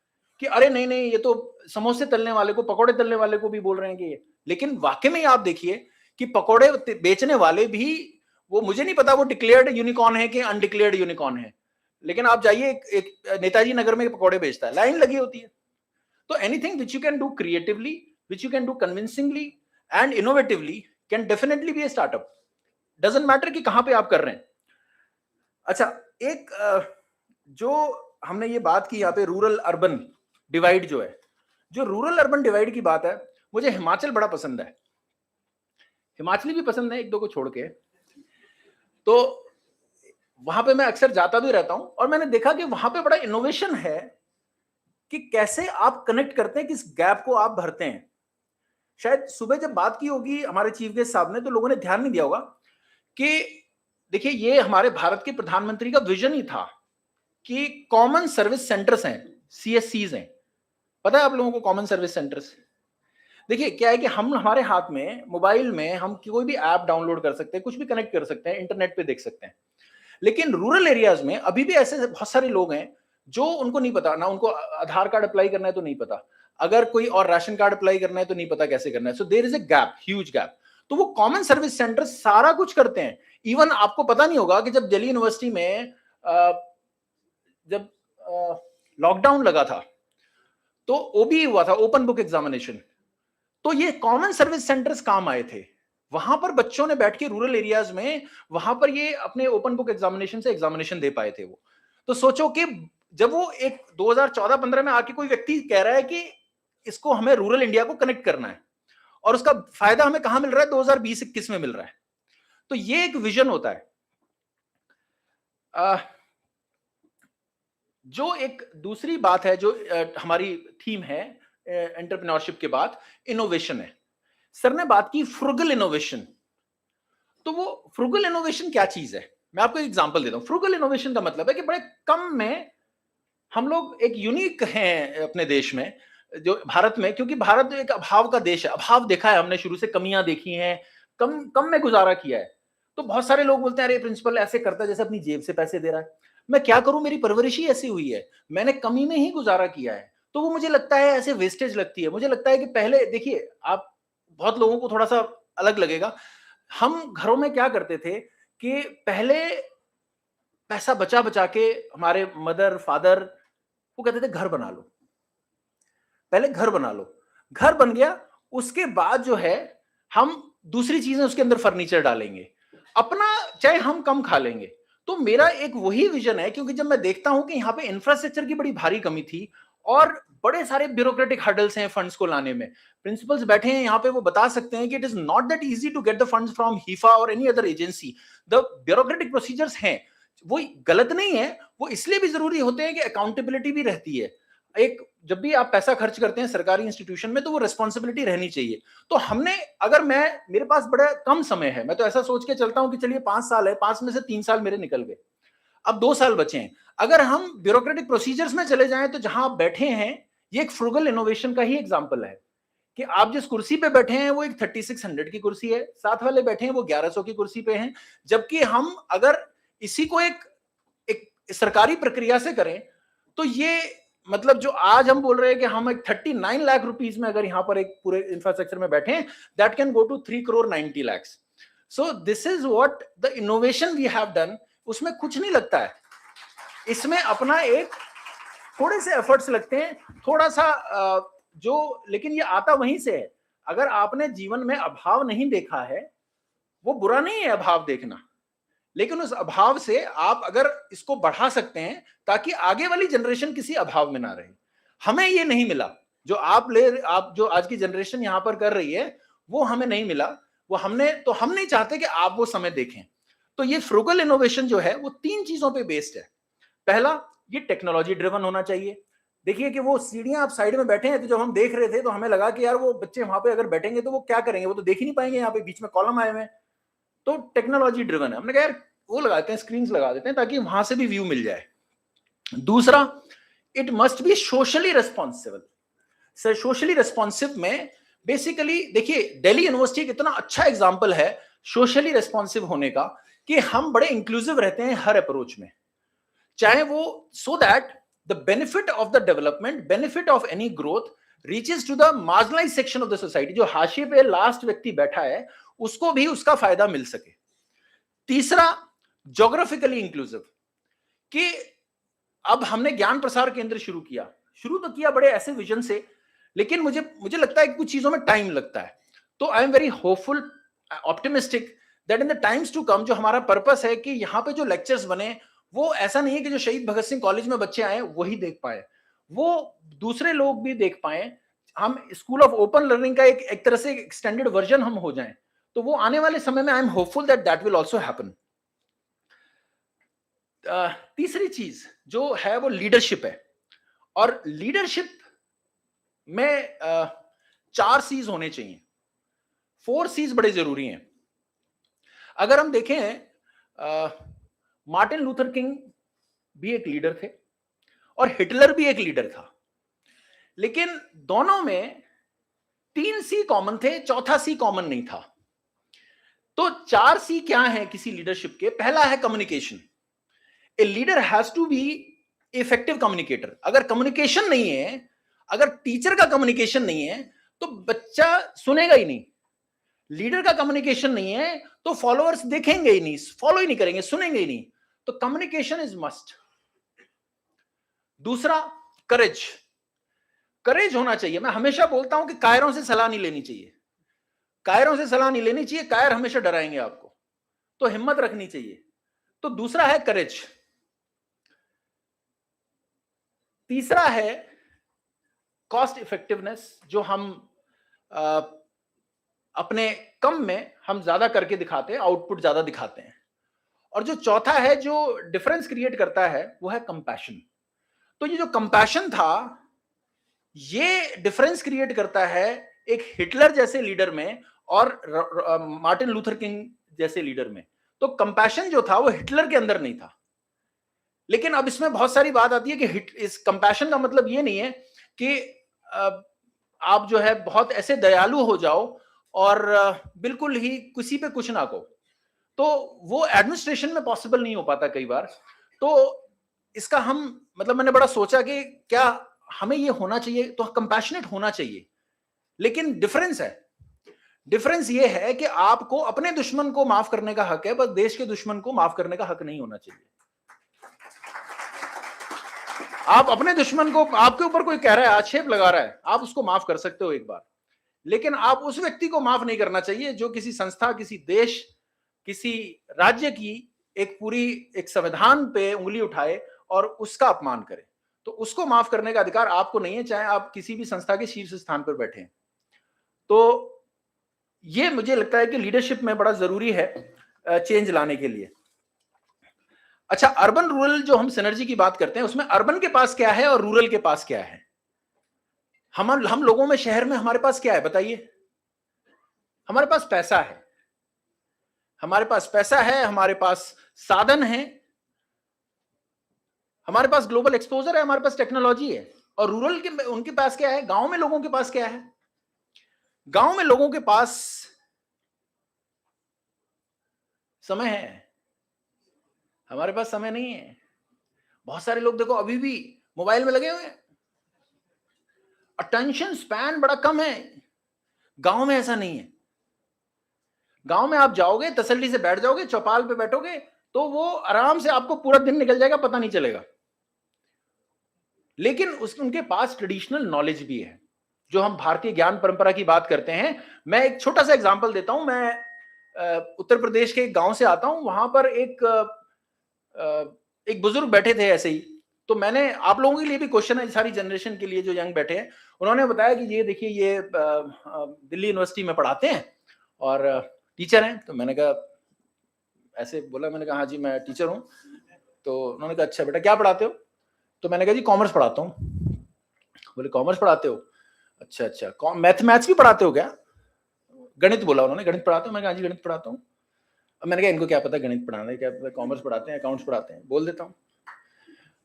कि अरे नहीं, ये तो समोसे तलने वाले को, पकौड़े तलने वाले को भी बोल रहे हैं कि ये। लेकिन वाकई में आप देखिए कि पकौड़े बेचने वाले भी, वो मुझे नहीं पता वो डिक्लेयर्ड यूनिकॉर्न है कि अनडिक्लेयर्ड यूनिकॉर्न है, लेकिन आप जाइए, एक नेताजी नगर में पकौड़े बेचता है, लाइन लगी होती है। तो anything which you can do creatively, which you can do convincingly and innovatively can definitely be a startup. Doesn't matter कि कहां पे आप कर रहे हैं। अच्छा, एक जो हमने ये बात की यहाँ पे रूरल अर्बन डिवाइड जो है, जो रूरल अर्बन डिवाइड की बात है, मुझे हिमाचल बड़ा पसंद है। हिमाचली भी पसंद है, एक दो को छोड़ के। तो वहां पे मैं अक्सर जाता भी रहता हूं, और मैंने देखा कि वहां पे बड़ा इनोवेशन है कि कैसे आप कनेक्ट करते हैं, किस गैप को आप भरते हैं। शायद सुबह जब बात की होगी हमारे चीफ गेस्ट साहब ने, तो लोगों ने ध्यान नहीं दिया होगा कि देखिए, ये हमारे भारत के प्रधानमंत्री का विजन ही था कि कॉमन सर्विस सेंटर्स हैं, CSCs हैं। पता है आप लोगों को कॉमन सर्विस सेंटर्स? देखिए क्या है कि हमारे हाथ में, मोबाइल में हम कोई भी ऐप डाउनलोड कर सकते हैं, कुछ भी कनेक्ट कर सकते हैं, इंटरनेट पे देख सकते हैं। लेकिन रूरल एरियाज में अभी भी ऐसे बहुत सारे लोग हैं जो उनको नहीं पता ना, उनको आधार कार्ड अप्लाई करना है तो नहीं पता, अगर कोई और राशन कार्ड अप्लाई करना है तो नहीं पता कैसे करना है. So there is a gap, huge gap. तो वो कॉमन सर्विस सेंटर सारा कुछ करते हैं. इवन आपको पता नहीं होगा कि जब दिल्ली यूनिवर्सिटी में जब लॉकडाउन लगा था तो ओबी हुआ था, ओपन बुक एग्जामिनेशन, तो ये कॉमन सर्विस सेंटर्स काम आए थे. वहां पर बच्चों ने बैठ के रूरल एरियाज में वहां पर ये अपने ओपन बुक एग्जामिनेशन से एग्जामिनेशन दे पाए थे वो. तो सोचो कि जब वो एक 2014-15 में आके कोई व्यक्ति कह रहा है कि इसको हमें रूरल इंडिया को कनेक्ट करना है और उसका फायदा हमें कहां मिल रहा है, 2020-21 में मिल रहा है. तो ये एक विजन होता है. जो एक दूसरी बात है जो हमारी थीम है एंटरप्रेन्योरशिप के बाद, इनोवेशन है. सर ने बात की फ्रुगल इनोवेशन. तो वो फ्रुगल इनोवेशन क्या चीज है, मैं आपको एक एग्जांपल देता हूं. फ्रुगल इनोवेशन का मतलब है कि बड़े कम में हम लोग एक यूनिक हैं अपने देश में, जो भारत में, क्योंकि भारत एक अभाव का देश है. अभाव देखा है हमने, शुरू से कमियां देखी हैं, कम में गुजारा किया है. तो बहुत सारे लोग बोलते हैं अरे प्रिंसिपल ऐसे करता है जैसे अपनी जेब से पैसे दे रहा है. मैं क्या करूं, मेरी परवरिश ही ऐसी हुई है, मैंने कमी में ही गुजारा किया है. तो वो मुझे लगता है ऐसे वेस्टेज लगती है. मुझे लगता है कि पहले देखिए, आप बहुत लोगों को थोड़ा सा अलग लगेगा, हम घरों में क्या करते थे कि पहले पैसा बचा बचा के हमारे मदर फादर वो कहते थे घर बना लो, पहले घर बना लो. घर बन गया, उसके बाद जो है हम दूसरी चीजें उसके अंदर फर्नीचर डालेंगे, अपना चाहे हम कम खा लेंगे. तो मेरा एक वही विजन है, क्योंकि जब मैं देखता हूं कि यहाँ पे इंफ्रास्ट्रक्चर की बड़ी भारी कमी थी और बड़े सारे ब्यूरोक्रेटिक हर्डल्स हैं फंड्स को लाने में. प्रिंसिपल्स बैठे हैं यहाँ पे, वो बता सकते हैं कि it is not that easy to get the funds from HEFA और any other agency. The bureaucratic procedures हैं, वो गलत नहीं है, वो इसलिए भी जरूरी होते हैं कि अकाउंटेबिलिटी भी रहती है. एक जब भी आप पैसा खर्च करते हैं सरकारी इंस्टीट्यूशन में तो वो रिस्पॉन्सिबिलिटी रहनी चाहिए. तो हमने, अगर मेरे पास बड़ा कम समय है, मैं तो ऐसा सोच के चलता हूं कि चलिए 5 साल है, 5 में से 3 साल मेरे निकल गए, अब 2 साल बचे हैं. अगर हम ब्यूरोक्रेटिक प्रोसीजर्स में चले जाएं तो जहां आप बैठे हैं, ये एक फ्रुगल इनोवेशन का ही एग्जांपल है कि आप जिस कुर्सी पे बैठे हैं वो एक 3600 की कुर्सी है, साथ वाले बैठे हैं वो 1100 की कुर्सी पे हैं. जबकि हम अगर इसी को एक सरकारी प्रक्रिया से करें तो ये मतलब जो आज हम बोल रहे हैं कि हम एक 39 लाख रुपीस में अगर यहां पर एक पूरे इंफ्रास्ट्रक्चर में बैठे हैं, that can go to 3 crore 90 lakh. So this is what the innovation we have done. उसमें कुछ नहीं लगता है, इसमें अपना एक थोड़े से एफर्ट्स लगते हैं, थोड़ा सा जो, लेकिन ये आता वहीं से है. अगर आपने जीवन में अभाव नहीं देखा है, वो बुरा नहीं है अभाव देखना, लेकिन उस अभाव से आप अगर इसको बढ़ा सकते हैं ताकि आगे वाली जनरेशन किसी अभाव में ना रहे. हमें ये नहीं मिला जो आप जो आज की जनरेशन यहां पर कर रही है, वो हमें नहीं मिला. वो हम नहीं चाहते कि आप वो समय देखें. तो ये फ्रुगल इनोवेशन जो है वो 3 चीजों पे बेस्ड है. पहला, ये टेक्नोलॉजी ड्रिवन होना चाहिए. देखिए कि वो सीढ़ियां आप साइड में बैठे हैं, तो जब हम देख रहे थे तो हमें लगा कि यार वो बच्चे वहां पे अगर बैठेंगे तो वो क्या करेंगे, वो तो देख ही नहीं पाएंगे, यहाँ पे बीच में कॉलम आए हुए हैं. तो टेक्नोलॉजी ड्रिवन है. हमने कहा यार वो लगाते हैं, स्क्रीन्स लगा देते हैं ताकि वहां से भी व्यू मिल जाए. दूसरा, it must be socially responsible. Sir socially responsive में बेसिकली देखिए दिल्ली यूनिवर्सिटी एक इतना अच्छा एग्जांपल है सोशली रेस्पॉन्सिव होने का कि हम बड़े इंक्लूसिव रहते हैं हर अप्रोच में, चाहे वो so that the benefit of the development, benefit of any growth reaches to the marginalised section of the society. जो हाशिए पे लास्ट व्यक्ति बैठा है उसको भी उसका फायदा मिल सके. तीसरा, ज्योग्राफिकली इंक्लूसिव, कि अब हमने ज्ञान प्रसार केंद्र शुरू तो किया बड़े ऐसे विजन से, लेकिन मुझे लगता है कि कुछ चीजों में टाइम लगता है. तो I am very hopeful, optimistic that in the times to come जो हमारा पर्पस है कि यहाँ पे जो लेक्चर्स बने वो ऐसा नहीं है कि जो शहीद भगत सिंह कॉलेज में बच्चे आए वही देख पाए, वो दूसरे लोग भी देख पाए. हम स्कूल ऑफ ओपन लर्निंग का एक तरह से एक्सटेंडेड वर्जन हम हो जाएं, तो वो आने वाले समय में I am hopeful that will also happen. तीसरी चीज जो है वो लीडरशिप है, और लीडरशिप में 4 C's होने चाहिए. 4 C's बड़े जरूरी हैं. अगर हम देखें, मार्टिन लूथर किंग भी एक लीडर थे और हिटलर भी एक लीडर था, लेकिन दोनों में 3 C कॉमन थे, चौथा C कॉमन नहीं था. तो 4 C क्या है किसी लीडरशिप के? पहला है communication. A leader has to be effective communicator. अगर कम्युनिकेशन नहीं है, अगर टीचर का कम्युनिकेशन नहीं है तो बच्चा सुनेगा ही नहीं। लीडर का कम्युनिकेशन नहीं है तो फॉलोअर्स देखेंगे ही नहीं, फॉलो ही नहीं करेंगे, सुनेंगे ही नहीं। तो कम्युनिकेशन इज मस्ट। दूसरा, करेज। करेज होना चाहिए। मैं हमेशा बोलता हूं कि कायरों से सलाह नहीं लेनी चाहिए, कायरों से सलाह नहीं लेनी चाहिए, कायर हमेशा डराएंगे आपको, तो हिम्मत रखनी चाहिए। तो दूसरा है करेज। तीसरा है कॉस्ट इफेक्टिवनेस, जो हम अपने कम में हम ज्यादा करके दिखाते हैं, आउटपुट ज्यादा दिखाते हैं। और जो चौथा है जो डिफरेंस क्रिएट करता है वो है कंपैशन। तो ये जो कंपैशन था ये डिफरेंस क्रिएट करता है एक हिटलर जैसे लीडर में और मार्टिन लूथर किंग जैसे लीडर में। तो कंपैशन जो था वो हिटलर के अंदर नहीं था। लेकिन अब इसमें बहुत सारी बात आती है कि इस कंपैशन का मतलब ये नहीं है कि आप जो है बहुत ऐसे दयालु हो जाओ और बिल्कुल ही किसी पे कुछ ना कहो, तो वो एडमिनिस्ट्रेशन में पॉसिबल नहीं हो पाता कई बार। तो इसका हम मतलब मैंने बड़ा सोचा कि क्या हमें ये होना चाहिए, तो कंपैशनेट होना चाहिए। लेकिन डिफरेंस है, डिफरेंस ये है कि आपको अपने दुश्मन को माफ करने का हक है, बस देश के दुश्मन को माफ करने का हक नहीं होना चाहिए। आप अपने दुश्मन को, आपके ऊपर कोई कह रहा है, आक्षेप लगा रहा है, आप उसको माफ कर सकते हो एक बार, लेकिन आप उस व्यक्ति को माफ नहीं करना चाहिए जो किसी संस्था, किसी देश, किसी राज्य की एक संविधान पे उंगली उठाए और उसका अपमान करे। तो उसको माफ करने का अधिकार आपको नहीं है, चाहे आप किसी भी संस्था के शीर्ष स्थान पर बैठे हैं। तो ये मुझे लगता है कि लीडरशिप में बड़ा जरूरी है चेंज लाने के लिए। अच्छा, अर्बन रूरल जो हम सिनर्जी की बात करते हैं उसमें अर्बन के पास क्या है और रूरल के पास क्या है? हम लोगों में, शहर में हमारे पास क्या है बताइए? हमारे पास पैसा है, हमारे पास पैसा है, हमारे पास साधन है, हमारे पास ग्लोबल एक्सपोजर है, हमारे पास टेक्नोलॉजी है। और रूरल के उनके पास क्या है? गांव में लोगों के पास क्या है? गांव में लोगों के पास समय है, हमारे पास समय नहीं है। बहुत सारे लोग देखो अभी भी मोबाइल में लगे हुए हैं, अटेंशन स्पैन बड़ा कम है। गांव में ऐसा नहीं है। गांव में आप जाओगे, तसल्ली से बैठ जाओगे, चौपाल पे बैठोगे तो वो आराम से आपको पूरा दिन निकल जाएगा, पता नहीं चलेगा। लेकिन उनके पास ट्रेडिशनल नॉलेज भी है, जो हम भारतीय ज्ञान परंपरा की बात करते हैं। मैं एक छोटा सा एग्जांपल देता हूं। मैं उत्तर प्रदेश के एक गांव से आता हूं। वहां पर एक बुजुर्ग बैठे थे ऐसे ही। तो मैंने, आप लोगों के लिए भी क्वेश्चन है, सारी जनरेशन के लिए जो यंग बैठे हैं, उन्होंने बताया कि ये देखिए, ये दिल्ली यूनिवर्सिटी में पढ़ाते हैं और टीचर हैं। तो मैंने कहा, ऐसे बोला, मैंने कहा हाँ जी मैं टीचर हूँ। तो उन्होंने कहा अच्छा बेटा क्या पढ़ाते हो? तो मैंने कहा जी कॉमर्स पढ़ाता हूँ। बोले कॉमर्स पढ़ाते हो, अच्छा अच्छा, मैथ्स भी पढ़ाते हो क्या? गणित बोला उन्होंने, गणित पढ़ाते हो? मैंने कहा जी गणित पढ़ाता हूँ। अब मैंने कहा इनको क्या पता गणित पढ़ाना है, क्या पता कॉमर्स पढ़ाते हैं, अकाउंट्स पढ़ाते हैं, बोल देता हूँ।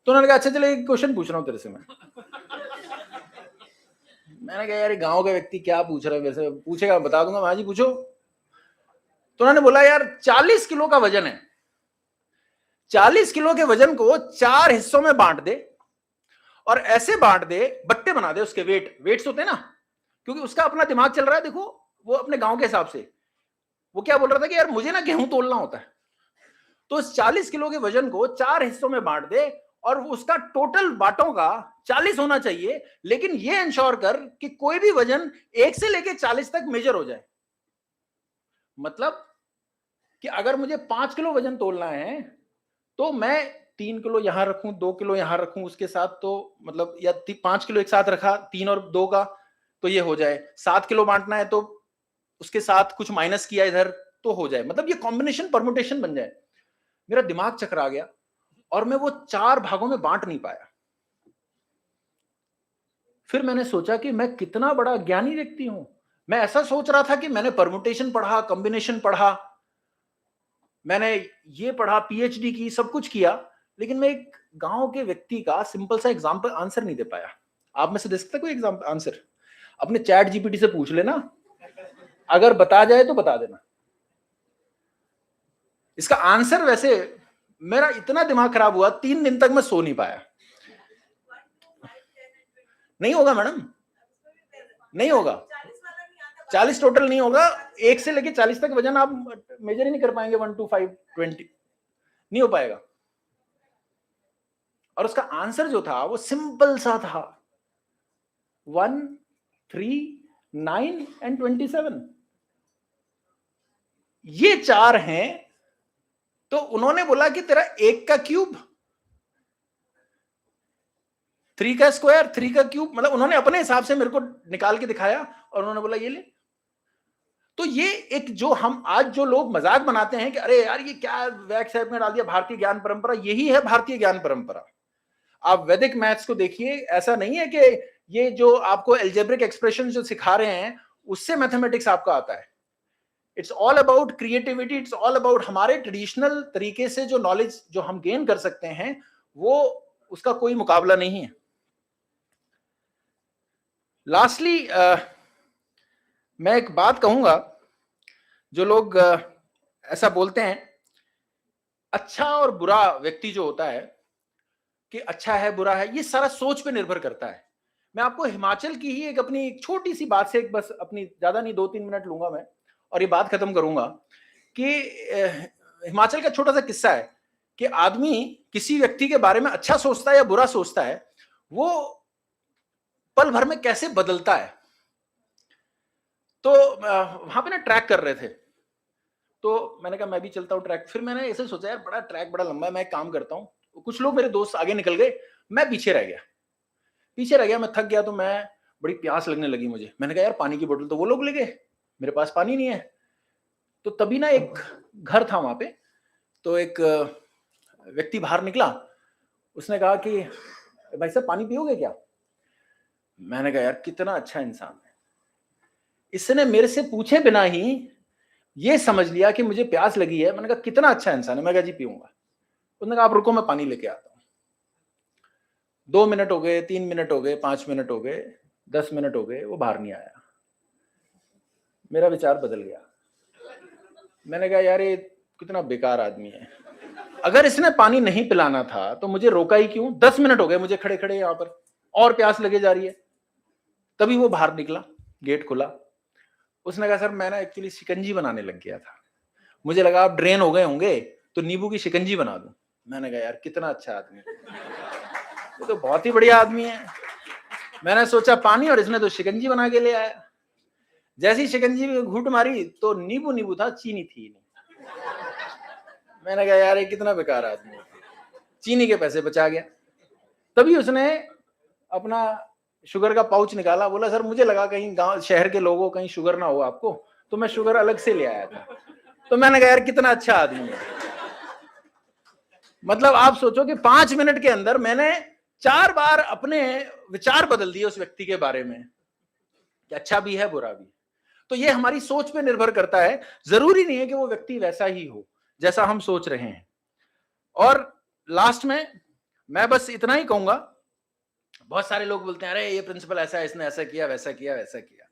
तो उन्होंने कहा अच्छा चलो एक क्वेश्चन पूछ रहा हूँ तेरे से मैं। मैंने कहा यार गांव का व्यक्ति क्या पूछ रहा है मेरे से, पूछेगा बता दूंगा। हाँ जी पूछो। तो उन्होंने बोला यार 40 किलो का वजन है, 40 किलो के वजन को 4 हिस्सों में बांट दे और ऐसे बांट दे, बट्टे बना दे उसके, वेट्स होते हैं ना, क्योंकि उसका अपना दिमाग चल रहा है। देखो वो अपने गांव के हिसाब से वो क्या बोल रहा था कि यार मुझे ना गेहूं तोलना होता है। तो उस 40 किलो के वजन को 4 हिस्सों में बांट दे और उसका टोटल बांटों का 40 होना चाहिए, लेकिन ये इंश्योर कर कि कोई भी वजन 1 से लेके 40 तक मेजर हो जाए। मतलब कि अगर मुझे 5 किलो वजन तोलना है तो मैं 3 किलो यहां रखूं, 2 किलो यहां रखूं उसके साथ, तो मतलब या 5 किलो एक साथ रखा 3 और 2 का, तो ये हो जाए। 7 किलो बांटना है तो उसके साथ कुछ माइनस किया इधर तो हो जाए। मतलब ये कॉम्बिनेशन परमुटेशन बन जाए। मेरा दिमाग चकरा गया और मैं वो 4 भागों में बांट नहीं पाया। फिर मैंने सोचा कि मैं कितना बड़ा ज्ञानी व्यक्ति हूं। मैं ऐसा सोच रहा था कि मैंने परमुटेशन पढ़ा, कॉम्बिनेशन पढ़ा, मैंने ये पढ़ा, पीएचडी की, सब कुछ किया, लेकिन मैं एक गांव के व्यक्ति का सिंपल सा एग्जांपल आंसर नहीं दे पाया। आप में से दे सकता कोई एग्जांपल आंसर? अपने चैट जीपीटी से पूछ लेना, अगर बता जाए तो बता देना इसका आंसर। वैसे मेरा इतना दिमाग खराब हुआ, 3 दिन तक मैं सो नहीं पाया। नहीं होगा मैडम, नहीं होगा। 40 टोटल नहीं होगा, 1 से लेके 40 तक वजन आप मेजर ही नहीं कर पाएंगे। 1 2 5 20 नहीं हो पाएगा। और उसका आंसर जो था वो सिंपल सा था, 1 3 9 एंड 27। ये 4 हैं, तो उन्होंने बोला कि तेरा 1 का क्यूब, 3 का स्क्वायर, 3 का क्यूब, मतलब उन्होंने अपने हिसाब से मेरे को निकाल के दिखाया और उन्होंने बोला ये ले। तो ये एक जो हम आज जो लोग मजाक बनाते हैं कि अरे यार ये क्या वैक्स ऐप में डाल दिया भारतीय ज्ञान परंपरा, यही है भारतीय ज्ञान परंपरा। आप वैदिक मैथ्स को देखिए, ऐसा नहीं है कि ये जो आपको एल्जेब्रिक एक्सप्रेशन जो सिखा रहे हैं उससे मैथमेटिक्स आपका आता है। It's all about creativity, it's all about हमारे ट्रेडिशनल तरीके से जो नॉलेज जो हम गेन कर सकते हैं वो उसका कोई मुकाबला नहीं है। लास्टली मैं एक बात कहूंगा, जो लोग ऐसा बोलते हैं अच्छा और बुरा व्यक्ति जो होता है कि अच्छा है बुरा है, ये सारा सोच पे निर्भर करता है। मैं आपको हिमाचल की ही एक अपनी एक छोटी सी बात से, एक बस अपनी, ज्यादा नहीं 2-3 मिनट लूंगा मैं और ये बात खत्म करूंगा कि हिमाचल का छोटा सा किस्सा है कि आदमी किसी व्यक्ति के बारे में अच्छा सोचता है या बुरा सोचता है, वो पल भर में कैसे बदलता है। तो वहां पे ना ट्रैक कर रहे थे, तो मैंने कहा मैं भी चलता हूँ ट्रैक। फिर मैंने ऐसे सोचा यार बड़ा ट्रैक बड़ा लंबा है, मैं एक काम करता हूँ, कुछ लोग मेरे दोस्त आगे निकल गए, मैं पीछे रह गया, मैं थक गया, तो मैं बड़ी प्यास लगने लगी मुझे। मैंने कहा यार पानी की बोतल तो वो लोग ले गए, मेरे पास पानी नहीं है। तो तभी ना एक घर था वहां पे, तो एक व्यक्ति बाहर निकला, उसने कहा कि भाई साहब पानी पियोगे क्या? मैंने कहा यार कितना अच्छा इंसान है, इसने मेरे से पूछे बिना ही ये समझ लिया कि मुझे प्यास लगी है। मैंने कहा कितना अच्छा इंसान है। मैं कहा जी पीऊंगा। उसने कहा आप रुको मैं पानी लेके आता हूँ। 2 मिनट हो गए, 3 मिनट हो गए, 5 मिनट हो गए, 10 मिनट हो गए, वो बाहर नहीं आया। मेरा विचार बदल गया। मैंने कहा यार ये कितना बेकार आदमी है, अगर इसने पानी नहीं पिलाना था तो मुझे रोका ही क्यों? 10 मिनट हो गए मुझे खड़े खड़े यहाँ पर और प्यास लगे जा रही है। तभी वो बाहर निकला, गेट खुला, उसने कहा सर मैं ना एक्चुअली शिकंजी बनाने लग गया था, मुझे लगा आप ड्रेन हो गए होंगे तो नींबू की शिकंजी बना दूं। मैंने कहा यार कितना अच्छा आदमी है, ये तो बहुत ही बढ़िया आदमी है। मैंने सोचा पानी और इसने तो शिकंजी बना के ले आया। जैसी शिकंजी में घूंट मारी तो नींबू नींबू था, चीनी थी नहीं। मैंने कहा यार ये कितना बेकार आदमी है, चीनी के पैसे बचा गया। तभी उसने अपना शुगर का पाउच निकाला, बोला सर मुझे लगा कहीं गांव शहर के लोगों कहीं शुगर ना हो आपको, तो मैं शुगर अलग से ले आया था। तो मैंने कहा यार कितना अच्छा आदमी है। मतलब आप सोचो कि 5 मिनट के अंदर मैंने 4 बार अपने विचार बदल दिए उस व्यक्ति के बारे में कि अच्छा भी है बुरा भी। तो ये हमारी सोच पे निर्भर करता है, जरूरी नहीं है कि वो व्यक्ति वैसा ही हो जैसा हम सोच रहे हैं। और लास्ट में मैं बस इतना ही कहूंगा, बहुत सारे लोग बोलते हैं अरे ये प्रिंसिपल ऐसा है, इसने ऐसा किया वैसा किया वैसा किया।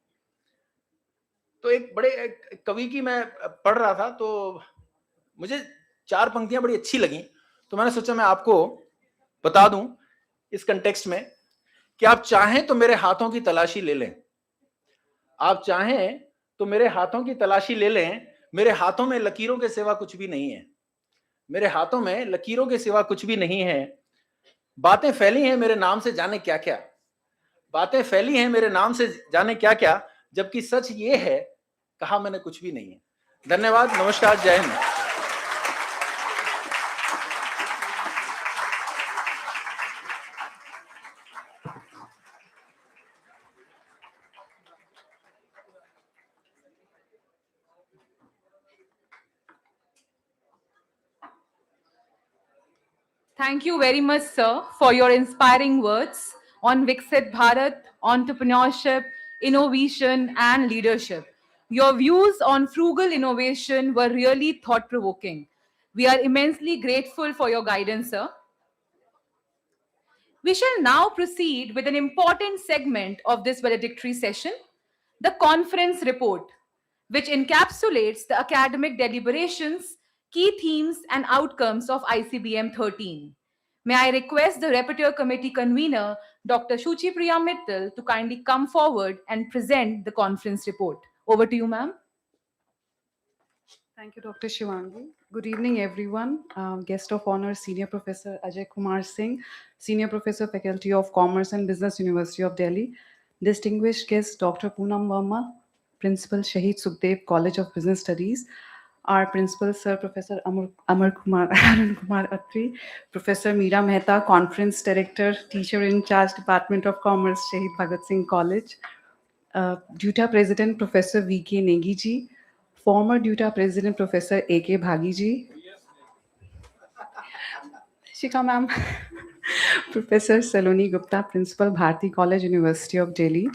तो एक बड़े एक कवि की मैं पढ़ रहा था, तो मुझे 4 पंक्तियां बड़ी अच्छी लगी, तो मैंने सोचा मैं आपको बता दूं इस कंटेक्स्ट में कि आप चाहें तो मेरे हाथों की तलाशी ले लें, आप चाहें तो मेरे हाथों की तलाशी ले लें, मेरे हाथों में लकीरों के सिवा कुछ भी नहीं है, मेरे हाथों में लकीरों के सिवा कुछ भी नहीं है। बातें फैली हैं मेरे नाम से जाने क्या क्या, बातें फैली हैं मेरे नाम से जाने क्या क्या, जबकि सच ये है कहा मैंने कुछ भी नहीं है। धन्यवाद, नमस्कार, जय Hind. Thank you very much, sir, for your inspiring words on Viksit Bharat, entrepreneurship, innovation, and leadership. Your views on frugal innovation were really thought-provoking. We are immensely grateful for your guidance, sir. We shall now proceed with an important segment of this valedictory session, the conference report, which encapsulates the academic deliberations, key themes, and outcomes of ICBM 13. May I request the Repertoire Committee convener, Dr. Shuchi Priya Mittal, to kindly come forward and present the conference report. Over to you, ma'am. Thank you, Dr. Shivangi. Good evening, everyone. Guest of honor, Senior Professor Ajay Kumar Singh, Senior Professor, Faculty of Commerce and Business, University of Delhi. Distinguished guest, Dr. Poonam Verma, Principal, Shahid Sukhdev College of Business Studies. Our Principal, Sir Professor Amar Kumar, Arun Kumar Atri, Professor Meera Mehta, Conference Director, Teacher in Charge, Department of Commerce, Shahid Bhagat Singh College. DUTA President, Professor V.K. Negi ji, former DUTA President, Professor A.K. Bhagi ji, Shikha ma'am, Professor Saloni Gupta, Principal, Bharati College, University of Delhi.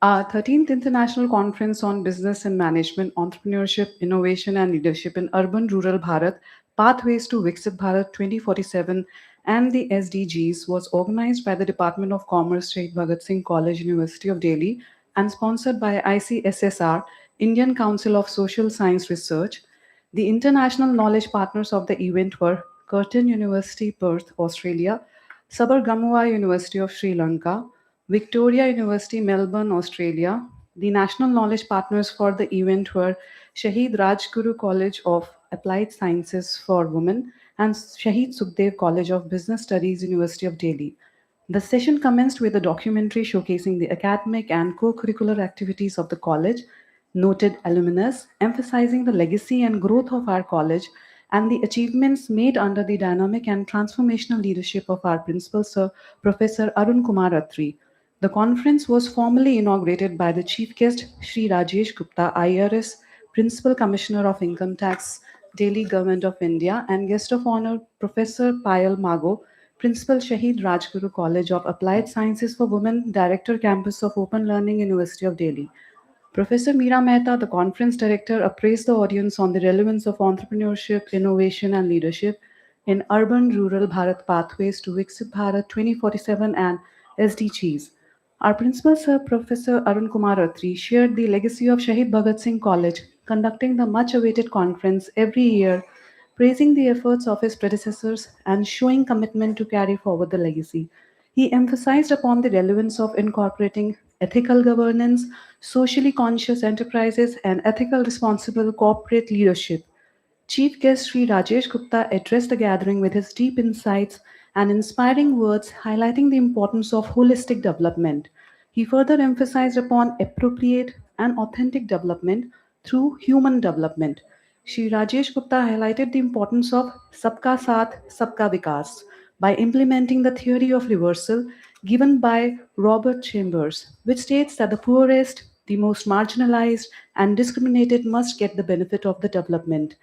13th International Conference on Business and Management, Entrepreneurship, Innovation and Leadership in Urban Rural Bharat, Pathways to Viksit Bharat 2047 and the SDGs was organized by the Department of Commerce, Shahid Bhagat Singh College, University of Delhi and sponsored by ICSSR, Indian Council of Social Science Research. The international knowledge partners of the event were Curtin University, Perth, Australia, Sabargamuwa University of Sri Lanka, Victoria University, Melbourne, Australia. The national knowledge partners for the event were Shahid Rajguru College of Applied Sciences for Women and Shahid Sukhdev College of Business Studies, University of Delhi. The session commenced with a documentary showcasing the academic and co-curricular activities of the college, noted alumnus, emphasizing the legacy and growth of our college and the achievements made under the dynamic and transformational leadership of our principal, Sir Professor Arun Kumar Atri. The conference was formally inaugurated by the chief guest, Shri Rajesh Gupta, IRS, Principal Commissioner of Income Tax, Delhi Government of India, and guest of honor, Professor Payal Mago, Principal, Shahid Rajguru College of Applied Sciences for Women, Director, Campus of Open Learning, University of Delhi. Professor Meera Mehta, the conference director, appraised the audience on the relevance of entrepreneurship, innovation, and leadership in urban rural Bharat pathways to Viksit Bharat 2047 and SDGs. Our principal, Sir Professor Arun Kumar Atri, shared the legacy of Shahid Bhagat Singh College, conducting the much awaited conference every year, praising the efforts of his predecessors and showing commitment to carry forward the legacy. He emphasized upon the relevance of incorporating ethical governance, socially conscious enterprises, and ethical responsible corporate leadership. Chief guest Sri Rajesh Gupta addressed the gathering with his deep insights and inspiring words highlighting the importance of holistic development. He further emphasized upon appropriate and authentic development through human development. Shri Rajesh Gupta highlighted the importance of Sabka Saath, Sabka Vikas by implementing the theory of reversal given by Robert Chambers, which states that the poorest, the most marginalized, and discriminated must get the benefit of the development.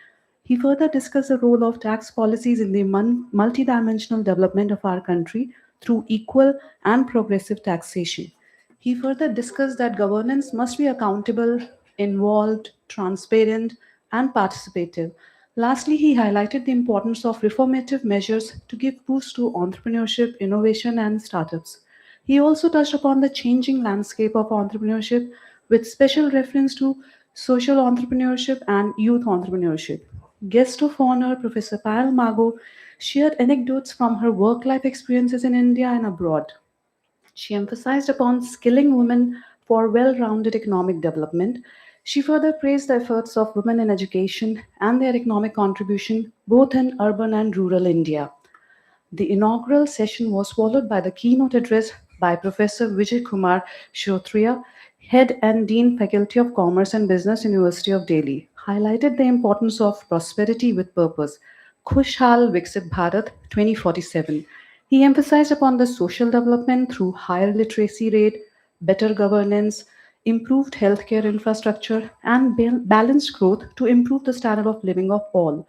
He further discussed the role of tax policies in the multidimensional development of our country through equal and progressive taxation. He further discussed that governance must be accountable, involved, transparent, and participative. Lastly, he highlighted the importance of reformative measures to give boost to entrepreneurship, innovation, and startups. He also touched upon the changing landscape of entrepreneurship with special reference to social entrepreneurship and youth entrepreneurship. Guest of honor, Professor Payal Mago, shared anecdotes from her work life experiences in India and abroad. She emphasized upon skilling women for well rounded economic development. She further praised the efforts of women in education and their economic contribution both in urban and rural India. The inaugural session was followed by the keynote address by Professor Vijay Kumar Shotria, Head and Dean Faculty of Commerce and Business, University of Delhi, highlighted the importance of prosperity with purpose, Khushhal Viksit Bharat 2047. He emphasized upon the social development through higher literacy rate, better governance, improved healthcare infrastructure, and balanced growth to improve the standard of living of all.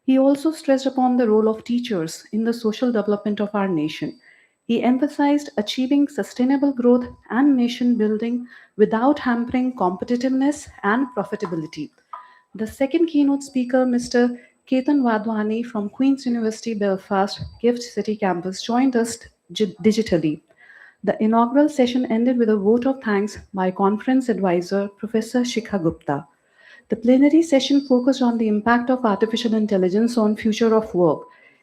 He also stressed upon the role of teachers in the social development of our nation. He emphasized achieving sustainable growth and nation building without hampering competitiveness and profitability. The second keynote speaker, Mr. Ketan Wadhwani from Queen's University Belfast Gift City campus, joined us digitally. The inaugural session ended with a vote of thanks by conference advisor Professor Shikha Gupta. The plenary session focused on the impact of artificial intelligence on future of work.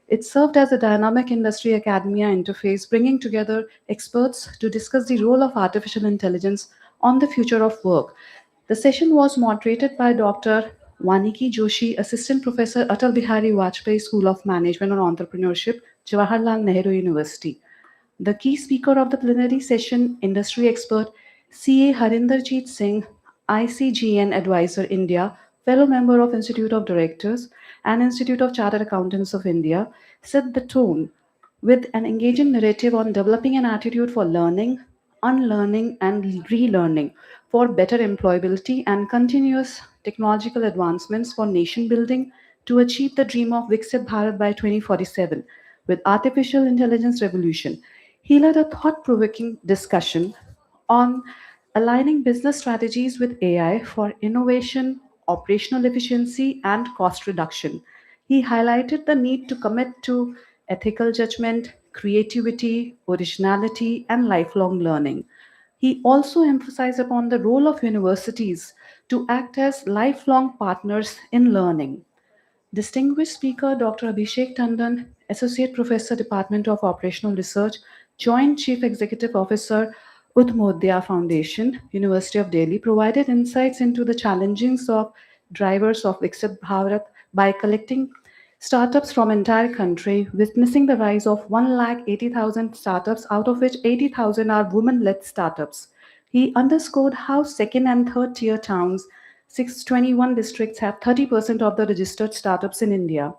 It served as a dynamic industry academia interface, bringing together experts to discuss the role of artificial intelligence on the future of work. The session was moderated by Dr. Vaniki Joshi, Assistant Professor, Atal Bihari Vajpayee School of Management and Entrepreneurship, Jawaharlal Nehru University. The key speaker of the plenary session, industry expert CA Harinderjeet Singh, ICGN Advisor India, fellow member of Institute of Directors and Institute of Chartered Accountants of India, set the tone with an engaging narrative on developing an attitude for learning, unlearning, and relearning for better employability and continuous technological advancements for nation building to achieve the dream of Viksit Bharat by 2047 with artificial intelligence revolution. He led a thought-provoking discussion on aligning business strategies with AI for innovation, operational efficiency, and cost reduction. He highlighted the need to commit to ethical judgment, creativity, originality, and lifelong learning. He also emphasized upon the role of universities to act as lifelong partners in learning. Distinguished speaker Dr. Abhishek Tandon, Associate Professor, Department of Operational Research, Joint Chief Executive Officer, Udmodya Foundation, University of Delhi, provided insights into the challenges of drivers of Viksit Bharat by collecting startups from entire country, witnessing the rise of 180,000 startups, out of which 80,000 are women-led startups. He underscored how second and third tier towns 621 districts have 30% of the registered startups in India.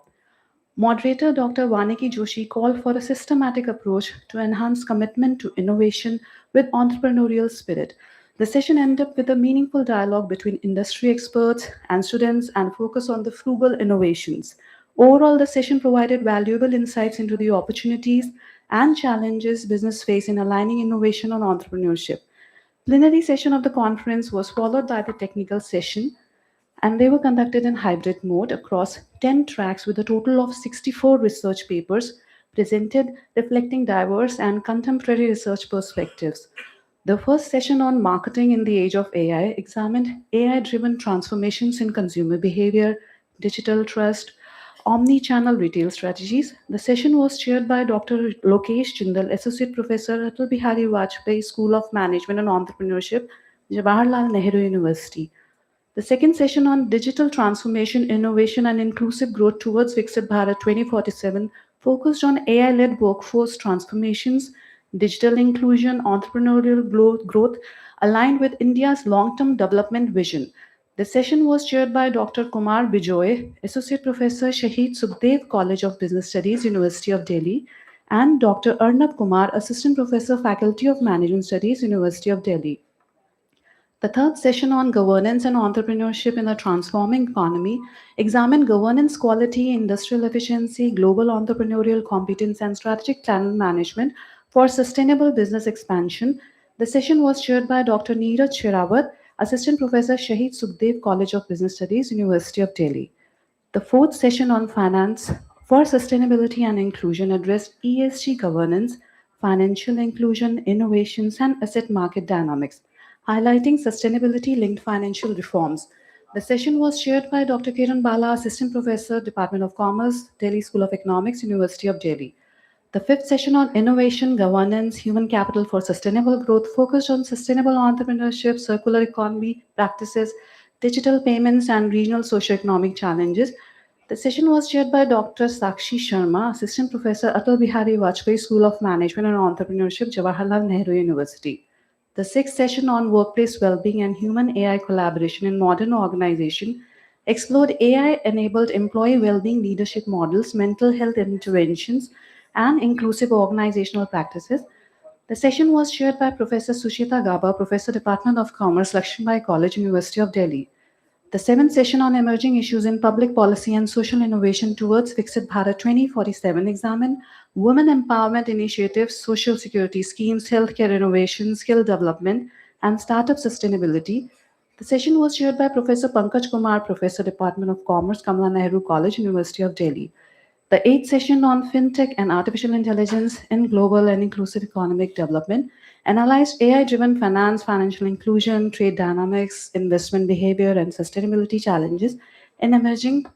Moderator Dr. Vaniki Joshi called for a systematic approach to enhance commitment to innovation with entrepreneurial spirit. The session ended with a meaningful dialogue between industry experts and students and focus on the frugal innovations. Overall, the session provided valuable insights into the opportunities and challenges business face in aligning innovation on entrepreneurship. Plenary session of the conference was followed by the technical session, and they were conducted in hybrid mode across 10 tracks with a total of 64 research papers presented reflecting diverse and contemporary research perspectives. The first session on marketing in the age of AI examined AI-driven transformations in consumer behavior, digital trust, omni-channel retail strategies. The session was chaired by Dr. Lokesh Jindal, Associate Professor, Atal Bihari Vajpayee School of Management and Entrepreneurship, Jawaharlal Nehru University. The second session on digital transformation, innovation, and inclusive growth towards Viksit Bharat 2047 focused on AI-led workforce transformations, digital inclusion, entrepreneurial growth aligned with India's long-term development vision. The session was chaired by Dr. Kumar Bijoy, Associate Professor, Shahid Sukhdev College of Business Studies, University of Delhi, and Dr. Arnab Kumar, Assistant Professor, Faculty of Management Studies, University of Delhi. The third session on governance and entrepreneurship in a transforming economy examined governance quality, industrial efficiency, global entrepreneurial competence, and strategic channel management for sustainable business expansion. The session was chaired by Dr. Neeraj Shirawat, Assistant Professor, Shahid Sukhdev College of Business Studies, University of Delhi. The fourth session on finance for sustainability and inclusion addressed ESG governance, financial inclusion, innovations, and asset market dynamics, highlighting sustainability-linked financial reforms. The session was chaired by Dr. Kiran Bala, Assistant Professor, Department of Commerce, Delhi School of Economics, University of Delhi. The fifth session on innovation, governance, human capital for sustainable growth focused on sustainable entrepreneurship, circular economy practices, digital payments, and regional socioeconomic challenges. The session was chaired by Dr. Sakshi Sharma, Assistant Professor, Atal Bihari Vajpayee School of Management and Entrepreneurship, Jawaharlal Nehru University. The sixth session on workplace well-being and human AI collaboration in modern organization explored AI-enabled employee well-being leadership models, mental health interventions, and inclusive organizational practices. The session was chaired by Professor Sushita Gaba, Professor, Department of Commerce, Lakshmibai College, University of Delhi. The seventh session on emerging issues in public policy and social innovation towards Viksit Bharat 2047 examined women empowerment initiatives, social security schemes, healthcare innovation, skill development, and startup sustainability. The session was chaired by Professor Pankaj Kumar, Professor, Department of Commerce, Kamala Nehru College, University of Delhi. The eighth session on fintech and artificial intelligence in global and inclusive economic development analyzed AI-driven finance, financial inclusion, trade dynamics, investment behavior, and sustainability challenges in emerging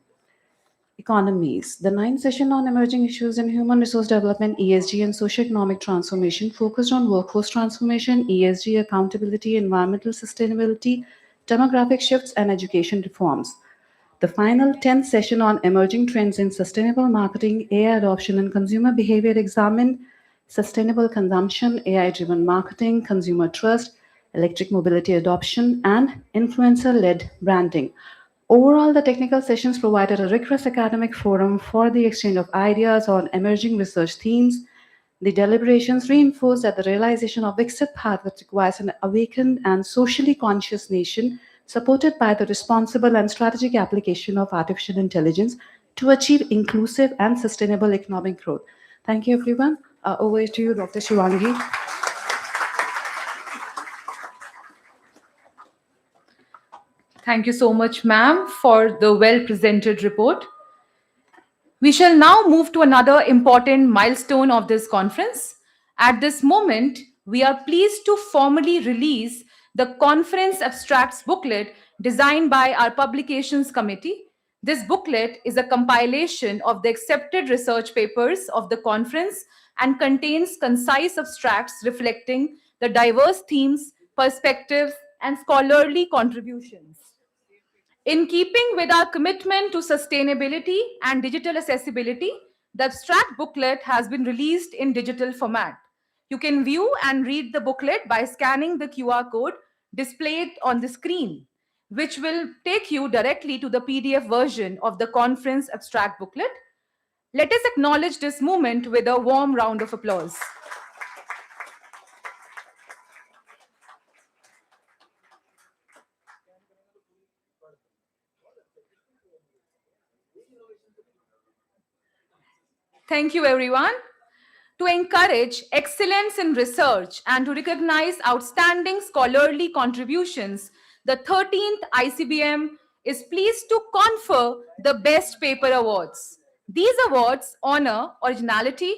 Economies. The ninth session on emerging issues in human resource development, ESG, and socioeconomic transformation focused on workforce transformation, ESG, accountability, environmental sustainability, demographic shifts, and education reforms. The final 10th session on emerging trends in sustainable marketing, AI adoption, and consumer behavior examined sustainable consumption, AI-driven marketing, consumer trust, electric mobility adoption, and influencer-led branding. Overall, the technical sessions provided a rigorous academic forum for the exchange of ideas on emerging research themes. The deliberations reinforced that the realization of Viksit Bharat requires an awakened and socially conscious nation supported by the responsible and strategic application of artificial intelligence to achieve inclusive and sustainable economic growth. Thank you, everyone. Over to you, Dr. Shivangi. Thank you so much, ma'am, for the well-presented report. We shall now move to another important milestone of this conference. At this moment, we are pleased to formally release the conference abstracts booklet designed by our publications committee. This booklet is a compilation of the accepted research papers of the conference and contains concise abstracts reflecting the diverse themes, perspectives, and scholarly contributions. In keeping with our commitment to sustainability and digital accessibility, the abstract booklet has been released in digital format. You can view and read the booklet by scanning the QR code displayed on the screen, which will take you directly to the PDF version of the conference abstract booklet. Let us acknowledge this moment with a warm round of applause. Thank you, everyone. To encourage excellence in research and to recognize outstanding scholarly contributions, the 13th ICBM is pleased to confer the Best Paper Awards. These awards honor originality,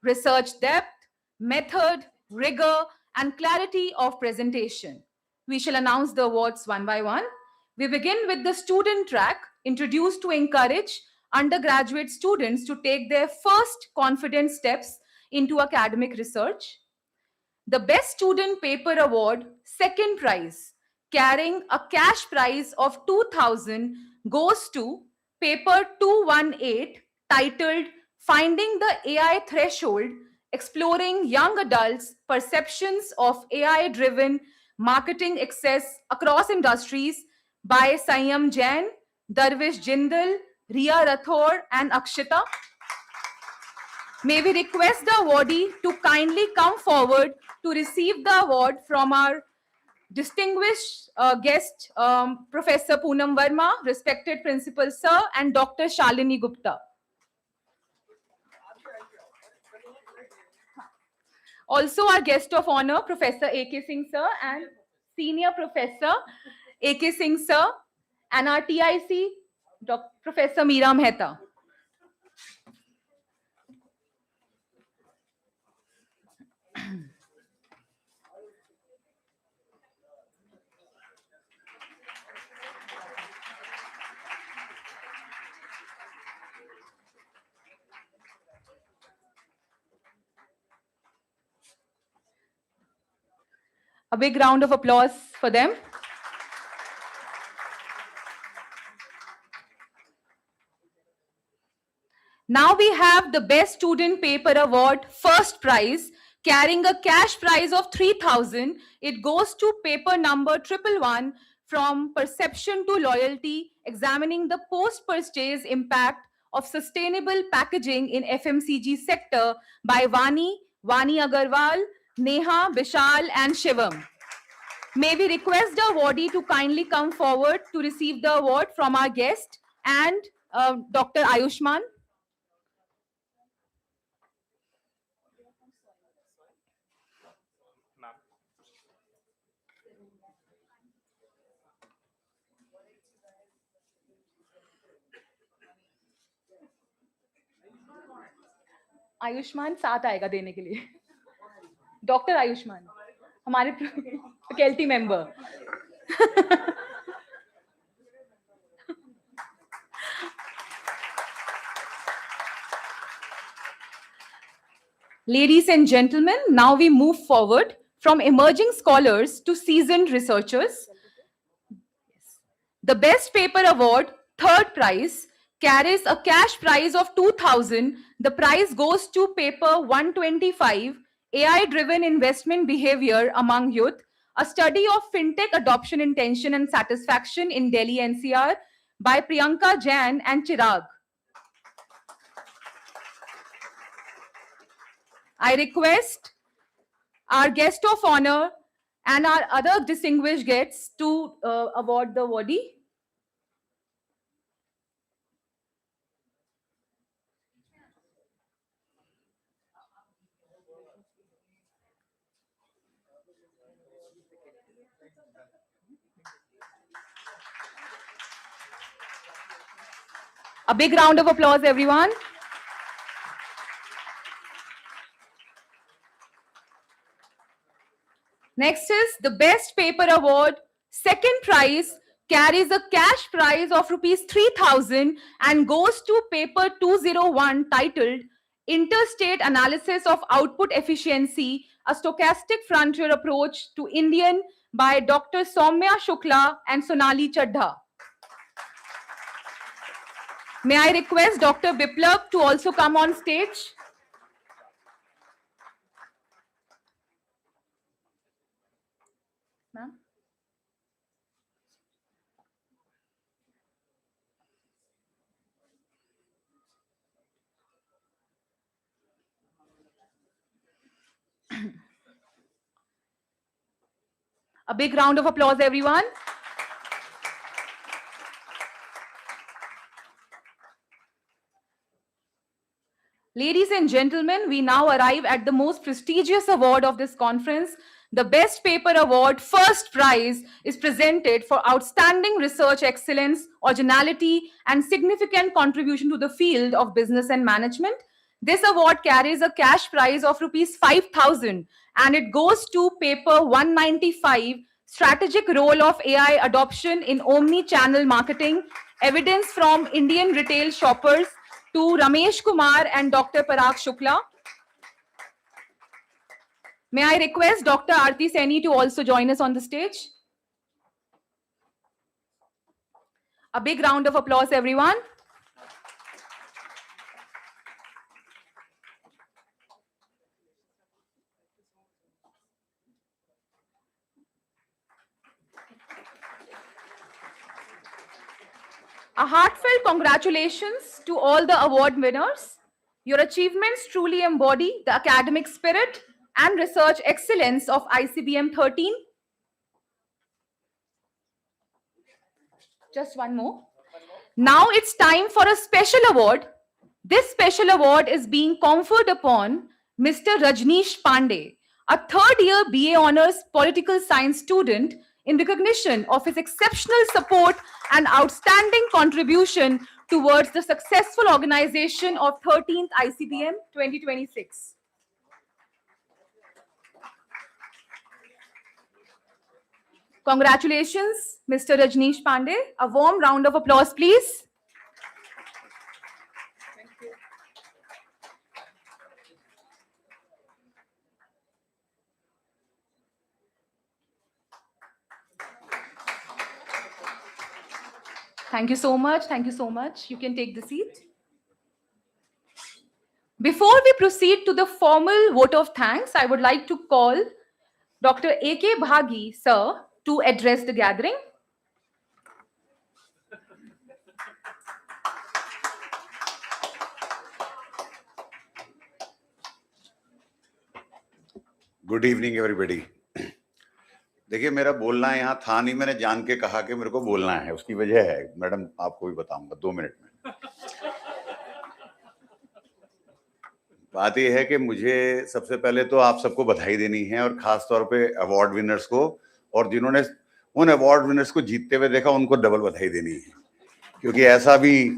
research depth, method, rigor, and clarity of presentation. We shall announce the awards one by one. We begin with the student track, introduced to encourage undergraduate students to take their first confident steps into academic research. The Best Student Paper Award, second prize, carrying a cash prize of 2,000, goes to paper 218 titled Finding the AI Threshold, Exploring Young Adults' Perceptions of AI-Driven Marketing Access Across Industries by Sanyam Jain, Darvish Jindal, Riya Rathore, and Akshita. May we request the awardee to kindly come forward to receive the award from our distinguished guest, Professor Poonam Verma, respected Principal Sir, and Dr. Shalini Gupta. Also our guest of honor, Professor A.K. Singh Sir, and Senior Professor A.K. Singh Sir, and our TIC, Professor Meera Mehta. A big round of applause for them. Now we have the Best Student Paper Award first prize, carrying a cash prize of 3,000. It goes to paper number 111 from Perception to Loyalty, examining the post-purchase impact of sustainable packaging in FMCG sector by Vani Agarwal, Neha, Bishal, and Shivam. May we request the awardee to kindly come forward to receive the award from our guest and Dr. Ayushman. Ayushman साथ आएगा देने के लिए doctor Ayushman हमारे faculty member Ladies and gentlemen, now we move forward from emerging scholars to seasoned researchers. The Best Paper Award, third prize, carries a cash prize of 2,000. The prize goes to paper 125, AI-driven investment behavior among youth, a study of fintech adoption intention and satisfaction in Delhi NCR by Priyanka Jain and Chirag. I request our guest of honor and our other distinguished guests to award the awardee. A big round of applause, everyone. Next is the Best Paper Award. Second prize carries a cash prize of rupees 3,000 and goes to paper 201 titled Interstate Analysis of Output Efficiency, a Stochastic Frontier Approach to Indian by Dr. Soumya Shukla and Sonali Chadha. May I request Dr. Biplab to also come on stage? Ma'am? A big round of applause, everyone. Ladies and gentlemen, we now arrive at the most prestigious award of this conference. The Best Paper Award first prize is presented for outstanding research excellence, originality, and significant contribution to the field of business and management. This award carries a cash prize of rupees 5,000 and it goes to paper 195, Strategic Role of AI Adoption in Omni-Channel Marketing, Evidence from Indian Retail Shoppers, to Ramesh Kumar and Dr. Parag Shukla. May I request Dr. Aarti Saini to also join us on the stage? A big round of applause, everyone. A heartfelt congratulations to all the award winners. Your achievements truly embody the academic spirit and research excellence of ICBM 13. Just one more. Now it's time for a special award. This special award is being conferred upon Mr. Rajneesh Pandey, a third-year BA Honours Political Science student, in recognition of his exceptional support and outstanding contribution towards the successful organization of 13th ICBM 2026. Congratulations, Mr. Rajneesh Pandey. A warm round of applause, please. Thank you so much. Thank you so much. You can take the seat. Before we proceed to the formal vote of thanks, I would like to call Dr. A.K. Bhagi, sir, to address the gathering. Good evening everybody. देखिए, मेरा बोलना यहाँ था नहीं, मैंने जान के कहा कि मेरे को बोलना है, उसकी वजह है, मैडम आपको भी बताऊंगा 2 मिनट में। बात यह है कि मुझे सबसे पहले तो आप सबको बधाई देनी है और खास तौर पे अवार्ड विनर्स को, और जिन्होंने उन अवार्ड विनर्स को जीतते हुए देखा उनको डबल बधाई देनी है, क्योंकि ऐसा भी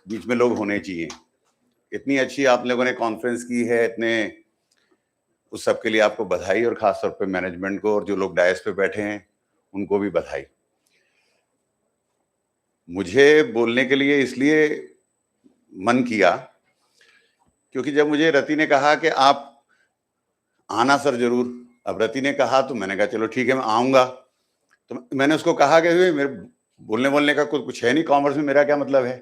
बीच में लोग होने चाहिए। इतनी अच्छी आप लोगों ने कॉन्फ्रेंस की है, इतने उस सब के लिए आपको बधाई, और खास तौर पे मैनेजमेंट को और जो लोग डायस पे बैठे हैं उनको भी बधाई। मुझे बोलने के लिए इसलिए मन किया क्योंकि जब मुझे रति ने कहा कि आप आना सर जरूर, अब रति ने कहा तो मैंने कहा चलो ठीक है मैं आऊँगा। तो मैंने उसको कहा कि मेरे बोलने का कुछ है नहीं, कॉमर्स में मेरा क्या मतलब है,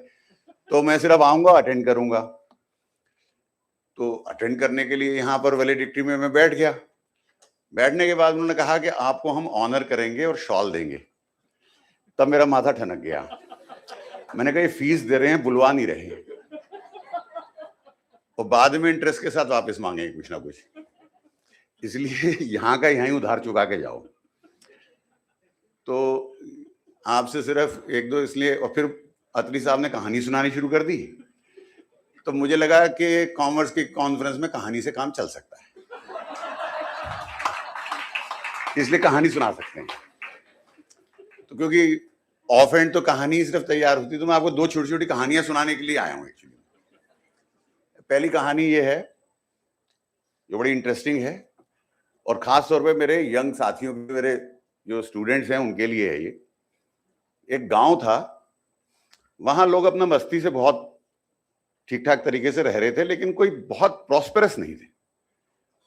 तो मैं सिर्फ आऊँगा, अटेंड करूँगा। तो अटेंड करने के लिए यहाँ पर वैलेडिक्टरी में मैं बैठ गया। बैठने के बाद उन्होंने कहा कि आपको हम ऑनर करेंगे और शॉल देंगे। तब मेरा माथा ठनक गया। मैंने कहा ये फीस दे रहे हैं, बुलवा नहीं रहे, और बाद में इंटरेस्ट के साथ वापस मांगेंगे कुछ ना कुछ, इसलिए यहाँ का यहीं उधार चुका के जाओ। तो आपसे सिर्फ एक दो इसलिए, और फिर अत्री साहब ने कहानी सुनानी शुरू कर दी, तो मुझे लगा कि कॉमर्स की कॉन्फ्रेंस में कहानी से काम चल सकता है, इसलिए कहानी सुना सकते हैं। तो क्योंकि ऑफ एंड तो कहानी सिर्फ तैयार होती, तो मैं आपको दो छोटी छोटी कहानियां सुनाने के लिए आया हूं एक्चुअली। पहली कहानी ये है जो बड़ी इंटरेस्टिंग है, और खास तौर पे मेरे यंग साथियों के, मेरे जो स्टूडेंट्स हैं उनके लिए है ये। एक गांव था, वहां लोग अपना मस्ती से बहुत ठीक ठाक तरीके से रह रहे थे, लेकिन कोई बहुत प्रॉस्पेरस नहीं थे,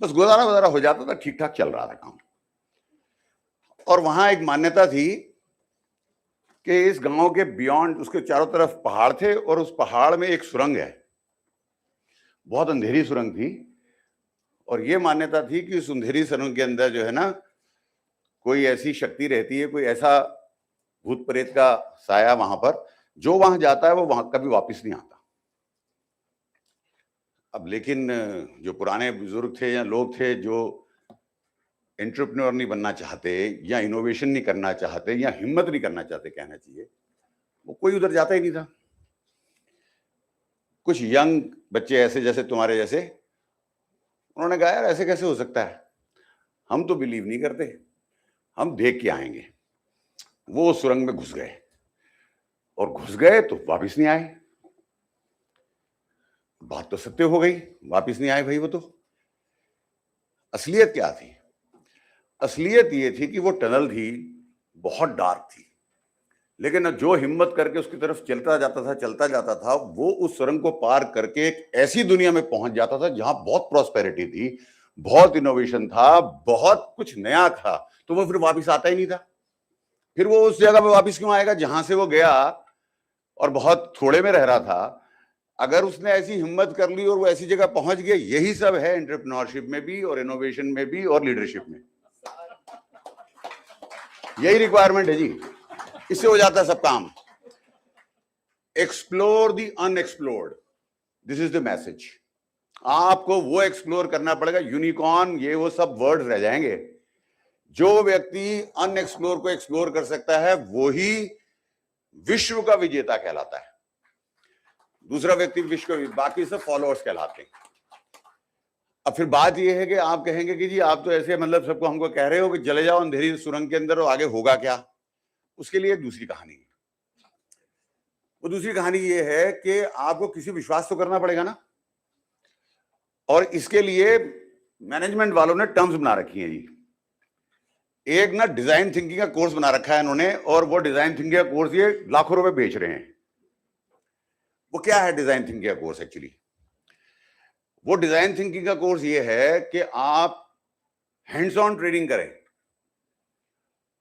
बस गुजारा वजारा हो जाता था, ठीक ठाक चल रहा था काम। और वहां एक मान्यता थी कि इस गांव के बियॉन्ड, उसके चारों तरफ पहाड़ थे, और उस पहाड़ में एक सुरंग है, बहुत अंधेरी सुरंग थी, और ये मान्यता थी कि उस अंधेरी सुरंग के अंदर जो है ना, कोई ऐसी शक्ति रहती है, कोई ऐसा भूत प्रेत का साया वहां पर, जो वहां जाता है वो वहां कभी वापस नहीं आता। अब लेकिन जो पुराने बुजुर्ग थे या लोग थे जो एंटरप्रेन्योर नहीं बनना चाहते, या इनोवेशन नहीं करना चाहते, या हिम्मत नहीं करना चाहते कहना चाहिए, वो कोई उधर जाता ही नहीं था। कुछ यंग बच्चे ऐसे जैसे तुम्हारे जैसे, उन्होंने कहा यार ऐसे कैसे हो सकता है, हम तो बिलीव नहीं करते, हम देख के आएंगे। वो सुरंग में घुस गए, और घुस गए तो वापस नहीं आए। बात तो सत्य हो गई, वापस नहीं आए भाई। वो तो असलियत क्या थी? असलियत ये थी कि वो टनल थी, बहुत डार्क थी, लेकिन जो हिम्मत करके उसकी तरफ चलता जाता था, वो उस सुरंग को पार करके एक ऐसी दुनिया में पहुंच जाता था जहां बहुत प्रॉस्पेरिटी थी, बहुत इनोवेशन था, बहुत कुछ नया था। तो वो फिर वापस आता ही नहीं था। फिर वो उस जगह पे वापस क्यों आएगा जहां से वो गया और बहुत थोड़े में रह रहा था? अगर उसने ऐसी हिम्मत कर ली और वो ऐसी जगह पहुंच गया, यही सब है एंटरप्रेन्योरशिप में भी, और इनोवेशन में भी, और लीडरशिप में। यही रिक्वायरमेंट है जी, इससे हो जाता है सब काम। Explore the unexplored, this is the message. आपको वो एक्सप्लोर करना पड़ेगा। यूनिकॉर्न, ये वो सब वर्ड रह जाएंगे। जो व्यक्ति अनएक्सप्लोर को एक्सप्लोर कर सकता है, वो ही विश्व का विजेता कहलाता है। दूसरा व्यक्ति विश्व का, बाकी सब फॉलोअर्स कहलाते हैं। अब फिर बात यह है कि आप कहेंगे कि जी आप तो ऐसे मतलब सबको हमको कह रहे हो कि चले जाओ अंधेरी सुरंग के अंदर, और आगे होगा क्या? उसके लिए एक दूसरी कहानी है। वो दूसरी कहानी ये है कि आपको किसी विश्वास तो करना पड़ेगा ना, और इसके लिए मैनेजमेंट वालों ने टर्म्स बना रखी हैं जी। एक ना डिजाइन थिंकिंग का कोर्स बना रखा है इन्होंने, और वो डिजाइन थिंकिंग का कोर्स ये लाखों रुपए बेच रहे हैं। वो क्या है डिजाइन थिंकिंग का कोर्स? एक्चुअली वो डिजाइन थिंकिंग का कोर्स ये है कि आप हैंड्स ऑन ट्रेनिंग करें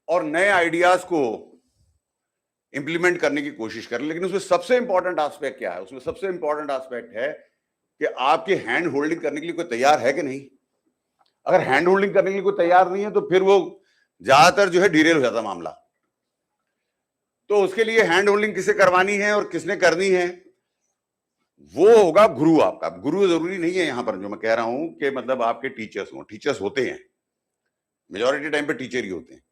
और नए आइडियाज को इंप्लीमेंट करने की कोशिश करें। लेकिन उसमें सबसे इंपॉर्टेंट एस्पेक्ट क्या है? उसमें सबसे इंपॉर्टेंट एस्पेक्ट है कि आपकी हैंड होल्डिंग करने के लिए कोई तैयार है कि नहीं। अगर हैंड होल्डिंग करने के लिए कोई तैयार नहीं है, तो फिर वो ज्यादातर जो है डिरेल हो जाता मामला। तो उसके लिए हैंड होल्डिंग किसे करवानी है और किसने करनी है, वो होगा गुरु आपका। गुरु जरूरी नहीं है यहां पर जो मैं कह रहा हूं कि मतलब आपके टीचर्स हों। टीचर्स होते हैं, मेजॉरिटी टाइम पे टीचर ही होते हैं।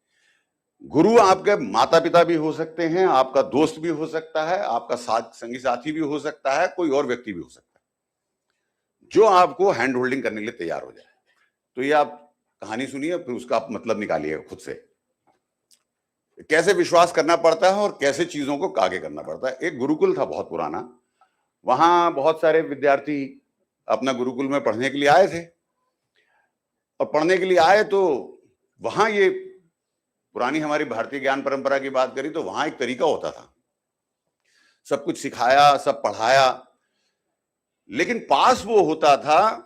गुरु आपके माता पिता भी हो सकते हैं, आपका दोस्त भी हो सकता है, आपका संगी साथी भी हो सकता है, कोई और व्यक्ति भी हो सकता है जो आपको हैंड होल्डिंग करने के लिए तैयार हो जाए। तो ये आप कहानी सुनिए, फिर उसका आप मतलब निकालिएगा खुद से, कैसे विश्वास करना पड़ता है और कैसे चीजों को आगे करना पड़ता है। एक गुरुकुल था बहुत पुराना, वहां बहुत सारे विद्यार्थी अपना गुरुकुल में पढ़ने के लिए आए थे, और पढ़ने के लिए आए तो वहां ये पुरानी हमारी भारतीय ज्ञान परंपरा की बात करी तो वहां एक तरीका होता था, सब कुछ सिखाया, सब पढ़ाया, लेकिन पास वो होता था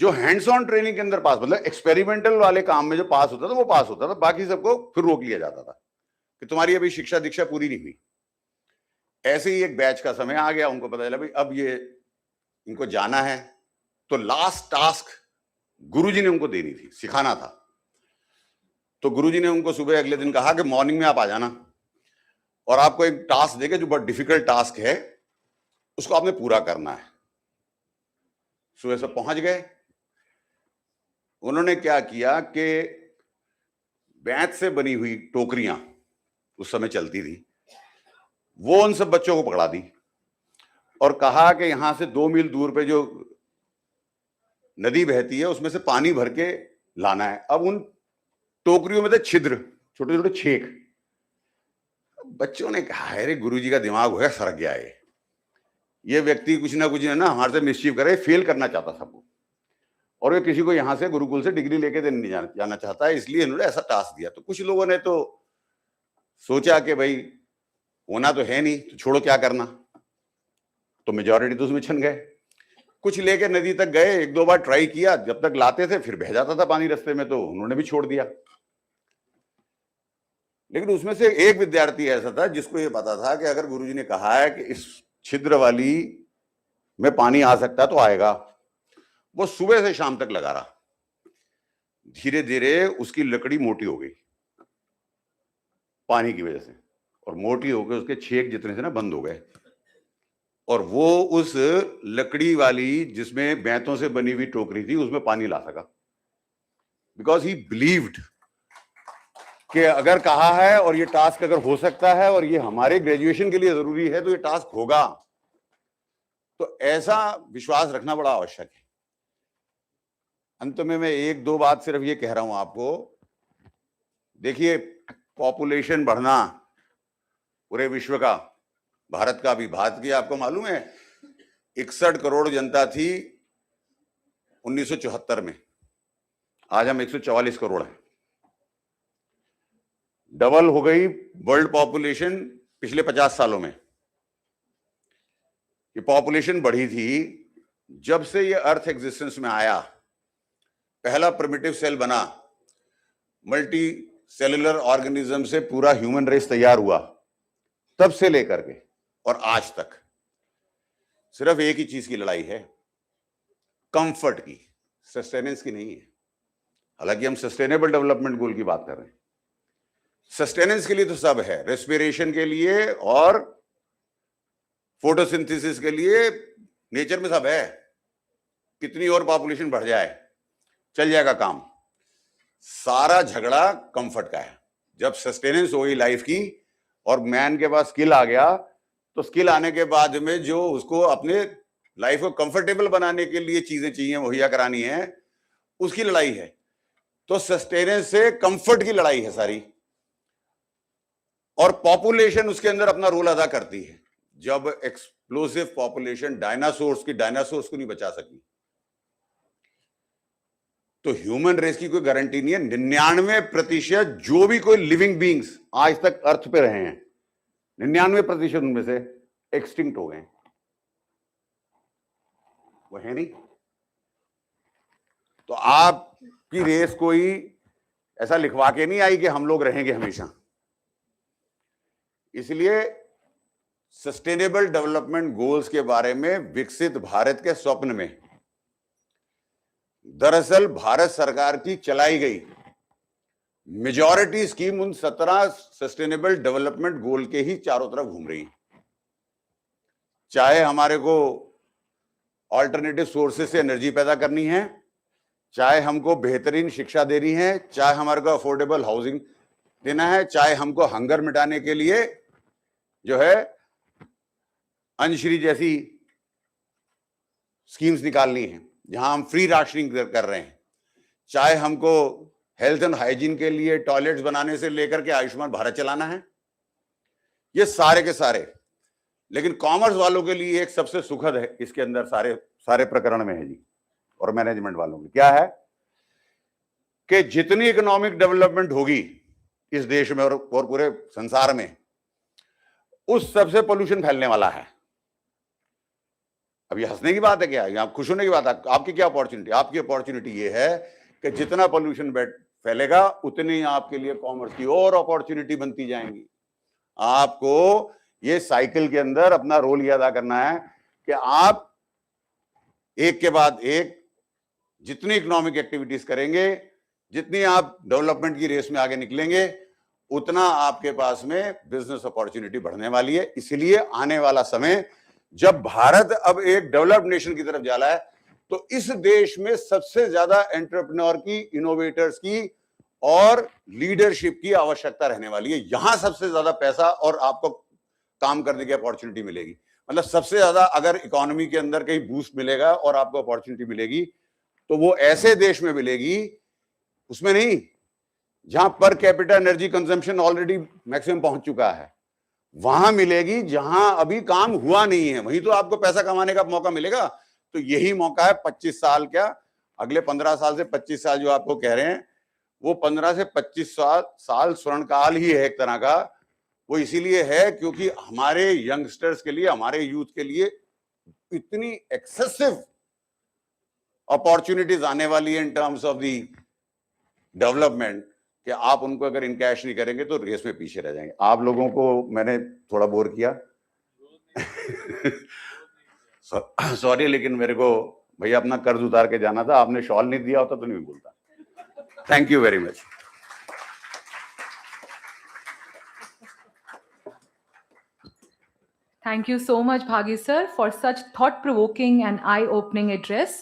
जो हैंड्स ऑन ट्रेनिंग के अंदर पास, मतलब एक्सपेरिमेंटल वाले काम में जो पास होता था वो पास होता था, बाकी सबको फिर रोक लिया जाता था कि तुम्हारी अभी शिक्षा दीक्षा पूरी नहीं हुई। ऐसे ही एक बैच का समय आ गया, उनको पता चला भाई अब ये इनको जाना है, तो लास्ट टास्क गुरुजी ने उनको देनी थी, सिखाना था। तो गुरुजी ने उनको सुबह अगले दिन कहा कि मॉर्निंग में आप आ जाना और आपको एक टास्क देके जो बहुत डिफिकल्ट टास्क है उसको आपने पूरा करना है। सुबह से पहुंच गए। उन्होंने क्या किया कि बैंत से बनी हुई टोकरियां उस समय चलती थी, वो उन सब बच्चों को पकड़ा दी और कहा कि यहां से 2 मील दूर पे जो नदी बहती है उसमें से पानी भर के लाना है। अब उन टोकरियों में थे छिद्र, छोटे छोटे छेक। बच्चों ने कहा अरे गुरुजी का दिमाग हो गया, सरक गया है, ये व्यक्ति कुछ ना कुछ ना हमारे से मिसचीफ करे, फेल करना चाहता सबको, और वे किसी को यहां से गुरुकुल से डिग्री लेके नहीं जाना चाहता है, इसलिए इन्होंने ऐसा टास्क दिया। तो कुछ लोगों ने तो सोचा कि भाई होना तो है नहीं तो छोड़ो क्या करना, तो मेजॉरिटी तो उसमें छन गए। कुछ लेके नदी तक गए, 1-2 बार ट्राई किया, जब तक लाते थे फिर बह जाता था पानी रास्ते में, तो उन्होंने भी छोड़ दिया। लेकिन उसमें से एक विद्यार्थी ऐसा था जिसको ये पता था कि अगर गुरुजी ने कहा है कि इस छिद्र वाली में पानी आ सकता है तो आएगा। वो सुबह से शाम तक लगा रहा, धीरे धीरे उसकी लकड़ी मोटी हो गई पानी की वजह से, और मोटी होकर उसके छेक जितने थे ना बंद हो गए, और वो उस लकड़ी वाली जिसमें बैंतों से बनी हुई टोकरी थी उसमें पानी ला सका, बिकॉज ही बिलीव्ड कि अगर कहा है और ये टास्क अगर हो सकता है और ये हमारे ग्रेजुएशन के लिए जरूरी है तो ये टास्क होगा। तो ऐसा विश्वास रखना बड़ा आवश्यक है। अंत में मैं 1-2 बात सिर्फ ये कह रहा हूं आपको। देखिए, पॉपुलेशन बढ़ना पूरे विश्व का, भारत का भी, भारत की आपको मालूम है 61 करोड़ जनता थी 1974 में, आज हम 144 करोड़ हैं, डबल हो गई वर्ल्ड पॉपुलेशन पिछले 50 सालों में। ये पॉपुलेशन बढ़ी थी जब से ये अर्थ एग्जिस्टेंस में आया, पहला प्रिमिटिव सेल बना, मल्टी सेलुलर ऑर्गेनिज्म से पूरा ह्यूमन रेस तैयार हुआ, तब से लेकर के और आज तक सिर्फ एक ही चीज की लड़ाई है, कंफर्ट की, सस्टेनेंस की नहीं है। हालांकि हम सस्टेनेबल डेवलपमेंट गोल की बात कर रहे हैं। सस्टेनेंस के लिए तो सब है, रेस्पिरेशन के लिए और फोटोसिंथेसिस के लिए नेचर में सब है। कितनी और पॉपुलेशन बढ़ जाए चल जाएगा काम। सारा झगड़ा कंफर्ट का है। जब सस्टेनेंस हो गई लाइफ की और मैन के पास स्किल आ गया, तो स्किल आने के बाद में जो उसको अपने लाइफ को कंफर्टेबल बनाने के लिए चीजें चाहिए मुहैया करानी है, उसकी लड़ाई है। तो सस्टेनेंस से कंफर्ट की लड़ाई है सारी, और पॉपुलेशन उसके अंदर अपना रोल अदा करती है। जब एक्सप्लोसिव पॉपुलेशन डायनासोर्स को नहीं बचा सकी, तो ह्यूमन रेस की कोई गारंटी नहीं है। 99% जो भी कोई लिविंग बींग्स आज तक अर्थ पे रहे हैं, 99% उनमें से एक्सटिंक्ट हो गए, वो है नहीं। तो आपकी रेस कोई ऐसा लिखवा के नहीं आई कि हम लोग रहेंगे हमेशा। इसलिए सस्टेनेबल डेवलपमेंट गोल्स के बारे में विकसित भारत के स्वप्न में दरअसल भारत सरकार की चलाई गई मेजॉरिटी स्कीम उन 17 सस्टेनेबल डेवलपमेंट गोल के ही चारों तरफ घूम रही है। चाहे हमारे को ऑल्टरनेटिव सोर्सेस से एनर्जी पैदा करनी है, चाहे हमको बेहतरीन शिक्षा देनी है, चाहे हमारे को अफोर्डेबल हाउसिंग देना है, चाहे हमको हंगर मिटाने के लिए जो है अंशश्री जैसी स्कीम्स निकालनी है जहां हम फ्री राशनिंग कर रहे हैं, चाहे हमको हेल्थ एंड हाइजीन के लिए टॉयलेट्स बनाने से लेकर के आयुष्मान भारत चलाना है, ये सारे के सारे। लेकिन कॉमर्स वालों के लिए एक सबसे सुखद है इसके अंदर सारे प्रकरण में है जी, और मैनेजमेंट वालों की क्या है कि जितनी इकोनॉमिक डेवलपमेंट होगी इस देश में और पूरे संसार में, उस सबसे पोल्यूशन फैलने वाला है। अब ये हंसने की बात है क्या, या खुश होने की बात है? आपकी क्या अपॉर्चुनिटी? आपकी अपॉर्चुनिटी ये है कि जितना पोल्यूशन फैलेगा उतनी आपके लिए कॉमर्स की और अपॉर्चुनिटी बनती जाएंगी। आपको ये साइकिल के अंदर अपना रोल ये अदा करना है कि आप एक के बाद एक जितनी इकोनॉमिक एक्टिविटीज करेंगे, जितनी आप डेवलपमेंट की रेस में आगे निकलेंगे, उतना आपके पास में बिजनेस अपॉर्चुनिटी बढ़ने वाली है। इसलिए आने वाला समय जब भारत अब एक डेवलप्ड नेशन की तरफ जा रहा है, तो इस देश में सबसे ज्यादा एंटरप्रेन्योर की, इनोवेटर्स की और लीडरशिप की आवश्यकता रहने वाली है। यहां सबसे ज्यादा पैसा और आपको काम करने की अपॉर्चुनिटी मिलेगी। मतलब सबसे ज्यादा अगर इकोनॉमी के अंदर कहीं बूस्ट मिलेगा और आपको अपॉर्चुनिटी मिलेगी, तो वो ऐसे देश में मिलेगी, उसमें नहीं जहां per capita energy consumption already maximum पहुंच चुका है, वहां मिलेगी जहां अभी काम हुआ नहीं है, वहीं तो आपको पैसा कमाने का मौका मिलेगा। तो यही मौका है 25 साल, क्या अगले 15 साल से 25 साल जो आपको कह रहे हैं, वो 15 से 25 साल स्वर्ण काल ही है एक तरह का। वो इसीलिए है क्योंकि हमारे यंगस्टर्स के लिए, हमारे यूथ के लिए इतनी एक्सेसिव अपॉर्चुनिटीज आने वाली है in terms of the development, कि आप उनको अगर इनकैश नहीं करेंगे तो रेस में पीछे रह जाएंगे। आप लोगों को मैंने थोड़ा बोर किया सॉरी, लेकिन मेरे को भैया अपना कर्ज उतार के जाना था। आपने शॉल नहीं दिया होता तो नहीं बोलता। Thank you very much. Thank you so much, Bhagi sir, for such thought-provoking and eye-opening address.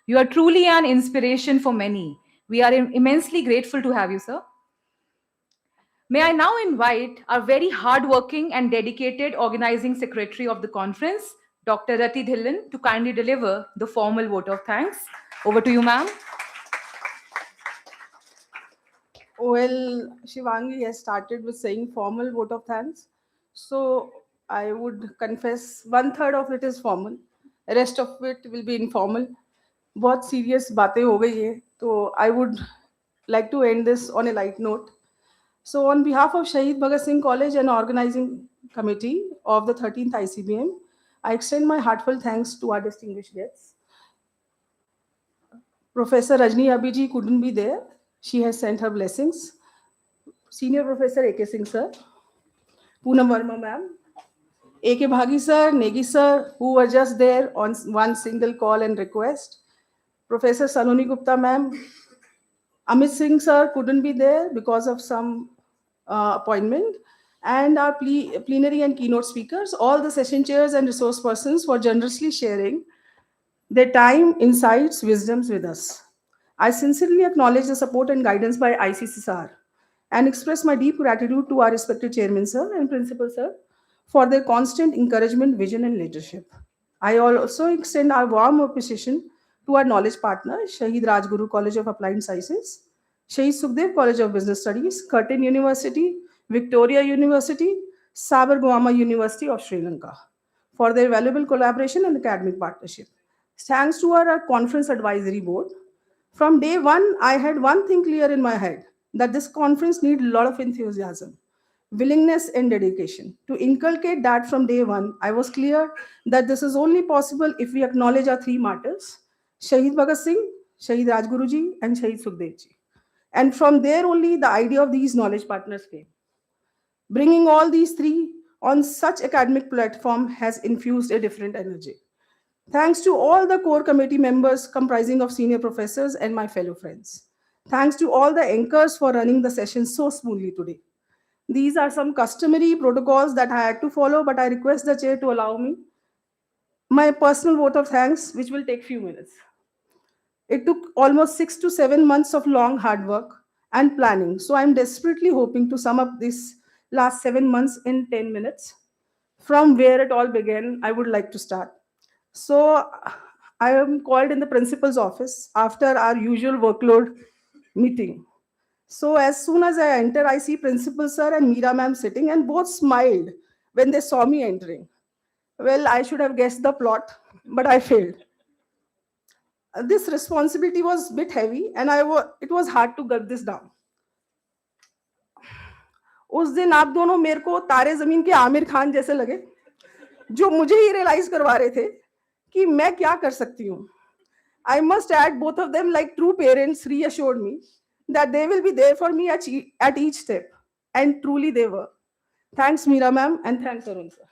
You are truly an inspiration for many. We are immensely grateful to have you, sir. May I now invite our very hardworking and dedicated organizing secretary of the conference, Dr. Rati Dhillon, to kindly deliver the formal vote of thanks. Over to you, ma'am. Well, Shivangi has started with saying formal vote of thanks. So I would confess 1/3 of it is formal, the rest of it will be informal. बहुत serious बातें हो गई है, तो I would like to end this on a light note. So on behalf of Shahid Bhagat Singh College and organizing committee of the 13th ICBM, I extend my heartfelt thanks to our distinguished guests. Professor Rajni Abhiji couldn't be there. She has sent her blessings. Senior Professor A.K. Singh sir, Poonam Verma ma'am, A.K. Bhagi sir, Negi sir, who were just there on one single call and request. Professor Saloni Gupta ma'am, Amit Singh sir couldn't be there because of some appointment, and our plenary and keynote speakers, all the session chairs and resource persons for generously sharing their time, insights, wisdoms with us. I sincerely acknowledge the support and guidance by ICCSR and express my deep gratitude to our respected chairman sir and principal sir for their constant encouragement, vision, and leadership. I also extend our warm appreciation to our knowledge partners, Shahid Rajguru College of Applied Sciences, Shahid Sukhdev College of Business Studies, Curtin University, Victoria University, Sabar Guama University of Sri Lanka, for their valuable collaboration and academic partnership. Thanks to our conference advisory board. From day one, I had one thing clear in my head, that this conference needs a lot of enthusiasm, willingness, and dedication. To inculcate that from day one, I was clear that this is only possible if we acknowledge our three martyrs, Shahid Bhagat Singh, Shahid Rajguruji, and Shahid Sukhdevji. And from there only the idea of these knowledge partners came. Bringing all these three on such academic platform has infused a different energy. Thanks to all the core committee members comprising of senior professors and my fellow friends. Thanks to all the anchors for running the session so smoothly today. These are some customary protocols that I had to follow, but I request the chair to allow me my personal vote of thanks, which will take few minutes. It took almost 6 to 7 months of long hard work and planning. So I'm desperately hoping to sum up this last 7 months in 10 minutes. From where it all began, I would like to start. So I am called in the principal's office after our usual workload meeting. So as soon as I enter, I see principal sir and Meera ma'am sitting, and both smiled when they saw me entering. Well, I should have guessed the plot, but I failed. This responsibility was a bit heavy, and it was hard to gulp this down. उस दिन आप दोनों मेरे को तारे जमीन के आमिर खान जैसे लगे, जो मुझे ही रियलाइज करवा रहे थे कि मैं क्या कर सकती हूँ. I must add, both of them, like true parents, reassured me that they will be there for me at each step. And truly they were. Thanks, Meera ma'am, and thanks, Arun sir.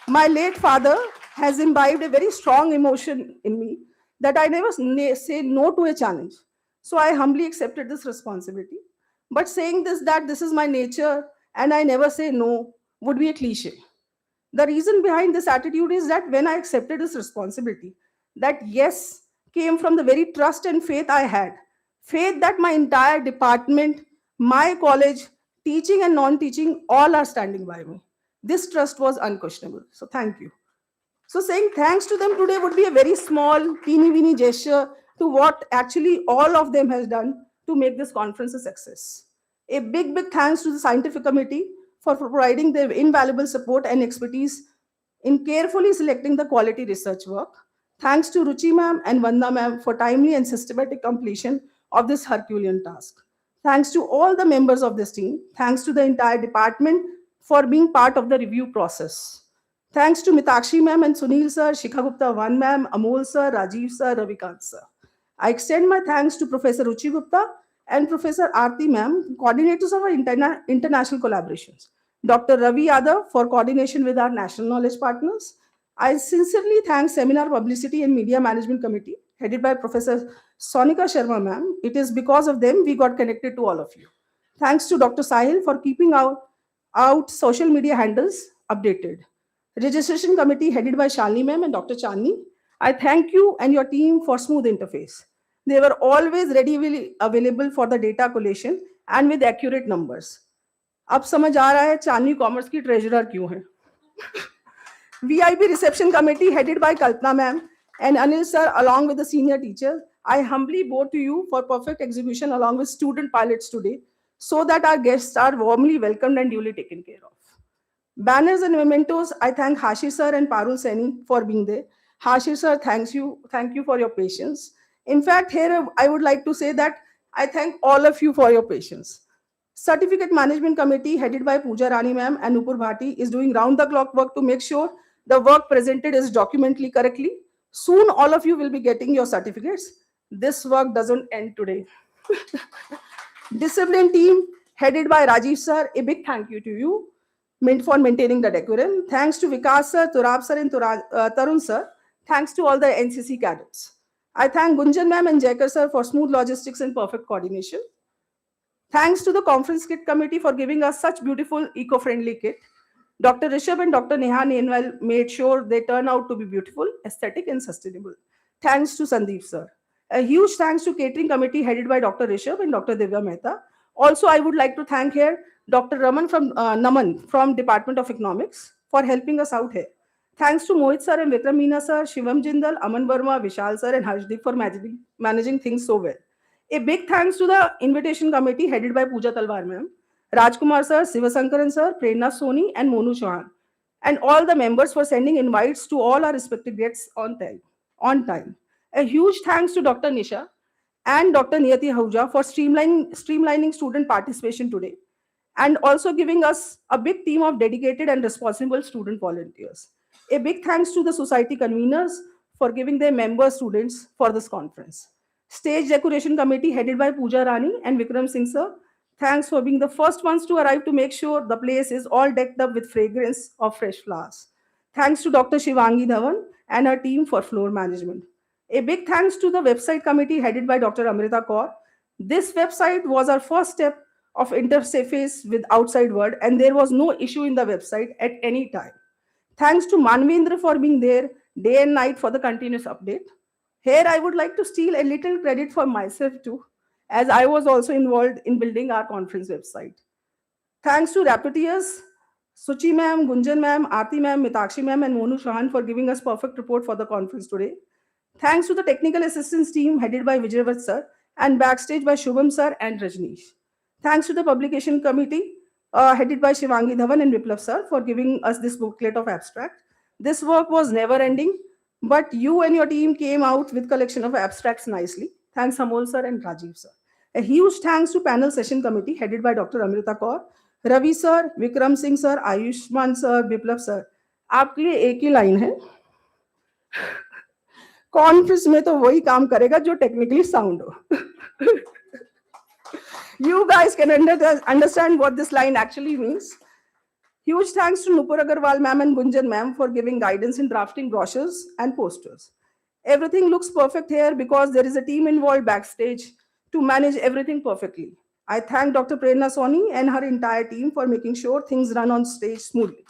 My late father has imbibed a very strong emotion in me that I never say no to a challenge. So I humbly accepted this responsibility. But saying this, that this is my nature and I never say no, would be a cliche. The reason behind this attitude is that when I accepted this responsibility, that yes came from the very trust and faith I had. Faith that my entire department, my college, teaching and non teaching, all are standing by me. This trust was unquestionable. So, thank you. So, saying thanks to them today would be a very small, teeny weeny gesture to what actually all of them has done to make this conference a success. A big, big thanks to the scientific committee for providing their invaluable support and expertise in carefully selecting the quality research work. Thanks to Ruchi ma'am and Vanda ma'am for timely and systematic completion of this Herculean task. Thanks to all the members of this team. Thanks to the entire department for being part of the review process. Thanks to Mitakshi ma'am and Sunil sir, Shikha Gupta 1 ma'am, Amol sir, Rajiv sir, Ravikant sir. I extend my thanks to Professor Ruchi Gupta and Professor Aarti ma'am, coordinators of our international collaborations. Dr. Ravi Yadav for coordination with our national knowledge partners. I sincerely thank Seminar Publicity and Media Management Committee, headed by Professor Sonika Sharma ma'am. It is because of them we got connected to all of you. Thanks to Dr. Sahil for keeping out social media handles updated. Registration Committee, headed by Shalini ma'am and Dr. Chandni. I thank you and your team for smooth interface. They were always readily available for the data collation and with accurate numbers. अब समझ आ रहा है चांदनी commerce की treasurer क्यों है. VIP reception committee headed by Kalpana ma'am and Anil sir along with the senior teachers. I humbly bow to you for perfect execution along with student pilots today so that our guests are warmly welcomed and duly taken care of. Banners and mementos, I thank Hashi sir and Parul Seni for being there. Hashi sir, thank you for your patience. In fact, here I would like to say that I thank all of you for your patience. Certificate Management Committee headed by Pooja Rani ma'am and Nupur Bhati is doing round the clock work to make sure the work presented is documentally correctly. Soon all of you will be getting your certificates. This work doesn't end today. Discipline team headed by Rajiv sir, a big thank you to you for maintaining the decorum. Thanks to Vikas sir, Turab sir and Tarun sir. Thanks to all the NCC cadets. I thank Gunjan ma'am and Jaikar sir for smooth logistics and perfect coordination. Thanks to the conference kit committee for giving us such beautiful eco-friendly kit. Dr. Rishabh and Dr. Neha Nenwal made sure they turn out to be beautiful, aesthetic and sustainable. Thanks to Sandeep sir. A huge thanks to catering committee headed by Dr. Rishabh and Dr. Divya Mehta. Also, I would like to thank here Dr. Naman from Department of Economics for helping us out here. Thanks to Mohit sir and Vikram Meena sir, Shivam Jindal, Aman Verma, Vishal sir and Harshdeep for managing things so well. A big thanks to the invitation committee headed by Pooja Talwar ma'am, Rajkumar sir, Sivasankaran sir, Prerna Soni and Monu Chauhan, and all the members for sending invites to all our respective guests on time. A huge thanks to Dr. Nisha and Dr. Niyati Ahuja for streamlining student participation today and also giving us a big team of dedicated and responsible student volunteers. A big thanks to the society conveners for giving their member students for this conference. Stage Decoration Committee headed by Pooja Rani and Vikram Singh sir. Thanks for being the first ones to arrive to make sure the place is all decked up with fragrance of fresh flowers. Thanks to Dr. Shivangi Dhawan and her team for floor management. A big thanks to the website committee headed by Dr. Amrita Kaur. This website was our first step of interface with outside world and there was no issue in the website at any time. Thanks to Manvendra for being there day and night for the continuous update. Here I would like to steal a little credit for myself too, as I was also involved in building our conference website. Thanks to Rapporteurs, Suchi ma'am, Gunjan ma'am, Aarti ma'am, Mitakshi ma'am and Monu Chauhan for giving us perfect report for the conference today. Thanks to the technical assistance team headed by Vijayvat sir and backstage by Shubham sir and Rajneesh. Thanks to the publication committee headed by Shivangi Dhawan and Viplav sir for giving us this booklet of abstract. This work was never ending, but you and your team came out with collection of abstracts nicely. Thanks Amol sir and Rajiv sir. A huge thanks to panel session committee headed by Dr. Amrita Kaur, Ravi sir, Vikram Singh sir, Ayushman sir, Viplav sir. आपके लिए एक ही line है. Conference में तो वही काम करेगा जो टेक्निकली साउंड हो. You guys can understand what this line actually means. Huge thanks to Nupur Agarwal ma'am and Gunjan ma'am for giving guidance in drafting brochures and posters. Everything looks perfect here because there is a team involved backstage to manage everything perfectly. I thank Dr. Prerna Soni and her entire team for making sure things run on stage smoothly.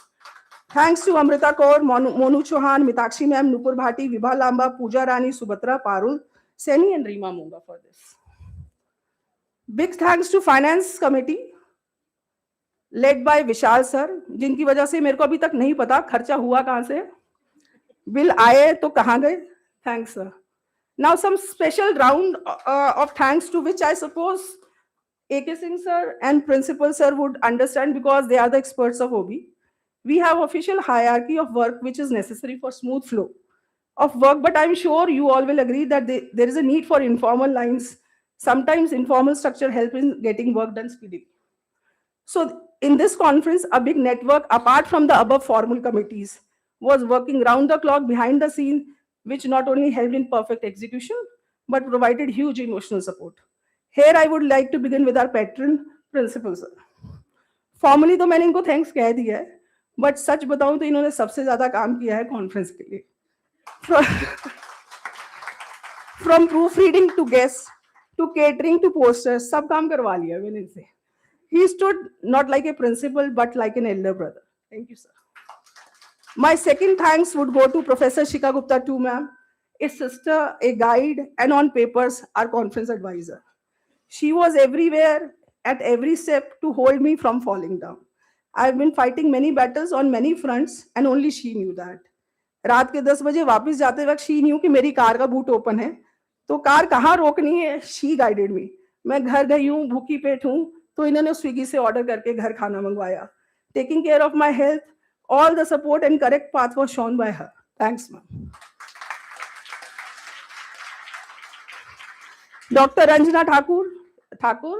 Thanks to Amrita Kaur, Monu Chauhan, Mitakshi ma'am, Nupur Bhati, Vibha Lamba, Pooja Rani, Subhatra, Parul, Seni and Rima Munga for this. Big thanks to Finance Committee led by Vishal sir, जिनकी वजह से मेरे को अभी तक नहीं पता खर्चा हुआ कहाँ से, बिल आए तो कहाँ गए. Thanks sir. Now some special round of thanks to which I suppose AK Singh sir and Principal sir would understand because they are the experts of OB. We have official hierarchy of work which is necessary for smooth flow of work, but I'm sure you all will agree that there is a need for informal lines. Sometimes informal structure helps in getting work done speedily. So in this conference, a big network apart from the above formal committees was working round the clock behind the scene, which not only helped in perfect execution, but provided huge emotional support. Here I would like to begin with our patron, Principal sir. Formally तो मैंने इनको thanks कह दिया है, but सच बताऊं तो इन्होंने सबसे ज़्यादा काम किया है conference के लिए. From proofreading to guests, to catering to posters, सब काम करवा लिया मैंने इनसे. He stood not like a principal, but like an elder brother. Thank you, sir. My second thanks would go to Professor Shika Gupta too, ma'am, a sister, a guide, and on papers, our conference advisor. She was everywhere at every step to hold me from falling down. I've been fighting many battles on many fronts, and only she knew that. रात के 10 बजे वापस जाते वक्त she knew कि मेरी car का boot open है, तो कार कहाँ रोकनी है, she guided me. मैं घर गई हूँ, भूखी पेट हूँ, तो इन्होंने स्विगी से ऑर्डर करके घर खाना मंगवाया. Taking care of my health, all the support and correct path was shown by her. Thanks, ma'am. Dr. Ranjana Thakur,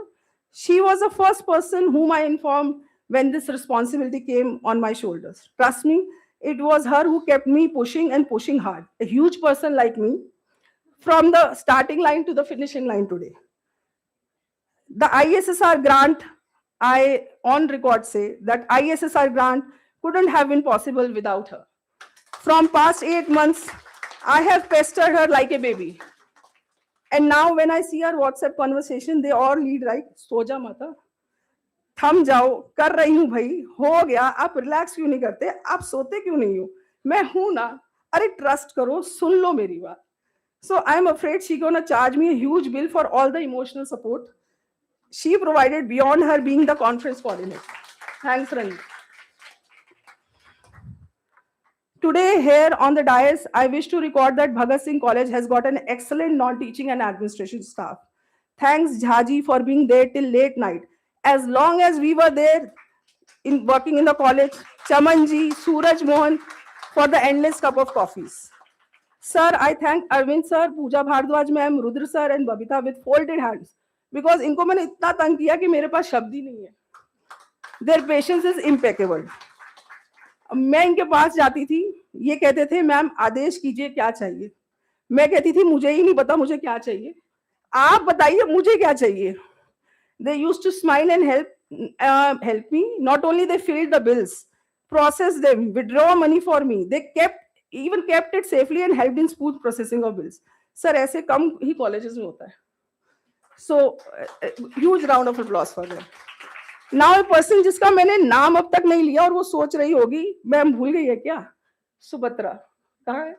she was the first person whom I informed when this responsibility came on my shoulders. Trust me, it was her who kept me pushing and pushing hard. A huge person like me, from the starting line to the finishing line today. The ISSR grant, I on record say that ISSR grant couldn't have been possible without her. From past 8 months, I have pestered her like a baby. And now when I see our WhatsApp conversation, they all lead like, soja mata, थम जाओ, कर रही हूँ भाई, हो गया, आप relax क्यों नहीं करते, आप सोते क्यों नहीं हो, मैं हूं ना, अरे ट्रस्ट करो, सुन लो मेरी बात. So I'm afraid she's gonna charge me a huge bill for all the emotional support she provided beyond her being the conference coordinator. Thanks, Ranjit. Today here on the dais, I wish to record that Bhagat Singh College has got an excellent non-teaching and administration staff. Thanks Jhaji for being there till late night. As long as we were there working in the college, Chamanji, Suraj Mohan for the endless cup of coffees. Sir, I thank Arvind sir, Pooja Bhardwaj ma'am, Rudra sir and Babita with folded hands because इनको मैंने इतना तंग किया कि मेरे पास शब्द ही नहीं है. Their patience is impeccable. मैं इनके पास जाती थी, ये कहते थे मैम आदेश कीजिए क्या चाहिए. मैं कहती थी मुझे ही नहीं पता मुझे क्या चाहिए, आप बताइए मुझे क्या चाहिए. They used to smile and help me. Not only they filled the bills, processed them, withdraw money for me. They even kept it safely and helped in smooth processing of bills. Sir, ऐसे कम ही colleges में होता है. So huge round of applause for them. Now a person जिसका मैंने नाम अब तक नहीं लिया और वो सोच रही होगी मैम भूल गई है क्या, सुभद्रा कहाँ है.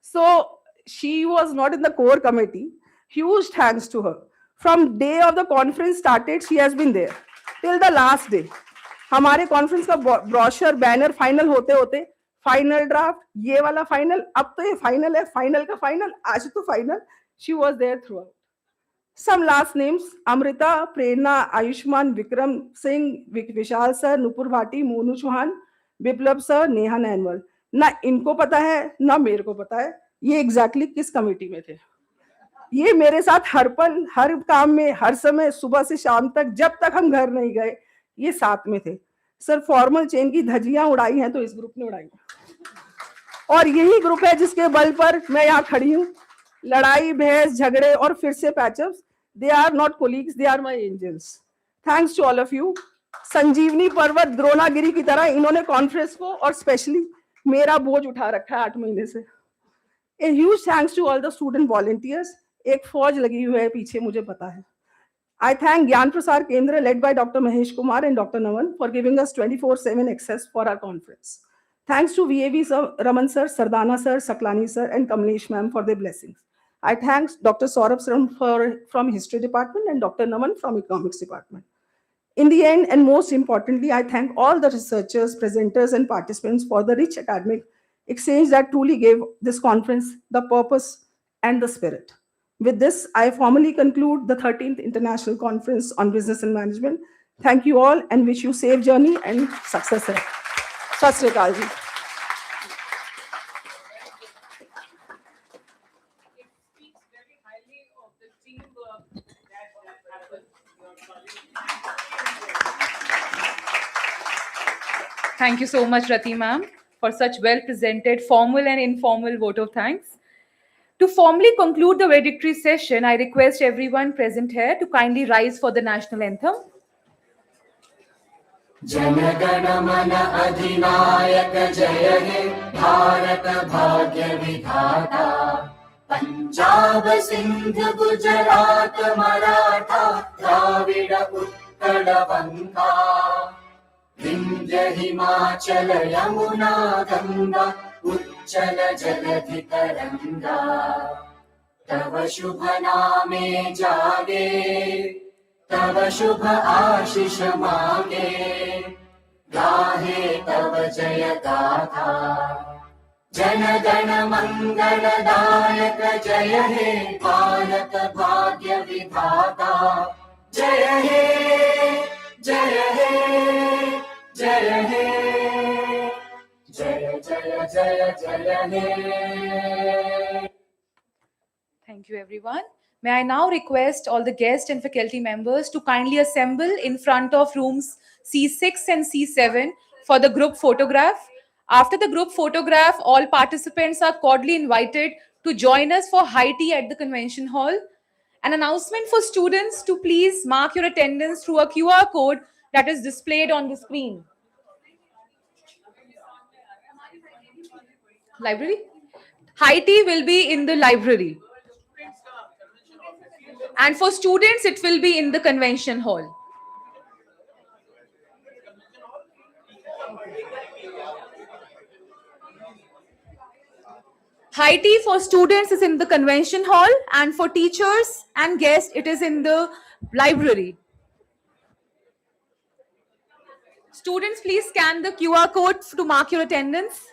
So she was not in the core committee. Huge thanks to her. From day of the conference started, she has been there till the last day. हमारे कॉन्फ्रेंस का ब्रोशर बैनर फाइनल होते होते फाइनल ड्राफ्ट, ये वाला final, अब तो ये final है, फाइनल का फाइनल, आज तो final. She was there throughout. Some last names: Amrita, Prerna, Ayushman, Vikram Singh, Vishal sir, Nupur Bhati, Monu Chauhan, Biplab sir, Neha Nanwal. ना इनको पता है ना मेरे को पता है ये एग्जैक्टली किस कमेटी में थे. ये मेरे साथ हर पल, हर काम में, हर समय, सुबह से शाम तक, जब तक हम घर नहीं गए, ये साथ में थे. सर फॉर्मल चेन की धज्जियां उड़ाई हैं तो इस ग्रुप ने उड़ाई, और यही ग्रुप है जिसके बल पर मैं यहाँ खड़ी हूँ। लड़ाई, बहस, झगड़े और फिर से patch ups, they are not colleagues, they are my angels. Thanks to all of you. Sanjeevani पर्वत द्रोणागिरी की तरह इन्होंने कॉन्फ्रेंस को और स्पेशली मेरा बोझ उठा रखा है 8 महीने से। A huge thanks to all the student volunteers. एक फौज लगी हुई है पीछे, मुझे पता है। I thank Gyan Prasar Kendra led by Dr. Mahesh Kumar and Dr. Naman for giving us 24/7 access for our conference. Thanks to VAV sir, Raman sir, Sardana sir, Saklani sir, and Kamlesh ma'am for their blessings. I thank Dr. Saurabh sir from History Department and Dr. Naman from Economics Department. In the end, and most importantly, I thank all the researchers, presenters, and participants for the rich academic exchange that truly gave this conference the purpose and the spirit. With this, I formally conclude the 13th International Conference on Business and Management. Thank you all and wish you safe journey and success. Sat Sri Akal ji. Thank you so much, Rati ma'am, for such well-presented formal and informal vote of thanks. To formally conclude the valedictory session, I request everyone present here to kindly rise for the national anthem. जनगण मन अधिनायक जय हे भारत भाग्य विधाता, पंजाब सिंध गुजरात मराठा द्राविड उत्कल बंगा, विंध्य हिमाचल यमुना गंगा उच्चल जलधि तरंगा, तव शुभ नामे जागे, तव शुभ आशीष मांगे, गाहे तव जय गाथा, जन गण मंगल दायक जय हे भारत भाग्य विधाता, जय हे जय हे जय हे जय जय जय जय हे। Thank you, everyone. May I now request all the guests and faculty members to kindly assemble in front of rooms C6 and C7 for the group photograph. After the group photograph, all participants are cordially invited to join us for high tea at the convention hall. An announcement for students to please mark your attendance through a QR code that is displayed on the screen. Library? High tea will be in the library. And for students, it will be in the convention hall. High tea for students is in the convention hall, and for teachers and guests, it is in the library. Students, please scan the QR code to mark your attendance.